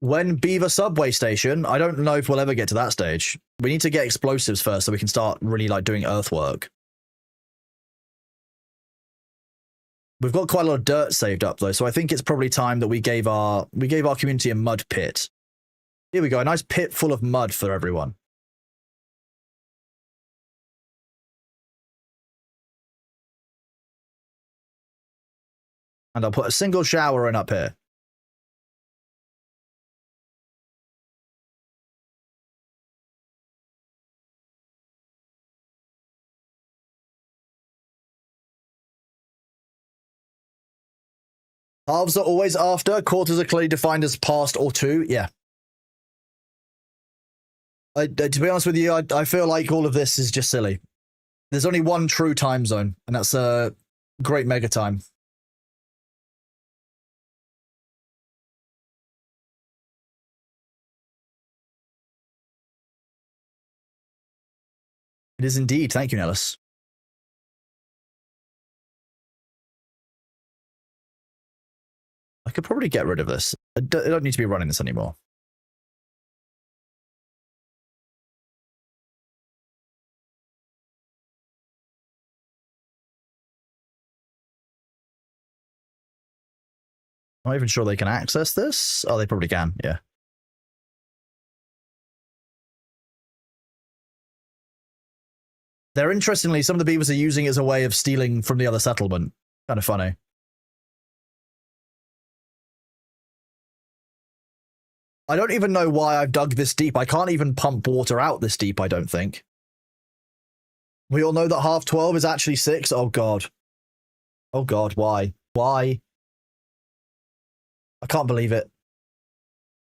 When Beaver subway station, I don't know if we'll ever get to that stage. We need to get explosives first so we can start really like doing earthwork. We've got quite a lot of dirt saved up though, so I think it's probably time that we gave our community a mud pit. Here we go, a nice pit full of mud for everyone. And I'll put a single shower in up here. Halves are always after. Quarters are clearly defined as past or to. Yeah. To be honest with you, I feel like all of this is just silly. There's only one true time zone, and that's a great mega time. It is indeed. Thank you, Nellis. I could probably get rid of this. I don't need to be running this anymore. I'm not even sure they can access this. Oh, they probably can, yeah. They're interestingly, some of the beavers are using it as a way of stealing from the other settlement. Kind of funny. I don't even know why I've dug this deep. I can't even pump water out this deep, I don't think. We all know that 12:30 is actually 6. Oh, God. Oh, God, why? Why? I can't believe it.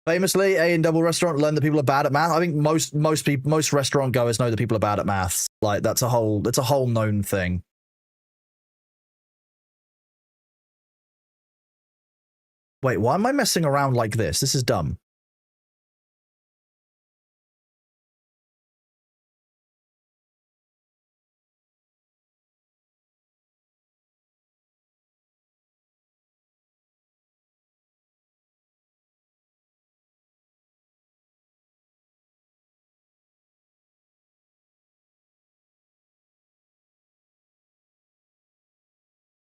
Famously, A&W restaurant learned that people are bad at math. I think most restaurant goers know that people are bad at maths. Like that's a whole known thing. Wait, why am I messing around like this? This is dumb.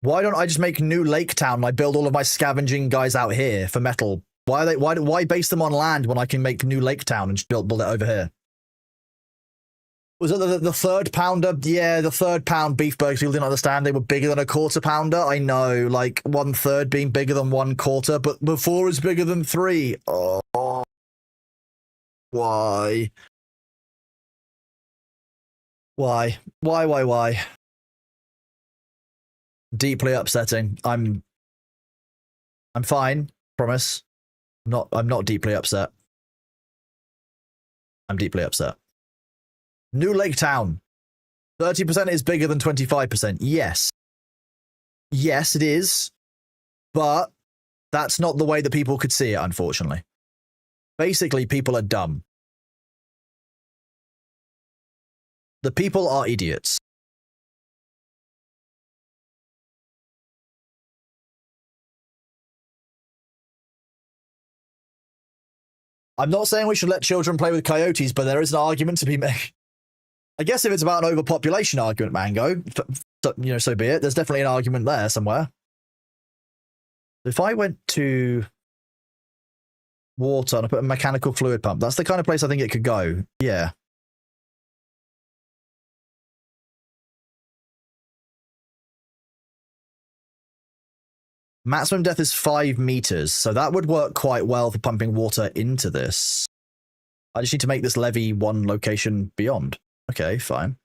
Why don't I just make New Lake Town and I build all of my scavenging guys out here for metal? Why base them on land when I can make New Lake Town and just build it over here? Was it the third pounder? Yeah, the third pound beef burgers. People didn't understand they were bigger than a quarter pounder. I know, like 1/3 being bigger than 1/4, but before is bigger than 3. Oh, why? Why? Deeply upsetting. I'm fine. Promise. I'm not deeply upset. I'm deeply upset. New Lake Town. 30% is bigger than 25%. Yes. Yes, it is. But that's not the way that people could see it, unfortunately. Basically, people are dumb. The people are idiots. I'm not saying we should let children play with coyotes, but there is an argument to be made. I guess if it's about an overpopulation argument, Mango, so be it. There's definitely an argument there somewhere. If I went to water and I put a mechanical fluid pump, that's the kind of place I think it could go. Yeah. Maximum depth is 5 meters, so that would work quite well for pumping water into this. I just need to make this levee one location beyond. Okay, fine.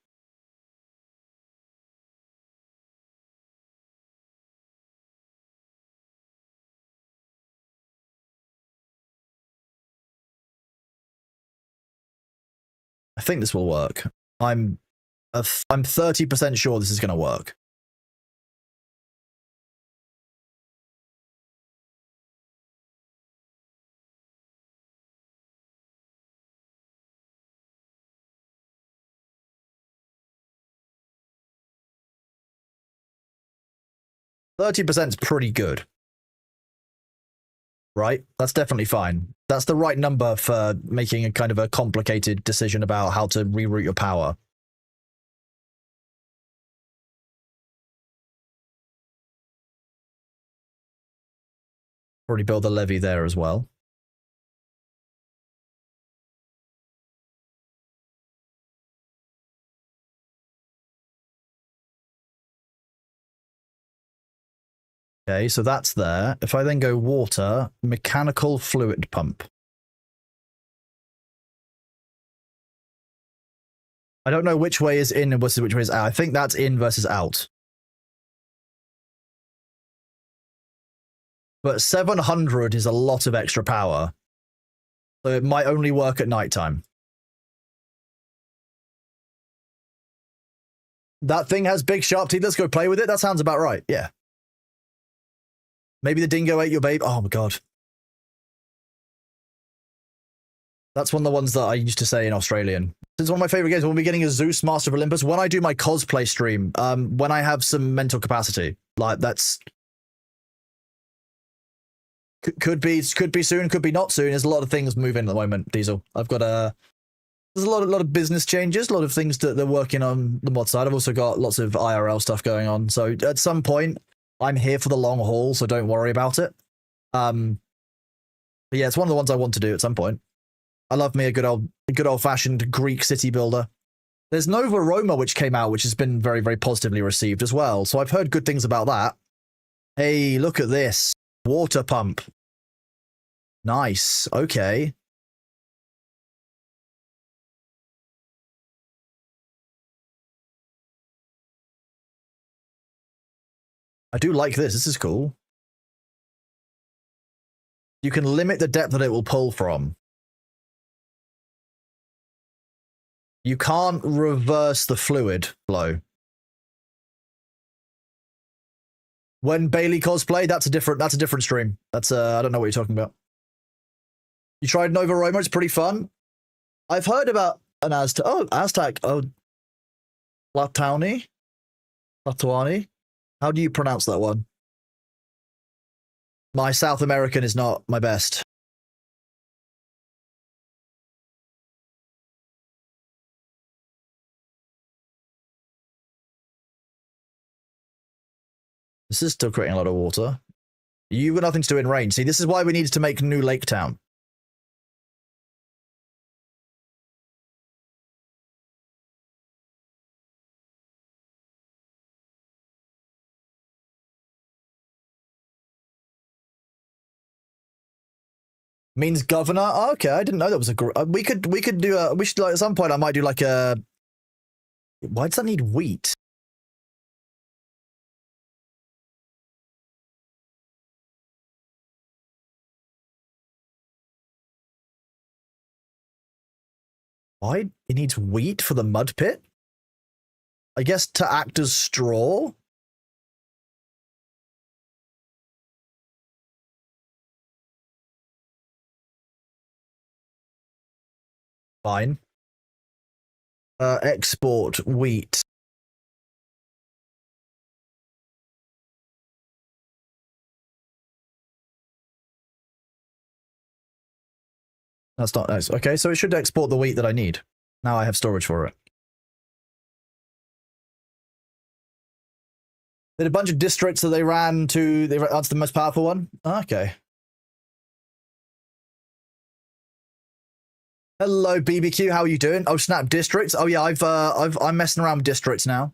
I think this will work. I'm 30% sure this is going to work. %30 is pretty good. Right? That's definitely fine. That's the right number for making a kind of a complicated decision about how to reroute your power. Already build a levee there as well. Okay, so that's there. If I then go water, mechanical fluid pump. I don't know which way is in and which way is out. I think that's in versus out. But 700 is a lot of extra power. So it might only work at nighttime. That thing has big sharp teeth. Let's go play with it. That sounds about right. Yeah. Maybe the dingo ate your babe. Oh my god. That's one of the ones that I used to say in Australian. It's one of my favorite games. We'll be getting a Zeus Master of Olympus when I do my cosplay stream. When I have some mental capacity. Like that's could be soon, could be not soon. There's a lot of things moving at the moment, Diesel. I've got there's a lot of business changes, a lot of things that they're working on the mod side. I've also got lots of IRL stuff going on. So at some point, I'm here for the long haul, so don't worry about it. But yeah, it's one of the ones I want to do at some point. I love me a good old fashioned Greek city builder. There's Nova Roma, which came out, which has been very, very positively received as well. So I've heard good things about that. Hey, look at this. Water pump. Nice. Okay. I do like this. This is cool. You can limit the depth that it will pull from. You can't reverse the fluid flow. When Bailey cosplay, that's a different stream. That's I don't know what you're talking about. You tried Nova Roma, it's pretty fun. I've heard about an Aztec. Oh, Aztec. Oh, Latauani? Latuani? How do you pronounce that one? My South American is not my best. This is still creating a lot of water. You've got nothing to do in rain. See, this is why we needed to make New Lake Town. Means governor. Oh, okay, I didn't know that was a. We could do a. We should like at some point. I might do like a. Why does that need wheat? Why it needs wheat for the mud pit? I guess to act as straw. Fine. Export wheat. That's not nice. Okay, so it should export the wheat that I need. Now I have storage for it. They had a bunch of districts that they ran to. That's the most powerful one. Okay. Hello, BBQ. How are you doing? Oh, snap, districts. Oh yeah, I'm messing around with districts now.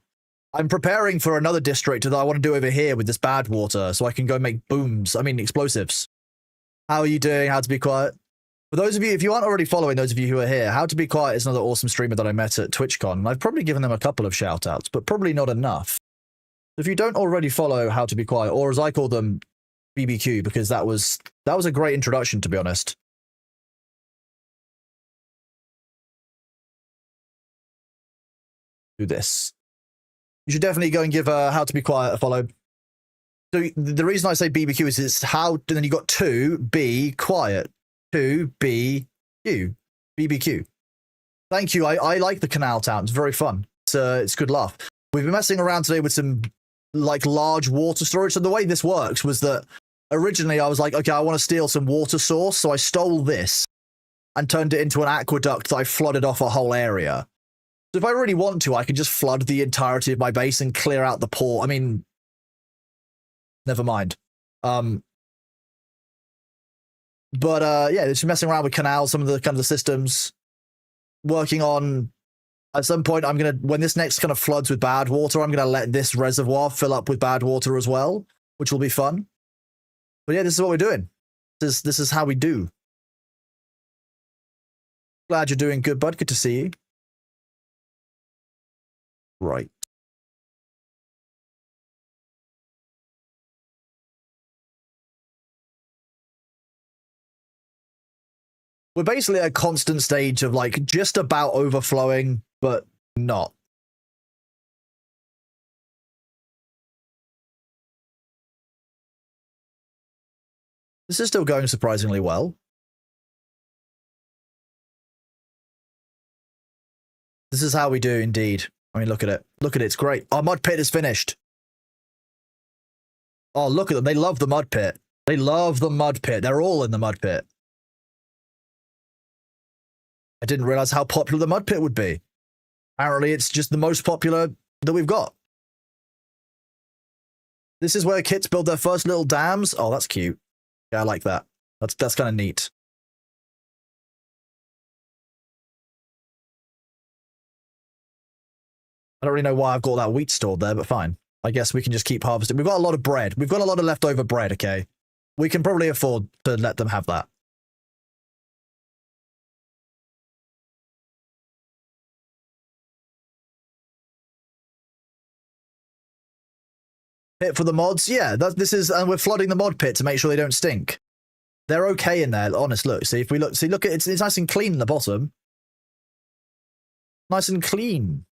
I'm preparing for another district that I want to do over here with this bad water, so I can go make booms. I mean, explosives. How are you doing? How to be quiet? For those of you, if you aren't already following, those of you who are here, How to Be Quiet is another awesome streamer that I met at TwitchCon. I've probably given them a couple of shout outs, but probably not enough. If you don't already follow How to Be Quiet, or as I call them, BBQ, because that was a great introduction, to be honest. Do this. You should definitely go and give How to Be Quiet a follow. So the reason I say BBQ is it's how, and then you got to be quiet. To be you. BBQ. Thank you. I like the canal town. It's very fun. It's good laugh. We've been messing around today with some like large water storage. So the way this works was that originally I was like, okay, I want to steal some water source. So I stole this and turned it into an aqueduct that I flooded off a whole area. So if I really want to, I can just flood the entirety of my base and clear out the port. I mean, never mind. But yeah, just messing around with canals, some of the kind of the systems, working on. At some point, I'm gonna, when this next kind of floods with bad water, I'm gonna let this reservoir fill up with bad water as well, which will be fun. But yeah, this is what we're doing. This is how we do. Glad you're doing good, bud. Good to see you. Right. We're basically at a constant stage of like just about overflowing, but not. This is still going surprisingly well. This is how we do indeed. I mean, look at it. Look at it. It's great. Our mud pit is finished. Oh, look at them. They love the mud pit. They love the mud pit. They're all in the mud pit. I didn't realize how popular the mud pit would be. Apparently, it's just the most popular that we've got. This is where kids build their first little dams. Oh, that's cute. Yeah, I like that. That's kind of neat. I don't really know why I've got all that wheat stored there, but fine. I guess we can just keep harvesting. We've got a lot of bread. We've got a lot of leftover bread, okay? We can probably afford to let them have that. Pit for the mods? Yeah, this is, and we're flooding the mod pit to make sure they don't stink. They're okay in there. Honest, look. See, if we look, look at it's nice and clean in the bottom. Nice and clean.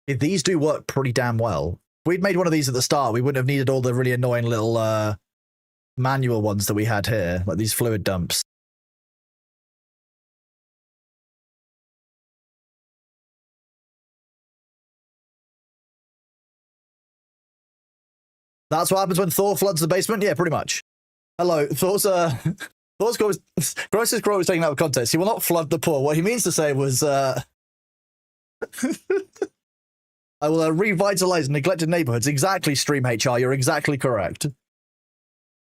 These do work pretty damn well. If we'd made one of these at the start, we wouldn't have needed all the really annoying little manual ones that we had here, like these fluid dumps. That's what happens when Thor floods the basement? Yeah, pretty much. Hello, Thor's Gross's quote was taken out of context. He will not flood the poor. What he means to say was, I will revitalize neglected neighborhoods. Exactly, Stream HR. You're exactly correct.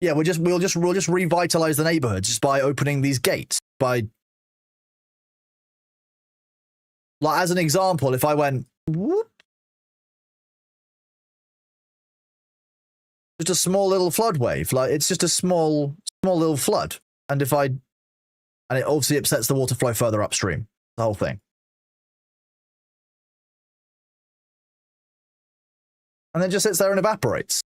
Yeah, we'll just revitalize the neighborhoods just by opening these gates. By, like, as an example, if I went whoop, just a small little flood wave, like it's just a small little flood, and it obviously upsets the water flow further upstream. The whole thing. And then just sits there and evaporates.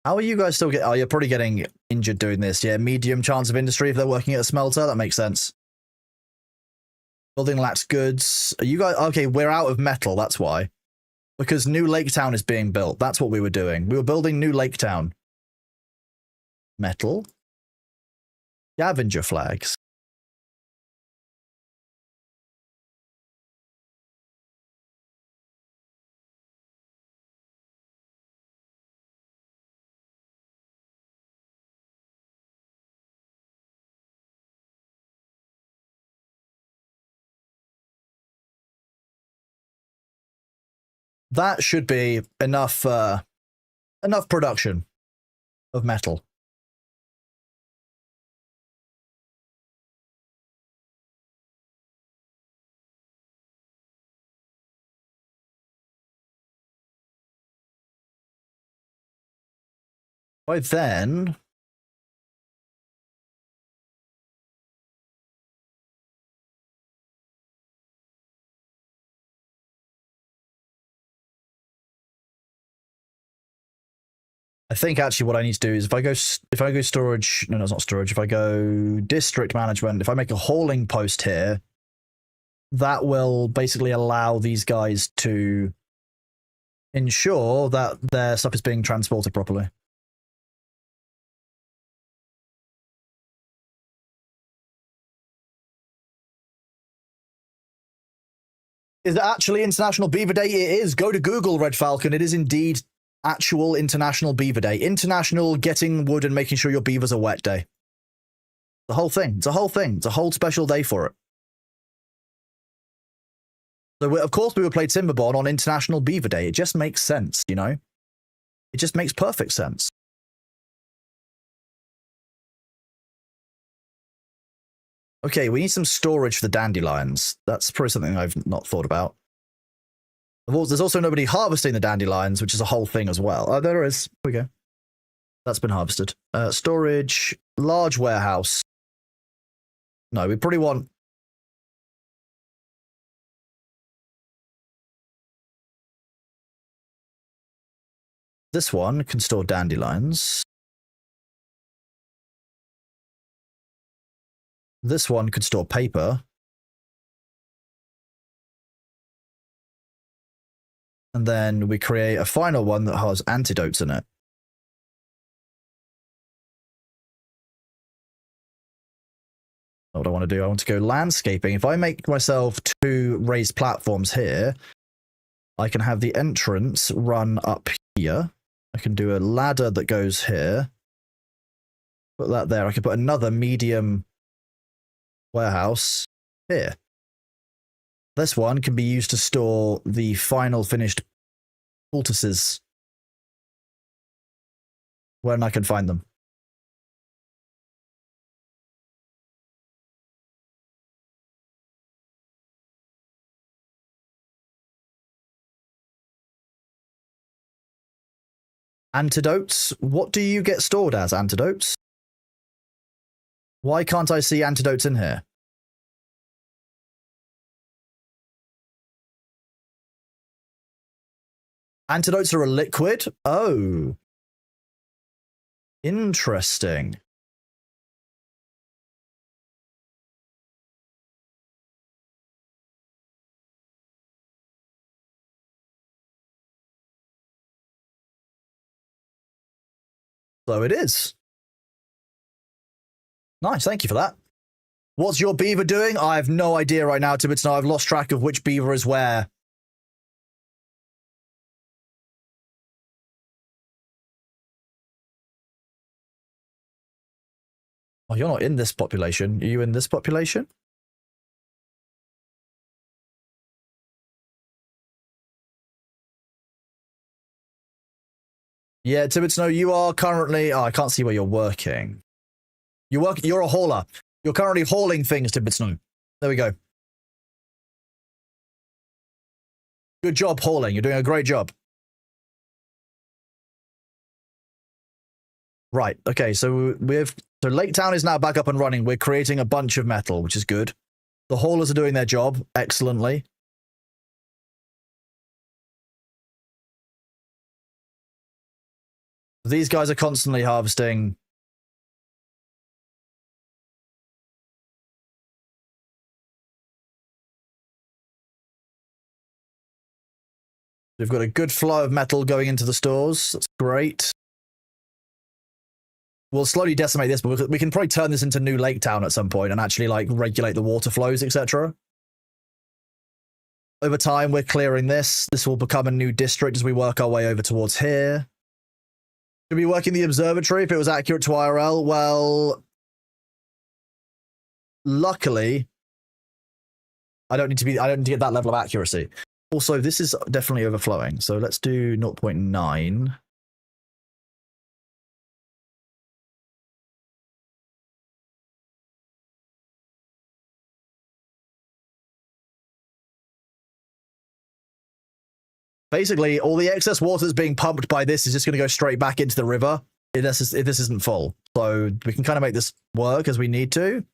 How are you guys still getting... Oh, you're probably getting injured doing this. Yeah, medium chance of industry if they're working at a smelter. That makes sense. Building lacks goods. Are you guys... Okay, we're out of metal. That's why. Because New Lake Town is being built. That's what we were doing. We were building New Lake Town. Metal. Scavenger flags. That should be enough enough production of metal. By then, I think actually what I need to do is if I go storage, no, it's not storage. If I go district management, if I make a hauling post here, that will basically allow these guys to ensure that their stuff is being transported properly. Is it actually International Beaver Day? It is. Go to Google, Red Falcon. It is indeed actual International Beaver Day. International getting wood and making sure your beavers are wet day. The whole thing. It's a whole thing. It's a whole special day for it. So, of course, we would play Timberborn on International Beaver Day. It just makes sense, you know? It just makes perfect sense. Okay, we need some storage for the dandelions. That's probably something I've not thought about. There's also nobody harvesting the dandelions, which is a whole thing as well. Oh, there is. Here we go. That's been harvested. Storage, large warehouse. No, we probably want... This one can store dandelions. This one could store paper. And then we create a final one that has antidotes in it. What I want to do, I want to go landscaping. If I make myself 2 raised platforms here, I can have the entrance run up here. I can do a ladder that goes here. Put that there. I can put another medium warehouse here. This one can be used to store the final finished poultices when I can find them. Antidotes? What do you get stored as antidotes? Why can't I see antidotes in here? Antidotes are a liquid? Oh. Interesting. So it is. Nice, thank you for that. What's your beaver doing? I have no idea right now, Tibbets. Now I've lost track of which beaver is where. Oh, you're not in this population. Are you in this population? Yeah, Tibbets, no, you are currently... Oh, I can't see where you're working. You're a hauler. You're currently hauling things, Tibbets, no. There we go. Good job hauling. You're doing a great job. Right, okay, so so Lake Town is now back up and running. We're creating a bunch of metal, which is good. The haulers are doing their job excellently. These guys are constantly harvesting. We've got a good flow of metal going into the stores. That's great. We'll slowly decimate this, but we can probably turn this into New Lake Town at some point and actually like regulate the water flows, etc. Over time, we're clearing this. This will become a new district as we work our way over towards here. Should we work in the observatory if it was accurate to IRL? Well, luckily, I don't need to get that level of accuracy. Also, this is definitely overflowing, so let's do 0.9. Basically, all the excess water that's being pumped by this is just going to go straight back into the river if this isn't full. So we can kind of make this work as we need to. If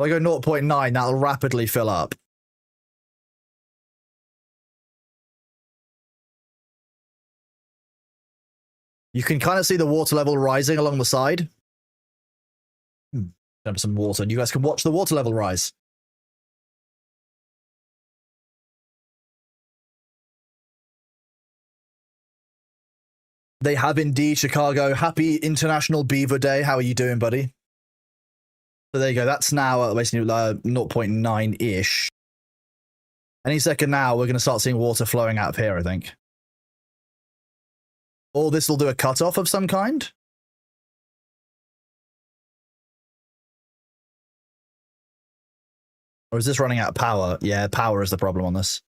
I go 0.9, that'll rapidly fill up. You can kind of see the water level rising along the side. Dump some water, and you guys can watch the water level rise. They have indeed, Chicago. Happy International Beaver Day. How are you doing, buddy? So there you go. That's now basically 0.9-ish. Any second now, we're going to start seeing water flowing out of here, I think. Or this will do a cutoff of some kind. Or is this running out of power? Yeah, power is the problem on this.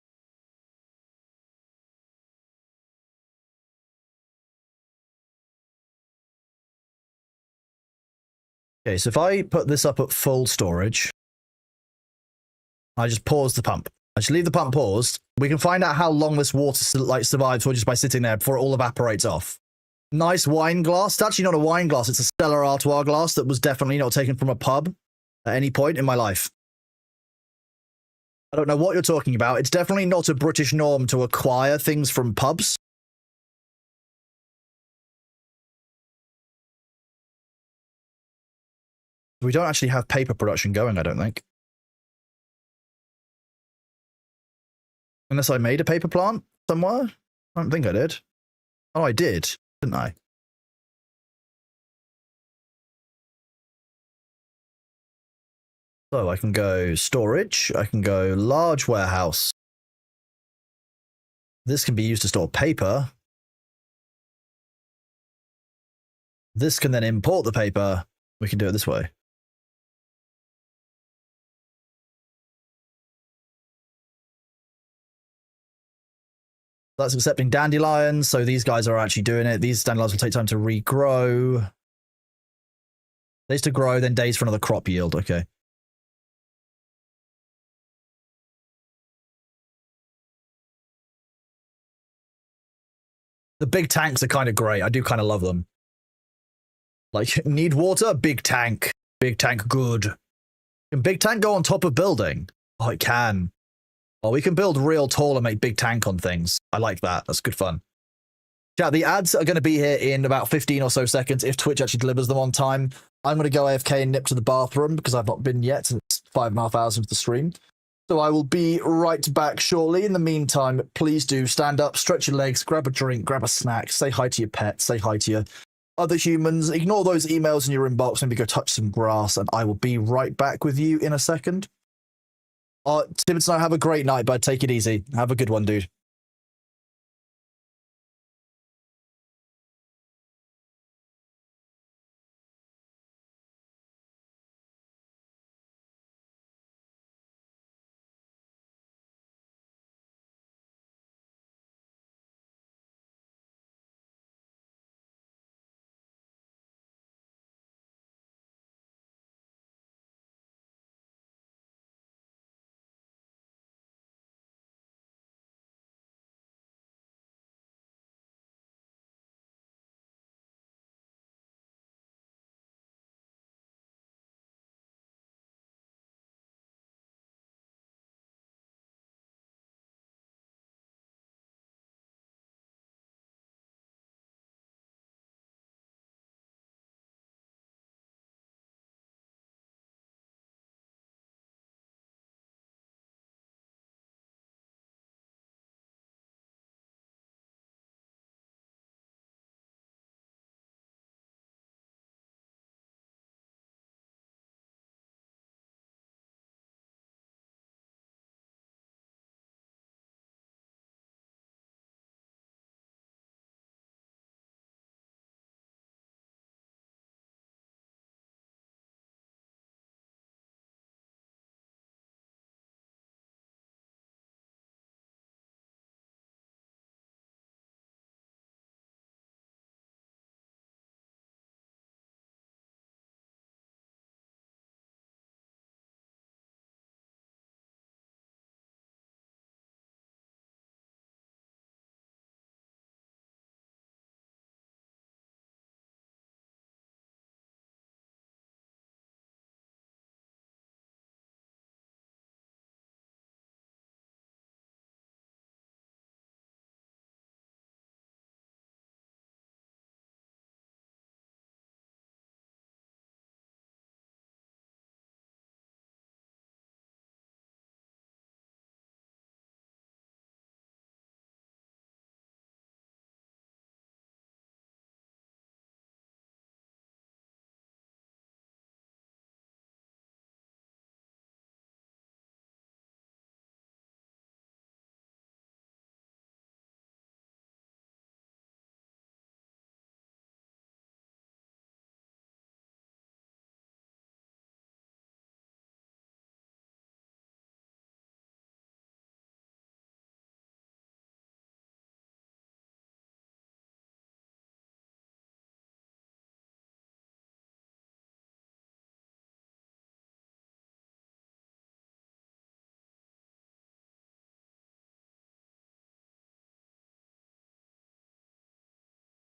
Okay, so if I put this up at full storage, I just pause the pump. I just leave the pump paused. We can find out how long this water survives just by sitting there before it all evaporates off. Nice wine glass. It's actually not a wine glass. It's a Stella Artois glass that was definitely not taken from a pub at any point in my life. I don't know what you're talking about. It's definitely not a British norm to acquire things from pubs. We don't actually have paper production going, I don't think. Unless I made a paper plant somewhere? I don't think I did. Oh, I did, didn't I? So I can go storage. I can go large warehouse. This can be used to store paper. This can then import the paper. We can do it this way. That's accepting dandelions, so these guys are actually doing it. These dandelions will take time to regrow. Days to grow, then days for another crop yield. Okay. The big tanks are kind of great. I do kind of love them. Like, need water? Big tank. Big tank, good. Can big tank go on top of building? Oh, it can. Oh, we can build real tall and make big tank on things. I like that. That's good fun. Yeah, the ads are going to be here in about 15 or so seconds if Twitch actually delivers them on time. I'm going to go AFK and nip to the bathroom because I've not been yet since 5.5 hours into the stream. So I will be right back shortly. In the meantime, please do stand up, stretch your legs, grab a drink, grab a snack, say hi to your pet, say hi to your other humans. Ignore those emails in your inbox, maybe go touch some grass, and I will be right back with you in a second. Tibbets and I, have a great night, bud. Take it easy. Have a good one, dude.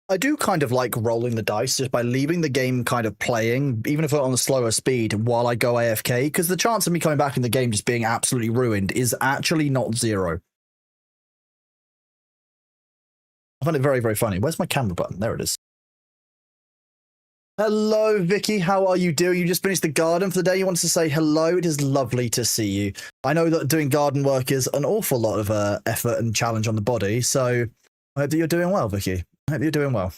I do kind of like rolling the dice just by leaving the game kind of playing, even if I'm on a slower speed, while I go AFK, because the chance of me coming back in the game just being absolutely ruined is actually not zero. I find it very, very funny. Where's my camera button? There it is. Hello, Vicky. How are you doing? You just finished the garden for the day. You wanted to say hello. It is lovely to see you. I know that doing garden work is an awful lot of effort and challenge on the body, so I hope that you're doing well, Vicky. I hope you're doing well.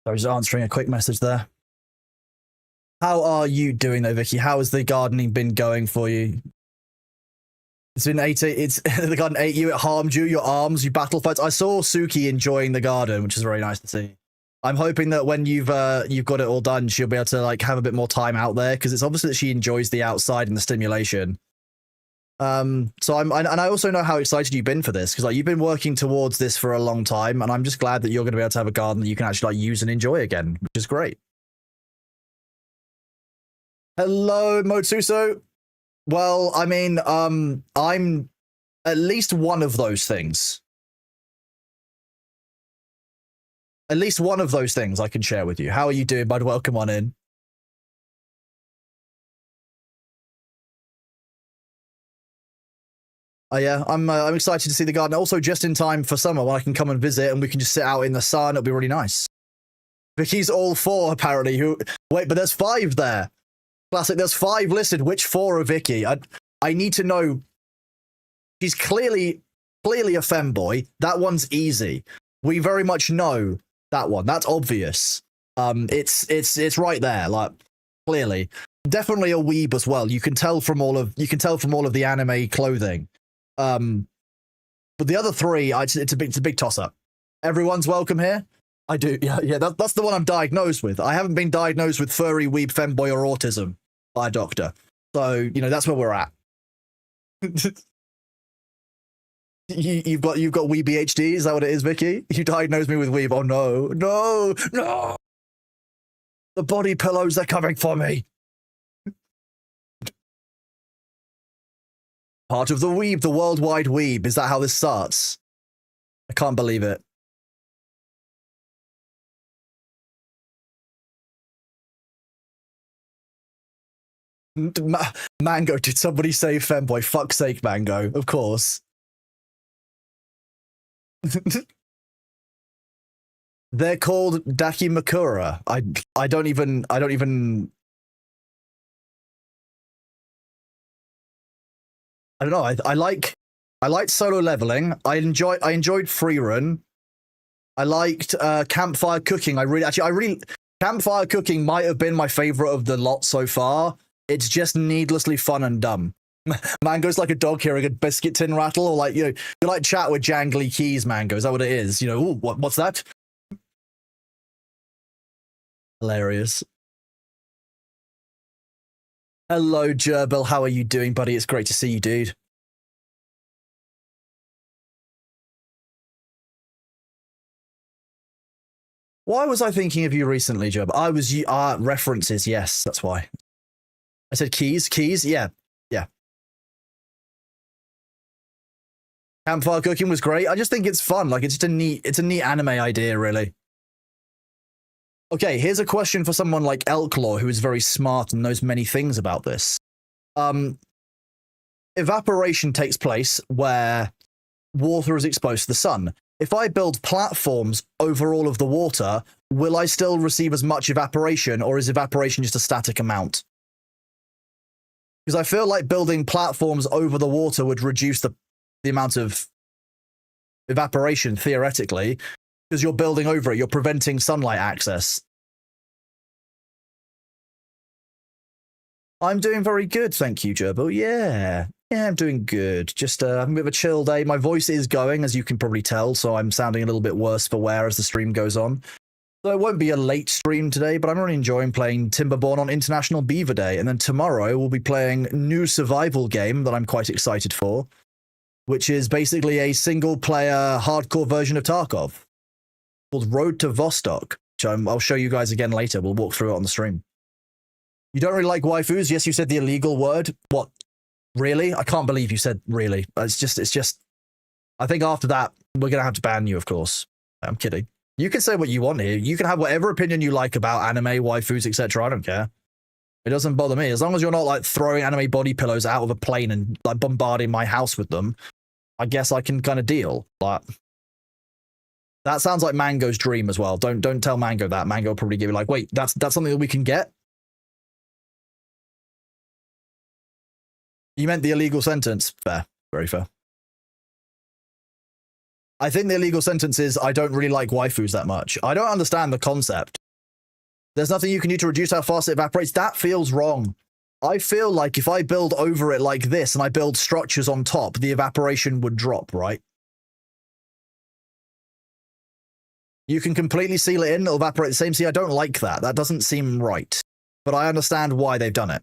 I was answering a quick message there. How are you doing though, Vicky? How has the gardening been going for you? It's been the garden ate you, it harmed you, your arms, you battle fights. I saw Suki enjoying the garden, which is very nice to see. I'm hoping that when you've got it all done, she'll be able to like have a bit more time out there, because it's obviously that she enjoys the outside and the stimulation. And I also know how excited you've been for this, because like you've been working towards this for a long time, and I'm just glad that you're going to be able to have a garden that you can actually like use and enjoy again, which is great. Hello, Motsuso. Well, I mean, I'm at least one of those things. At least one of those things I can share with you. How are you doing, bud? Welcome on in. Yeah, I'm excited to see the garden. Also, just in time for summer when I can come and visit and we can just sit out in the sun. It'll be really nice. Vicky's all 4 apparently. Wait, but there's 5 there. Classic. There's 5 listed. Which 4 are Vicky? I need to know. She's clearly a femboy. That one's easy. We very much know that one. That's obvious. It's right there. Like clearly, definitely a weeb as well. You can tell from all of the anime clothing. But the other 3, it's a big toss up. Everyone's welcome here. I do, yeah. That's the one I'm diagnosed with. I haven't been diagnosed with furry, weeb, femboy, or autism by a doctor. So you know that's where we're at. You've got weeb ADHD. Is that what it is, Vicky? You diagnosed me with weeb. Oh no! The body pillows, they're coming for me. Part of the weeb, the worldwide weeb. Is that how this starts? I can't believe it. Mango, did somebody say femboy? Fuck's sake, Mango. Of course. They're called Dakimakura. I don't even I don't know. I liked solo leveling. I enjoyed free run. I liked campfire cooking. Campfire cooking might have been my favorite of the lot so far. It's just needlessly fun and dumb. Mango's like a dog hearing a biscuit tin rattle, or like you like chat with jangly keys. Mango, is that what it is? You know, ooh, what's that? Hilarious. Hello, Gerbil. How are you doing, buddy? It's great to see you, dude. Why was I thinking of you recently, Gerbil? I was references. Yes, that's why. I said keys. Yeah. Campfire cooking was great. I just think it's fun. Like it's a neat anime idea, really. Okay, here's a question for someone like Elklaw, who is very smart and knows many things about this. Evaporation takes place where water is exposed to the sun. If I build platforms over all of the water, will I still receive as much evaporation, or is evaporation just a static amount? Because I feel like building platforms over the water would reduce the amount of evaporation, theoretically, because you're building over it. You're preventing sunlight access. I'm doing very good, thank you, Gerbil. Yeah, I'm doing good. Just a bit of a chill day. My voice is going, as you can probably tell, so I'm sounding a little bit worse for wear as the stream goes on. So it won't be a late stream today, but I'm really enjoying playing Timberborn on International Beaver Day. And then tomorrow we'll be playing a new survival game that I'm quite excited for, which is basically a single-player hardcore version of Tarkov called Road to Vostok, which I'll show you guys again later. We'll walk through it on the stream. You don't really like waifus? Yes, you said the illegal word. What? Really? I can't believe you said really. It's just. I think after that, we're going to have to ban you, of course. I'm kidding. You can say what you want here. You can have whatever opinion you like about anime, waifus, etc. I don't care. It doesn't bother me. As long as you're not like throwing anime body pillows out of a plane and like bombarding my house with them, I guess I can kind of deal. But that sounds like Mango's dream as well. Don't tell Mango that. Mango will probably give you like, wait, that's something that we can get? You meant the illegal sentence. Fair. Very fair. I think the illegal sentence is I don't really like waifus that much. I don't understand the concept. There's nothing you can do to reduce how fast it evaporates. That feels wrong. I feel like if I build over it like this and I build structures on top, the evaporation would drop, right? You can completely seal it in, it'll evaporate the same. See, I don't like that. That doesn't seem right. But I understand why they've done it.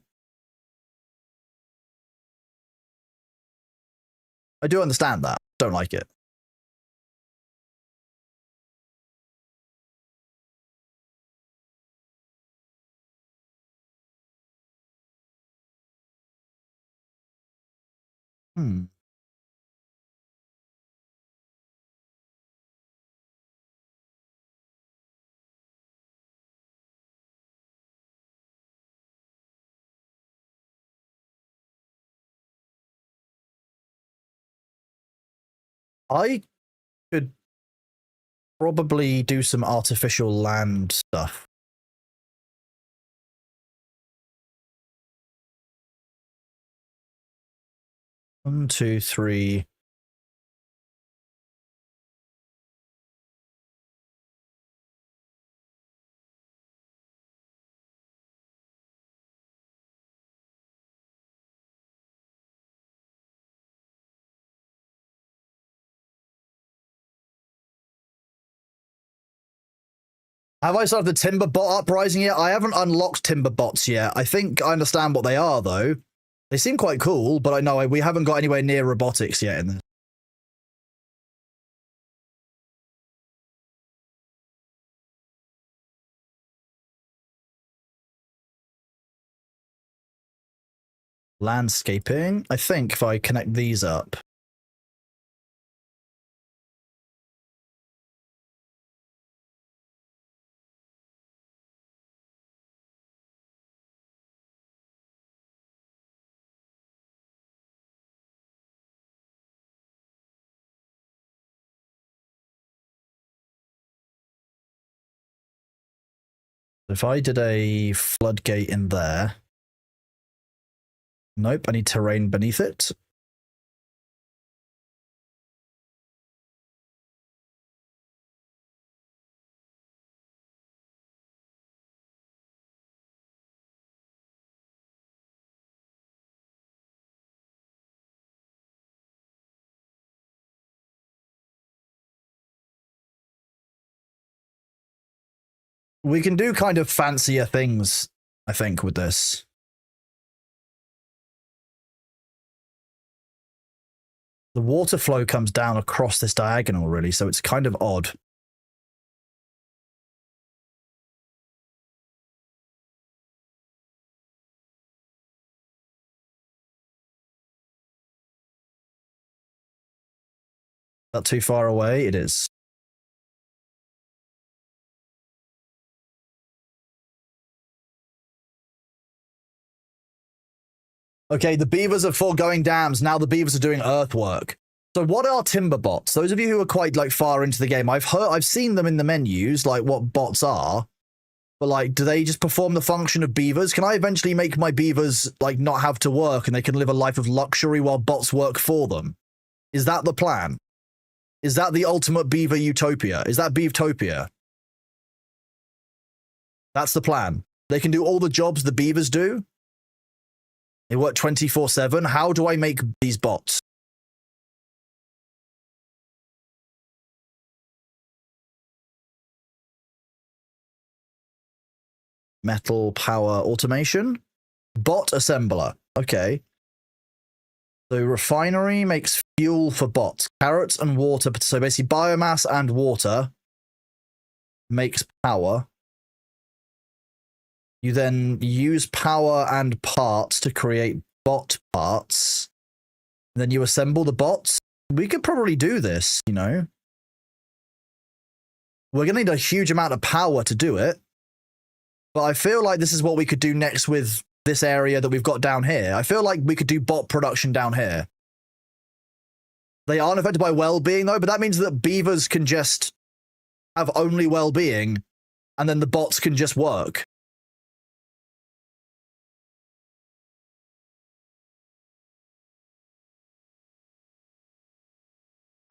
I do understand that. Don't like it. Hmm. I could probably do some artificial land stuff. One, two, three. Have I started the Timber bot uprising yet? I haven't unlocked Timber bots yet. I think I understand what they are, though. They seem quite cool, but I know we haven't got anywhere near robotics yet in this. Landscaping. I think if I connect these up. If I did a floodgate in there. Nope, I need terrain beneath it. We can do kind of fancier things, I think, with this. The water flow comes down across this diagonal, really, so it's kind of odd. Not too far away, it is. Okay, the beavers are foregoing dams. Now the beavers are doing earthwork. So what are timber bots? Those of you who are quite like far into the game, I've seen them in the menus, like what bots are. But like, do they just perform the function of beavers? Can I eventually make my beavers like not have to work and they can live a life of luxury while bots work for them? Is that the plan? Is that the ultimate beaver utopia? Is that Beavertopia? That's the plan. They can do all the jobs the beavers do. They work 24/7. How do I make these bots? Metal power automation. Bot assembler. Okay. So refinery makes fuel for bots. Carrots and water. So basically biomass and water makes power. You then use power and parts to create bot parts. And then you assemble the bots. We could probably do this, you know. We're going to need a huge amount of power to do it. But I feel like this is what we could do next with this area that we've got down here. I feel like we could do bot production down here. They aren't affected by well-being, though, but that means that beavers can just have only well-being, and then the bots can just work.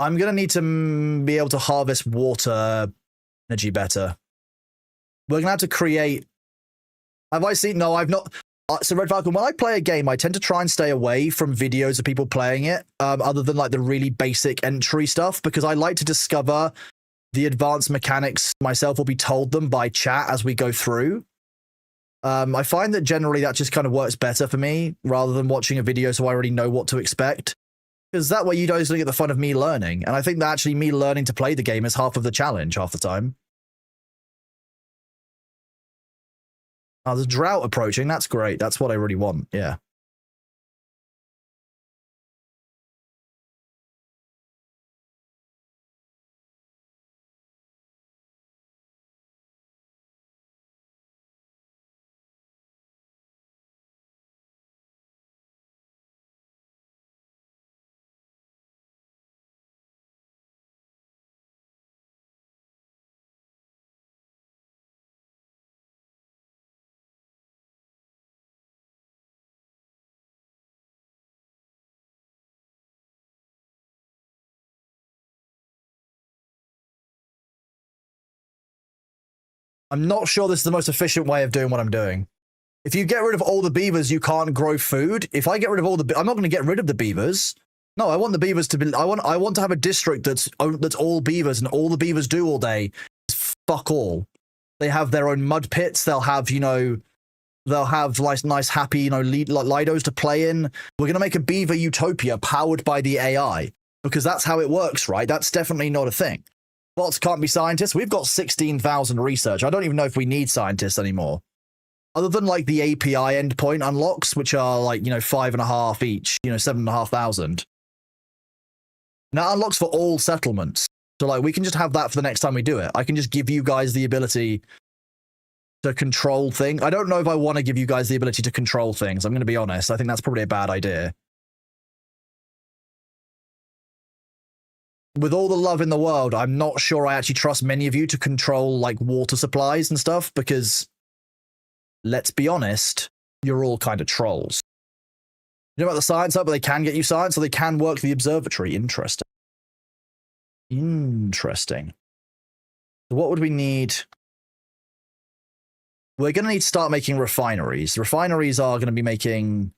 I'm going to need to be able to harvest water energy better. We're going to have to create... Have I seen... No, I've not... So Red Falcon, when I play a game, I tend to try and stay away from videos of people playing it, other than like the really basic entry stuff, because I like to discover the advanced mechanics myself or be told them by chat as we go through. I find that generally that just kind of works better for me, rather than watching a video so I already know what to expect. Because that way you guys don't get the fun of me learning. And I think that actually me learning to play the game is half of the challenge half the time. Oh, there's drought approaching. That's great. That's what I really want. Yeah. I'm not sure this is the most efficient way of doing what I'm doing. If you get rid of all the beavers, you can't grow food. If I get rid of all the, I'm not going to get rid of the beavers. No, I want the beavers to be. I want to have a district that's all beavers, and all the beavers do all day is fuck all. They have their own mud pits. They'll have they'll have nice happy Lidos to play in. We're gonna make a beaver utopia powered by the AI because that's how it works, right? That's definitely not a thing. Bots can't be scientists. We've got 16,000 research. I don't even know if we need scientists anymore. Other than like the API endpoint unlocks, which are like, 5.5 each, 7,500. And that unlocks for all settlements. So like we can just have that for the next time we do it. I can just give you guys the ability to control things. I don't know if I want to give you guys the ability to control things. I'm going to be honest. I think that's probably a bad idea. With all the love in the world, I'm not sure I actually trust many of you to control like water supplies and stuff because, let's be honest, you're all kind of trolls. You know about the science hub, but they can get you science, so they can work the observatory. Interesting. Interesting. So what would we need? We're going to need to start making refineries. Refineries are going to be making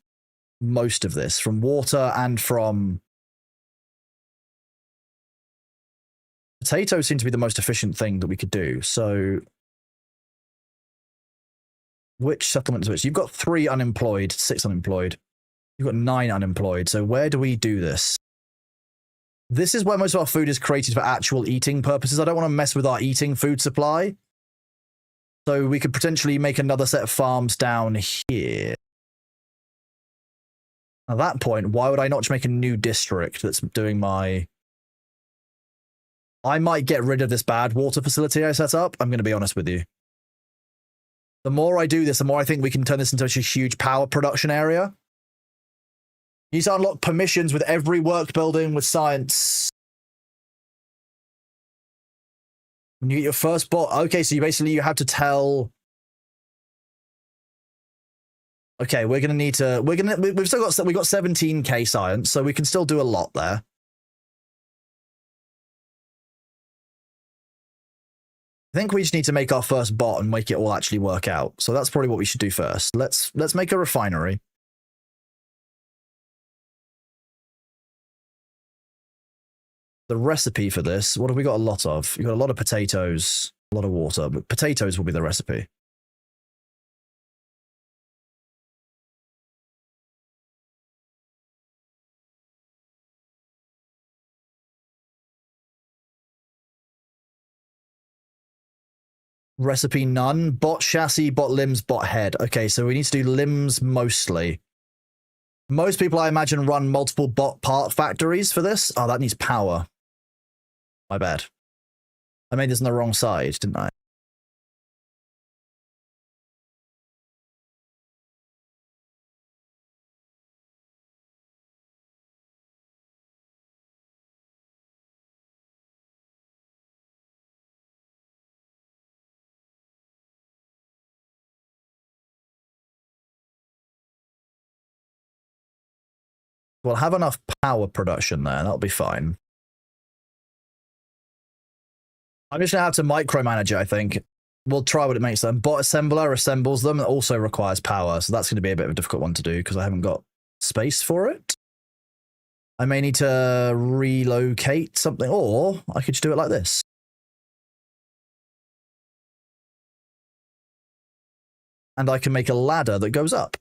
most of this from water and from... Potatoes seem to be the most efficient thing that we could do. So, which settlement is which? You've got 3 unemployed, 6 unemployed. You've got 9 unemployed. So where do we do this? This is where most of our food is created for actual eating purposes. I don't want to mess with our eating food supply. So we could potentially make another set of farms down here. At that point, why would I not just make a new district that's doing my... I might get rid of this bad water facility I set up. I'm going to be honest with you. The more I do this, the more I think we can turn this into a huge power production area. You need to unlock permissions with every work building with science. When you get your first bot, okay, so you have to tell. Okay, we're gonna need to. We've got 17k science, so we can still do a lot there. I think we just need to make our first bot and make it all actually work out. So that's probably what we should do first. Let's make a refinery. The recipe for this, what have we got a lot of? You've got a lot of potatoes, a lot of water, but potatoes will be the recipe. Recipe none. Bot chassis, bot limbs, bot head. Okay, so we need to do limbs mostly. Most people, I imagine, run multiple bot part factories for this. Oh, that needs power. My bad. I made this on the wrong side, didn't I? We'll have enough power production there. That'll be fine. I'm just going to have to micromanage it, I think. We'll try what it makes them. Bot assembler assembles them. It also requires power, so that's going to be a bit of a difficult one to do because I haven't got space for it. I may need to relocate something, or I could just do it like this. And I can make a ladder that goes up.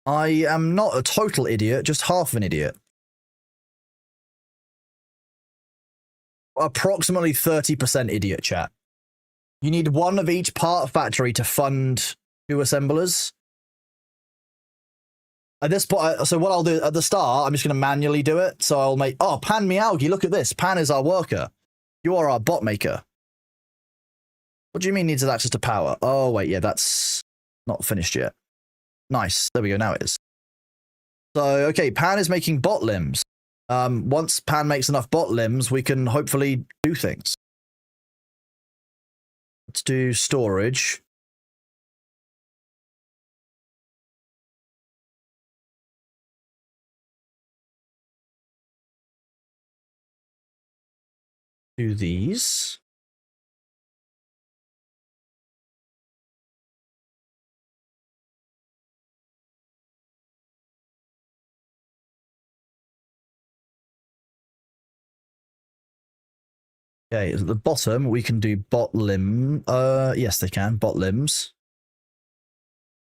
I am not a total idiot, just half an idiot. approximately 30% idiot chat. You need one of each part factory to fund 2 assemblers. At this point, so what I'll do at the start, I'm just going to manually do it. So I'll make, oh, Pan Meowgi, look at this. Pan is our worker. You are our bot maker. What do you mean needs access to power? Oh, wait, yeah, that's not finished yet. Nice. There we go. Now it is. So, okay, Pan is making bot limbs. Once Pan makes enough bot limbs, we can hopefully do things. Let's do storage. Do these. Okay, at the bottom, we can do bot limb. Yes, they can. Bot limbs.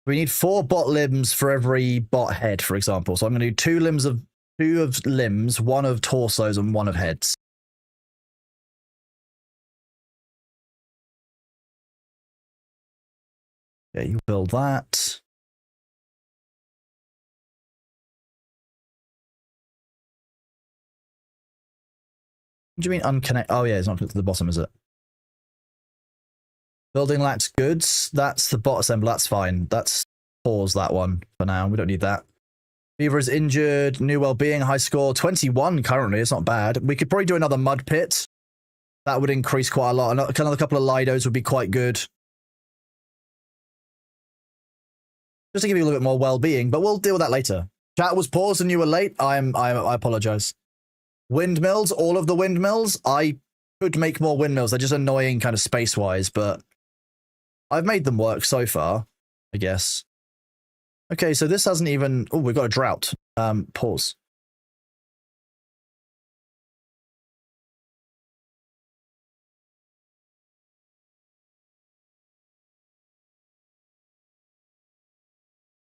We need 4 bot limbs for every bot head, for example. So I'm going to do 2 of limbs, 1 of torsos, and 1 of heads. Okay, you build that. What do you mean unconnect? Oh yeah, it's not to the bottom, is it? Building lacks goods. That's the bot assembly. That's fine. That's pause that one for now. We don't need that. Beaver is injured. New well-being. High score 21 currently. It's not bad. We could probably do another mud pit. That would increase quite a lot. Another couple of Lidos would be quite good. Just to give you a little bit more well-being, but we'll deal with that later. Chat was paused and you were late. I apologize. Windmills, all of the windmills. I could make more windmills. They're just annoying kind of space-wise, but I've made them work so far, I guess. Okay, so this hasn't even... Oh, we've got a drought. Pause.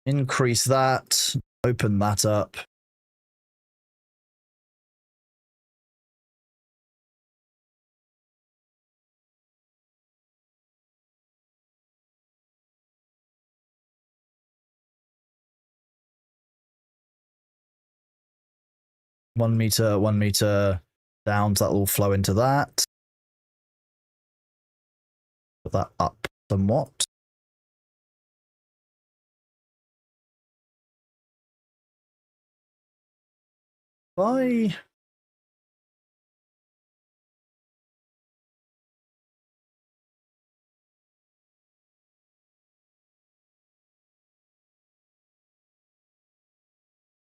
Increase that. Open that up. One meter down, so that will flow into that. Put that up somewhat. Bye.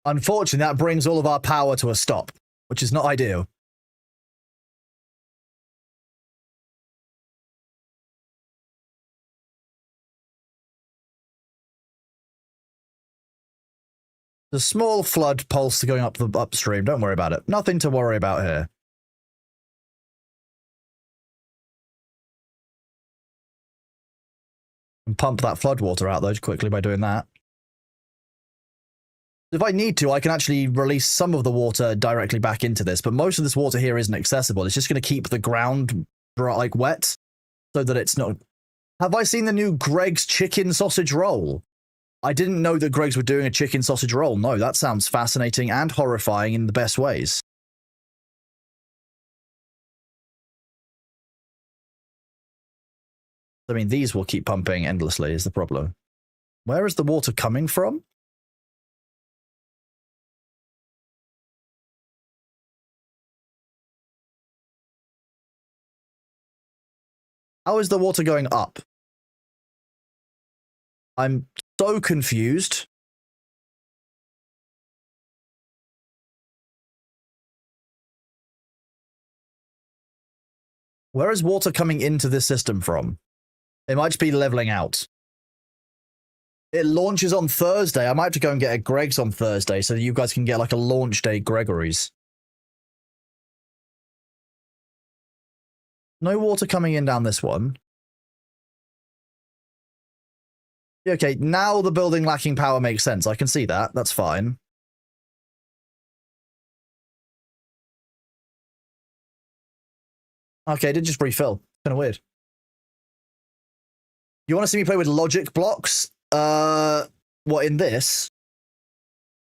Unfortunately, that brings all of our power to a stop, which is not ideal. The small flood pulse going up the upstream. Don't worry about it. Nothing to worry about here. And pump that flood water out, though, quickly by doing that. If I need to, I can actually release some of the water directly back into this, but most of this water here isn't accessible. It's just going to keep the ground like wet so that it's not... Have I seen the new Greg's chicken sausage roll? I didn't know that Greg's were doing a chicken sausage roll. No, that sounds fascinating and horrifying in the best ways. I mean, these will keep pumping endlessly is the problem. Where is the water coming from? How is the water going up? I'm so confused. Where is water coming into this system from? It might just be leveling out. It launches on Thursday. I might have to go and get a Greg's on Thursday so that you guys can get like a launch day Gregory's. No water coming in down this one. Okay, now the building lacking power makes sense. I can see that. That's fine. Okay, it did just refill. Kind of weird. You want to see me play with logic blocks? What, in this?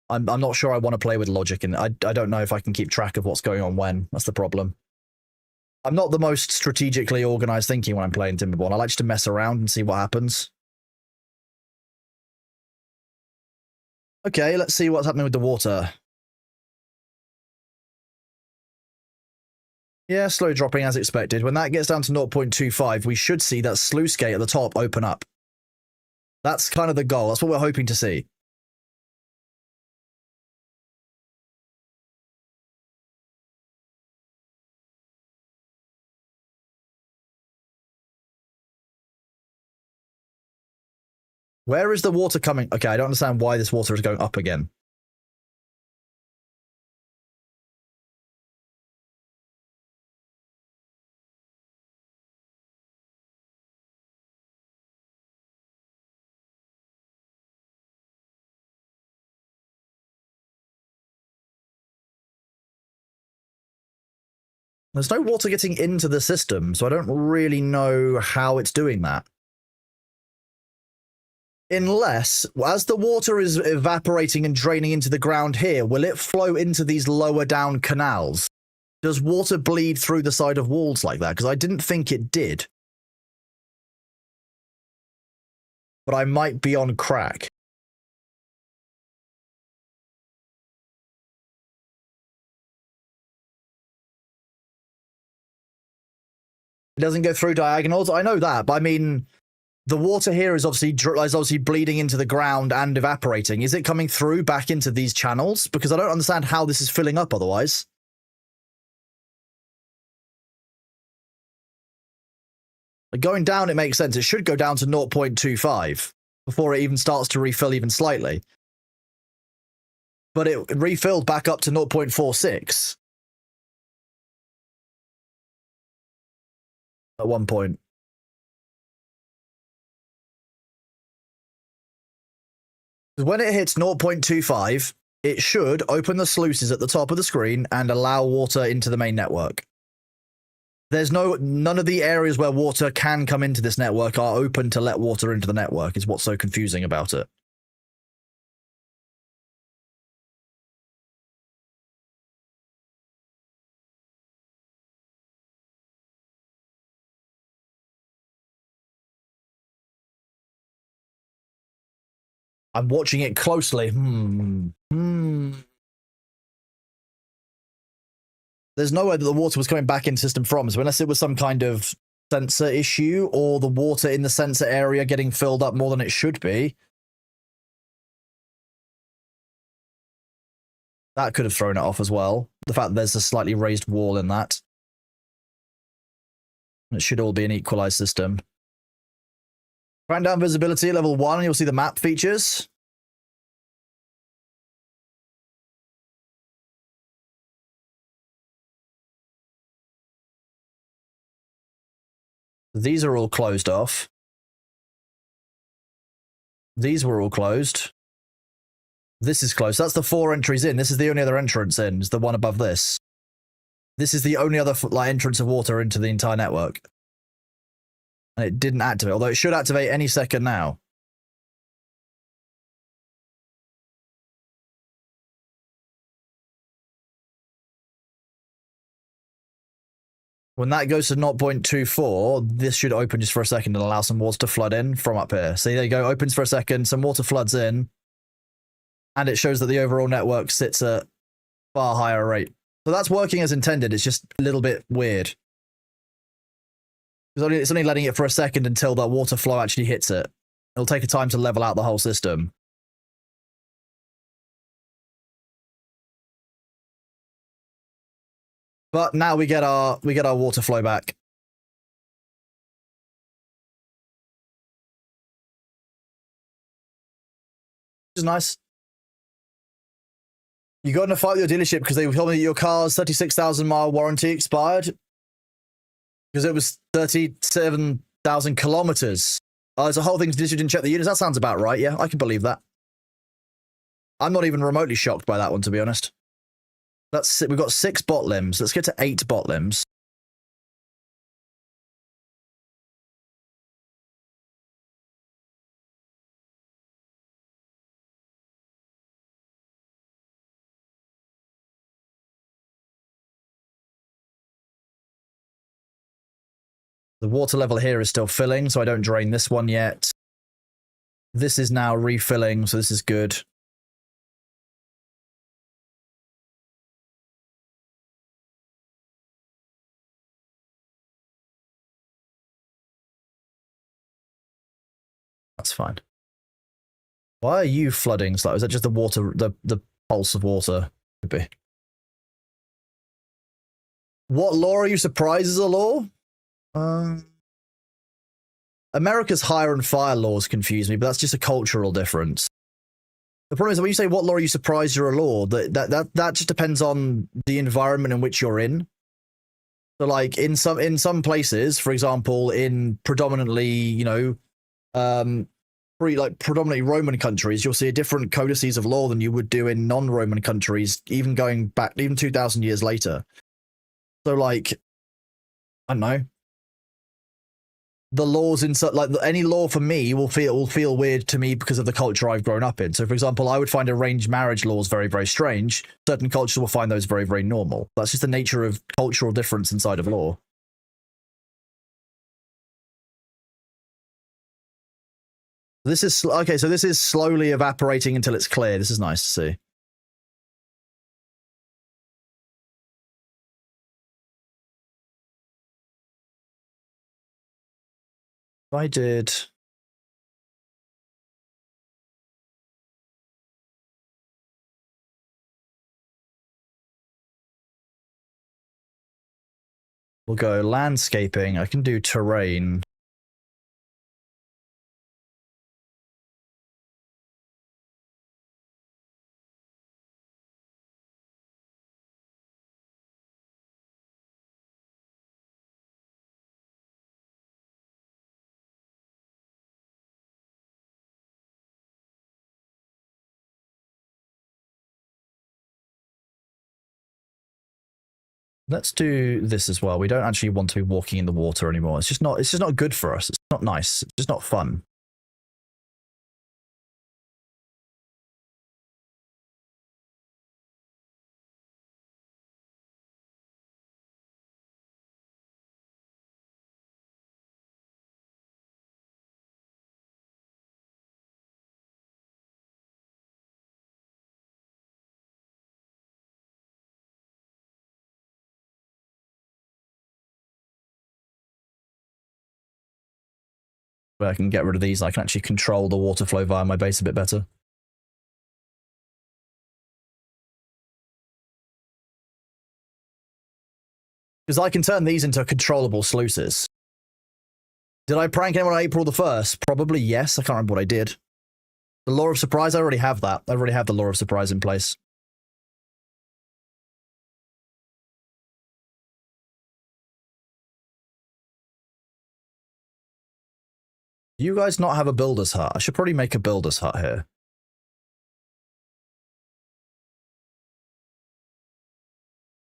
I'm not sure I want to play with logic, and I don't know if I can keep track of what's going on when. That's the problem. I'm not the most strategically organized thinking when I'm playing Timberborn. I like just to mess around and see what happens. Okay, let's see what's happening with the water. Yeah, slow dropping as expected. When that gets down to 0.25, we should see that sluice gate at the top open up. That's kind of the goal. That's what we're hoping to see. Where is the water coming? Okay, I don't understand why this water is going up again. There's no water getting into the system, so I don't really know how it's doing that. Unless, as the water is evaporating and draining into the ground here, will it flow into these lower down canals? Does water bleed through the side of walls like that? Because I didn't think it did. But I might be on crack. It doesn't go through diagonals. I know that, but I mean, the water here is obviously bleeding into the ground and evaporating. Is it coming through back into these channels? Because I don't understand how this is filling up otherwise. Like going down, it makes sense. It should go down to 0.25 before it even starts to refill even slightly. But it refilled back up to 0.46. At one point. When it hits 0.25, it should open the sluices at the top of the screen and allow water into the main network. There's none of the areas where water can come into this network are open to let water into the network, is what's so confusing about it. I'm watching it closely. There's nowhere that the water was coming back in system from, so unless it was some kind of sensor issue or the water in the sensor area getting filled up more than it should be. That could have thrown it off as well. The fact that there's a slightly raised wall in that. It should all be an equalized system. Crank down visibility at level 1, and you'll see the map features. These are all closed off. These were all closed. This is closed. That's the 4 entries in. This is the only other entrance in. Is the one above this. This is the only other entrance of water into the entire network. And it didn't activate, although it should activate any second now. When that goes to 0.24, this should open just for a second and allow some water to flood in from up here. See, there you go. Opens for a second, some water floods in, and it shows that the overall network sits at far higher rate. So that's working as intended. It's just a little bit weird. It's only letting it for a second until that water flow actually hits it. It'll take a time to level out the whole system. But now we get our water flow back. Which is nice. You got in a fight with your dealership because they told me that your car's 36,000-mile warranty expired. Because it was 37,000 kilometers. There's a whole thing to do. You didn't check the units. That sounds about right. Yeah, I can believe that. I'm not even remotely shocked by that one, to be honest. We've got 6 bot limbs. Let's get to 8 bot limbs. The water level here is still filling, so I don't drain this one yet. This is now refilling, so this is good. That's fine. Why are you flooding slow? Is that just the water, the pulse of water? Could be. What law are you surprised is a law? America's hire and fire laws confuse me, but that's just a cultural difference. The problem is when you say what law are you surprised you're a law, that just depends on the environment in which you're in. So like in some places, for example, in predominantly, you know, predominantly Roman countries, you'll see a different codices of law than you would do in non-Roman countries, even going back even 2,000 years later. So like, I don't know. The laws in like any law for me will feel weird to me because of the culture I've grown up in. So, for example, I would find arranged marriage laws very, very strange. Certain cultures will find those very, very normal. That's just the nature of cultural difference inside of law. This is okay. So this is slowly evaporating until it's clear. This is nice to see. If I did. We'll go landscaping. I can do terrain. Let's do this as well. We don't actually want to be walking in the water anymore. It's just not good for us. It's not nice. It's just not fun. Where I can get rid of these, I can actually control the water flow via my base a bit better. Because I can turn these into controllable sluices. Did I prank anyone on April the 1st? Probably yes. I can't remember what I did. The law of surprise, I already have that. I already have the law of surprise in place. Do you guys not have a builder's hut? I should probably make a builder's hut here.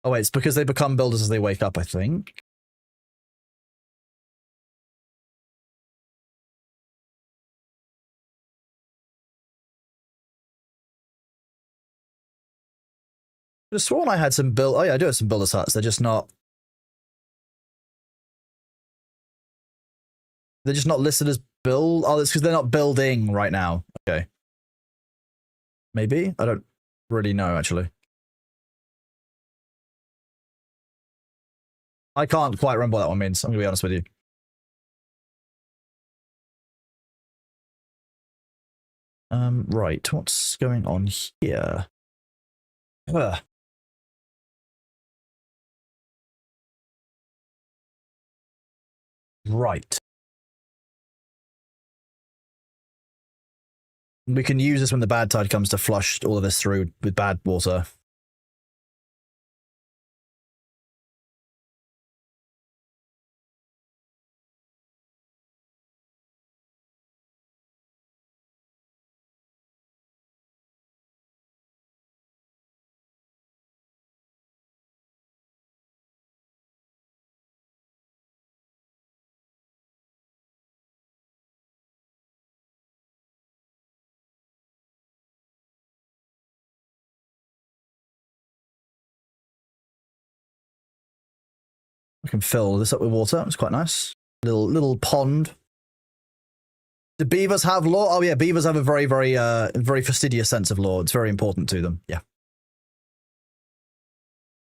Oh wait, it's because they become builders as they wake up, I think. I could have sworn I had some oh yeah, I do have some builder's huts. They're just not listed as build. Oh, it's because they're not building right now. Okay. Maybe? I don't really know, actually. I can't quite remember what that one means. I'm going to be honest with you. Right. What's going on here? Ugh. Right. We can use this when the bad tide comes to flush all of this through with bad water. I can fill this up with water. It's quite nice. Little pond. Do beavers have law? Oh yeah, beavers have a very fastidious sense of law. It's very important to them. Yeah.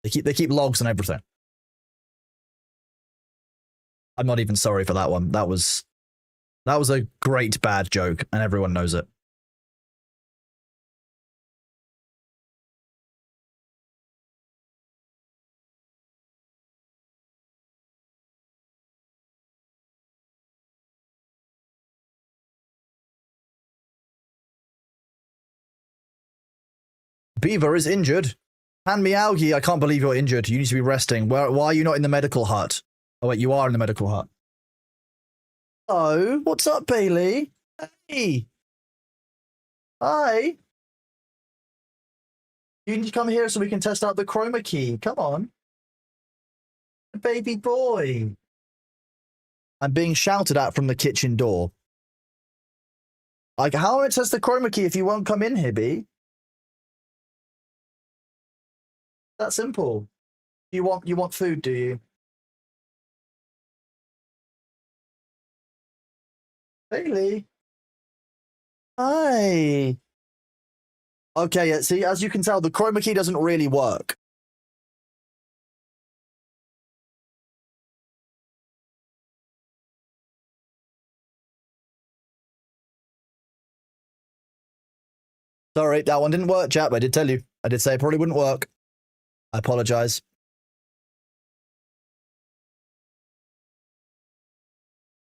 They keep logs and everything. I'm not even sorry for that one. That was a great bad joke, and everyone knows it. Beaver is injured. Hand me Algie, I can't believe you're injured. You need to be resting. Why are you not in the medical hut? Oh wait, you are in the medical hut. Oh, what's up, Bailey? Hey. Hi. You need to come here so we can test out the chroma key. Come on. Baby boy. I'm being shouted at from the kitchen door. Like, how am I to test the chroma key if you won't come in here, B? That simple. You want food, do you? Bailey. Hi. Okay, yeah, see, as you can tell, the chroma key doesn't really work. Sorry, that one didn't work, chap. I did tell you. I did say it probably wouldn't work. I apologize.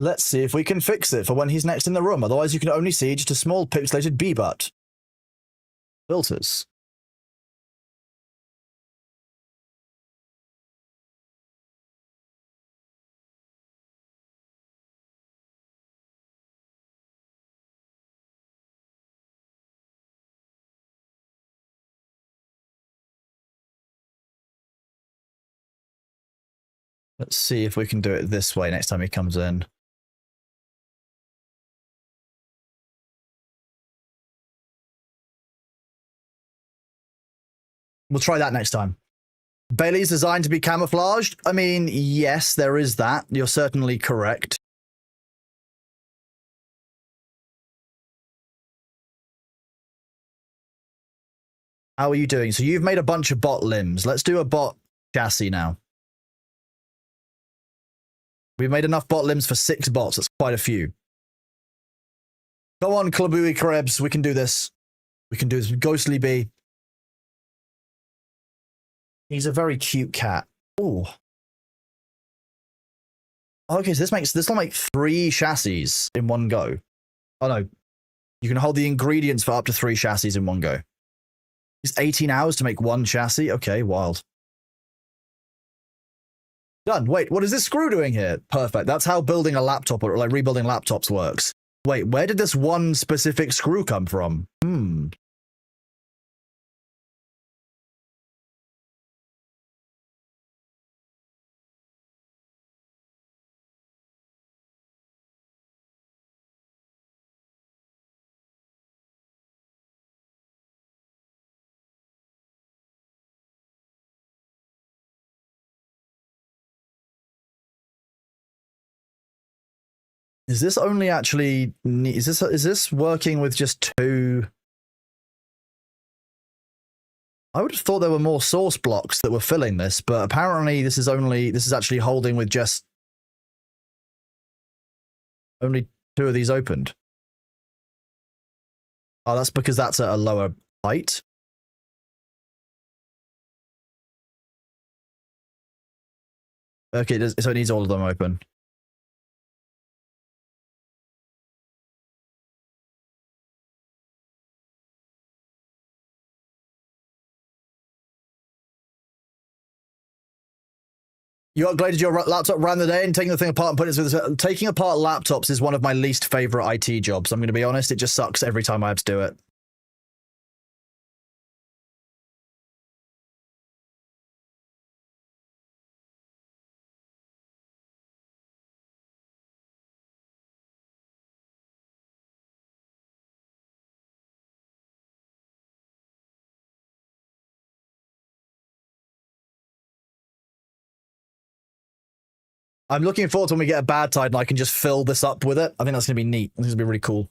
Let's see if we can fix it for when he's next in the room. Otherwise, you can only see just a small pixelated B-butt. Filters. Let's see if we can do it this way next time he comes in. We'll try that next time. Bailey's designed to be camouflaged? I mean, yes, there is that. You're certainly correct. How are you doing? So you've made a bunch of bot limbs. Let's do a bot chassis now. We've made enough bot limbs for 6 bots. That's quite a few. Go on, Klabooey Krebs. We can do this. We can do this. Ghostly Bee. He's a very cute cat. Oh. Okay, so this will make 3 chassis in one go. Oh no. You can hold the ingredients for up to 3 chassis in one go. It's 18 hours to make 1 chassis? Okay, wild. Done. Wait, what is this screw doing here? Perfect. That's how building a laptop or like rebuilding laptops works. Wait, where did this one specific screw come from? Is this only actually... Is this working with just 2... I would have thought there were more source blocks that were filling this, but apparently this is actually holding with just... Only 2 of these opened. Oh, that's because that's at a lower height. Okay, so it needs all of them open. You upgraded your laptop around the day and taking the thing apart and putting it through this. Taking apart laptops is one of my least favorite IT jobs. I'm going to be honest. It just sucks every time I have to do it. I'm looking forward to when we get a bad tide and I can just fill this up with it. I think that's going to be neat. I think it's going to be really cool.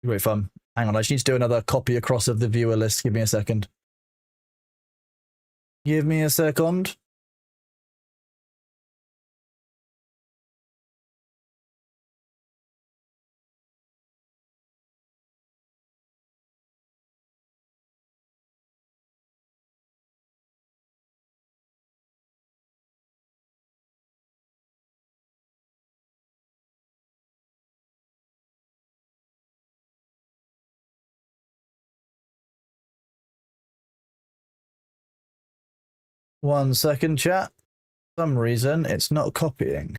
Great fun. Hang on, I just need to do another copy across of the viewer list. Give me a second. Give me a second. One second, chat. For some reason, it's not copying.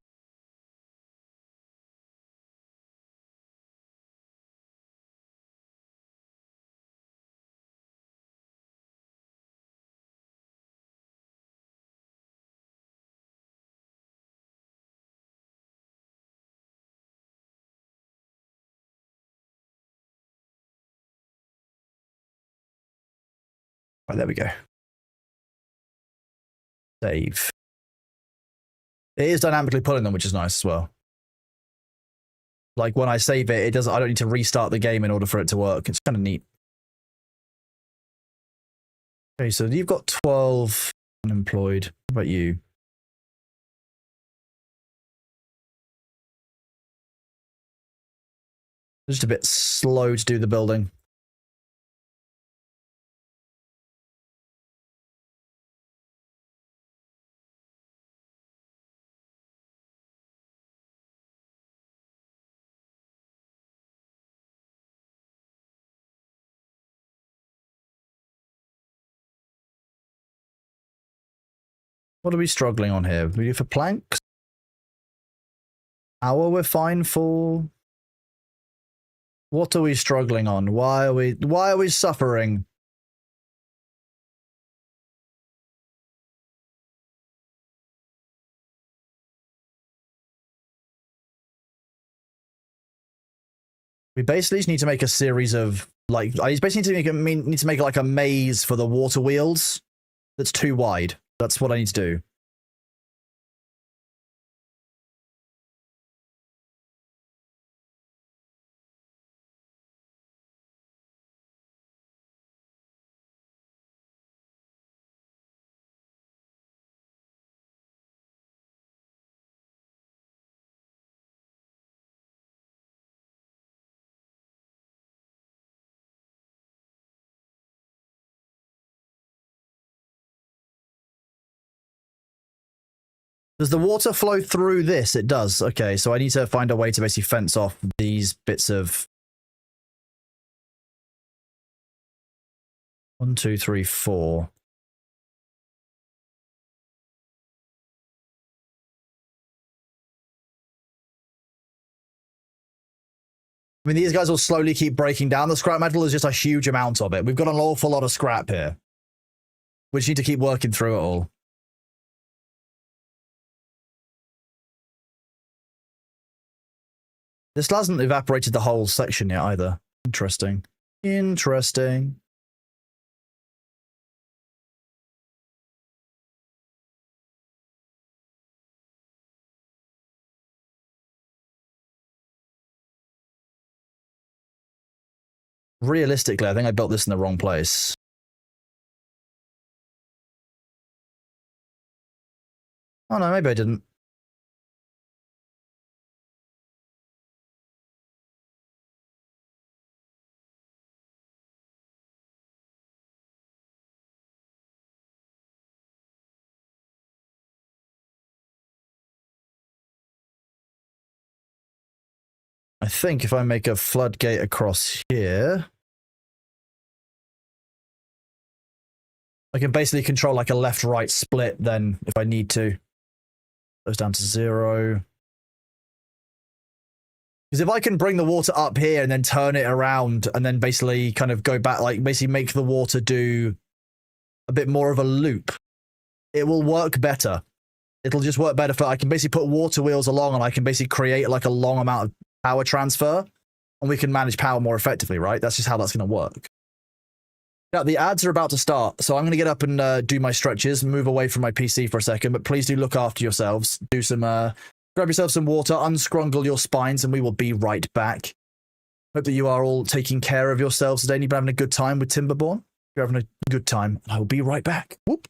Right, there we go. Save. It is dynamically pulling them, which is nice as well. Like when I save it, it doesn't. I don't need to restart the game in order for it to work. It's kind of neat. Okay, so you've got 12 unemployed. What about you? Just a bit slow to do the building. What are we struggling on here? We do for planks? Hour we're fine for. What are we struggling on? Why are we suffering? We basically just need to make a series of like I basically need to make like a maze for the water wheels that's too wide. That's what I need to do. Does the water flow through this? It does. Okay, so I need to find a way to basically fence off these bits of 1, 2, 3, 4. I mean, these guys will slowly keep breaking down. The scrap metal is just a huge amount of it. We've got an awful lot of scrap here. We just need to keep working through it all. This hasn't evaporated the whole section yet either. Interesting. Interesting. Realistically, I think I built this in the wrong place. Oh no, maybe I didn't. I think if I make a floodgate across here, I can basically control like a left-right split then if I need to. Goes down to 0. Because if I can bring the water up here and then turn it around and then basically kind of go back, like basically make the water do a bit more of a loop, it will work better. It'll just work better for, I can basically put water wheels along and I can basically create like a long amount of power transfer and we can manage power more effectively, right? That's just how that's going to work. Now, the ads are about to start, so I'm going to get up and do my stretches, move away from my PC for a second, but please do look after yourselves. Do some, grab yourself some water, unscrungle your spines, and we will be right back. Hope that you are all taking care of yourselves today and you've been having a good time with Timberborn. You're having a good time, and I will be right back. Whoop.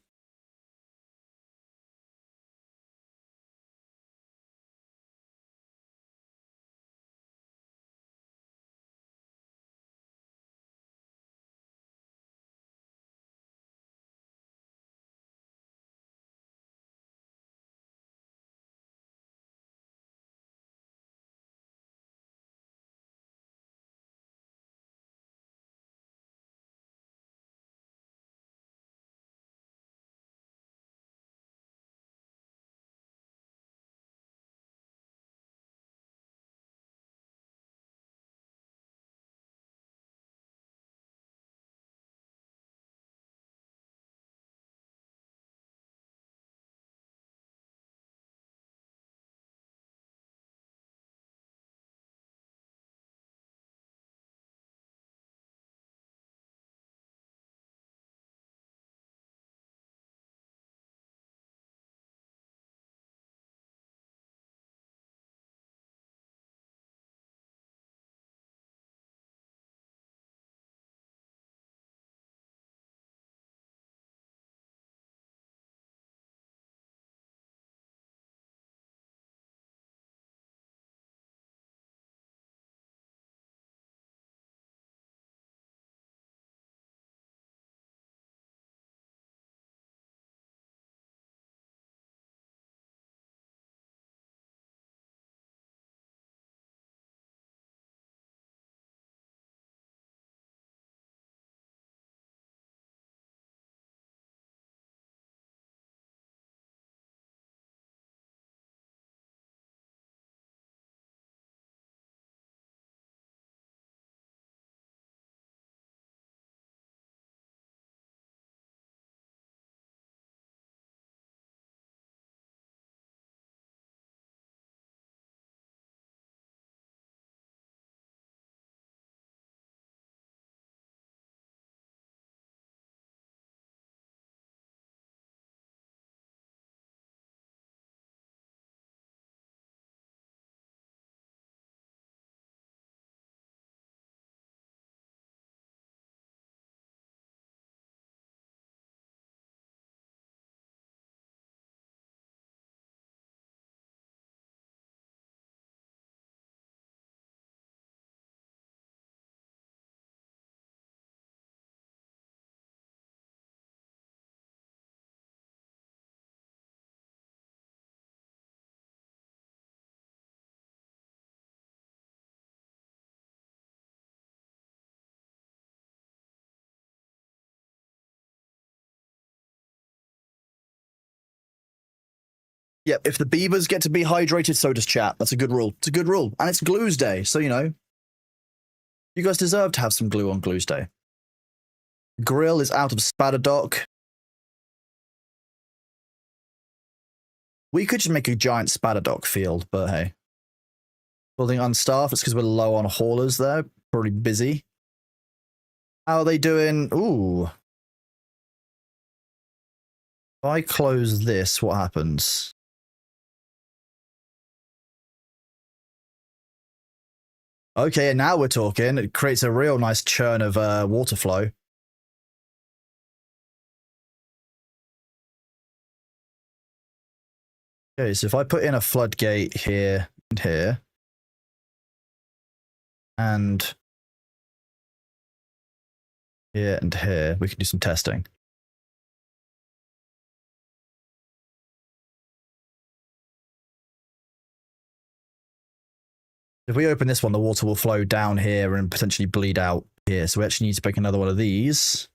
Yep, if the beavers get to be hydrated, so does chat. That's a good rule. It's a good rule. And it's Glue's Day, so, you know, you guys deserve to have some glue on Glue's Day. Grill is out of Spadadoc. We could just make a giant Spadadoc field, but hey. Building unstaffed, it's because we're low on haulers there. Probably busy. How are they doing? Ooh. If I close this, what happens? Okay, and now we're talking. It creates a real nice churn of water flow. Okay, so if I put in a floodgate here and here, and here and here, we can do some testing. If we open this one, the water will flow down here and potentially bleed out here. So we actually need to pick another one of these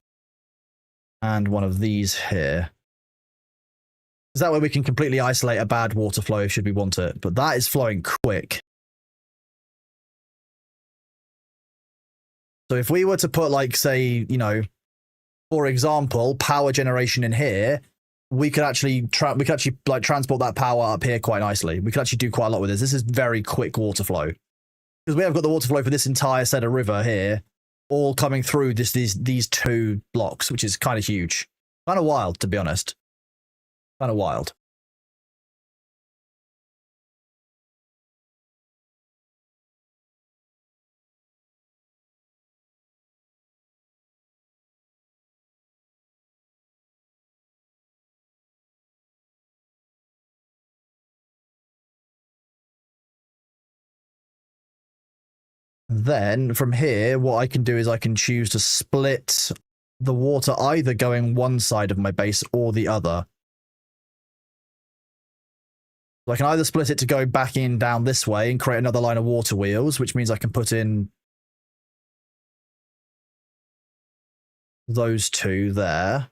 and one of these here. Because that way we can completely isolate a bad water flow should we want it. But that is flowing quick. So if we were to put, like, say, you know, for example, power generation in here, we could actually like transport that power up here quite nicely. We could actually do quite a lot with this. This is very quick water flow. Because we have got the water flow for this entire set of river here. all coming through these two blocks, which is kind of huge. Kind of wild, to be honest. Kind of wild. Then from here, what I can do is I can choose to split the water either going one side of my base or the other. So I can either split it to go back in down this way and create another line of water wheels, which means I can put in those two there.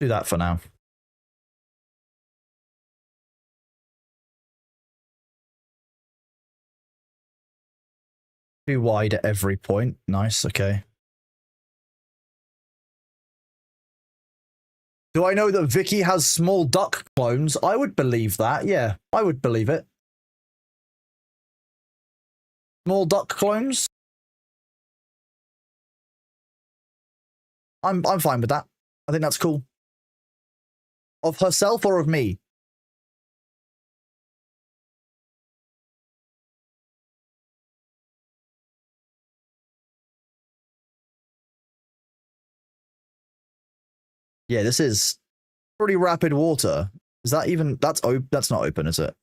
Do that for now. Too wide at every point. Nice, okay. Do I know that Vicky has small duck clones? I would believe that, yeah. I would believe it. Small duck clones? I'm fine with that. I think that's cool. Of herself or of me? Yeah, this is pretty rapid water. Is that even... That's not open, is it?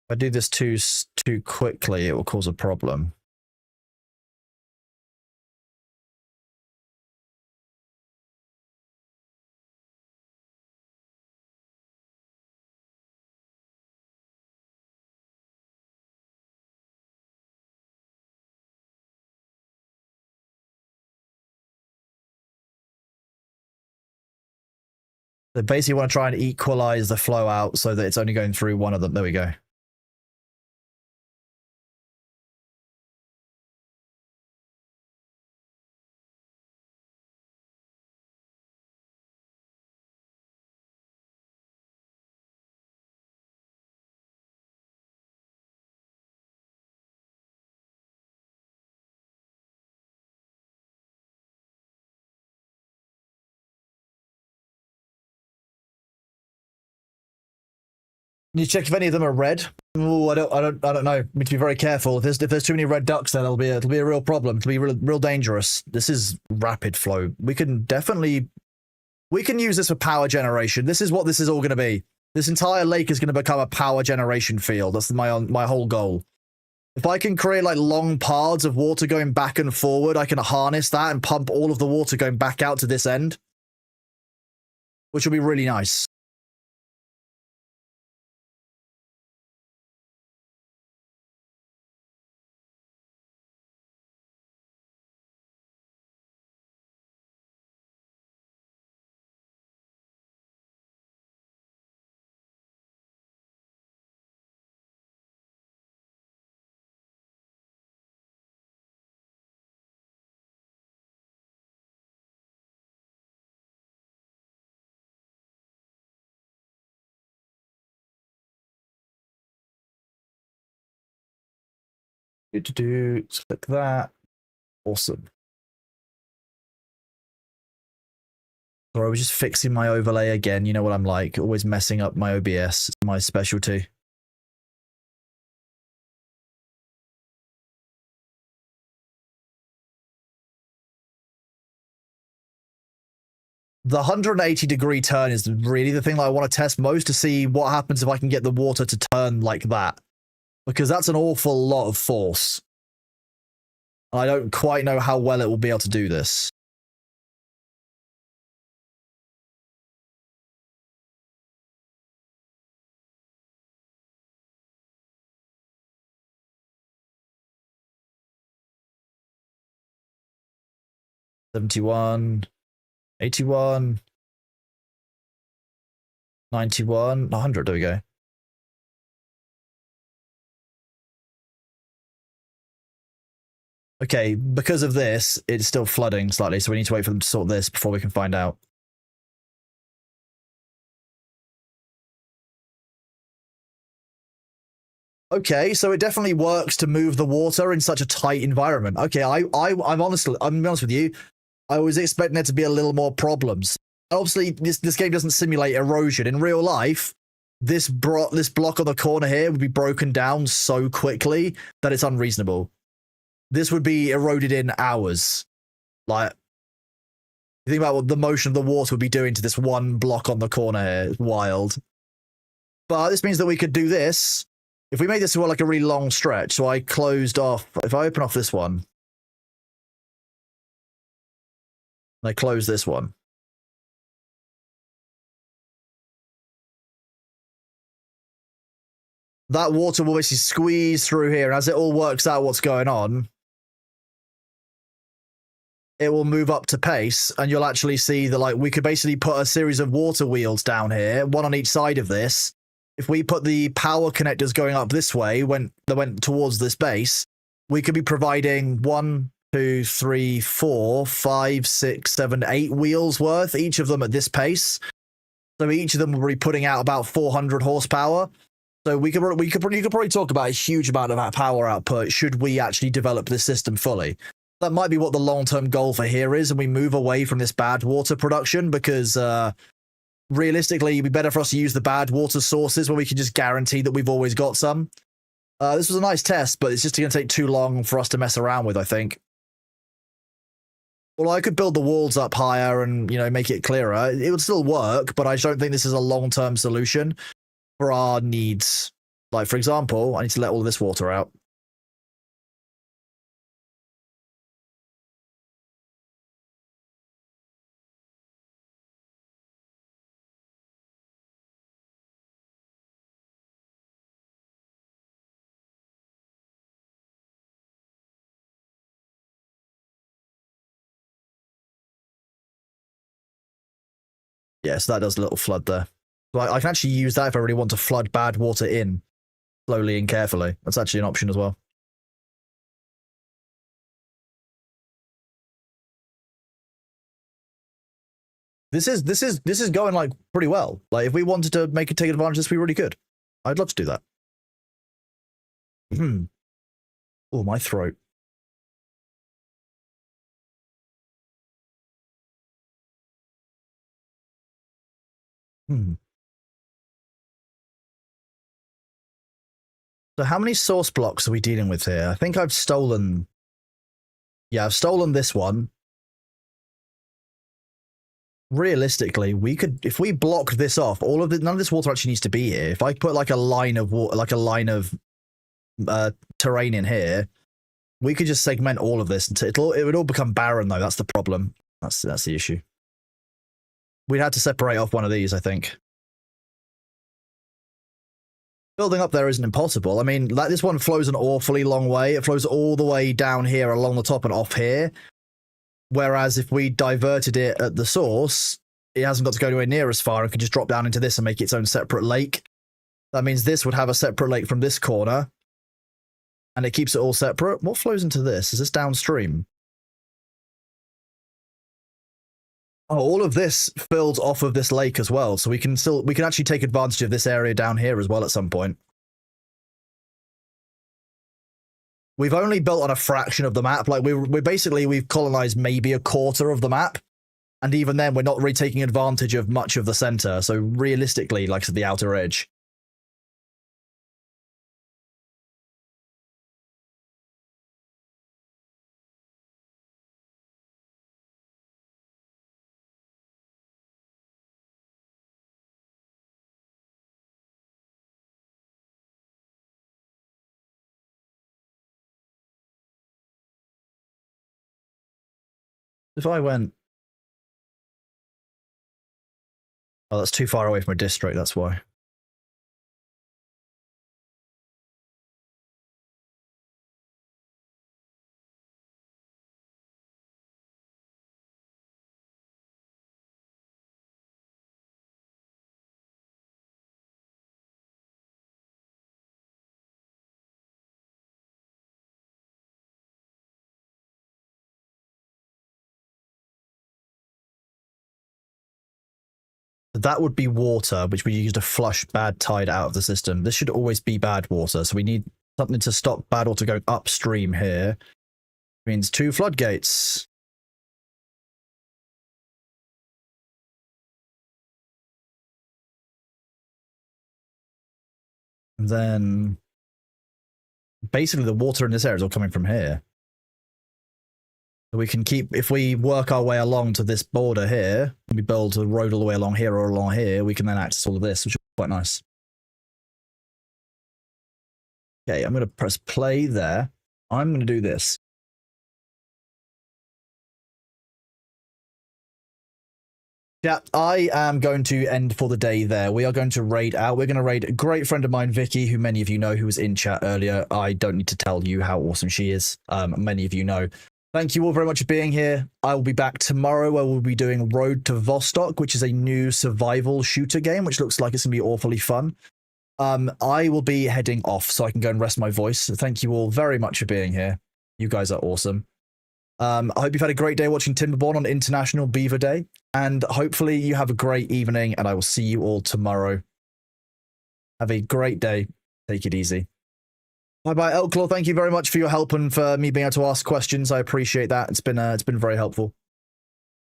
If I do this too quickly, it will cause a problem. They basically want to try and equalize the flow out so that it's only going through one of them. There we go. You check if any of them are red. Oh, I don't know. We need to be very careful. If there's too many red ducks, then it'll be a real problem. It'll be real dangerous. This is rapid flow. We can use this for power generation. This is what this is all going to be. This entire lake is going to become a power generation field. That's my whole goal. If I can create like long paths of water going back and forward, I can harness that and pump all of the water going back out to this end, which will be really nice. Click that. Awesome. Or I was just fixing my overlay again. You know what I'm like. Always messing up my OBS. It's my specialty. The 180-degree turn is really the thing that I want to test most to see what happens if I can get the water to turn like that. Because that's an awful lot of force. I don't quite know how well it will be able to do this. 71, 81, 91, 100. There we go. Okay, because of this, it's still flooding slightly, so we need to wait for them to sort this before we can find out. Okay, so it definitely works to move the water in such a tight environment. Okay, I'm honest with you. I was expecting there to be a little more problems. Obviously, this game doesn't simulate erosion. In real life, this block on the corner here would be broken down so quickly that it's unreasonable. This would be eroded in hours. Like, you think about what the motion of the water would be doing to this one block on the corner here. It's wild. But this means that we could do this. If we made this like a really long stretch, so I closed off, if I open off this one, and I close this one, that water will basically squeeze through here, and as it all works out what's going on, it will move up to pace, and you'll actually see that, like, we could basically put a series of water wheels down here, one on each side of this. If we put the power connectors going up this way, that went towards this base, we could be providing 1, 2, 3, 4, 5, 6, 7, 8 wheels worth, each of them at this pace. So each of them will be putting out about 400 horsepower. So you could probably talk about a huge amount of power output should we actually develop this system fully. That might be what the long-term goal for here is, and we move away from this bad water production, because realistically, it'd be better for us to use the bad water sources where we can just guarantee that we've always got some. This was a nice test, but it's just going to take too long for us to mess around with, I think. Well, I could build the walls up higher and, you know, make it clearer. It would still work, but I don't think this is a long-term solution for our needs. Like, for example, I need to let all of this water out. Yeah, so that does a little flood there. So I can actually use that if I really want to flood bad water in slowly and carefully. That's actually an option as well. This is going like pretty well. Like, if we wanted to take advantage of this, we really could. I'd love to do that. Oh, my throat. So how many source blocks are we dealing with here? I think I've stolen... Yeah, I've stolen this one. Realistically, we could, if we blocked this off, none of this water actually needs to be here. If I put like a line of water, like a line of terrain in here, we could just segment all of this. It would all become barren, though. That's the problem. That's the issue. We'd have to separate off one of these, I think. Building up there isn't impossible. I mean, like, this one flows an awfully long way. It flows all the way down here along the top and off here. Whereas if we diverted it at the source, it hasn't got to go anywhere near as far and can just drop down into this and make its own separate lake. That means this would have a separate lake from this corner. And it keeps it all separate. What flows into this? Is this downstream? Oh, all of this fills off of this lake as well. So we can actually take advantage of this area down here as well at some point. We've only built on a fraction of the map. Like, we've colonized maybe a quarter of the map. And even then, we're not really taking advantage of much of the center. So realistically, like, at the outer edge. If I went... Oh, that's too far away from a district, that's why. That would be water, which we use to flush bad tide out of the system. This should always be bad water, so we need something to stop bad water going upstream here. Means 2 floodgates. And then basically the water in this area is all coming from here. So we can keep, if we work our way along to this border here, and we build a road all the way along here or along here, we can then access all of this, which is quite nice. Okay, I'm going to press play there. I'm going to do this. Yeah, I am going to end for the day there. We are going to raid out. We're going to raid a great friend of mine, Vicky, who many of you know, who was in chat earlier. I don't need to tell you how awesome she is. Many of you know. Thank you all very much for being here. I will be back tomorrow where we'll be doing Road to Vostok, which is a new survival shooter game, which looks like it's going to be awfully fun. I will be heading off so I can go and rest my voice. So thank you all very much for being here. You guys are awesome. I hope you've had a great day watching Timberborn on International Beaver Day, and hopefully you have a great evening, and I will see you all tomorrow. Have a great day. Take it easy. Bye-bye, Elclaw. Thank you very much for your help and for me being able to ask questions. I appreciate that. It's been very helpful.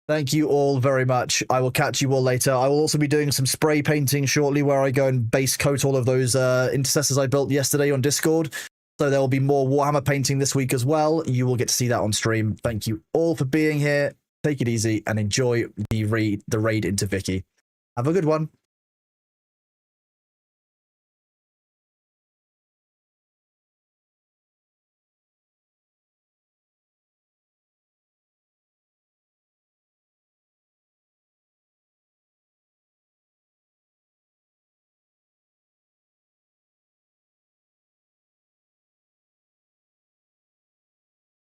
Thank you all very much. I will catch you all later. I will also be doing some spray painting shortly where I go and base coat all of those intercessors I built yesterday on Discord. So there will be more Warhammer painting this week as well. You will get to see that on stream. Thank you all for being here. Take it easy and enjoy the raid into Vicky. Have a good one.